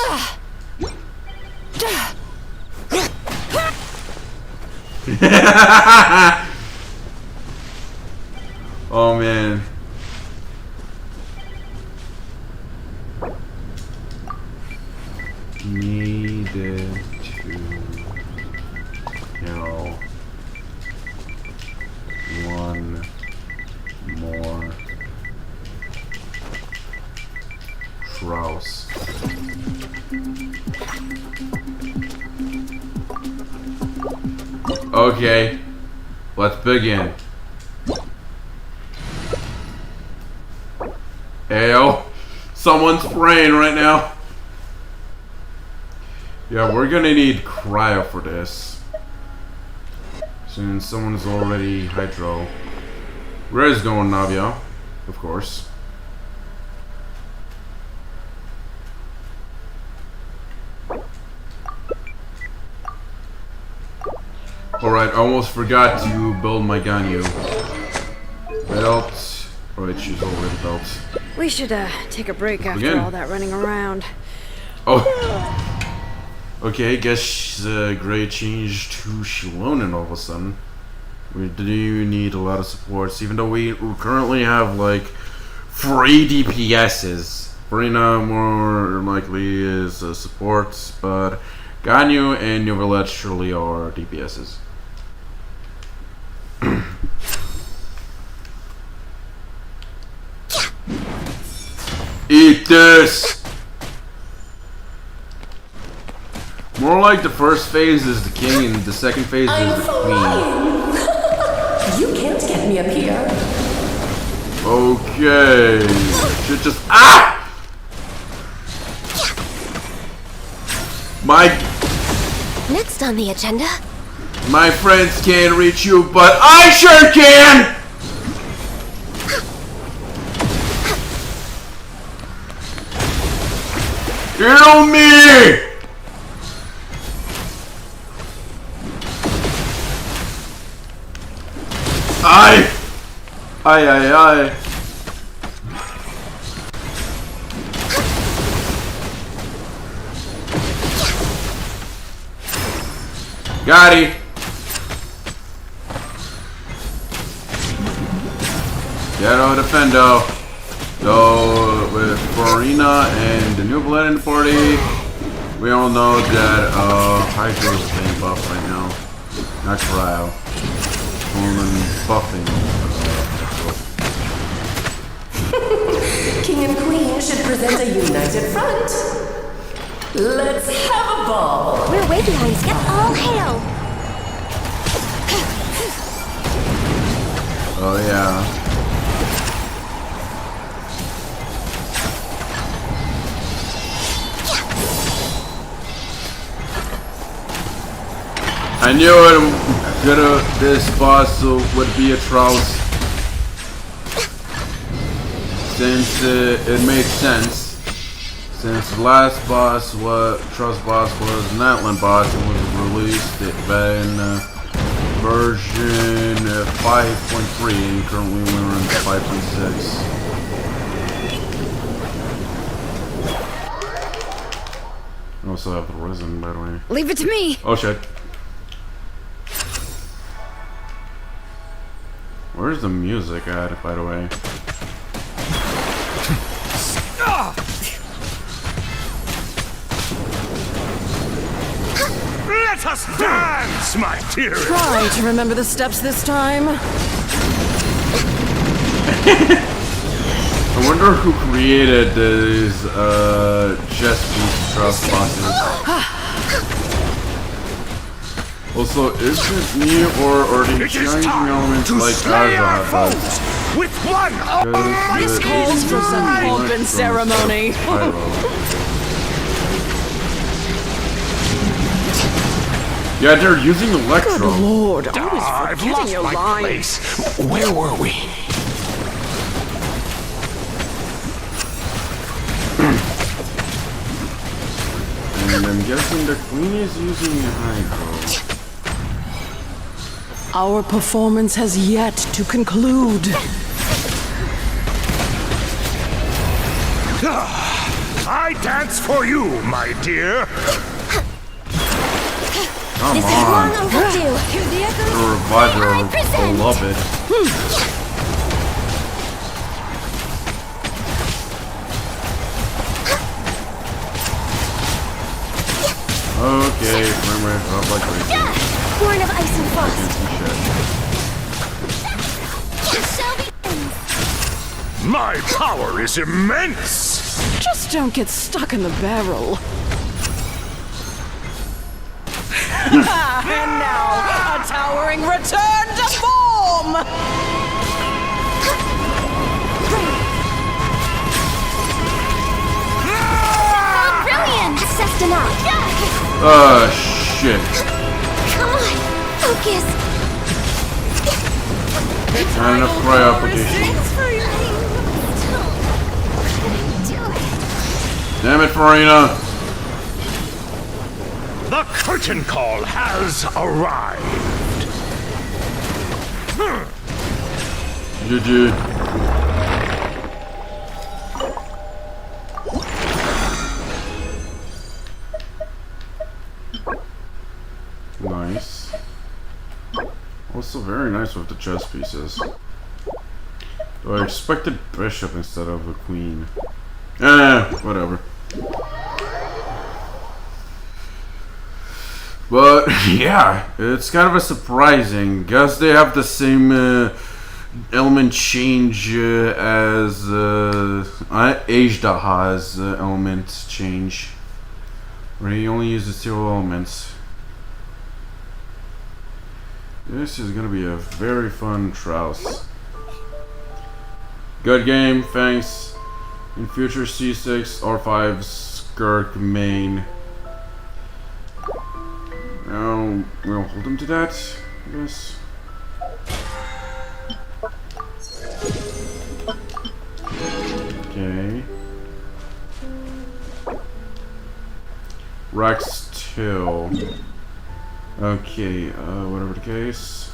Oh man. Needed to kill 1 more Trouse. Okay, let's begin. Ayo, someone's praying right now. Yeah, we're gonna need cryo for this. Since someone's already hydro. Where is going, Navia? Of course. Alright, I almost forgot to build my Ganyu. Belt. Alright, she's already built. We should take a break after Again. all that running around. Oh. Okay, guess Gray changed to Shilonen all of a sudden. We do need a lot of supports, even though we currently have like 3 DPSs. Farina more likely is supports, but Ganyu and New Village surely are DPSs. Eat this! More like the first phase is the king and the second phase is the queen. You can't get me up here. Okay. Should just Next on the agenda. My friends can't reach you, but I sure can! Heal me! Aye. Got it. Ghetto Defendo. So with Farina and the new blood in the party, we all know that Hydra is being buffed right now. Not Cryo. Buffing. King and Queen should present a united front. Let's have a ball. We're way behind schedule. All hail. Oh yeah. I knew this boss would be a Trouse, since it made sense. Since the last boss, Trouse boss was an Atlan boss and was released in version 5.3, and currently we're in 5.6. I also have the Risen, by the way. Leave it to me. Oh shit. Where's the music at, by the way? Let us dance, my dear. Try to remember the steps this time. I wonder who created these chess piece trust bosses. Also, is it me or are they changing elements like Azza does? With one! This calls for some pomp and ceremony. Yeah, they're using Electro. Good lord, I was I've forgetting lost your my line. place. Where were we? And I'm guessing the queen is using Hydro. Our performance has yet to conclude. I dance for you, my dear. Come This on. is long overdue. The reviver, I love it. Okay, frame rate drop like crazy. Born of ice and frost. My power is immense. Just don't get stuck in the barrel. And now, a towering return to form! Oh, brilliant! Assessed enough. Shit. Come on, focus. Not enough cry application. Damn it, Farina. The curtain call has arrived. GG. Nice. Also very nice with the chess pieces. Though I expected bishop instead of a queen. Whatever. But yeah, it's kind of a surprising. Guess they have the same element change as Ajda has element change, where he only uses 2 elements. This is gonna be a very fun Trouse. Good game, thanks. In future C6, R5, Skirk, main. Now, we'll hold him to that, I guess. Okay. Rex 2. Okay, whatever the case.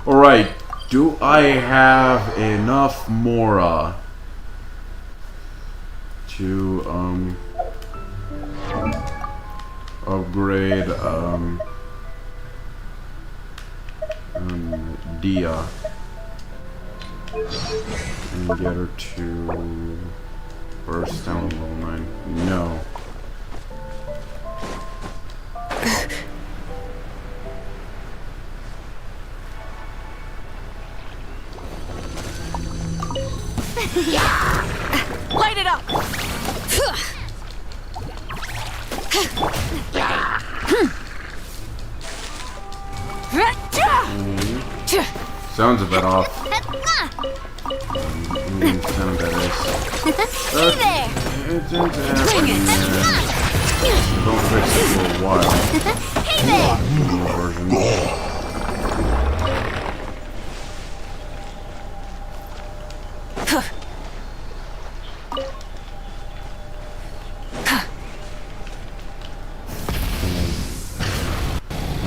Alright, do I have enough Mora to, upgrade, Dia and get her to first down level 9? No. Light it up! Sounds a bit off. Sound that is. Hey there! It tends to happen. Don't fix it for a while. Hey there! Version.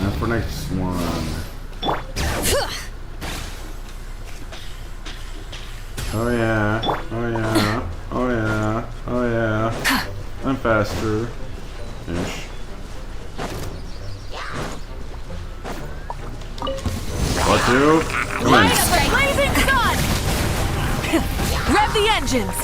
And for next one. Oh yeah, oh yeah, oh yeah, oh yeah. I'm faster. Ish. What do? Come on. Blazing sun! Rev the engines!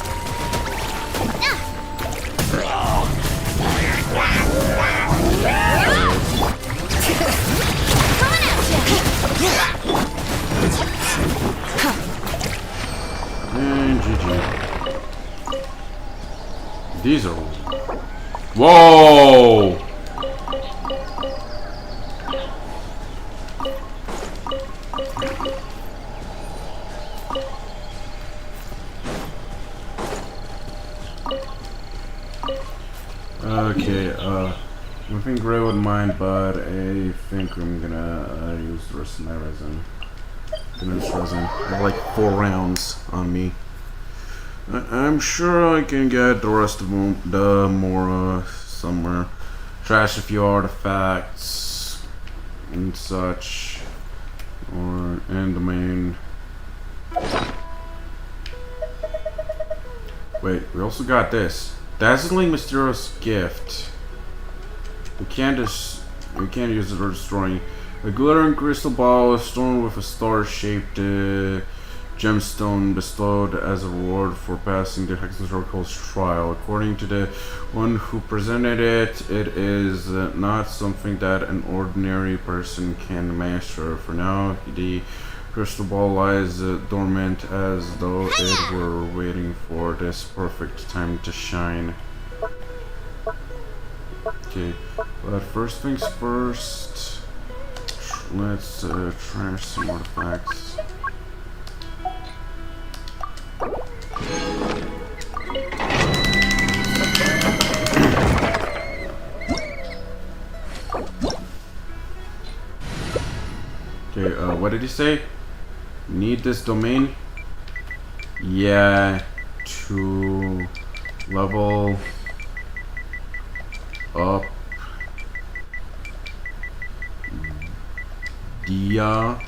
And GG. These are... Whoa! Okay, nothing great with mine, but I think I'm gonna use the rest of my resin. Gonna use resin. I have like 4 rounds on me. I'm sure I can get the rest of them, the more somewhere. Trash a few artifacts and such, or in the main. Wait, we also got this. Dazzling Mysterious Gift. We can't use it for destroying. A glittering crystal ball stone with a star-shaped gemstone bestowed as a reward for passing the Hexen Circle's trial. According to the one who presented it, it is not something that an ordinary person can master. For now, the crystal ball lies dormant as though it were waiting for this perfect time to shine. Okay, but first things first, let's trash some artifacts. Okay, what did he say? Need this domain? Yeah, to level up Dia.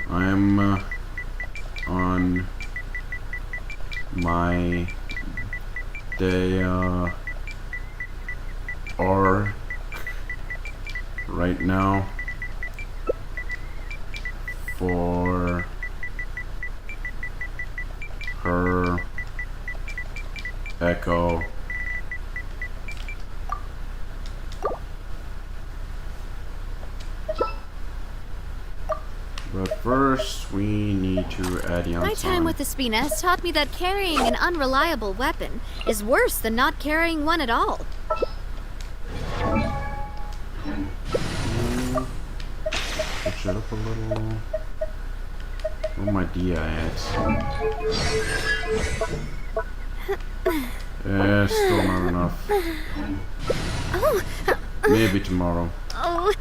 I'm on my day R right now for her echo. But first, we need to add Yansan. My time with the Spina has taught me that carrying an unreliable weapon is worse than not carrying one at all. Switch it up a little. Where my Dia at? Still not enough. Oh. Maybe tomorrow. Oh.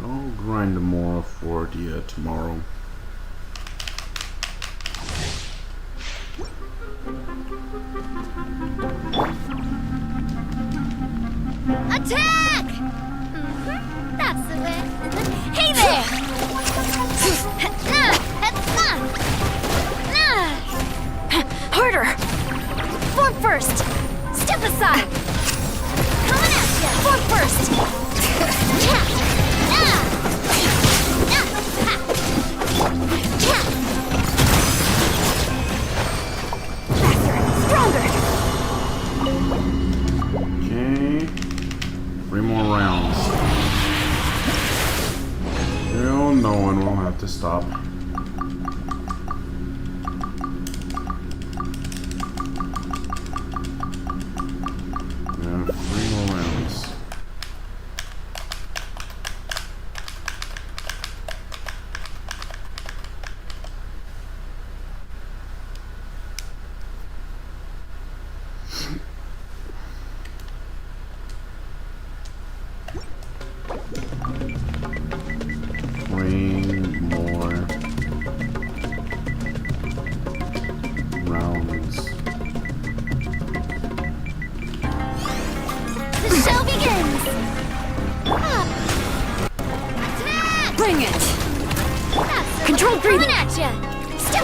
I'll grind more for Dia tomorrow. Attack! That's the way. Hey there! Harder! Form first! Step aside! Coming at ya! Form first! Faster! Stronger!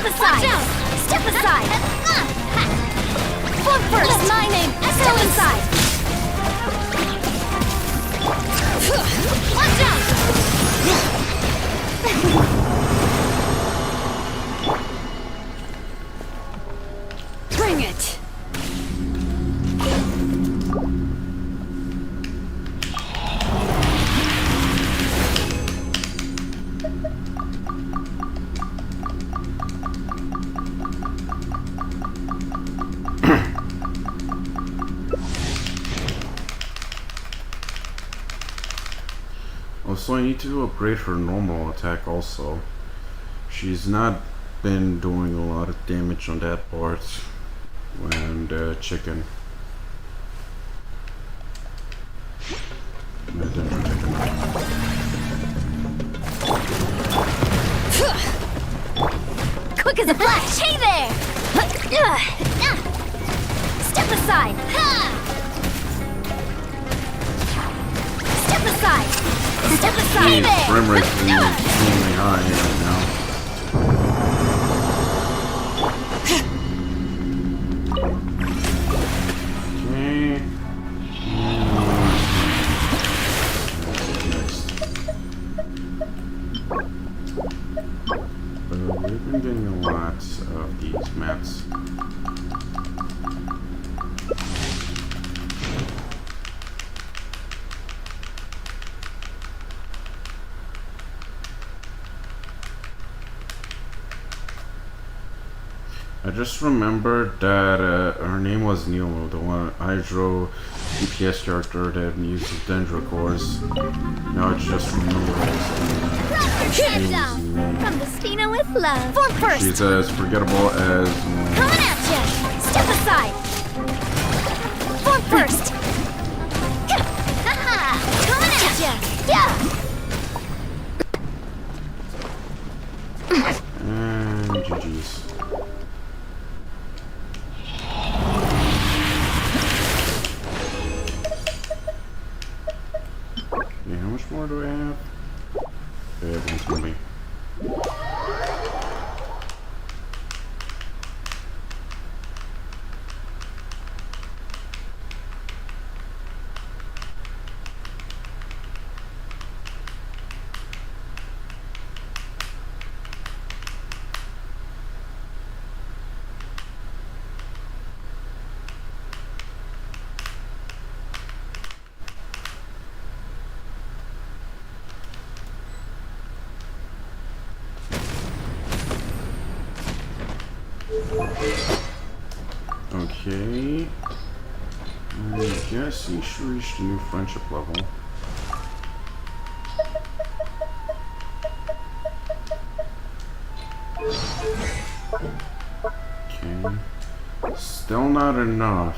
aside! Step aside! Form first! My name! Step aside! Watch out! Bring it! Also, I need to upgrade her normal attack also. She's not been doing a lot of damage on that part. And chicken. Quick as a flash! Hey there! Step aside! Step aside! Step aside! Hey there! Frame rate is extremely high right now. We've been getting a lot of these mats. I just remembered that her name was Nilo, the one Hydro DPS character that uses Dendro cores. Now it's just Nilo. Hands down! From Destina with love. Form first! She's as forgettable as... Coming at ya! Step aside! Form first! Haha! Coming at ya! Yeah! And GG's. Okay, how much more do I have? Okay, everyone's gonna be. Okay. I guess he should reach the new friendship level. Okay. Still not enough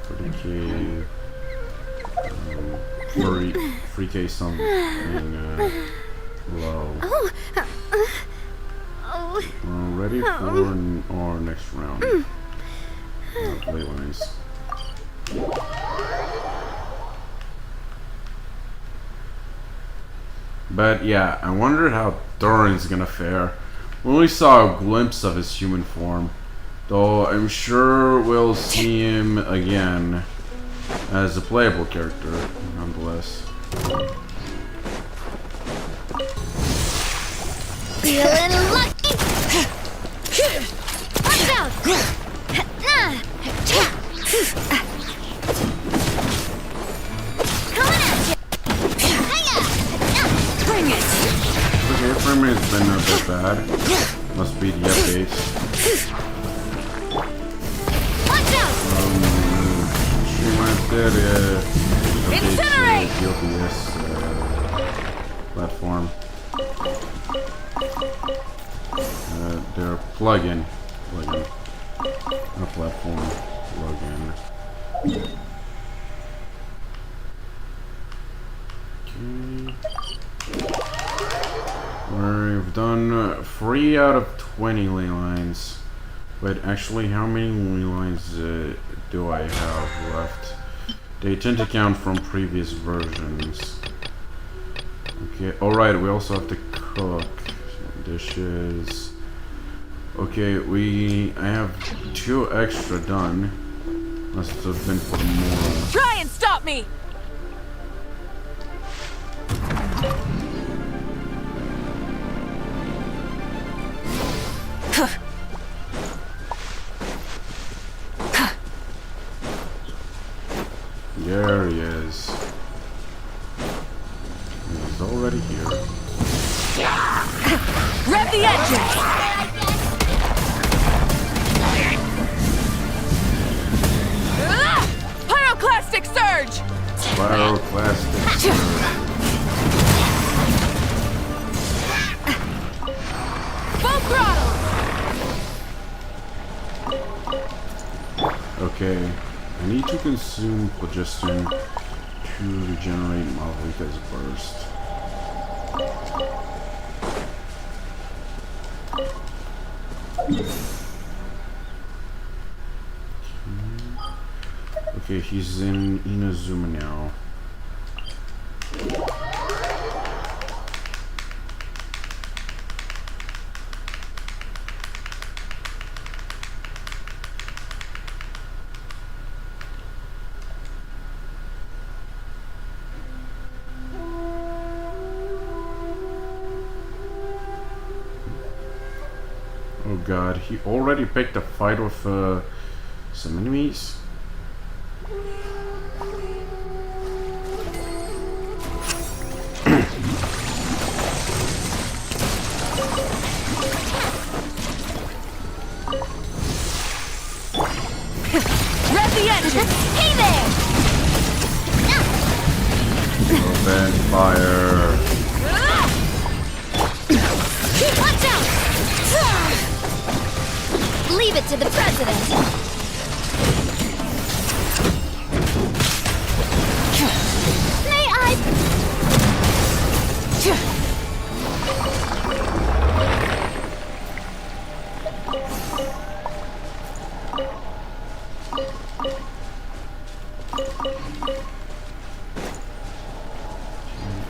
for the cave. Free case something low. We're ready for our next round. Ley lines. But yeah, I wonder how Durin's gonna fare. We only saw a glimpse of his human form, though I'm sure we'll see him again as a playable character, nonetheless. Feeling lucky! Watch out! Coming at you! Bring it! Okay, frame rate's been not that bad. Must be the updates. Watch out! Streamlines did Incinerate! the OBS platform. Their plugin. Not platform. Plugin. We've done 3 out of 20 ley lines. But actually, how many ley lines do I have left? They tend to count from previous versions. Okay, alright, we also have to cook some dishes. Okay, I have 2 extra done. Must have been for more. Try and stop me! There he is. He's already here. Rev the engine! Pyroclastic surge! Pyroclastic surge. Full throttle! Okay, I need to consume phlogiston to regenerate Malvika's burst. Okay, he's in Inazuma now. Oh god, he already picked a fight with some enemies. Rev the engine! Hey there! Open fire! Watch out! Leave it to the president. May I?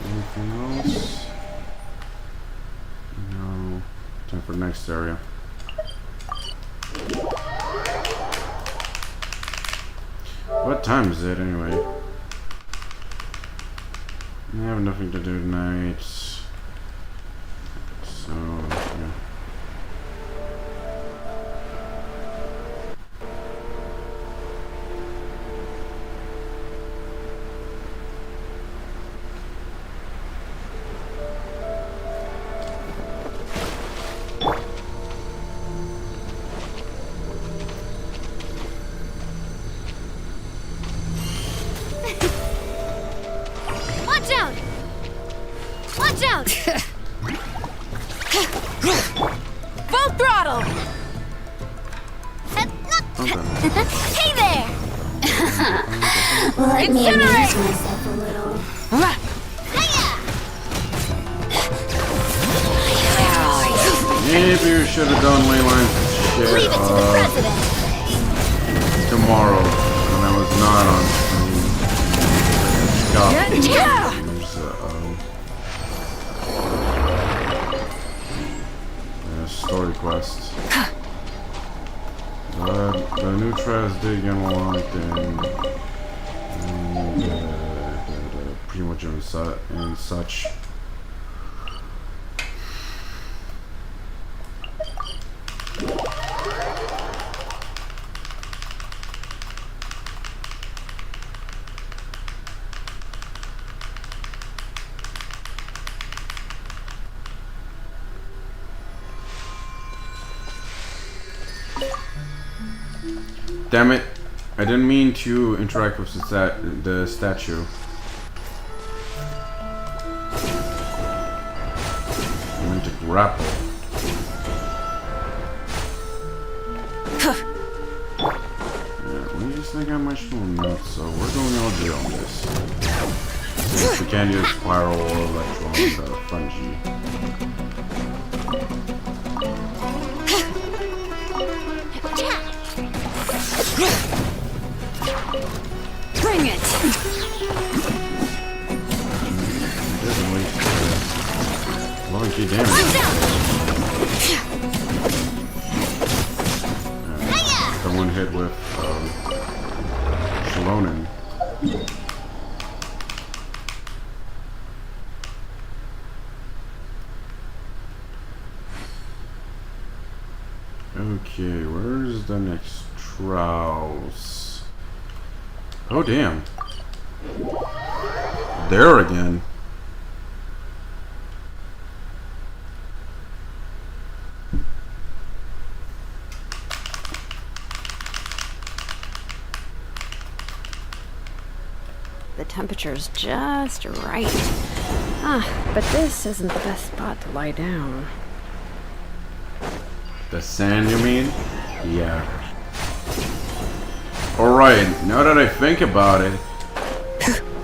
Anything else? No. Time for the next area. What time is it anyway? I have nothing to do tonight. So, yeah. Watch out! Watch out! Full throttle! Hey there! Let me amuse Incinerate! myself a little. Maybe you should have done Leyline's shit Leave it to the president. tomorrow when I was not on story quest. But the new trails did get unlocked and pretty much and such. Damn it! I didn't mean to interact with the statue. I meant to grapple. We just think I'm much more nuts, so we're going LG on this. We can't use spiral or electron fungi. Bring it! Doesn't waste low key damage. someone hit with Shalonen. Okay, where's the next trials? Oh damn. There again. The temperature's just right. But this isn't the best spot to lie down. The sand, you mean? Yeah. Alright, now that I think about it,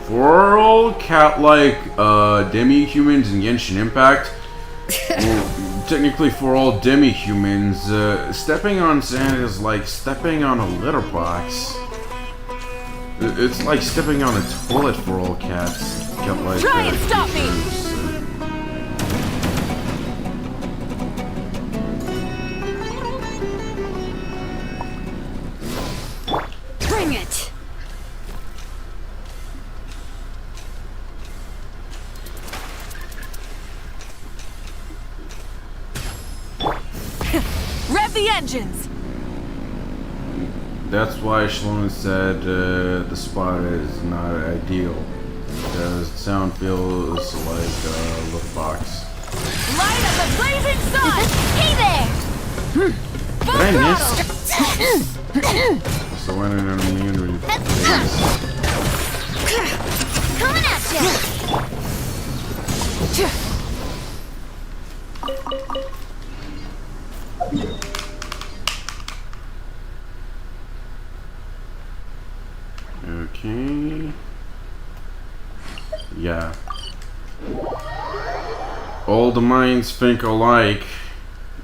for all cat-like demi-humans in Genshin Impact, well, technically for all demi-humans, stepping on sand is like stepping on a litter box. It's like stepping on a toilet for all cats. Cat-like, try and stop me! Bring it! Rev the engines! That's why Shalonen said the spot is not ideal, because the sound feels like a little box. Light up the blazing sun! Hey there! Did I miss? So when an immunity Coming at ya! Okay. Yeah. All the minds think alike.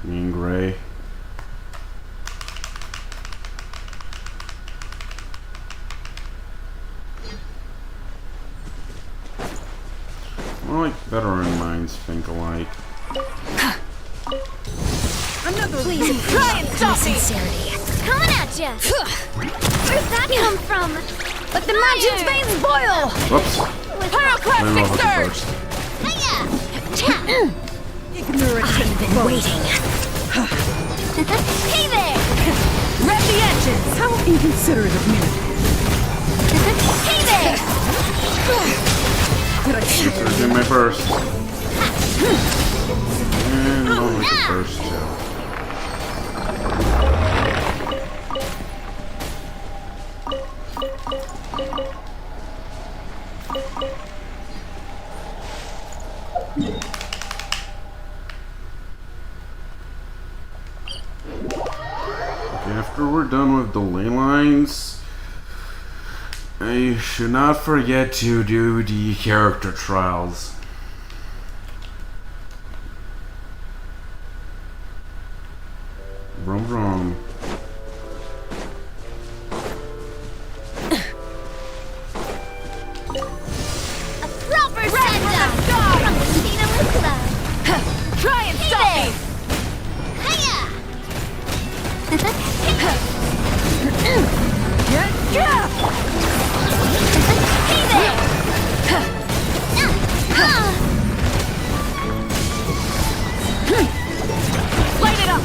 Me and Gray. More like veteran minds think alike. Please, try and stop me! Sincerity. Coming at ya! Where'd that come from? Let the magic's veins boil! Whoops. Pyroclastic surge! I've been waiting. Hey there! Rev the engines! How inconsiderate of me. Hey there! Let's do my burst. And one with the burst too. After we're done with the ley lines, I should not forget to do the character trials. Vroom vroom. A proper send-up from Tina Lucilla. Try and stop me! Hiya! Hey there! Light it up!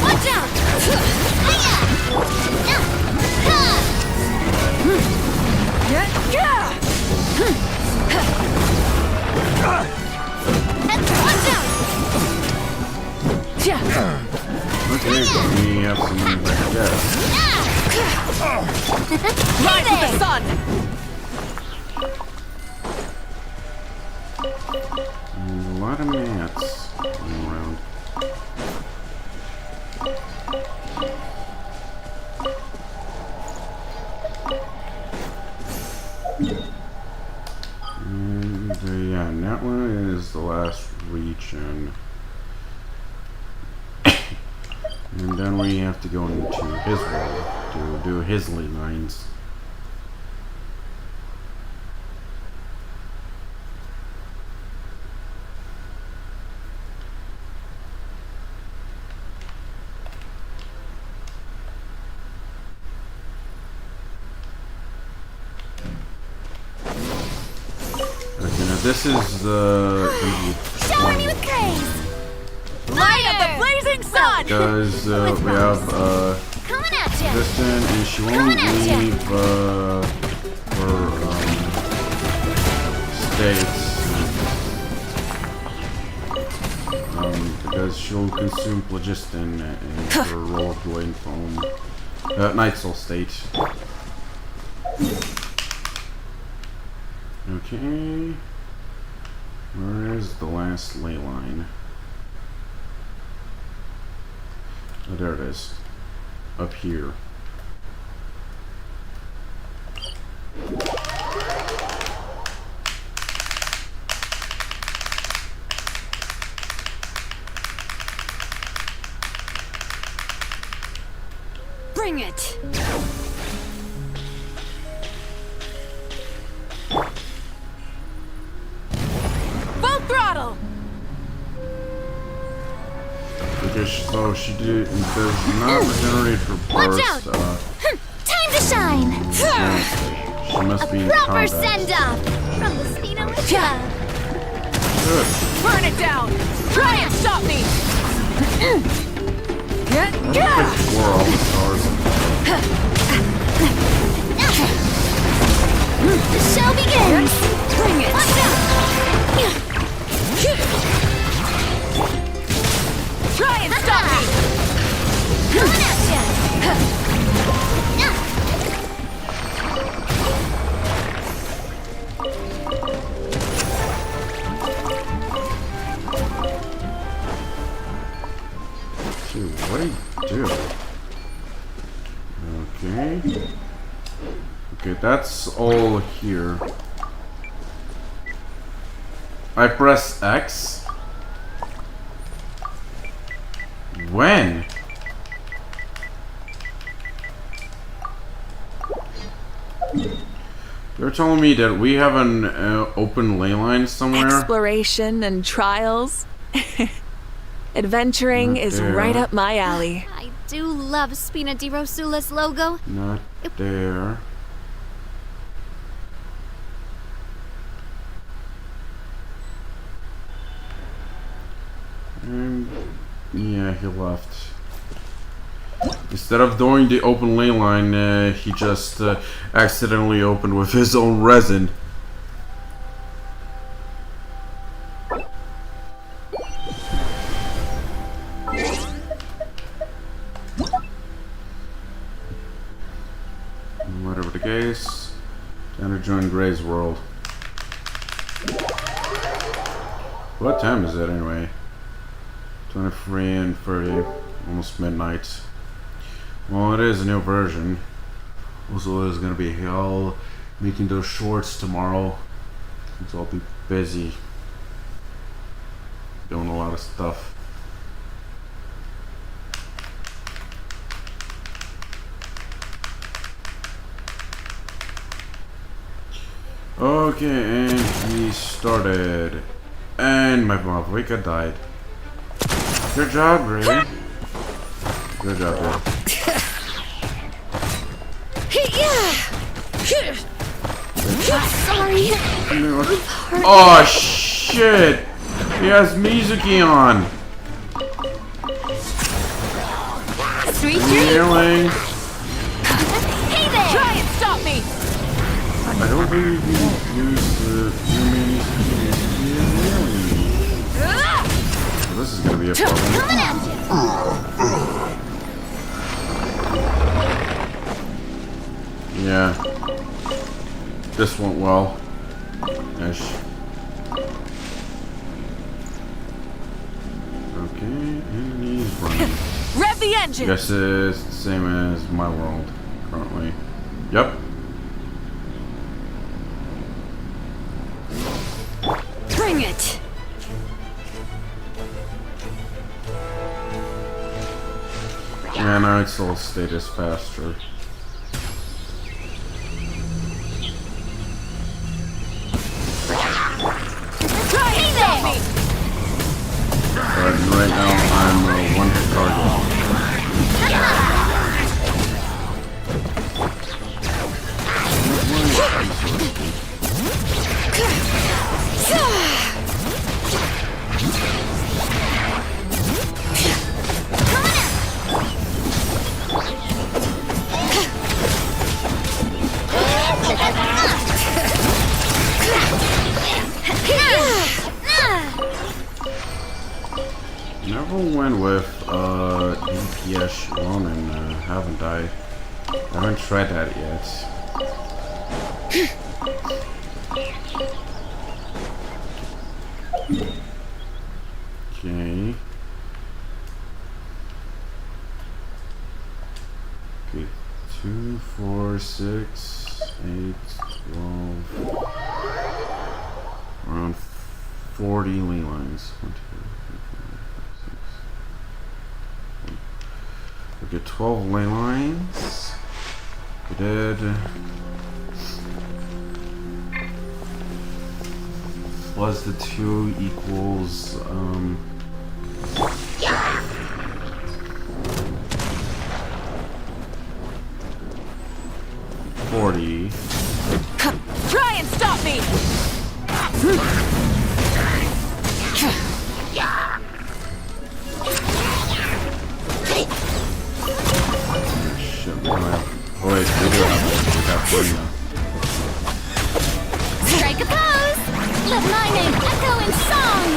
Watch out! Hiya! Watch out! Okay, we have some money back there. Rise with the sun! And a lot of mats going around. And yeah, and that one is the last region. And then we have to go into his world to do his ley lines. this is Shower me with praise! Light up the blazing sun! because we have Coming at ya! Kristen, and she won't Coming at ya. leave her states because she'll consume phlogiston in her role-playing foam. Night Soul state. Okay. Where is the last ley line? Oh, there it is. Up here. Bring it! Full throttle! Because so she does not regenerate her Watch burst. out! Time to shine! She must be in Proper combat. send-off from the Spino Witcher! Good. Burn it down! Try and stop me! Explore all the stars. The show begins! Bring it! Watch out! Try and stop me! Coming at ya! Dude, what do you do? Okay. Okay, that's all here. I press X? When? They're telling me that we have an open ley line somewhere. Exploration and trials. Adventuring Not is there. right up my alley. I do love Spina di Rosula's logo. Not there. Yeah, he left. Instead of doing the open ley line, he just accidentally opened with his own resin. Whatever the case, time to join Gray's world. What time is it anyway? 23 and 30, almost midnight. Well, it is a new version. Also, there's gonna be hell making those shorts tomorrow. So I'll be busy doing a lot of stuff. Okay, and he started. And my Mavwika died. Good job, Ray. Good job, Ray. Sorry. Oh shit! He has Mizuki on. Sweet Healing. Hey there! Try and stop me! I don't believe you use the This is gonna be a problem. Coming at you! Yeah. This went well. Ish. Okay, and he's running. Rev the engine! Guess it's the same as my world currently. Yep. Bring it! Yeah, now it's all status faster. But right now I'm a one-hit target. went with DPS Ronin, haven't I? I haven't tried that yet. Okay. Okay, 2, 4, 6, 8, 12. Around 40 ley lines. 1, 2, 3, 4, 5, 6. We get 12 ley lines. We did. Plus the 2 equals 40. Try and stop me! Shit, we don't have. Oh wait, we do have 40 now. Strike a pose! Let my name echo in song!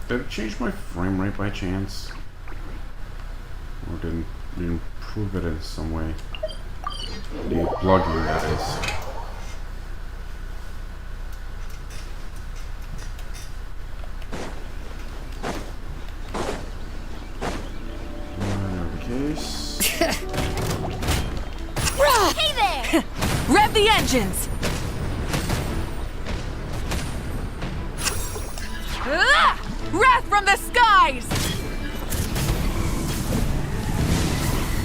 Did it change my frame rate by chance? Or didn't improve it in some way? The plugin, that is. Case. Hey there! Rev the engines! Wrath from the skies!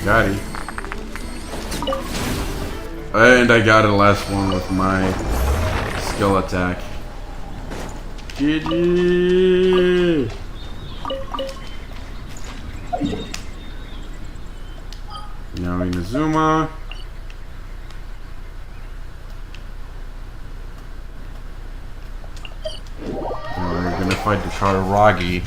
Got it. And I got it last one with my skill attack. GG! Now Inazuma. And we're gonna fight the Kararagi.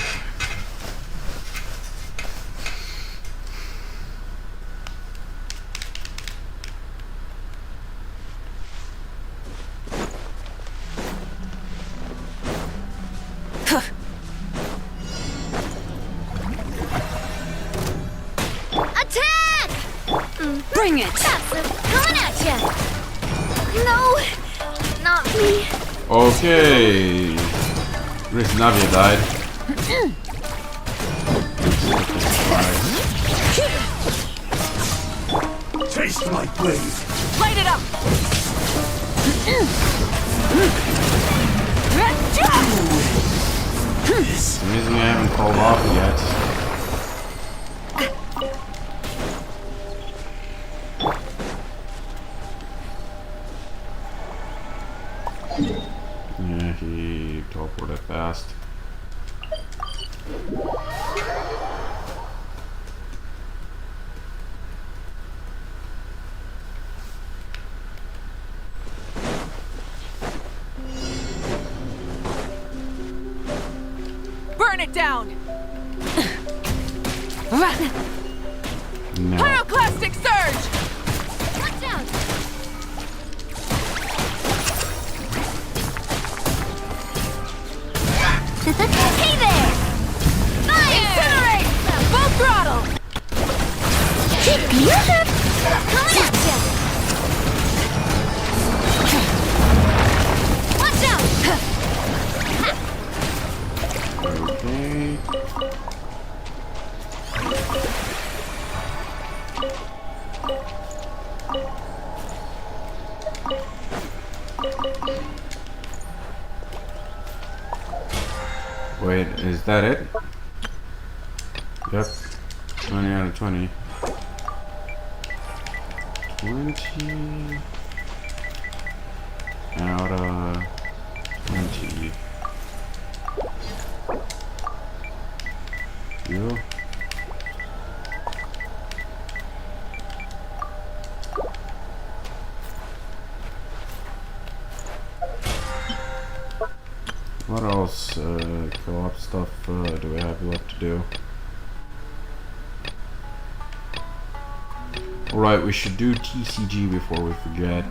Bring it! Coming at ya! No! Not me! Okay! Riz Navia died. Taste my blade! Light it up! It's amazing I haven't called off yet. Yeah, he teleported fast. Burn it down! No. Pyroclastic surge! Watch out! Hey there! Fire! Incinerate! Full throttle! Coming at ya! Watch out! Okay. Wait, is that it? Yep. 20 out of 20. 20 out of 20. You? What else else co-op stuff do we have left to do? Alright, we should do TCG before we forget.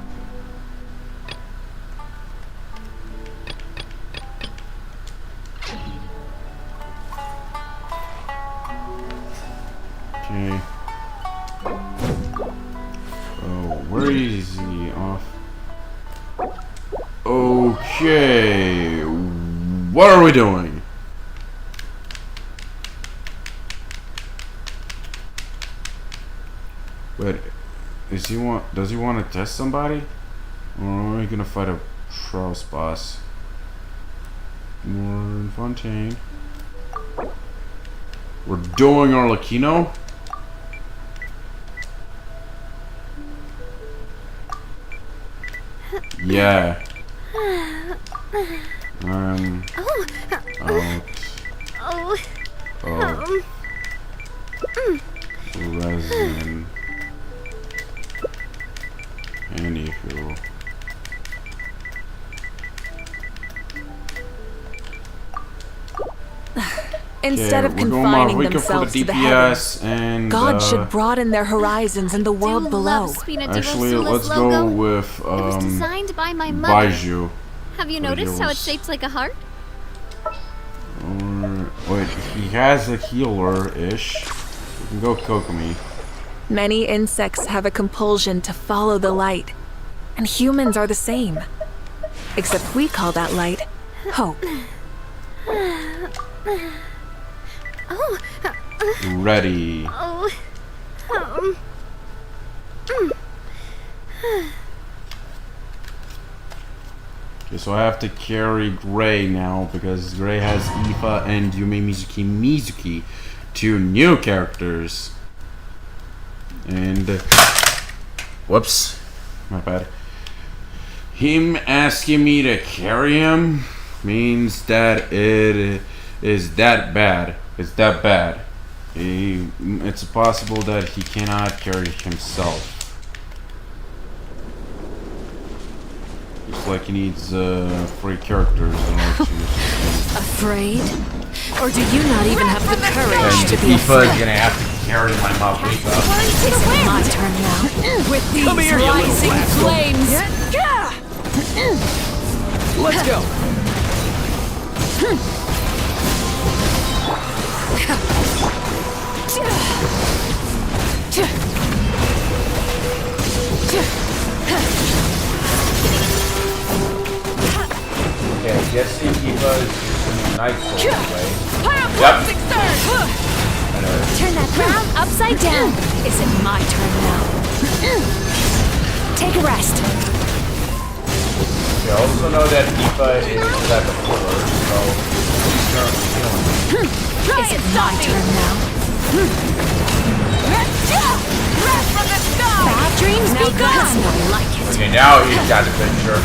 Okay. Oh, where is he off? Okay. What are we doing? But does he want to test somebody? Or are we gonna fight a Trouse boss? More Fontaine. We're doing Arlecchino? Yeah. Resin. Anywho. Instead of confining themselves to the heavens, God should broaden their horizons in the world below. Actually, let's go with It was designed by my mother. Baiju. Have you noticed how it's shaped like a heart? Wait, he has a healer-ish. We can go Kokomi. Many insects have a compulsion to follow the light, and humans are the same. Except we call that light hope. Ready. Okay, so I have to carry Gray now because Gray has Ifa and Yume Mizuki, two new characters. And whoops, my bad. Him asking me to carry him means that it is that bad. It's that bad. It's possible that he cannot carry himself. It's like he needs 3 characters in order to. Afraid? Or do you not even have the courage to be Ifa afraid? is gonna have to carry my Mavrika. It's my turn now. With these rising flames. Let's go. Okay, guessing Ifa is using Night Sword, right? Yep. Turn that crown upside down. Is it my turn now? Take a rest. We also know that Ifa is like a healer, so he's currently healing. Is it my turn now? Bad dreams be gone. I like it. Okay, now he's got the picture.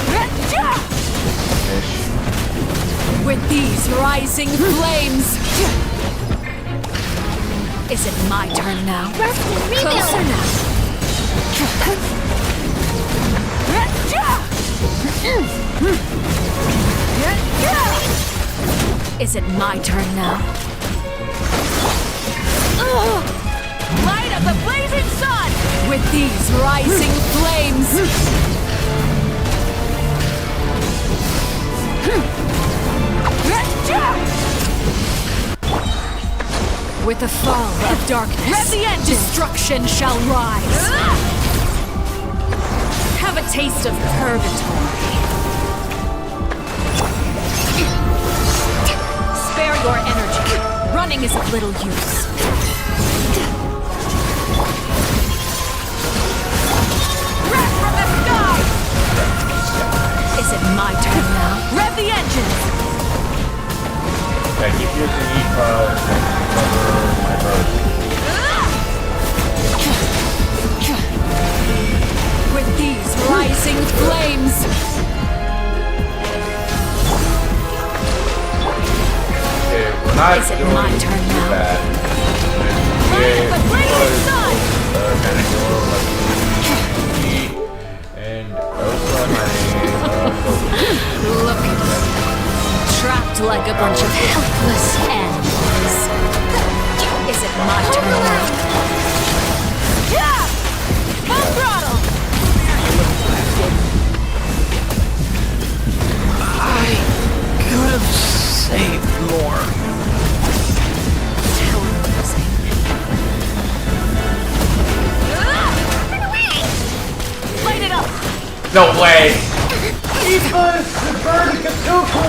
With these rising flames. Is it my turn now? Closer now. Is it my turn now? Light of the blazing sun! With these rising flames! With the fall of darkness, destruction shall rise. Have a taste of purgatory. Spare your energy. Running is of little use. Wrath from the sky! Is it my turn now? Rev the engines! Okay, keep using Ifa to cover my bird. With these rising flames! Okay, we're not Is it doing my turn too now? bad. Okay, Ifa is kind of healer like me. And also my Look at me. Trapped like a my turn now. Yeah! Full throttle! I could have saved more. How embarrassing. Light it up! No way!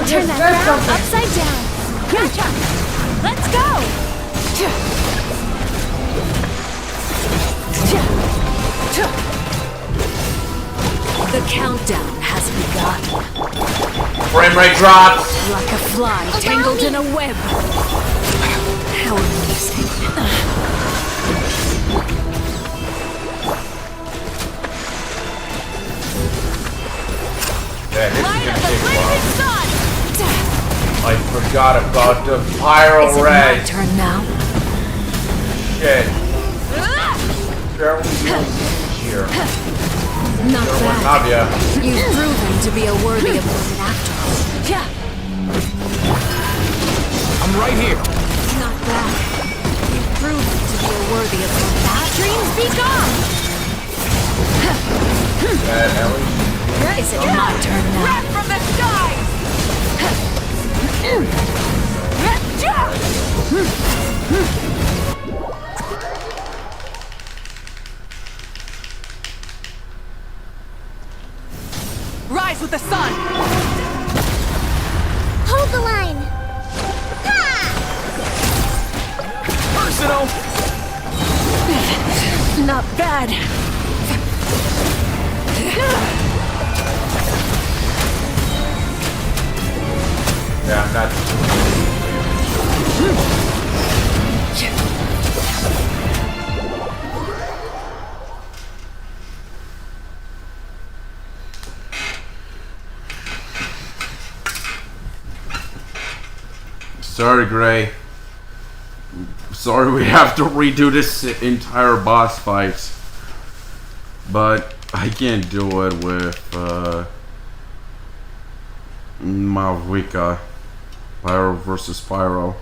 Turn that round upside down. Gotcha! Let's go! The countdown has begun. Frame rate drops! Like a fly tangled in a web. How amazing. Yeah, this Light is of gonna the take a while. blazing sun! I forgot about the pyro Is it my res. turn now? Shit. There will be here. Not There bad. was Navia. You've proven to be a worthy opponent after all. I'm right here. Not bad. You've proven to be a worthy opponent after Dreams be gone! Ellie. Is it my turn now? Wrath from the skies! Rise with the sun! Hold the line. Personal. Not bad. Yeah, I'm not. Sorry, Gray. Sorry we have to redo this entire boss fight. But I can't do it with Mavrika. Pyro versus Pyro.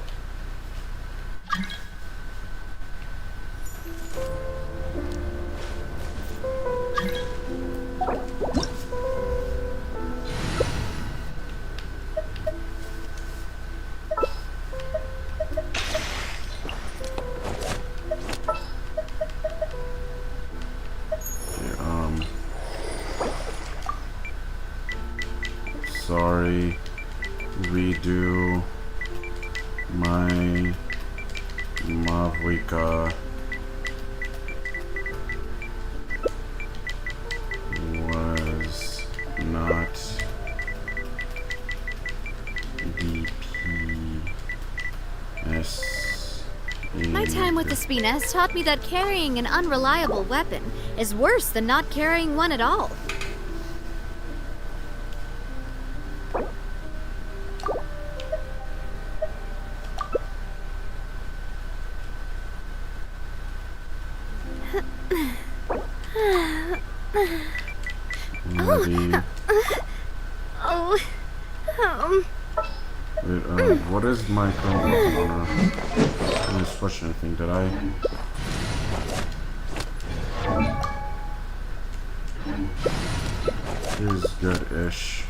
Sorry, redo my Mavrika was not DPS. My time with the Spina has taught me that carrying an unreliable weapon is worse than not carrying one at all. What is my current I just watched anything, did I? Is good-ish.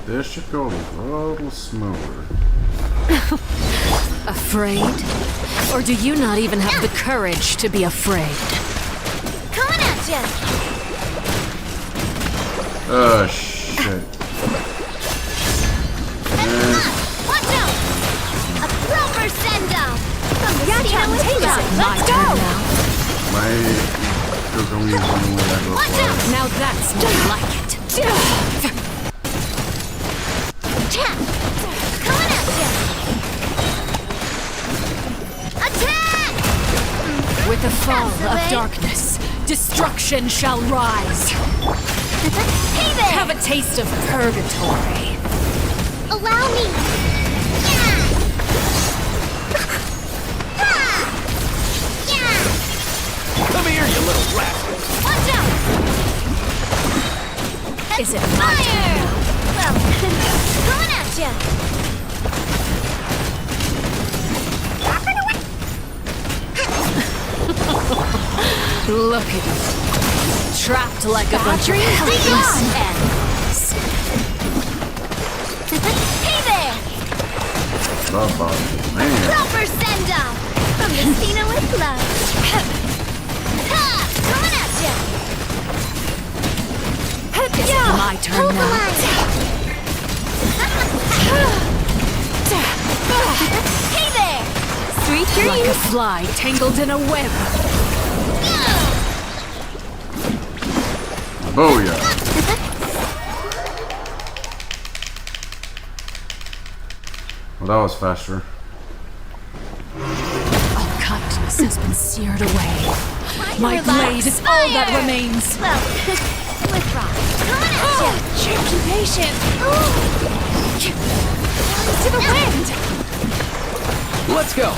This should go a little smoother. Afraid? Or do you not even have the courage to be afraid? Coming at ya! Oh, shit. Watch out! A proper send-off! From the Gotcha, Spina with take love. it. Let's go! My only way I go Watch far. out! Now that's more like it. Coming at ya! the fall of darkness, destruction shall rise. Hey there! Have a taste of purgatory. Allow me! Yeah! Ha! Yeah! Come here, you little rascal! Watch out! Is it my turn now? Well, coming at ya! Look at you. Trapped like a bunch of helpless animals. Hey there! Man. Proper send-off! From the Cena with love! Ha! Coming at ya! Is it my turn Hold the now? line! Hey there! Sweet dreams. Like a fly tangled in a web. Booyah. Well, that was faster. All kindness has been seared away. My blade is all that remains. Well, withdraw. Coming at ya! Be patient. To the wind. Let's go.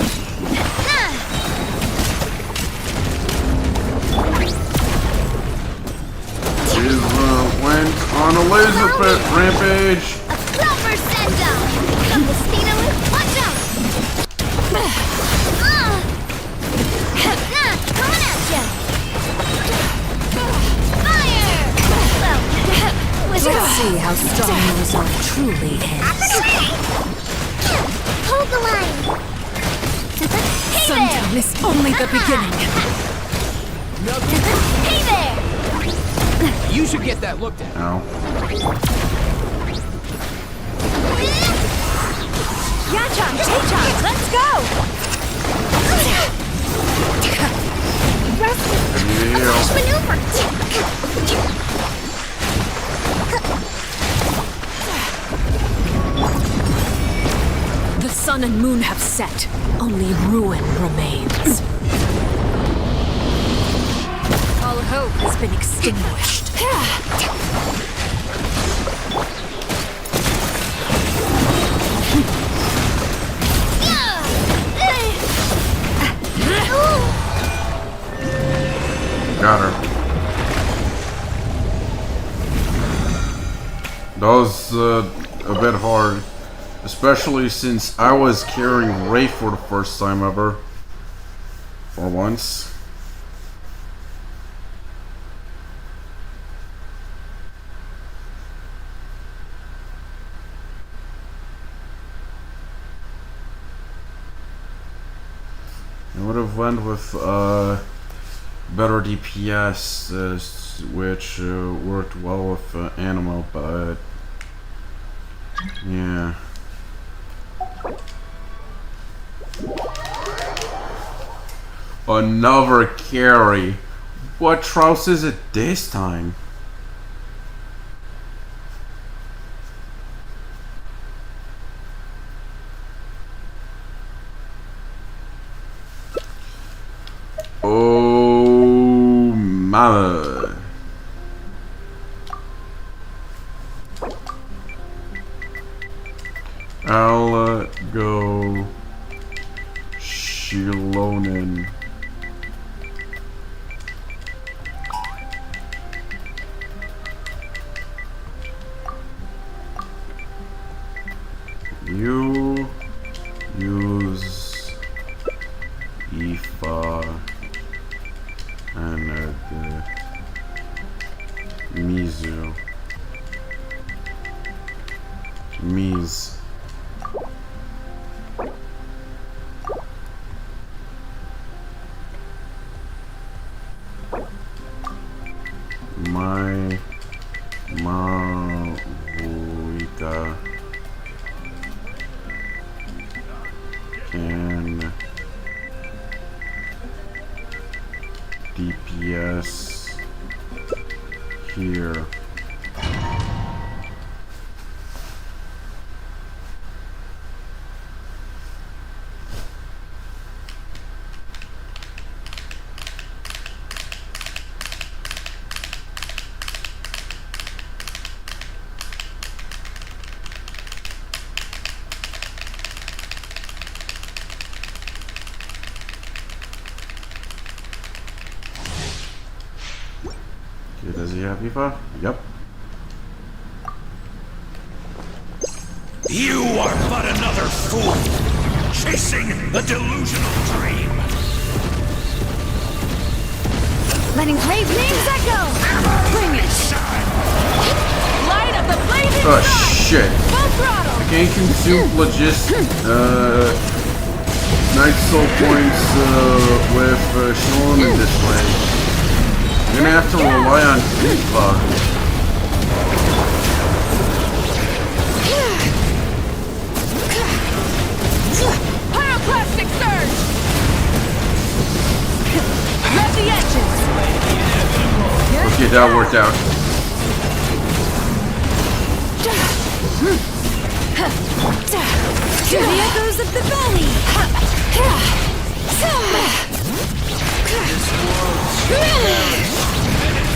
Went on a laser pit rampage. A proper send-off! From the Cena with watch out! Coming at ya! Fire! Well, Let's see how strong your resolve truly is. hold the line! Hey Sundown is only the beginning. Hey there! You should get that looked at. Ow. Yachan, Taechan, let's go! Flash maneuver! The sun and moon have set. Only ruin remains. All hope has been extinguished. Got her. That was a bit hard. Especially since I was carrying Ray for the first time ever. For once. I would have went with better DPS, which worked well with Animal, but yeah. Another carry. What trouse is it this time? Oh, mama. I'll go Shilonen. You use Ifa and Mizu. Miz. My Mauika can DPS here. he have Eva? Yep. You are but another fool, chasing a delusional dream. Letting brave names echo! Bring it! Light up the blazing Oh sky! shit. Full throttle! I can't consume Night Soul points with Shalom in this way. I'm gonna have to rely on Eva. Pyroclastic surge! Let the edges! Okay, that worked out. To the echoes of the valley!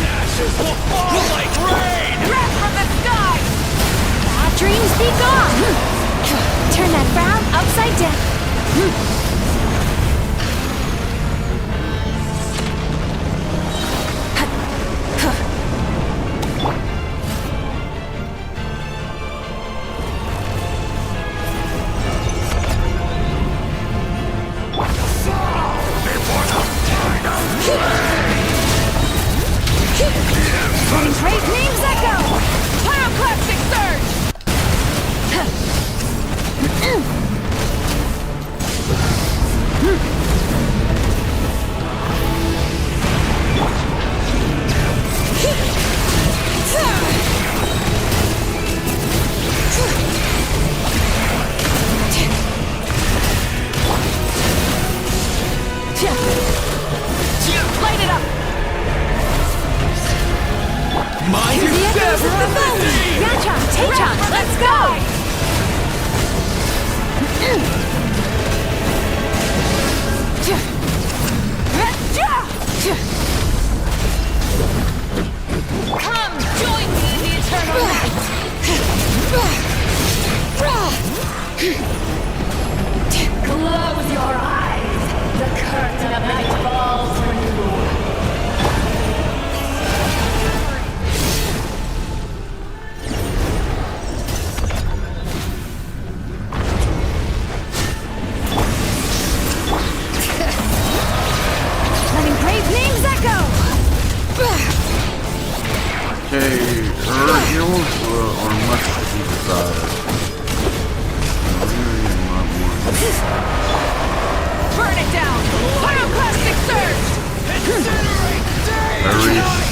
Ashes will fall like rain! Wrath from the sky! Bad dreams be gone! Turn that frown upside down! Great names echo! Pyroclastic surge! Light it up! Mine To the echoes of the valley! Yachan, Tachan, let's go! Come, join me in the eternal night! Close your eyes! The curtain of night falls for you! Letting brave names echo! Okay, her heals are much to be desired. Really not one. Burn it down! Pyroclastic surge! I reached.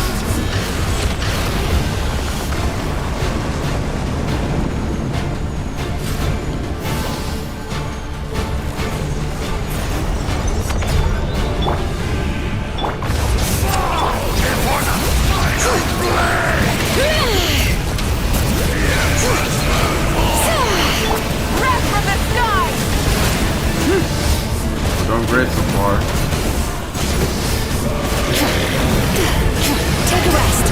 Wrath from the sky! We're doing great so far. Take a rest.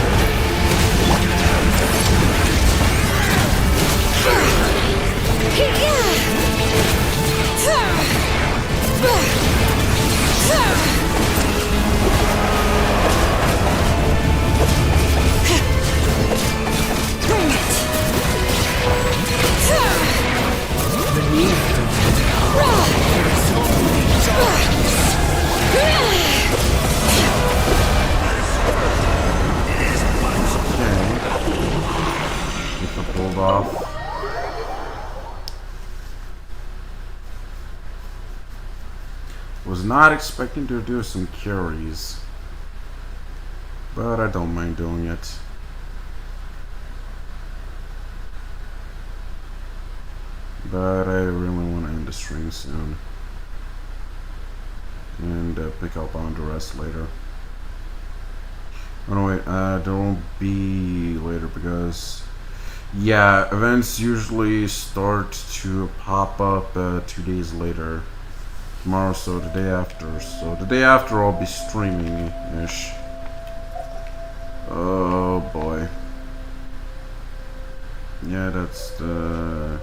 Bring it. Get the pulled off. Was not expecting to do some carries, but I don't mind doing it. But I really want to end the stream soon and pick up on the rest later. Oh no, wait, there won't be later because, yeah, events usually start to pop up 2 days later. Tomorrow, so the day after. So the day after I'll be streaming-ish. Oh boy. Yeah, that's the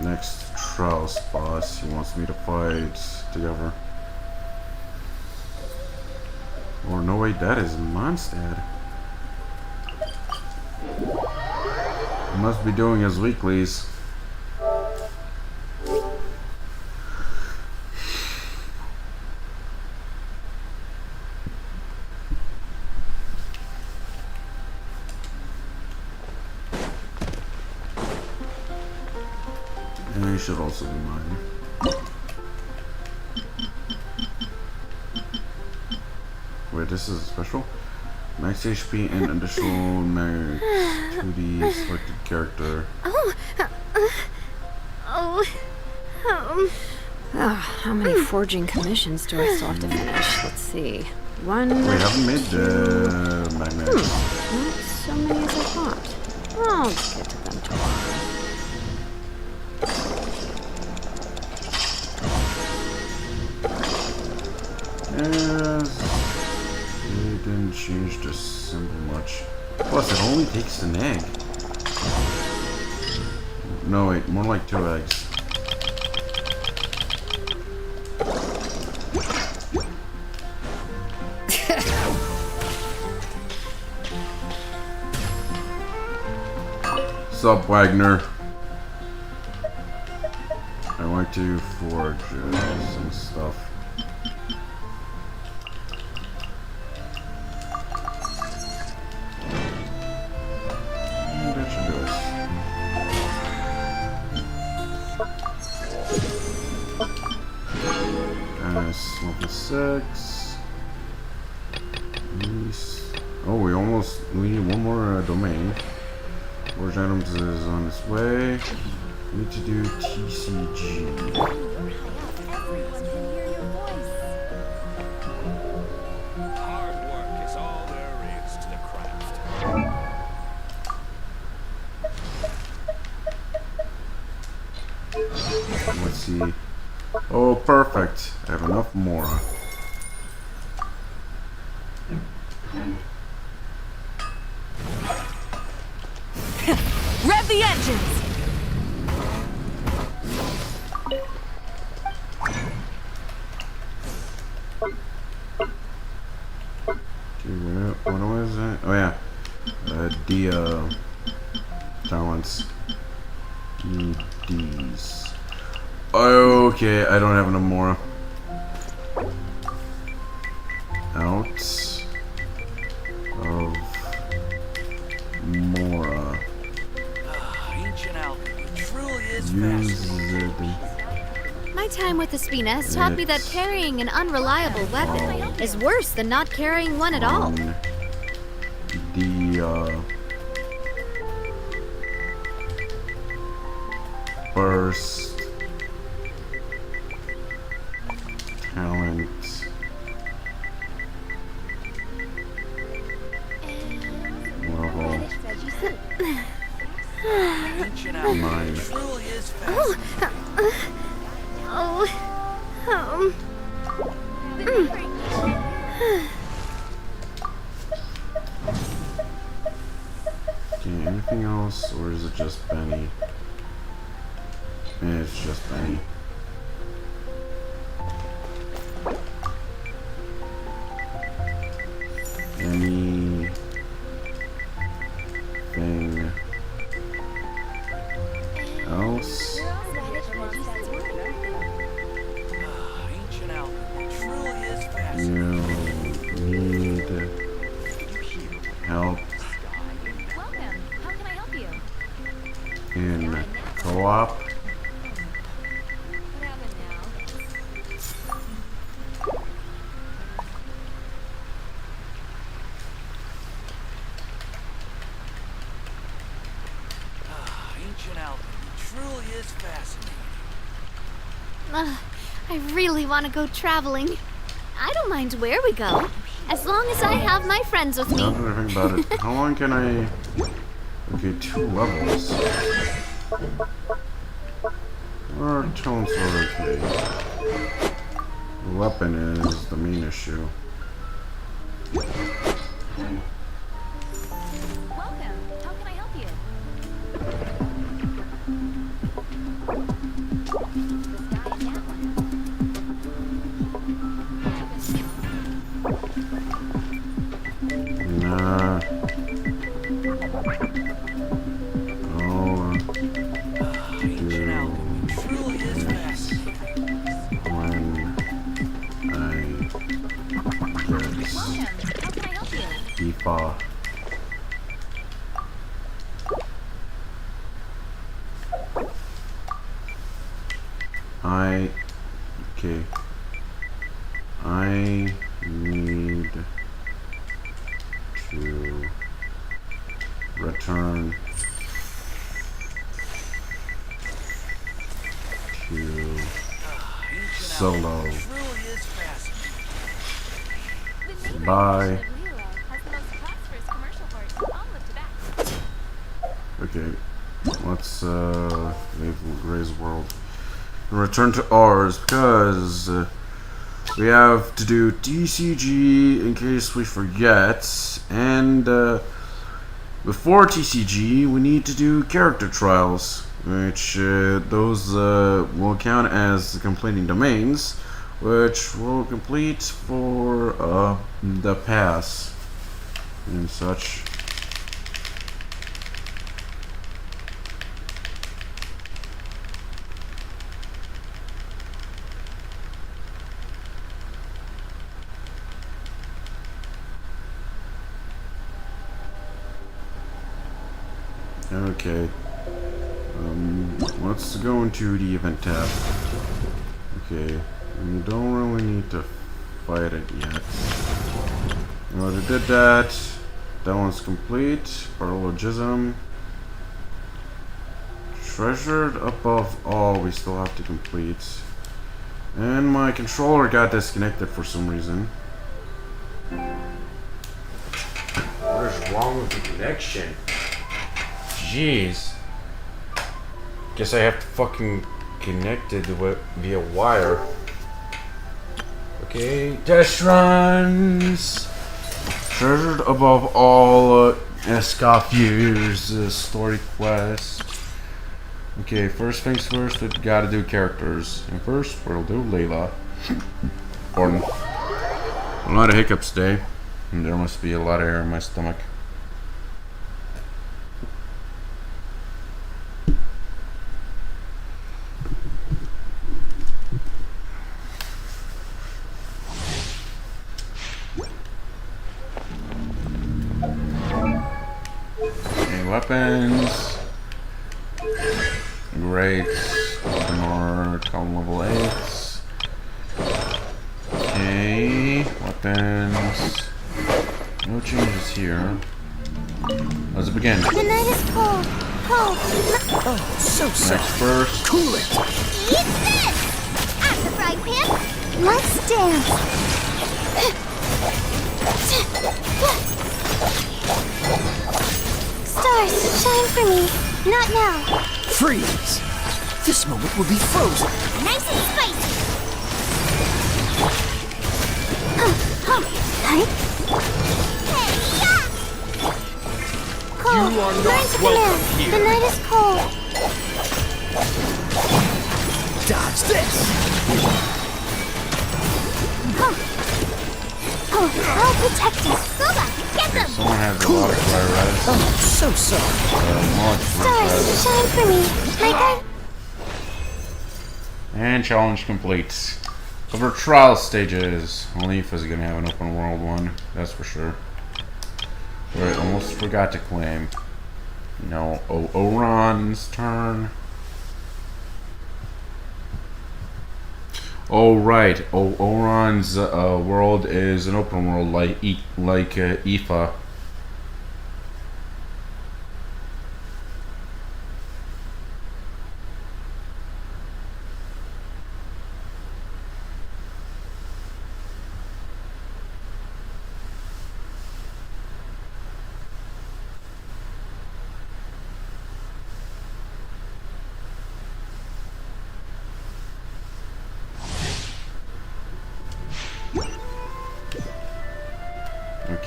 next trials boss he wants me to fight together. Or no, wait, that is Mondstadt. He must be doing his weeklies. And he should also be mine. Wait, this is special? Max HP and additional max 2D selected character. How many forging commissions do I still have to finish? Let's see. One. We haven't made the magnet. Not so many as I thought. I'll get to them tomorrow. Yes. It didn't change the symbol much. Plus, it only takes an egg. No, wait, more like 2 eggs. Sup, Wagner? I want to forge some stuff. That should do it. Level 6. Nice. Oh, we need one more domain. Forge items is on its way. We need to do TCG. Hard work is all there is to the craft. Let's see. Oh, perfect. I have enough more. Rev the engines! Okay, what was it? Oh yeah. Talents. Need these. Okay, I don't have enough more. Out of Mora. Ancient alchemy truly is Use fascinating. it. My time with the Spina has taught me that carrying an unreliable weapon is worse than not carrying one at all. The first talent level. Ancient alchemy Mine. truly is fascinating. Okay, anything else, or is it just Benny? It's just Benny. Anything else? Ancient alchemy truly is You fascinating. need help Welcome. How can I help you? in co-op? What happened now? Ancient alchemy truly is fascinating. I really want to go traveling. I don't mind where we go, as long as I have my friends with me. Now that I think about it, how long can I... Okay, 2 levels. Or talents are okay. The weapon is the main issue. Welcome. How can I help you? Ifa. Okay. I need to return to Solo. Bye. Okay, let's leave Gray's world and return to ours because we have to do TCG in case we forget, and before TCG we need to do character trials, which those will count as completing domains, which will complete for the pass and such. Okay, let's go into the event tab. Okay, we don't really need to fight it yet. We already did that. That one's complete. Paralogism. Treasured above all, we still have to complete. And my controller got disconnected for some reason. What is wrong with the connection? Jeez. Guess I have to fucking connect it via wire. Okay, test runs. Treasured above all, Escoffier's story quest. Okay, first things first, we gotta do characters. And first, we'll do Layla. Pardon. A lot of hiccups today. And there must be a lot of air in my stomach. Weapons. Great. More column level 8. Okay. Weapons. No changes here. Let's begin. The night is cold. Cold. Oh, so sad. Next first. Cool it. Eat this! At the frying pan. Let's dance. Stars, shine for me. Not now. Freeze. This moment will be frozen. Nice and spicy. Hey, yeah. Cold. You are Learn not to welcome command. here. The night is cold. Dodge this. I'll protect you. Soba, get them. Someone has a lot of fire res. Oh, so sorry. Stars, shine for me. My guard. And challenge complete. Over trial stages. Leaf is gonna have an open world one, that's for sure. Right, almost forgot to claim. No, Oran's turn. Oh right, Oran's world is an open world like Ifa.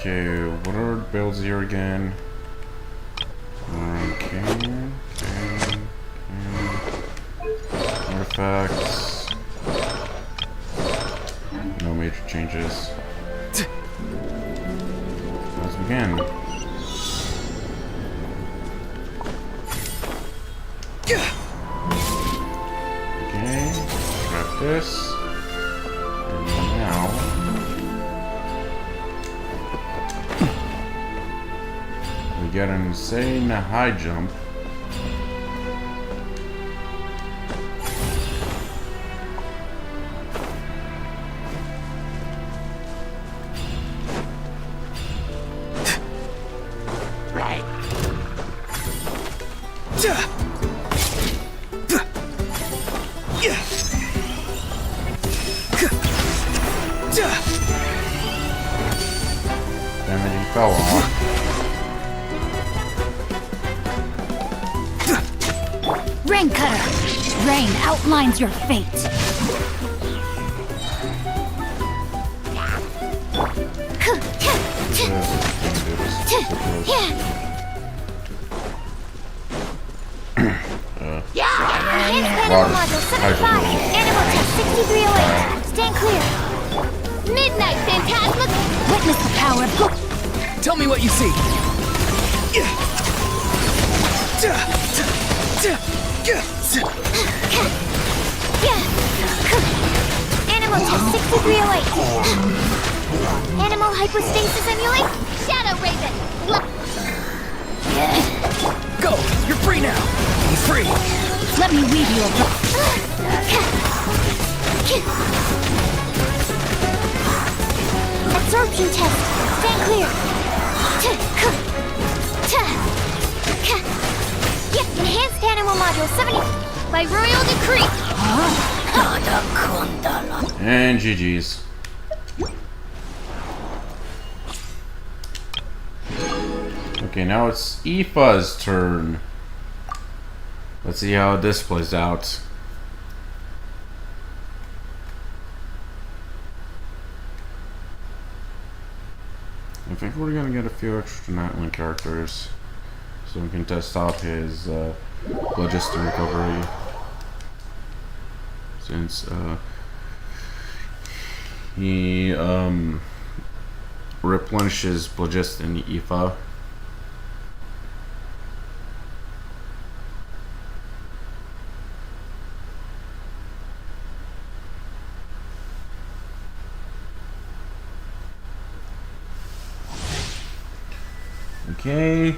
Okay, what are builds here again? Okay. Artifacts. No major changes. Let's begin. Okay, grab this. And now get an insane high jump. Damn it, he fell off. Rain Cutter! Rain outlines your fate. Animal test 6308. Stand clear. Midnight Phantasma. Witness the power of Tell me what you see. Animal test 6308. Animal hypostasis emulate. Shadow Raven. Go! You're free now! He's free! Let me weave you a Absorption test. Stand clear. Enhanced animal module 70 by royal decree. And GG's. Okay, now it's Aoife's turn. Let's see how this plays out. I think we're gonna get a few extra Nightling characters so we can test out his phlogiston recovery. Since he replenishes phlogiston Aoife. Okay.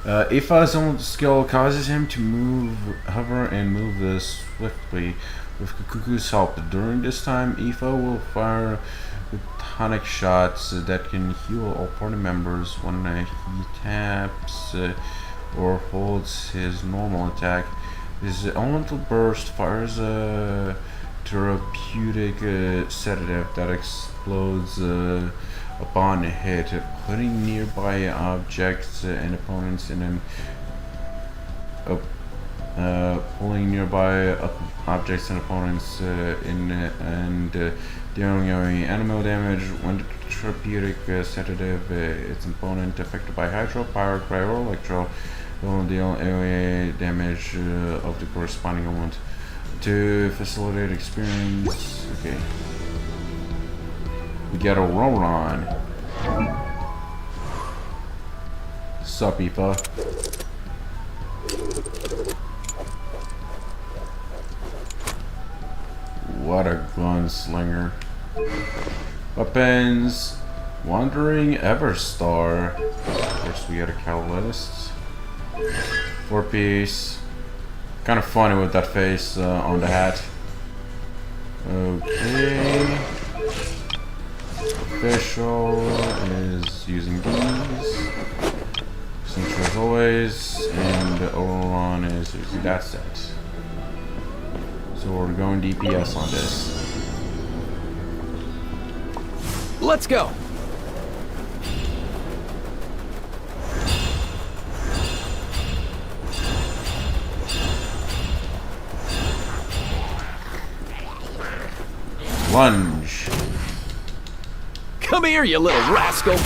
Aoife's own skill causes him to hover and move swiftly. With Kuku's help, during this time, Aoife will fire tonic shots that can heal all party members when he taps or holds his normal attack. His elemental burst fires a therapeutic sedative that explodes upon hit, putting nearby objects and opponents in an pulling nearby objects and opponents and dealing animal damage. When the therapeutic sedative its opponent affected by hydro, power, cryo, or electro, will deal AoE damage of the corresponding element. To facilitate experience, okay. We got a Roron. Sup, Aoife? What a gunslinger. Weapons. Wandering Everstar. Of course, we got a catalyst. 4-piece. Kind of funny with that face on the hat. Okay. Official is using these. Central as always. And Oron is using that set. So we're going DPS on this. Let's go! Lunge. Come here, you little rascal!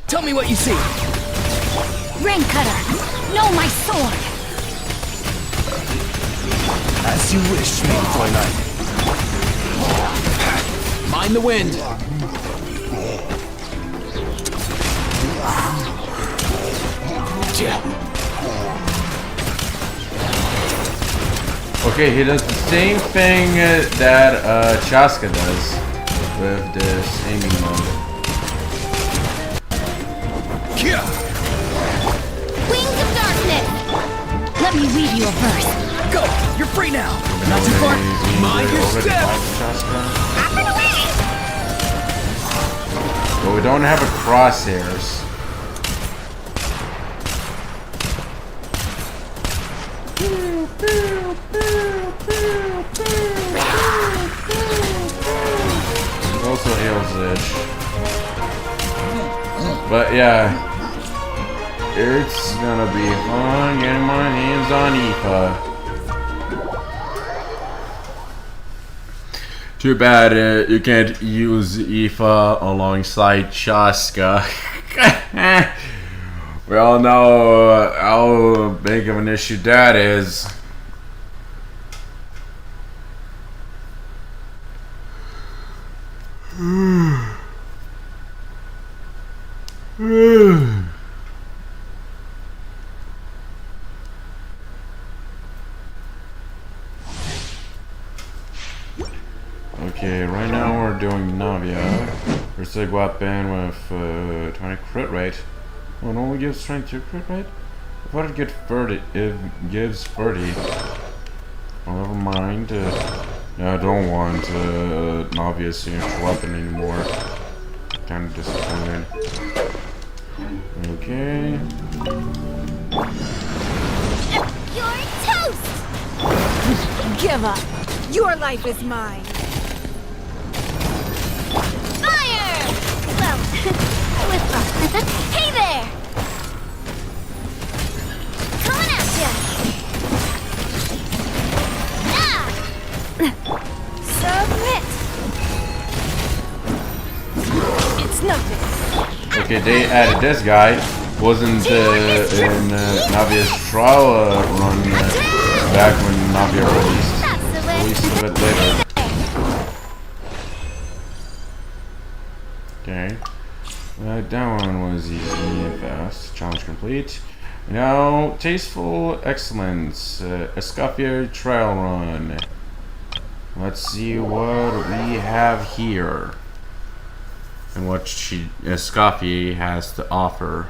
Tell me what you see! Rain Cutter! No, my sword! As you wish, Main Knight. Mind the wind! Okay, he does the same thing that Chaska does with this aiming mode. Let me weave you a verse. Go! You're free now! Not too far! Mind your step! Up and away! But we don't have a crosshairs. It also heals itch. But yeah. It's gonna be fun getting my hands on Aoife. Too bad you can't use Aoife alongside Shaska. We all know how big of an issue that is. Okay, right now we're doing Navia. First big weapon with 20 crit rate. Oh, it only gives strength 2 crit rate? I thought it'd get 30. It gives 30. Oh, never mind. Yeah, I don't want Navia's signature weapon anymore. Kind of disappointed. Okay. You're toast! Give up. Your life is mine. Fire! Well, hey there! Coming at ya! Submit! It's nothing. Okay, they added this guy. Wasn't in Navia's trial run back when Navia released a bit later. Okay. That one was easy and fast. Challenge complete. Now, Tasteful Excellence. Escoffier Trial Run. Let's see what we have here. And what Escoffier has to offer.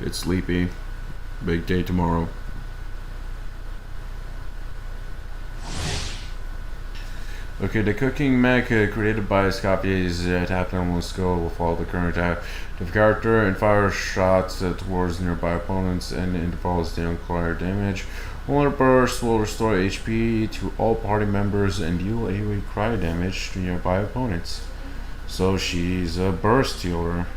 It's sleepy. Big day tomorrow. Okay, the cooking mech created by Escoffier's tap down skill will follow the current active character and fire shots towards nearby opponents and intervals dealing required damage. One burst will restore HP to all party members and deal AoE cryo damage to nearby opponents. So she's a burst healer.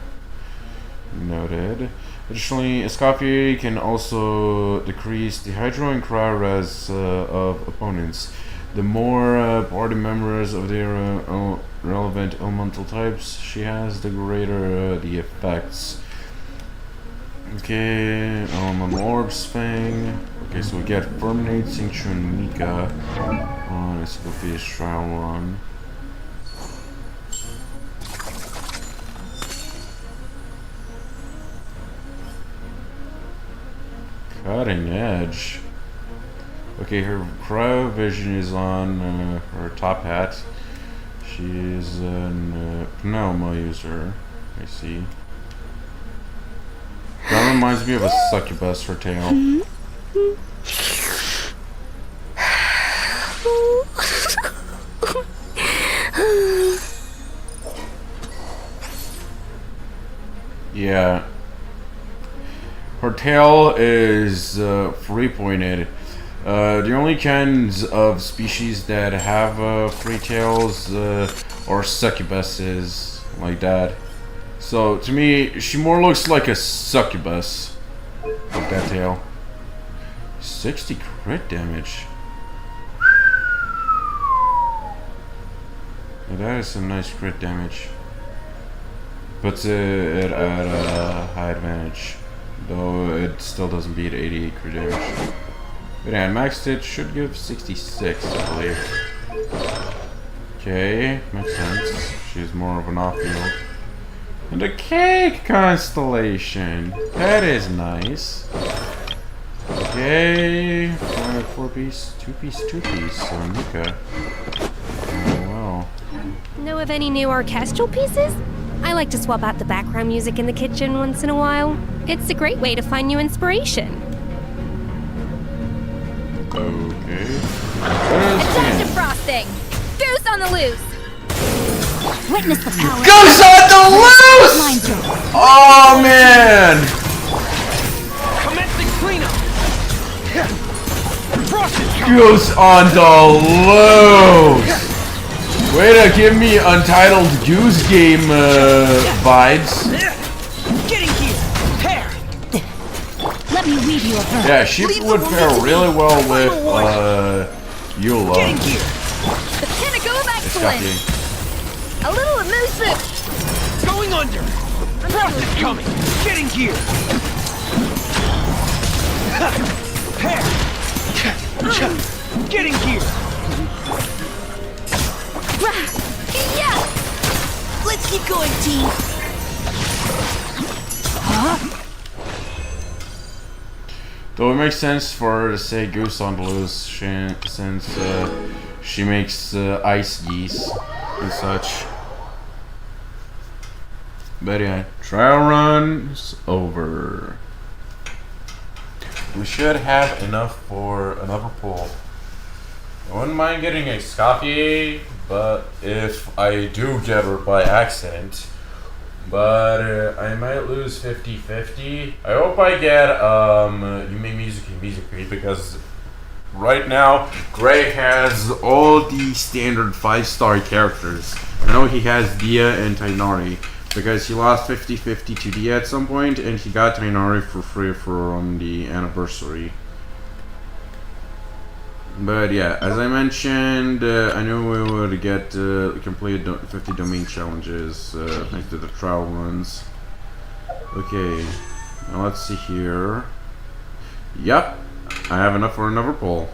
Noted. Additionally, Escoffier can also decrease the hydro and cryo res of opponents. The more party members of the relevant elemental types she has, the greater the effects. Okay, Elemental Orbs Fang. Okay, so we get Ferminate, Cincture, and Mika on Escoffier's trial run. Cutting edge. Okay, her cryo vision is on her top hat. She is a pneuma user. I see. That reminds me of a succubus, her tail. Yeah. Her tail is free-pointed. The only kinds of species that have free tails are succubuses, like that. So, to me, she more looks like a succubus with that tail. 60 crit damage. Yeah, that is some nice crit damage. Puts it at a high advantage. Though it still doesn't beat 88 crit damage. But yeah, maxed it should give 66, I believe. Okay, makes sense. She's more of an off-field. And a cake constellation! That is nice. Okay, 4-piece, 2-piece, 2-piece, so Mika. Oh wow. No know of any new orchestral pieces? I like to swap out the background music in the kitchen once in a while. It's a great way to find new inspiration. Okay. Attention to frosting! Goose on the loose! Witness the power. Goose on the loose! Oh man! Commencing cleanup. Goose on the loose! Way to give me Untitled Goose Game vibes. Getting here. Hair. Let me weave you a verb. Yeah, she would pair really well with Eula. Getting here. The pinnacle of It's got excellence! the- A little elusive! Going under. Frost is coming. Getting here. Hair. Getting here. Yeah! Let's keep going, team. Huh? Though it makes sense for her to say goose on the loose since she makes ice geese and such. But yeah, trial run's over. We should have enough for another pull. I wouldn't mind getting a Scoffy, but if I do get her by accident, but I might lose 50-50. I hope I get You Make Music and Music Read, because right now Gray has all the standard 5-star characters. I know he has Dia and Tainari, because he lost 50-50 to Dia at some point, and he got Tainari for free from the anniversary. But yeah, as I mentioned, I knew we would get complete 50 domain challenges thanks to the trial runs. Okay, now let's see here. Yep, I have enough for another poll.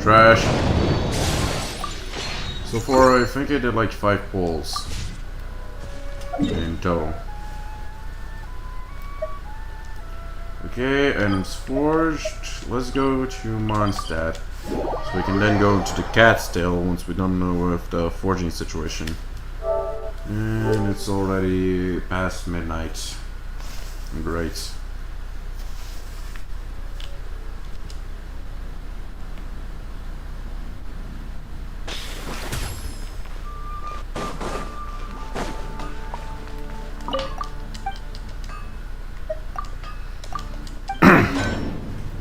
Trash. So far, I think I did like 5 polls in total. Okay, items forged. Let's go to Mondstadt, so we can then go to the Cat's Tail once we're done with the forging situation. And it's already past midnight. Great.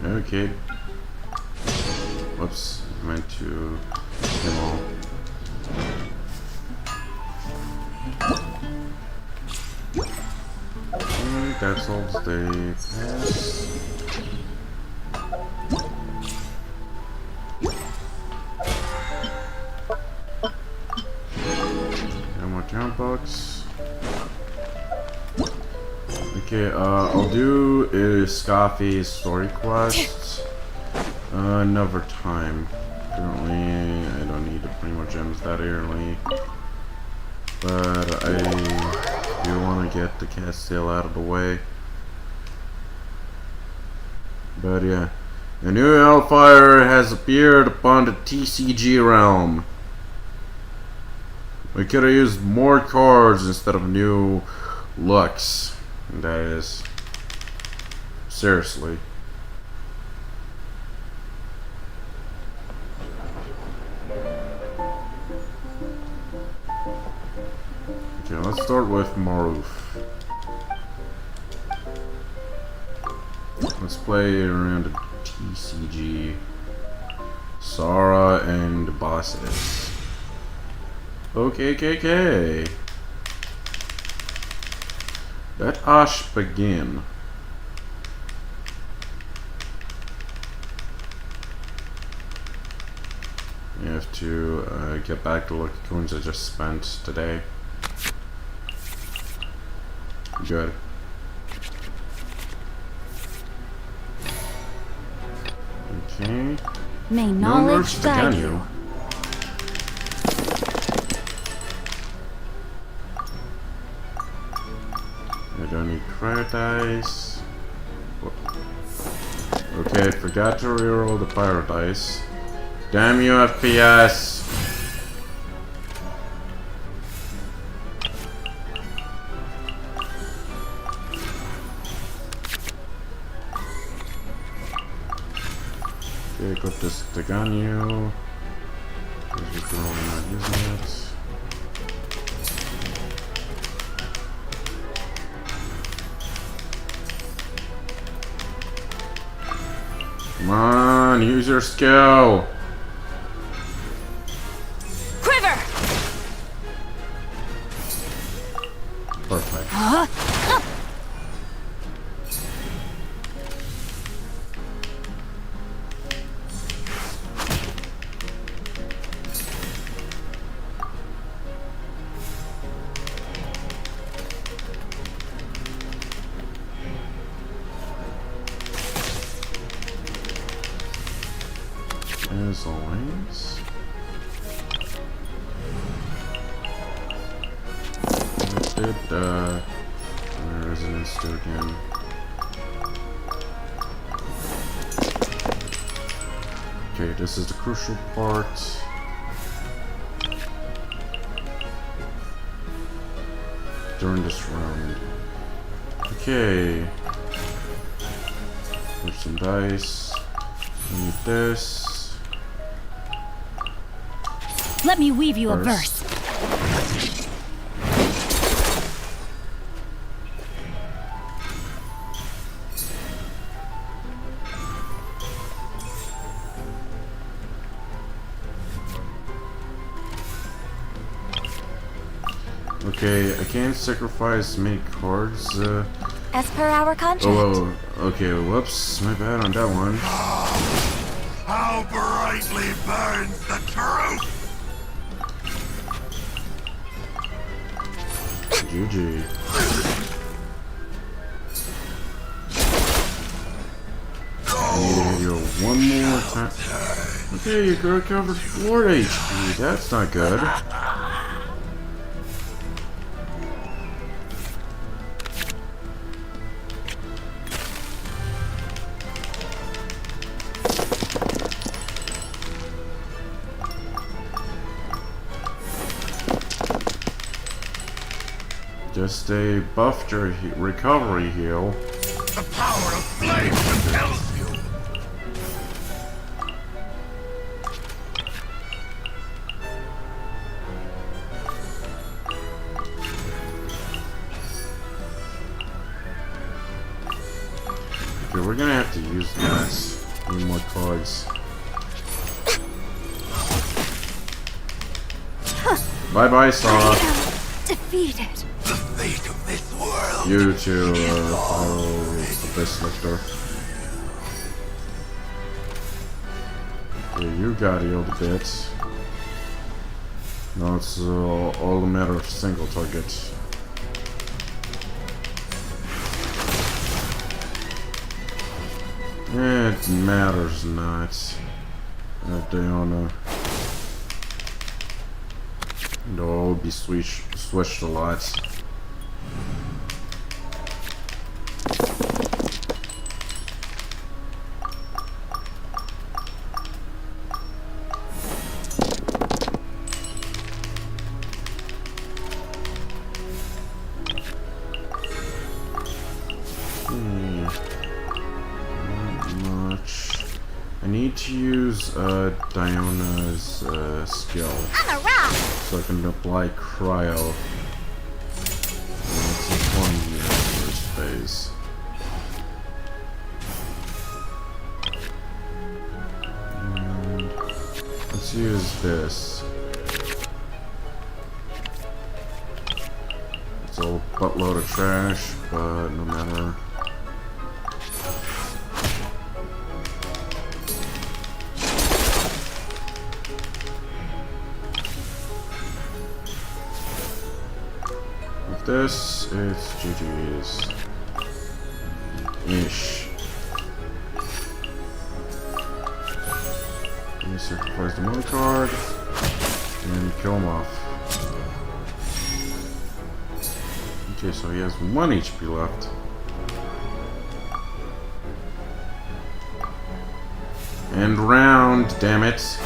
Okay. Whoops, I meant to demo. Okay, that solves the pass. And more town box. Okay, I'll do a Scoffy story quest another time. Currently, I don't need to bring more gems that early, but I do want to get the Cat's Tail out of the way. But yeah, a new Hellfire has appeared upon the TCG realm. We could have used more cards instead of new looks. That is, seriously. Okay, let's start with Maruf. Let's play around the TCG. Sara and bosses. Okay. Let us begin. I have to get back to what coins I just spent today. Good. Okay. May No knowledge nerfs to guide Ganyu. you. I don't need credit dice. Okay, I forgot to reroll the fire dice. Damn you, FPS. Okay, put this stick on you. Because you're probably not using it. Come on, use your skill. Quiver! Perfect. As always. Resonance do again. Okay, this is the crucial part. During this round. Okay. Put some dice. I need this. Let me weave you a First. verse. Okay, I can't sacrifice many cards. As per our contract. Oh, okay, whoops, my bad on that one. How brightly burns the truth! GG. I need to hit you one more time. Okay, you recovered 4 HP. That's not good. Just a buffed your recovery heal. The power of flame compels you! Okay, we're gonna have to use this. Need more cards. Bye bye, Saw. Defeated. The fate of this world. You too, Abyss Lictor. Okay, you got healed a bit. Now it's all a matter of single target. It matters not. Diona. They'll be switched a lot. I need to use Diona's skill so I can apply cryo. It's informing me of the first phase. And let's use this. It's a buttload of trash, but no matter. This, it's GG's. Ish. Let me sacrifice the mono card and kill him off. Okay, so he has 1 HP left. End round, damn it.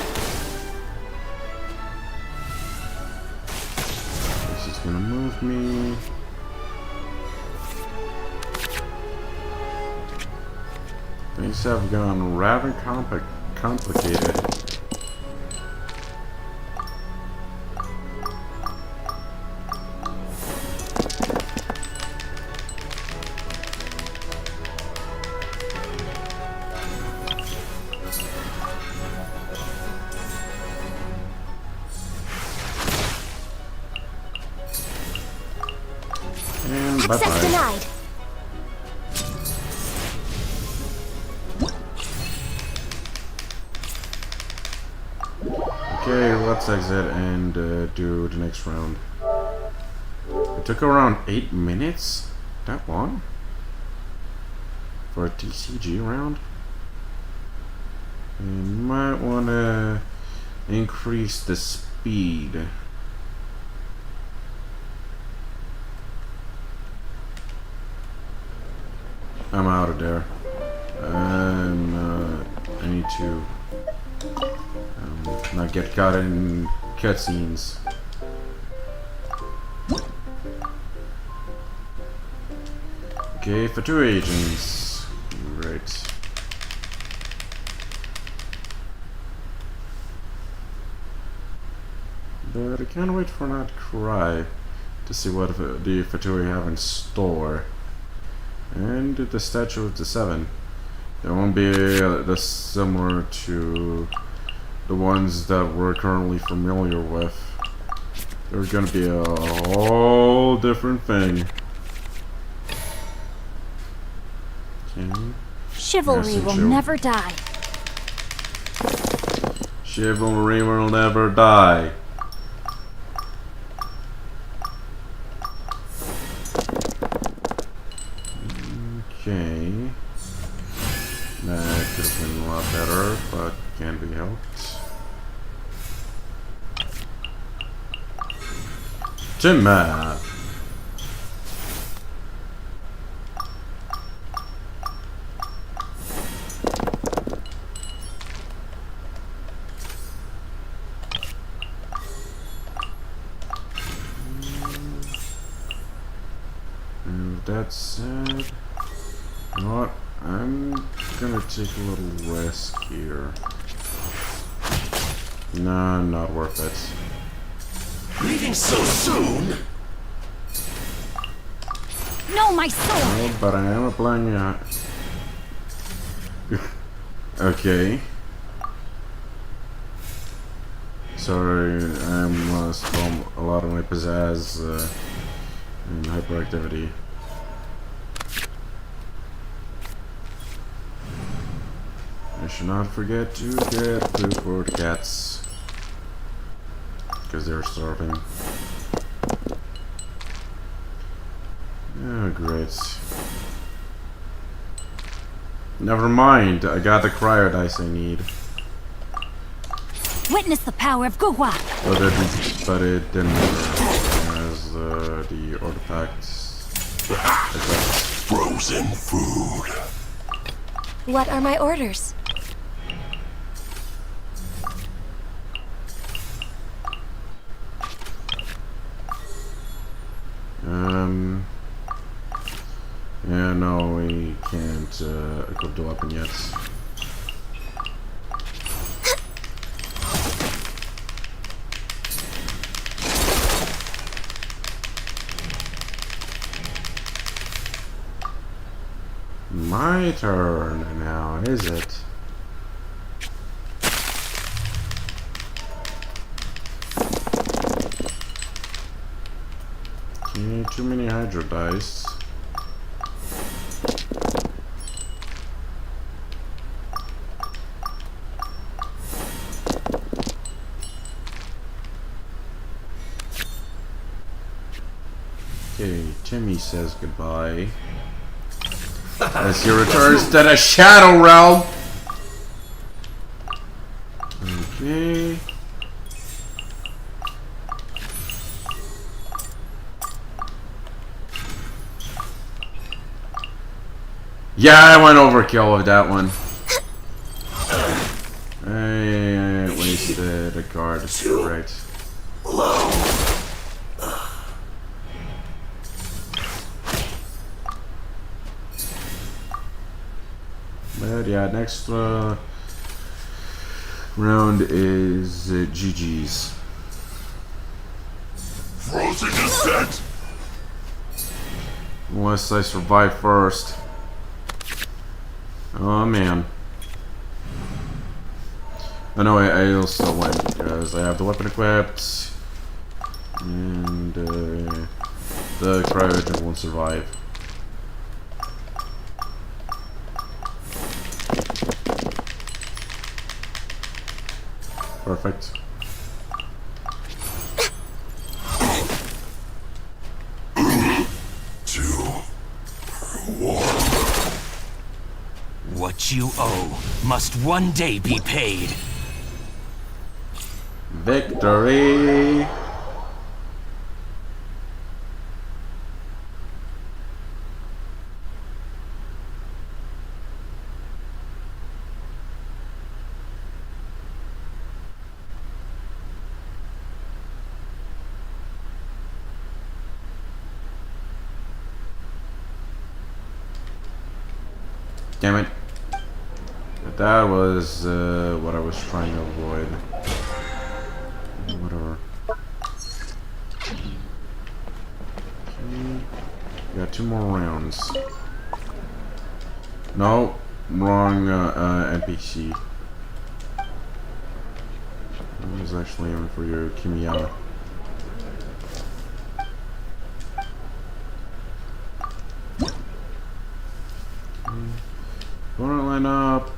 gonna move me. Things have gone rather complicated. And Access bye-bye. denied. Okay, let's exit and do the next round. It took around 8 minutes? That long? For a TCG round? You might want to increase the speed. I'm out of there. I need to not get caught in cutscenes. Okay, for 2 agents. Right. But I can't wait for Not Cry to see what the Fatui have in store. And the Statue of the Seven. They won't be this similar to the ones that we're currently familiar with. They're gonna be a whole different thing. Okay. Chivalry will never die. Chivalry will never die. Okay. That could have been a lot better, but can't be helped. Timber. That said, you know what? I'm gonna take a little risk here. Nah, not worth it. Leaving so soon? No, my sword! Oh, but I am applying okay. Sorry, I'm lost a lot of my pizzazz and hyperactivity. I should not forget to get food for the cats, because they're starving. Oh, great. Never mind, I got the cryo dice I need. Witness the power of Guhua! But it didn't work as the artifacts. Frozen food. What are my orders? Yeah, no, we can't equip the weapon yet. My turn now, is it? Okay, too many hydro dice. Okay, Timmy says goodbye as he returns to the Shadow Realm. Okay. Yeah, I went overkill with that one. I wasted a card. Right. But yeah, next round is GG's. Frozen descent! Unless I survive first. Oh man. Oh no, I'll still win because I have the weapon equipped. And the cryogen won't survive. Perfect. What you owe must one day be paid. Victory! Damn it. But that was what I was trying to avoid. Whatever. Okay. Got 2 more rounds. No, wrong NPC. I was actually aiming for your Kimiya. Gonna line up.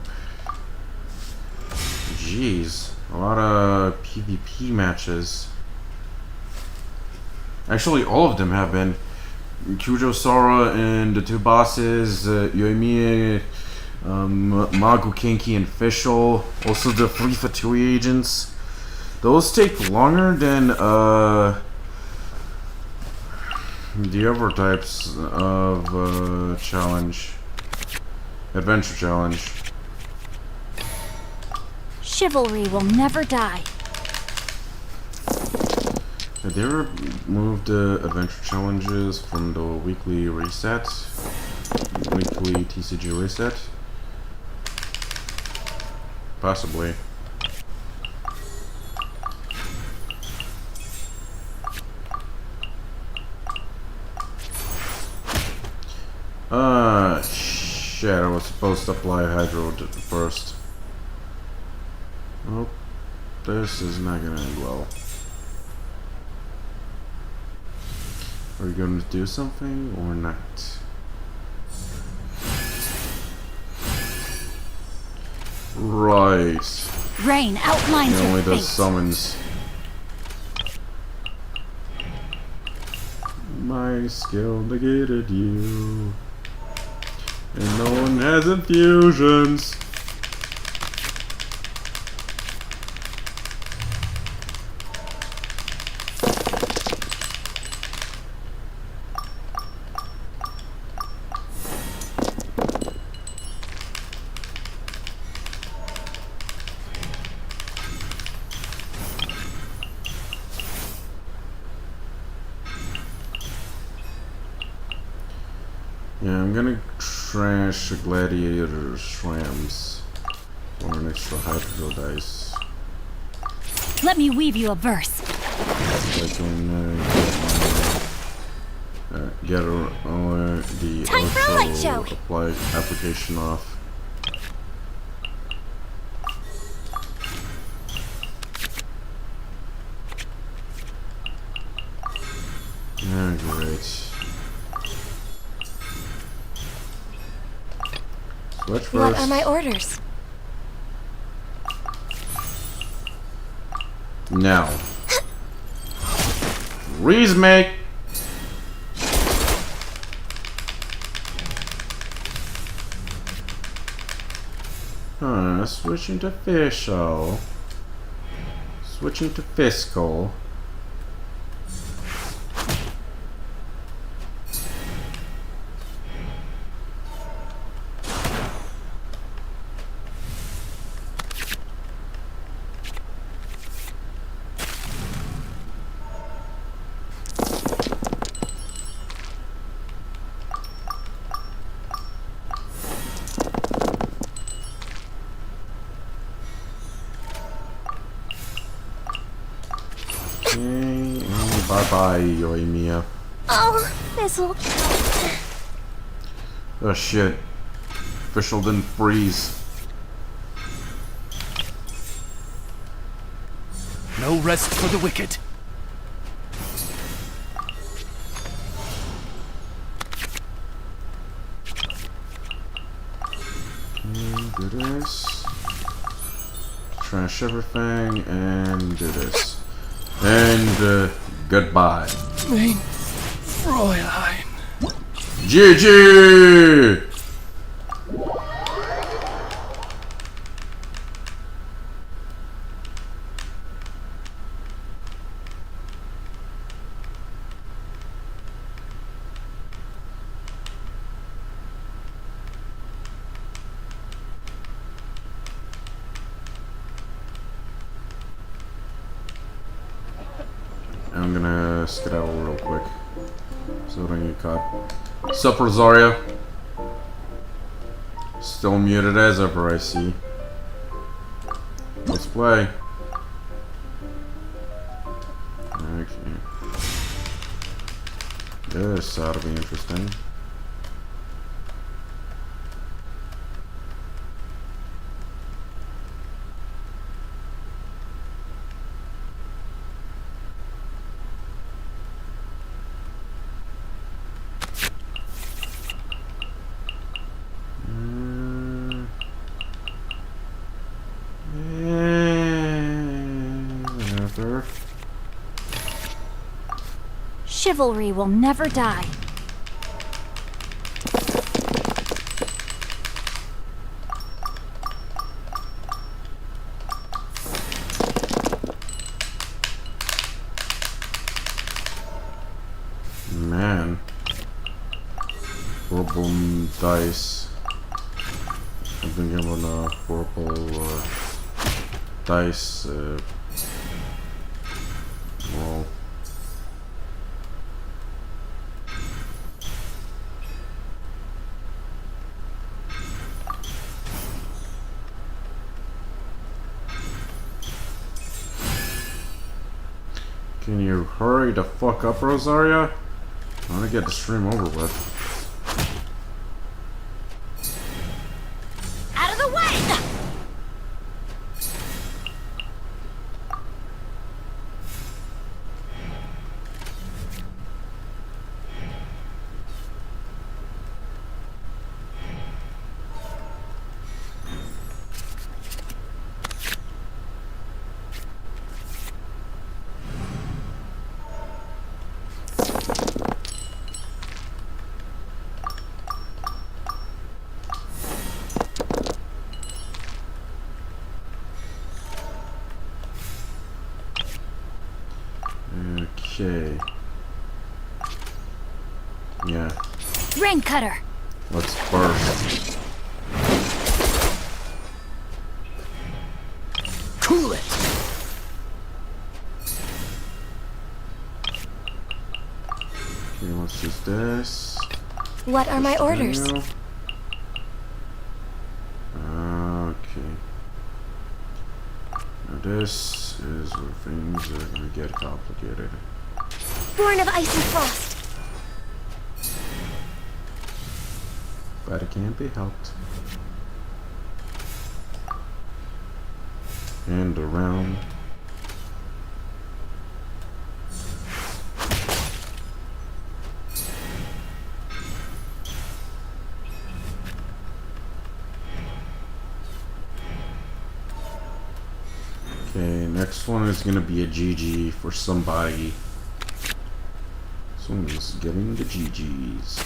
Jeez, a lot of PvP matches. Actually, all of them have been. Kujo Sora and the 2 bosses, Yoimiya, Magu Kenki and Fischl. Also the 3 Fatui agents. Those take longer than the other types of challenge. Adventure challenge. Chivalry will never die. Have they ever moved adventure challenges from the weekly reset? Weekly TCG reset? Possibly. Shit, I was supposed to apply Hydro first. Oh, this is not gonna end well. Are you gonna do something or not? Right. Rain outlines He only your does fate. summons. My skill negated you. And no one has infusions. Yeah, I'm gonna trash Gladiator Shrams for an extra Hydro dice. Let me weave you a verse. So I can get the Time for a light show. application off. Yeah, great. Switch first. What are my orders? Now. Remake. Switching to Fischl. Switching to Fiscal. Goodbye, Yoimiya. Oh, Fizzle. Oh shit. Fischl didn't freeze. No rest for the wicked. Do this. Trash everything and do this. And goodbye. Mein Fräulein. GG! I'm gonna skedaddle real quick so I don't get caught. Sup, Rosaria? Still muted as ever, I see. Let's play. Okay. This ought to be interesting. Chivalry will never die. Man. Horrible dice. I've been given a horrible dice roll. Can you hurry the fuck up, Rosaria? I wanna get the stream over with. Out of the way! Okay. Yeah. Rain cutter. Let's burst. Cool it. Okay, let's use this. What are my orders? Okay. Now this is where things are gonna get complicated. Born of ice and frost. But it can't be helped. And around. Okay, next one is gonna be a GG for somebody. Someone's getting the GGs.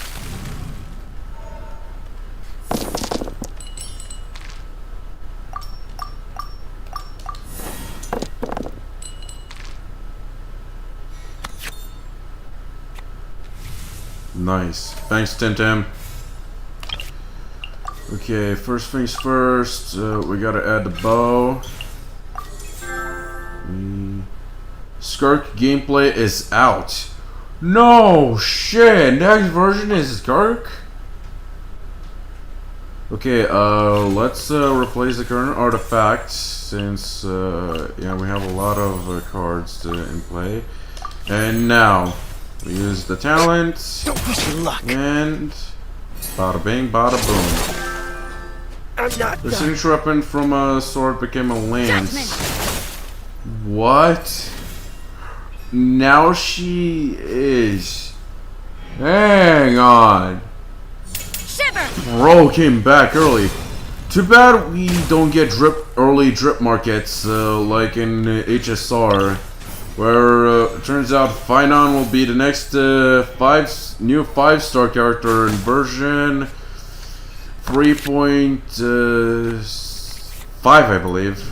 Nice. Thanks, Tim. Okay, first things first, we gotta add the bow. Skirk gameplay is out. No shit! Next version is Skirk? Okay, let's replace the current artifact since yeah, we have a lot of cards in play. And now, we use the talent. Don't push your luck. And bada bing, bada boom. I'm not The done. signature weapon from a sword became a lance. What? Now she is. Hang on. Bro came back early. Too bad we don't get early drip markets like in HSR, where it turns out Finon will be the next new 5-star character in version 3.5, I believe,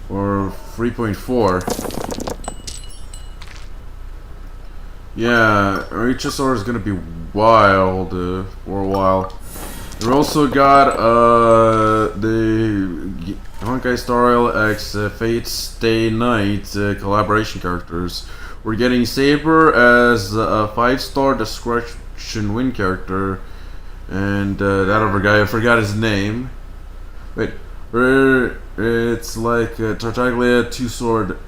or 3.4. Yeah, HSR is gonna be wild for a while. We also got the Honkai Star Rail X Fate Stay Night collaboration characters. We're getting Saber as a 5-star Discretion Win character, and that other guy, I forgot his name. Wait, it's like Tartaglia 2-sword.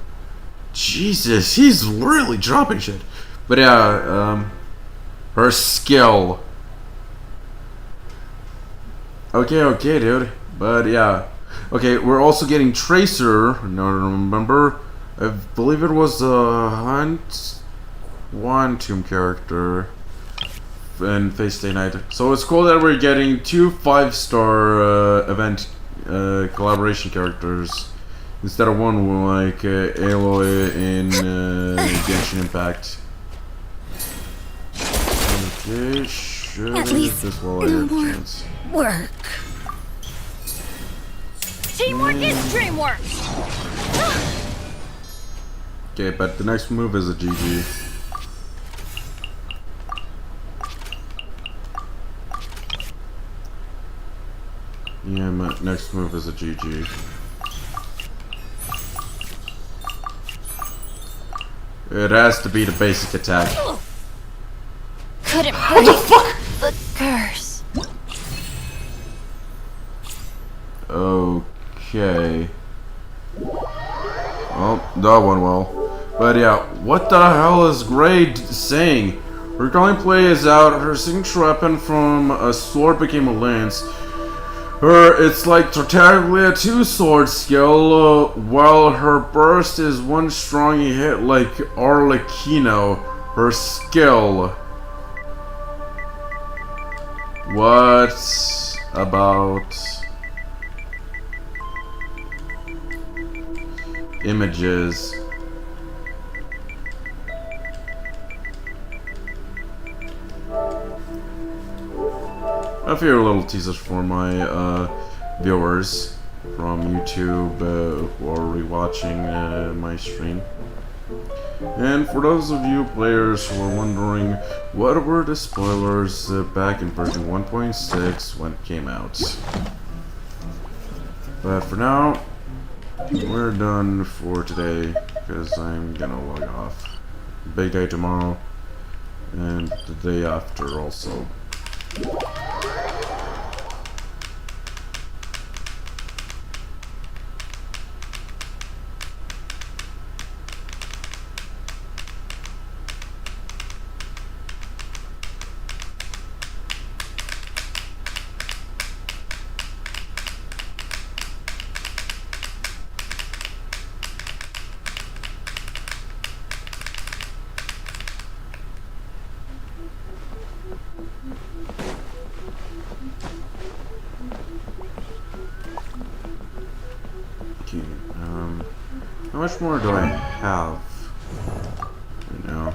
Jesus, he's really dropping shit. But yeah, her skill. Okay, dude. But yeah. Okay, we're also getting Tracer. No, I don't remember. I believe it was a Hunt One Tomb character in Face Day Night. So it's cool that we're getting 2 5-star event collaboration characters instead of one like Aloy in Genshin Impact. Okay, sure. At least this will no more chance. work. Teamwork is dreamwork. Okay, but the next move is a GG. Yeah, my next move is a GG. It has to be the basic attack. Couldn't break the curse. Okay. Well, that went well. But yeah, what the hell is Gray saying? Her calling play is out. Her signature weapon from a sword became a lance. It's like Tartaglia 2-sword skill, while her burst is one strong hit like Arlecchino. Her skill. What about images? A few little teasers for my viewers from YouTube who are rewatching my stream. And for those of you players who are wondering, what were the spoilers back in version 1.6 when it came out? But for now, we're done for today, because I'm gonna log off. Big day tomorrow, and the day after also. Okay, how much more do I have? You know,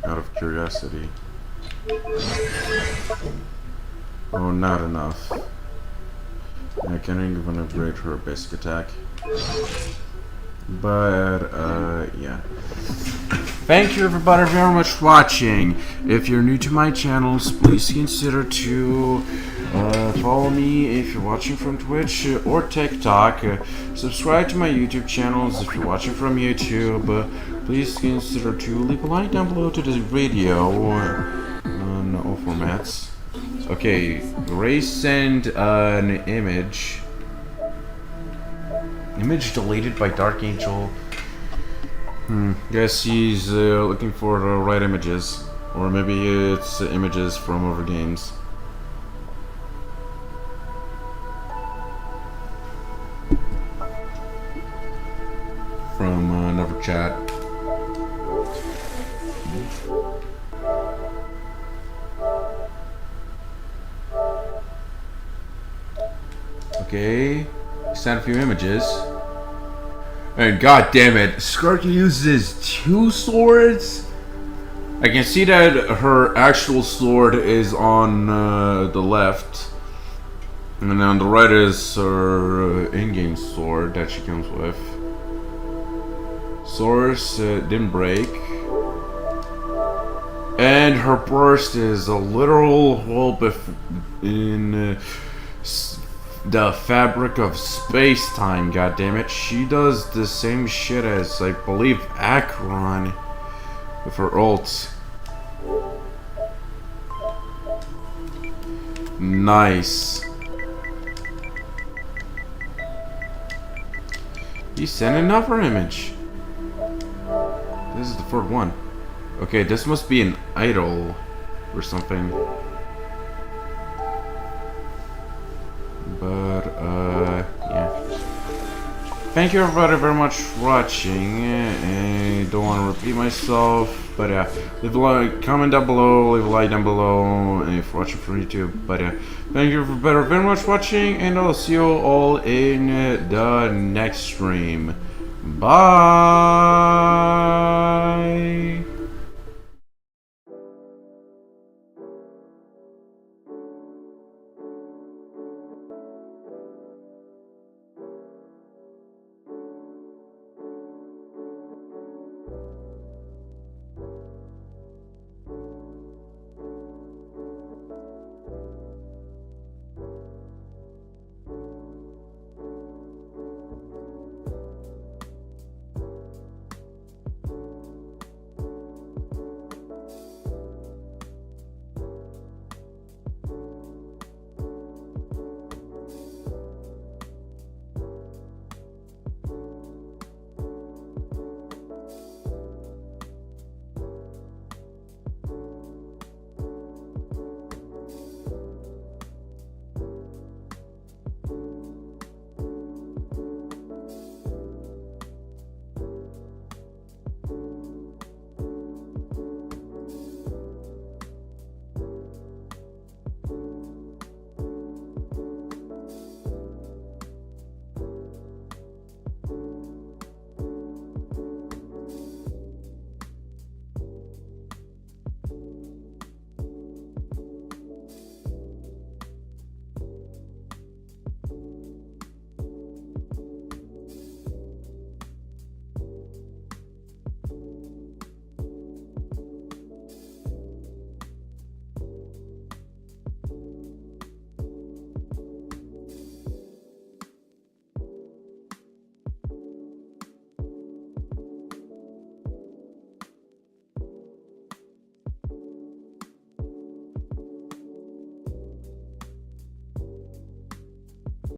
out of curiosity. Oh, not enough. I can't even upgrade her basic attack. But, yeah. Thank you everybody very much for watching. If you're new to my channels, please consider to follow me if you're watching from Twitch or TikTok. Subscribe to my YouTube channels if you're watching from YouTube. Please consider to leave a like down below to this video on all formats. Okay, Ray sent an image. Image deleted by Dark Angel. Guess he's looking for the right images. Or maybe it's images from other games. From another chat. Okay, sent a few images. And god damn it, Skarky uses 2 swords? I can see that her actual sword is on the left. And on the right is her in-game sword that she comes with. Source didn't break. And her burst is a literal hole in the fabric of space-time, goddammit. She does the same shit as, I believe, Akron with her ult. Nice. He sent another image. This is the third one. Okay, this must be an idol or something. But, yeah. Thank you everybody very much for watching. I don't want to repeat myself, but yeah, leave a like, comment down below, leave a like down below if you're watching from YouTube. But yeah, thank you very much for watching, and I'll see you all in the next stream. Bye!